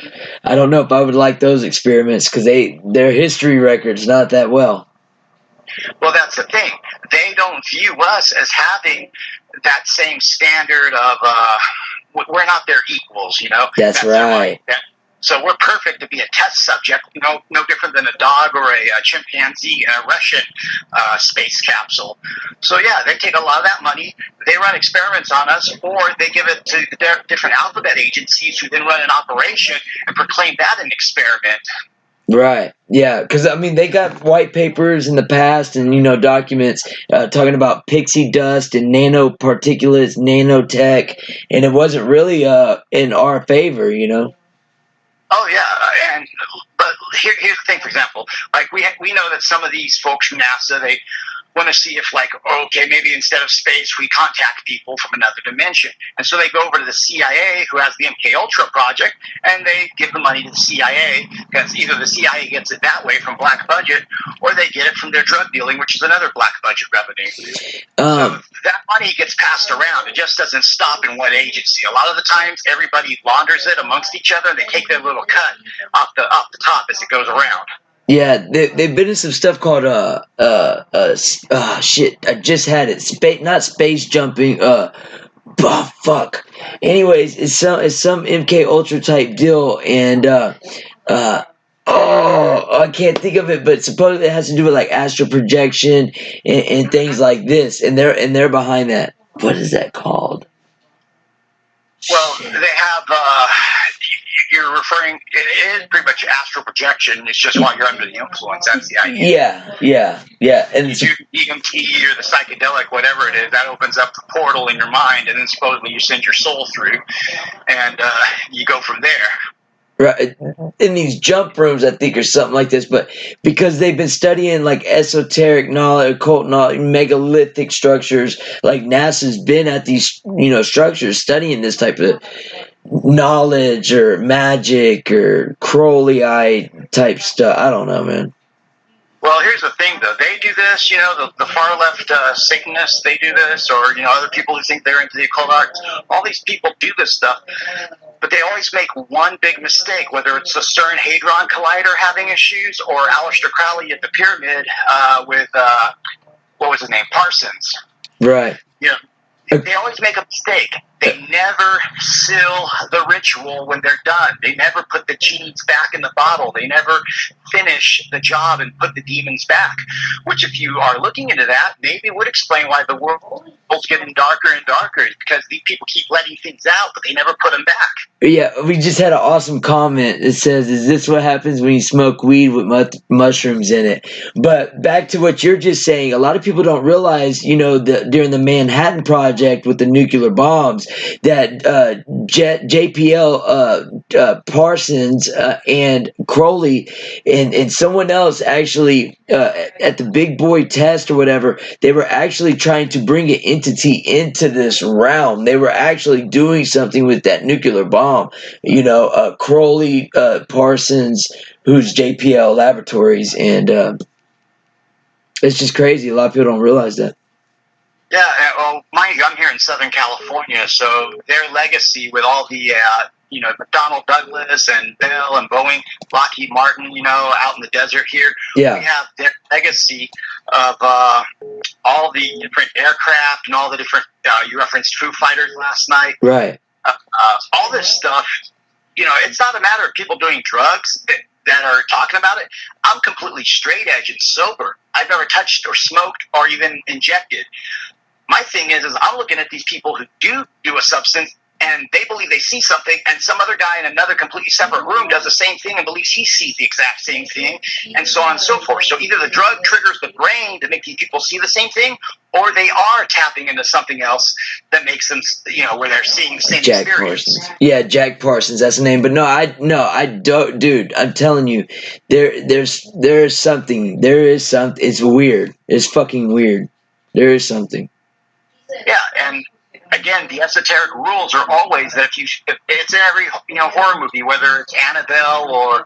I don't know if I would like those experiments, because their history record's not that well. Well, that's the thing. They don't view us as having that same standard of we're not their equals, That's right. So we're perfect to be a test subject, no different than a dog or a chimpanzee in a Russian space capsule. So yeah, they take a lot of that money, they run experiments on us, or they give it to the different alphabet agencies who then run an operation and proclaim that an experiment. Right. Yeah, because they got white papers in the past and documents talking about pixie dust and nanoparticulates, nanotech, and it wasn't really in our favor, Oh yeah, but here's the thing. For example, like we know that some of these folks from NASA, they want to see if, maybe instead of space, we contact people from another dimension. And so they go over to the CIA, who has the MK Ultra project, and they give the money to the CIA, because either the CIA gets it that way from black budget, or they get it from their drug dealing, which is another black budget revenue. So that money gets passed around. It just doesn't stop in one agency. A lot of the times, everybody launders it amongst each other, and they take their little cut off the top as it goes around. Yeah, they've been in some stuff called shit. I just had it. Not space jumping. Fuck. Anyways, it's some MK Ultra type deal, and I can't think of it, but supposedly it has to do with like astral projection and things like this, and they're behind that. What is that called? Well, they have. You're referring. It is pretty much astral projection. It's just while you're under the influence. That's the idea. Yeah. And you do EMT or the psychedelic, whatever it is, that opens up the portal in your mind, and then supposedly you send your soul through, and you go from there. Right, in these jump rooms, I think, or something like this, but because they've been studying like esoteric knowledge, occult knowledge, megalithic structures, like NASA's been at these, structures studying this type of knowledge or magic or Crowleyite type stuff. I don't know, man. Well, here's the thing, though. They do this, the far left Satanists, they do this, or, other people who think they're into the occult arts. All these people do this stuff, but they always make one big mistake, whether it's the CERN Hadron Collider having issues or Aleister Crowley at the pyramid with, what was his name, Parsons. Right. They always make a mistake. They never seal the ritual when they're done. They never put the genes back in the bottle. They never finish the job and put the demons back. Which, if you are looking into that, maybe would explain why the world's getting darker and darker. Because these people keep letting things out, but they never put them back. Yeah, we just had an awesome comment. It says, "Is this what happens when you smoke weed with mushrooms in it?" But back to what you're just saying, a lot of people don't realize, during the Manhattan Project with the nuclear bombs, that JPL Parsons and Crowley and someone else actually at the big boy test or whatever, they were actually trying to bring an entity into this realm. They were actually doing something with that nuclear bomb. Crowley, Parsons, who's JPL Laboratories, and it's just crazy. A lot of people don't realize that. Yeah, well, mind you, I'm here in Southern California, so their legacy with all the, McDonnell Douglas and Bell and Boeing, Lockheed Martin, out in the desert here, yeah. We have their legacy of all the different aircraft and all the different, you referenced Foo Fighters last night. Right. All this stuff, it's not a matter of people doing drugs that are talking about it. I'm completely straight edge and sober. I've never touched or smoked or even injected. My thing is I'm looking at these people who do a substance and they believe they see something, and some other guy in another completely separate room does the same thing and believes he sees the exact same thing, and so on and so forth. So either the drug triggers the brain to make these people see the same thing, or they are tapping into something else that makes them, where they're seeing the same Jack experience. Parsons. Yeah, Jack Parsons, that's the name. But no, I don't, dude. I'm telling you, there's something. There is something. It's weird. It's fucking weird. There is something. Yeah, and again, the esoteric rules are always that if it's in every horror movie, whether it's Annabelle or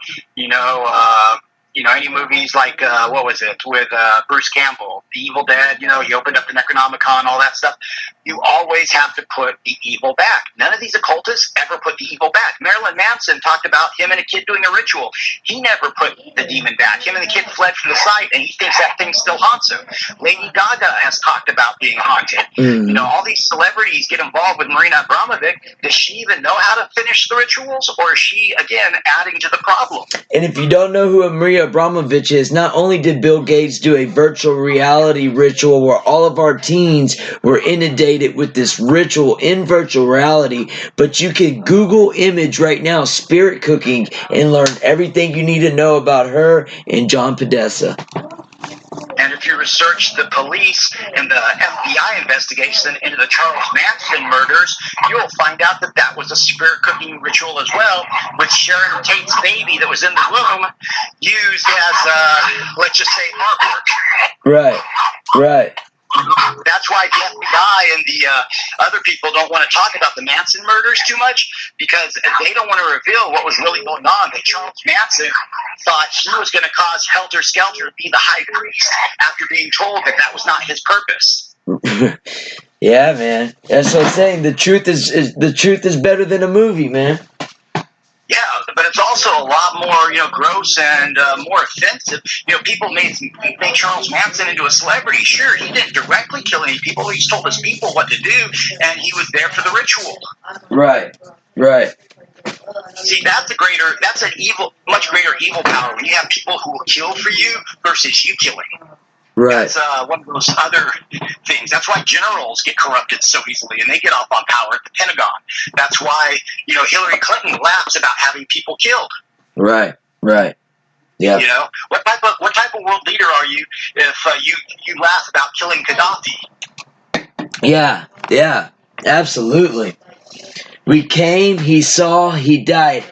any movies like what was it with Bruce Campbell, The Evil Dead. He opened up the Necronomicon, all that stuff. You always have to put the evil back. None of these occultists ever put the evil back. Marilyn Manson talked about him and a kid doing a ritual. He never put the demon back. Him and the kid fled from the site, and he thinks that thing still haunts him. Lady Gaga has talked about being haunted. Mm-hmm. All these celebrities get involved with Marina Abramovic. Does she even know how to finish the rituals, or is she, again, adding to the problem? And if you don't know who Maria Abramovich is, not only did Bill Gates do a virtual reality ritual where all of our teens were inundated with this ritual in virtual reality, but you can Google image right now, spirit cooking, and learn everything you need to know about her and John Podesta. And if you research the police and the FBI investigation into the Charles Manson murders, you'll find out that was a spirit cooking ritual as well, with Sharon Tate's baby that was in the womb used as, let's just say, artwork. Right. That's why the FBI and the other people don't want to talk about the Manson murders too much, because they don't want to reveal what was really going on. That Charles Manson thought he was going to cause Helter Skelter to be the high priest after being told that was not his purpose. Yeah, man. That's what I'm saying. The truth is better than a movie, man. Yeah, but it's also a lot more, gross and more offensive. People made Charles Manson into a celebrity. Sure, he didn't directly kill any people. He just told his people what to do, and he was there for the ritual. Right. See, that's an much greater evil power when you have people who will kill for you versus you killing. Right. That's one of those other things. That's why generals get corrupted so easily, and they get off on power at the Pentagon. That's why Hillary Clinton laughs about having people killed. Right. Yeah. What type of world leader are you if you laugh about killing Gaddafi? Yeah. Absolutely. We came, he saw, he died.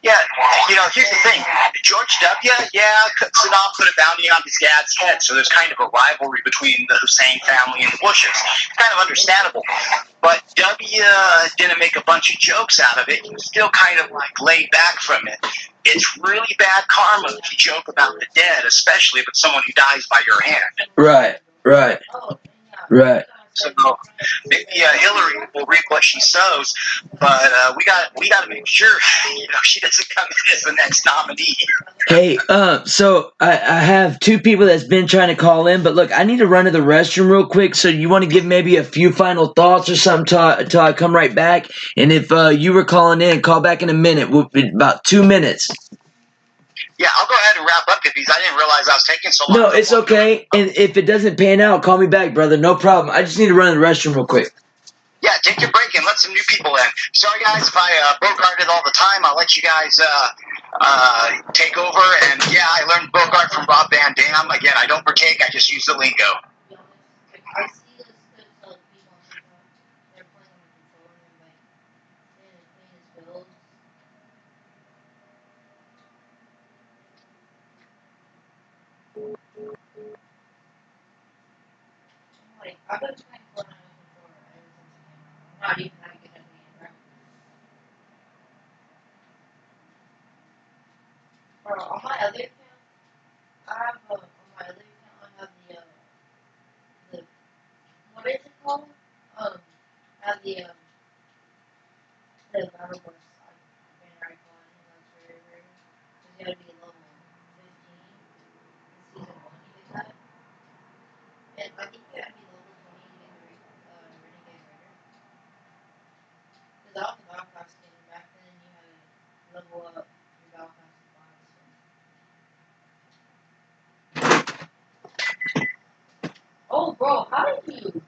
Yeah, here's the thing. George W., Saddam put a bounty on his dad's head, so there's kind of a rivalry between the Hussein family and the Bushes. Kind of understandable. But W. didn't make a bunch of jokes out of it. He was still kind of like laid back from it. It's really bad karma if you joke about the dead, especially if it's someone who dies by your hand. Right. So maybe Hillary will reap what she sows, but we got to make sure she doesn't come in as the next nominee. Hey, so I have two people that's been trying to call in, but look, I need to run to the restroom real quick. So you want to give maybe a few final thoughts or something till I come right back? And if you were calling in, call back in a minute. About 2 minutes. Yeah, I'll go ahead and wrap up because I didn't realize I was taking so long. No, it's okay. And if it doesn't pan out, call me back, brother. No problem. I just need to run to the restroom real quick. Yeah, take your break and let some new people in. Sorry, guys, if I bogarted all the time. I'll let you guys take over. And, yeah, I learned bogart from Rob Van Dam. Again, I don't partake. I just use the lingo. I've been playing Fortnite before. Not even that good at me, right? Bro, on my other account, I have on my other account, I have the what is it called? I have the battle bus. I've been right on, and that's very rare. Because you gotta be level 15 in season 1 to get that. And I think you gotta be level 20 to get the Renegade Raider. Because I was a battle pass skin back then, you had to level up your battle pass to 5. Oh, bro, how did you?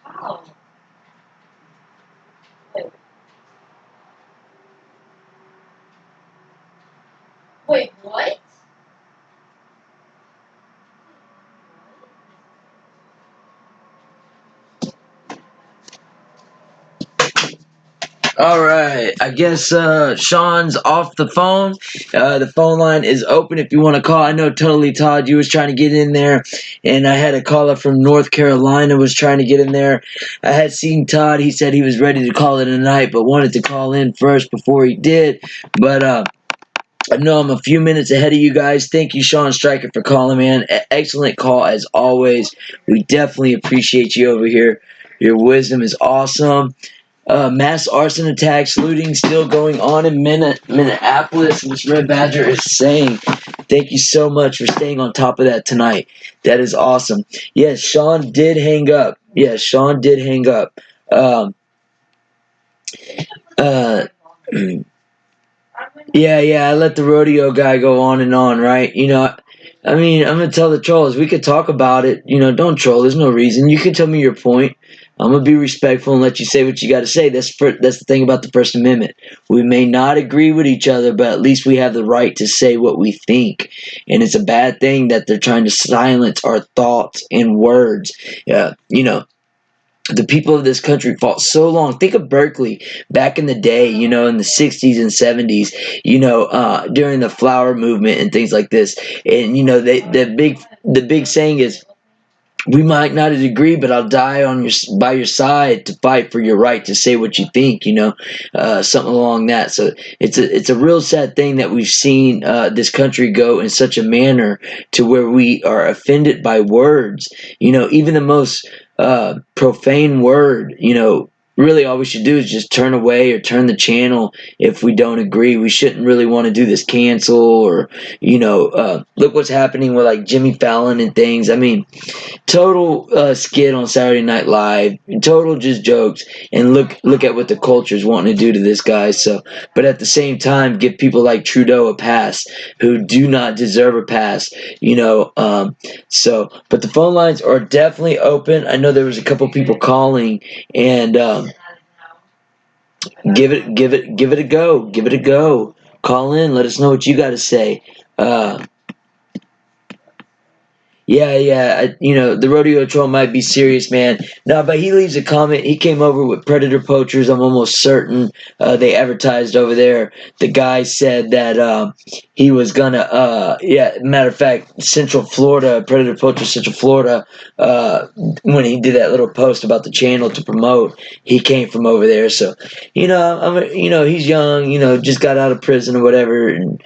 How? Wait, what? All right. I guess Sean's off the phone. The phone line is open if you want to call. I know totally Todd, you was trying to get in there, and I had a caller from North Carolina was trying to get in there. I had seen Todd. He said he was ready to call it a night, but wanted to call in first before he did. But I know I'm a few minutes ahead of you guys. Thank you, Sean Stryker, for calling, man. Excellent call as always. We definitely appreciate you over here. Your wisdom is awesome. Mass arson attacks, looting still going on in Minneapolis. Miss Red Badger is saying, thank you so much for staying on top of that tonight. That is awesome. Yes, Sean did hang up. Yeah, I let the rodeo guy go on and on, right? I mean, I'm going to tell the trolls, we could talk about it. Don't troll. There's no reason. You can tell me your point. I'm going to be respectful and let you say what you got to say. That's the thing about the First Amendment. We may not agree with each other, but at least we have the right to say what we think. And it's a bad thing that they're trying to silence our thoughts and words. The people of this country fought so long. Think of Berkeley back in the day, in the 60s and 70s, during the flower movement and things like this. And, the big saying is, we might not agree, but I'll die by your side to fight for your right to say what you think, something along that. So it's a real sad thing that we've seen this country go in such a manner to where we are offended by words, even the most profane word, really all we should do is just turn away or turn the channel if we don't agree. We shouldn't really want to do this cancel or, look what's happening with like Jimmy Fallon and things. I mean, total skit on Saturday Night Live, total just jokes, and look at what the culture is wanting to do to this guy. So, but at the same time, give people like Trudeau a pass who do not deserve a pass, but the phone lines are definitely open. I know there was a couple people calling, and give it a go. Call in, let us know what you got to say. Yeah. The rodeo troll might be serious, man. No, but he leaves a comment. He came over with predator poachers. I'm almost certain they advertised over there. The guy said that he was gonna. Matter of fact, Central Florida, predator poacher, Central Florida. When he did that little post about the channel to promote, he came from over there. So, he's young. Just got out of prison or whatever. And,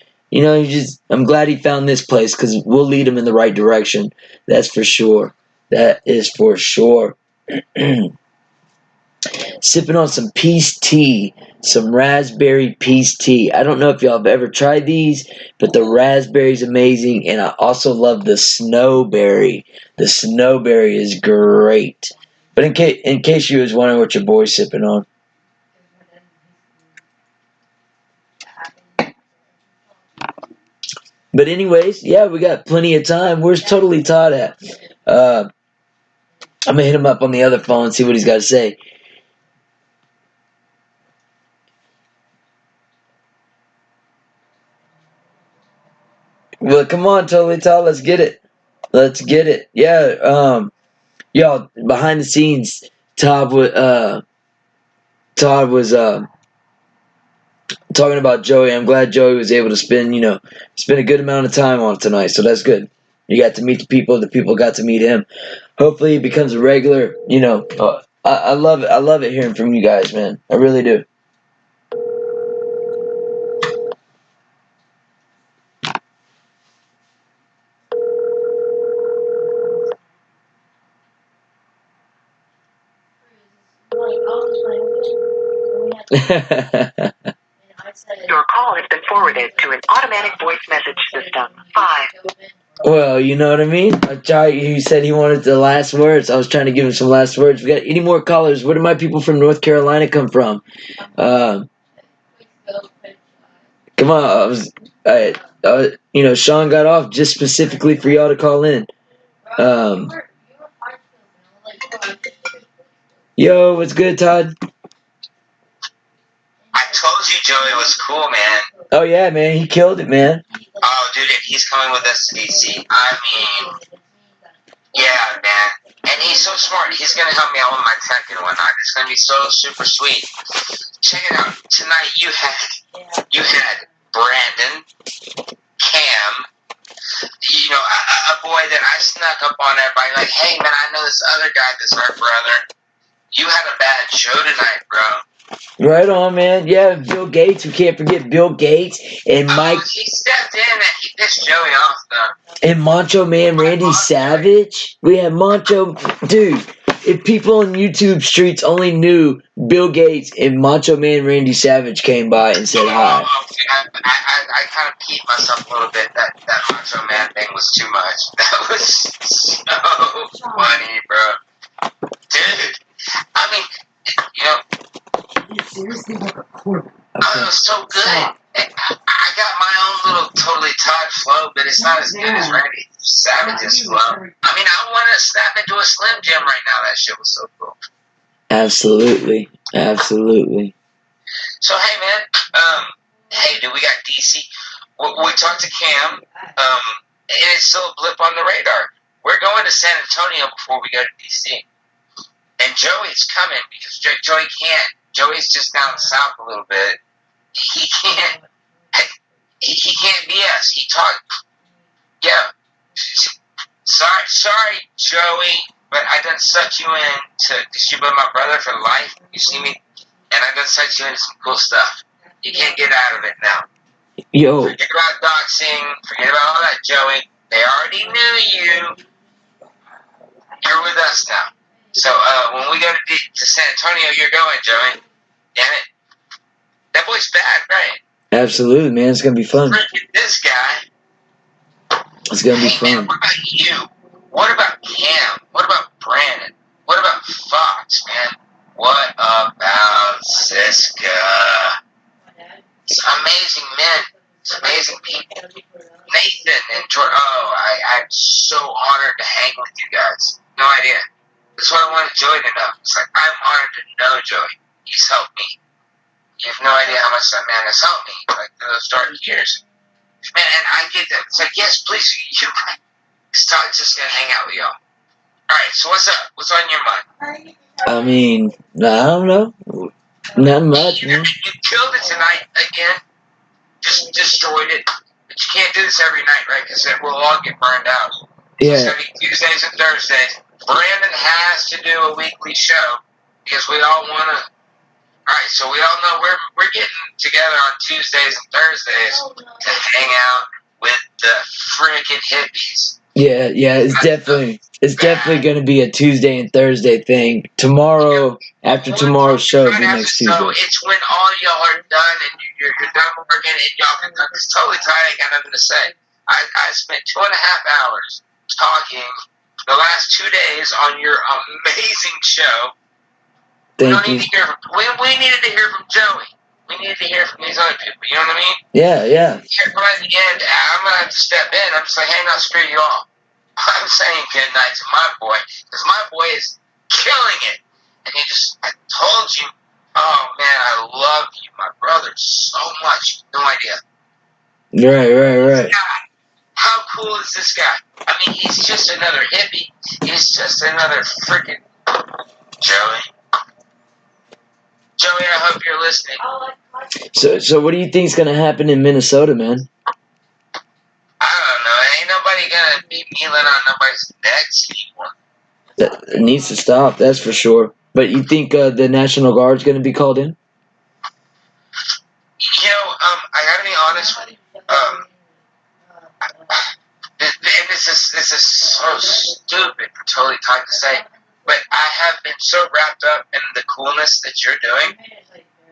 I'm glad he found this place because we'll lead him in the right direction. That's for sure. That is for sure. Sipping on some peace tea, some raspberry peace tea. I don't know if y'all have ever tried these, but the raspberry's amazing, and I also love the snowberry. The snowberry is great. But in case you was wondering what your boy's sipping on. But anyways, yeah, we got plenty of time. Where's Totally Todd at? I'm going to hit him up on the other phone and see what he's got to say. Well, come on, Totally Todd. Let's get it. Let's get it. Yeah, y'all, behind the scenes, Todd was talking about Joey. I'm glad Joey was able to spend a good amount of time on it tonight, so that's good. You got to meet the people got to meet him. Hopefully he becomes a regular, I love it. I love it hearing from you guys, man. I really do. Your call has been forwarded to an automatic voice message system. 5. Well, you know what I mean? He said he wanted the last words. I was trying to give him some last words. We got any more callers? Where do my people from North Carolina come from? Come on. Sean got off just specifically for y'all to call in. Yo, what's good, Todd? I told you Joey was cool, man. Oh, yeah, man. He killed it, man. Oh, dude, if he's coming with us to DC, I mean, yeah, man. And he's so smart. He's going to help me out with my tech and whatnot. It's going to be so super sweet. Check it out. Tonight you had Brandon, Cam, a boy that I snuck up on everybody. Like, hey, man, I know this other guy that's our brother. You had a bad show tonight, bro. Right on, man. Yeah, Bill Gates. We can't forget Bill Gates and Mike. He stepped in and he pissed Joey off, though. And Macho Man Randy Savage. We had Macho. Dude, if people on YouTube streets only knew Bill Gates and Macho Man Randy Savage came by and said hi. I kind of peed myself a little bit. That Macho Man thing was too much. That was so funny, bro. Dude, I mean, it was so good. I got my own little Totally Todd flow, but it's not as good as Randy Savage's flow. I mean, I want to snap into a Slim Jim right now. That shit was so cool. Absolutely. So, hey, man. Dude, we got DC. We talked to Cam, and it's still a blip on the radar. We're going to San Antonio before we go to DC. And Joey's coming because Joey can't. Joey's just down south a little bit. He can't BS. He talked. Yeah. Sorry, Joey, but I done sucked you in because you've been my brother for life. You see me? And I done sucked you into some cool stuff. You can't get out of it now. Yo. Forget about doxing. Forget about all that, Joey. They already knew you. You're with us now. So when we go to San Antonio, you're going, Joey. Damn it. That boy's bad, right? Absolutely, man. It's going to be fun. Freaking this guy. It's going to be fun. Man, what about you? What about Cam? What about Brandon? What about Fox, man? What about Siska? It's amazing men. It's amazing people. Nathan and Jordan. Oh, I'm so honored to hang with you guys. No idea. That's what I wanted Joey to know. It's like, I'm honored to know Joey. He's helped me. You have no idea how much that man has helped me, like, through those dark years. Man, and I get that. It's like, yes, please, Just gonna hang out with y'all. Alright, so what's up? What's on your mind? I mean, I don't know. Not much, man. You killed it tonight again. Just destroyed it. But you can't do this every night, right? Because then we'll all get burned out. Yeah. It's going to be Tuesdays and Thursdays. Brandon has to do a weekly show because we all want to. Alright, so we all know we're getting together on Tuesdays and Thursdays to hang out with the freaking hippies. Yeah, it's definitely going to be a Tuesday and Thursday thing. Tomorrow, after tomorrow's show, will be next Tuesday. So it's when all y'all are done and you're done working and y'all can talk. It's totally tired. I ain't got nothing to say. I spent 2.5 hours talking the last 2 days on your amazing show. We needed to hear from Joey. We needed to hear from these other people. You know what I mean? Yeah. Right at the end, I'm going to have to step in. I'm just like, hey, no, screw you all. I'm saying good night to my boy, because my boy is killing it. And I told you, oh man, I love you, my brother, so much. No idea. Right. How cool is this guy? I mean, he's just another hippie. He's just another freaking Joey. Joey, I hope you're listening. So what do you think is going to happen in Minnesota, man? I don't know. Ain't nobody going to be kneeling on nobody's necks anymore. That needs to stop, that's for sure. But you think the National Guard's going to be called in? You know, I got to be honest with you. And this is so stupid for totally time to say, but I have been so wrapped up in the coolness that you're doing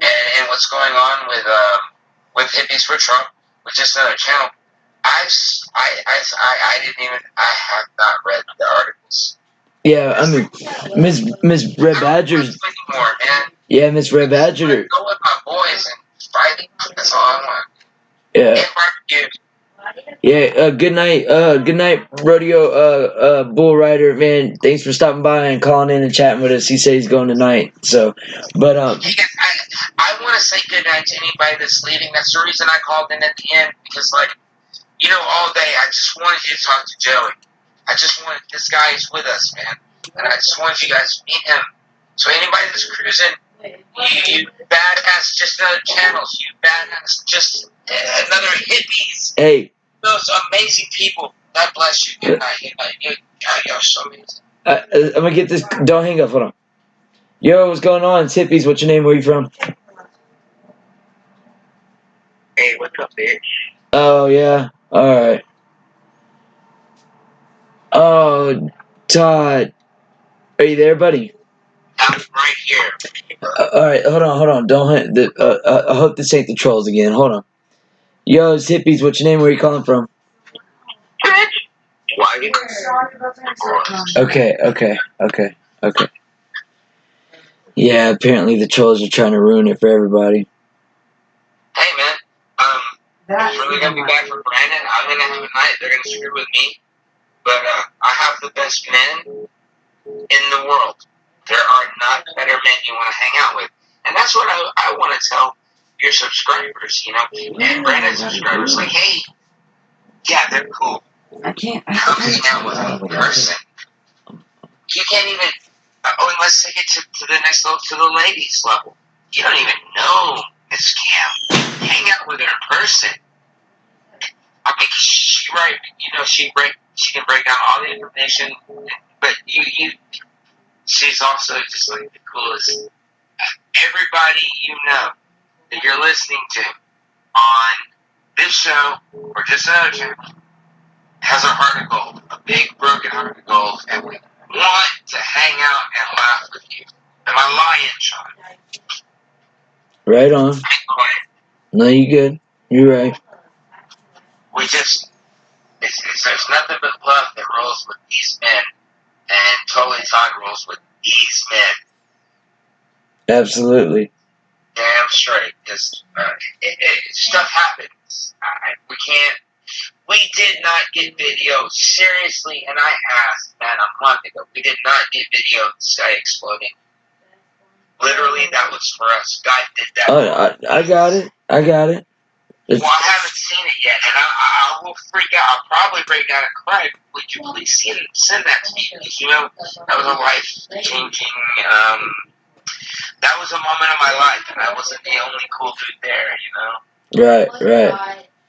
and what's going on with Hippies for Trump, with just another channel. I have not read the articles. Yeah, I mean, Miss Red Badger's. Yeah, Miss Red Badger. Go with my boys and fight. That's all I want. Yeah. Yeah, good night, rodeo, bull rider, man. Thanks for stopping by and calling in and chatting with us. He said he's going tonight, so, but, I want to say good night to anybody that's leaving. That's the reason I called in at the end, because, like, you know, all day I just wanted you to talk to Joey. I just wanted, this guy is with us, man, and I just wanted you guys to meet him. So anybody that's cruising, you badass, just another channels, you badass, just another hippies. Hey. Those amazing people. God bless you. Good night. You're so amazing. I'm gonna get this. Don't hang up. Hold on. Yo, what's going on? It's Hippies. What's your name? Where you from? Hey, what's up, bitch? Oh, yeah. Alright. Oh, Todd. Are you there, buddy? I'm right here. Alright, hold on. Don't I hope this ain't the trolls again. Hold on. Yo, it's Hippies. What's your name? Where you calling from? Why? Okay. Yeah, apparently the trolls are trying to ruin it for everybody. Hey, man. It's really gonna be bad for Brandon. I'm gonna have a night. They're gonna screw with me. But I have the best men in the world. There are not better men you want to hang out with. And that's what I want to tell your subscribers, you know, and Brandon's subscribers, like, hey, yeah, they're cool. Come hang out with them in person. You can't even, let's take it to the next level, to the ladies level. You don't even know Miss Cam. Hang out with her in person. I mean, she can break down all the information, but she's also just like the coolest. Everybody you know that you're listening to on this show or just another channel has a heart of gold, a big broken heart of gold, and we want to hang out and laugh with you. Am I lying, Sean? Right on. No, you good. You're right. There's nothing but love that rolls with these men, and totally Todd rolls with these men. Absolutely. Damn straight, because stuff happens. We did not get video, seriously, and I asked, man, a month ago, we did not get video of the sky exploding. Literally, that was for us. God did that. I got it. Well, I haven't seen it yet, and I will freak out. I'll probably break out and cry. Would you please send that to me? Because, you know, that was a life-changing, that was a moment of my life, and I wasn't the only cool dude there, you know?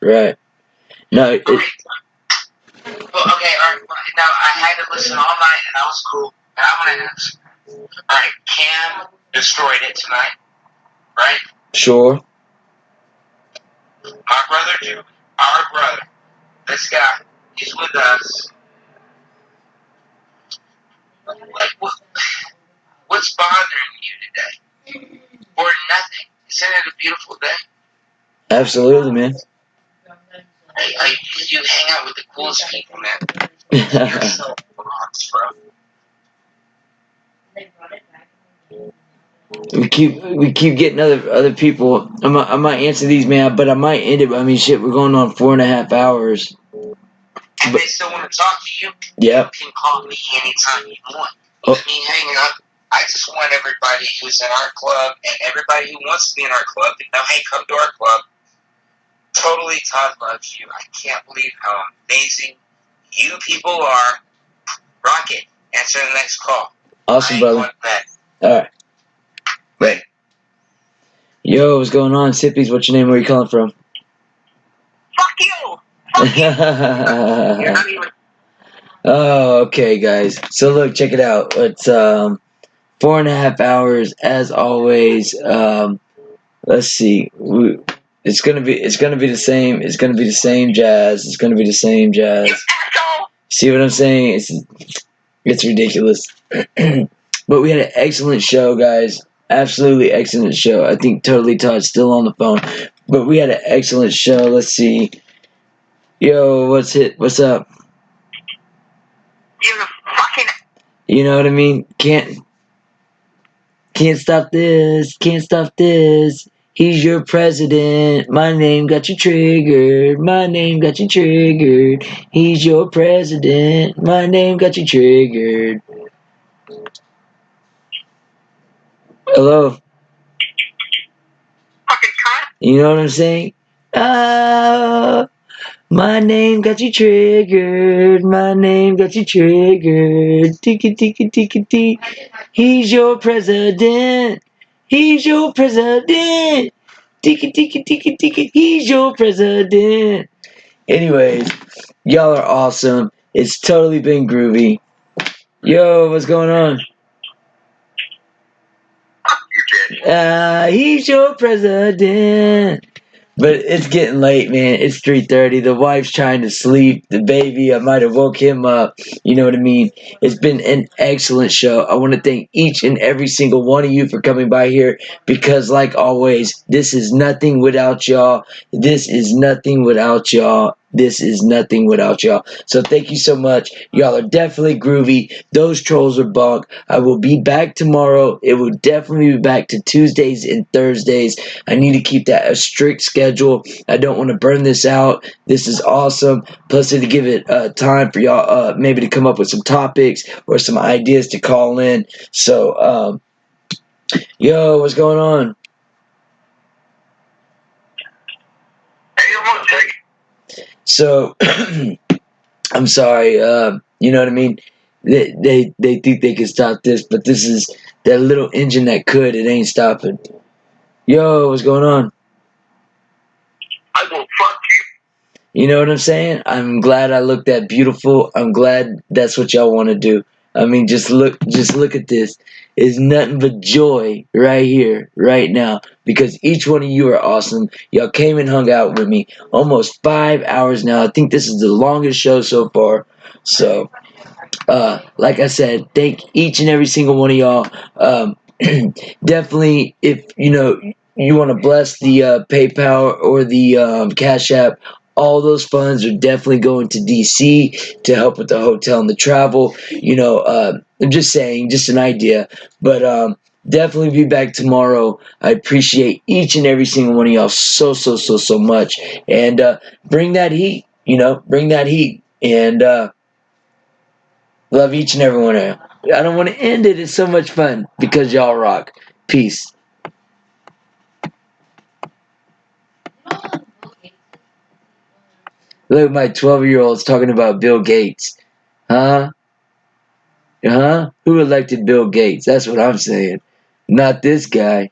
Right. No, Well, okay, all right. Now, I had to listen all night, and that was cool. Now, I want to ask. All right, Cam destroyed it tonight, right? sure. Our brother, this guy, he's with us. What's bothering you today? Or nothing? Isn't it a beautiful day? Absolutely, man. You hang out with the coolest people, man. You're so awesome, bro. We keep getting other people. I might answer these, man, but I might end it. I mean, shit, we're going on 4.5 hours. And they still want to talk to you? Yep. You can call me anytime you want. Let me hang up. I just want everybody who's in our club and everybody who wants to be in our club to know, hey, come to our club. Totally, Todd loves you. I can't believe how amazing you people are. Rocket, answer the next call. Awesome, brother. Alright. Right. Yo, what's going on? Sippies, what's your name? Where are you calling from? Fuck you! Fuck you! You're not even... Oh, okay, guys. So look, check it out. It's 4.5 hours as always. Let's see. It's gonna be the same. It's gonna be the same jazz. It's gonna be the same jazz. See what I'm saying? It's ridiculous. But we had an excellent show, guys. Absolutely excellent show. I think Totally Todd's still on the phone. But we had an excellent show. Let's see. Yo, what's up? You know what I mean? Can't stop this. Can't stop this. He's your president. My name got you triggered. My name got you triggered. He's your president. My name got you triggered. Hello? You know what I'm saying? My name got you triggered. My name got you triggered. Tiki tiki tiki tiki. He's your president. He's your president. Tiki tiki tiki tiki. He's your president. Anyways, y'all are awesome. It's totally been groovy. Yo, what's going on? He's your president. But it's getting late, man. It's 3:30. The wife's trying to sleep. The baby, I might have woke him up. You know what I mean? It's been an excellent show. I want to thank each and every single one of you for coming by here because, like always, this is nothing without y'all. This is nothing without y'all. This is nothing without y'all. So thank you so much. Y'all are definitely groovy. Those trolls are bunk. I will be back tomorrow. It will definitely be back to Tuesdays and Thursdays. I need to keep that a strict schedule. I don't want to burn this out. This is awesome. Plus, to give it time for y'all maybe to come up with some topics or some ideas to call in. So, yo, what's going on? So, I'm sorry. You know what I mean? They think they can stop this, but this is that little engine that could. It ain't stopping. Yo, what's going on? I will fuck you. You know what I'm saying? I'm glad I look that beautiful. I'm glad that's what y'all want to do. I mean, just look at this. It's nothing but joy right here, right now, because each one of you are awesome. Y'all came and hung out with me almost 5 hours now. I think this is the longest show so far. So, like I said, thank each and every single one of y'all. Definitely, if you want to bless the PayPal or the Cash App, all those funds are definitely going to DC to help with the hotel and the travel. I'm just saying, just an idea, but definitely be back tomorrow. I appreciate each and every single one of y'all so much, and bring that heat. Bring that heat, and love each and every one of you. I don't want to end it. It's so much fun because y'all rock. Peace. Look, my 12-year-old's talking about Bill Gates. Huh? Huh? Who elected Bill Gates? That's what I'm saying. Not this guy.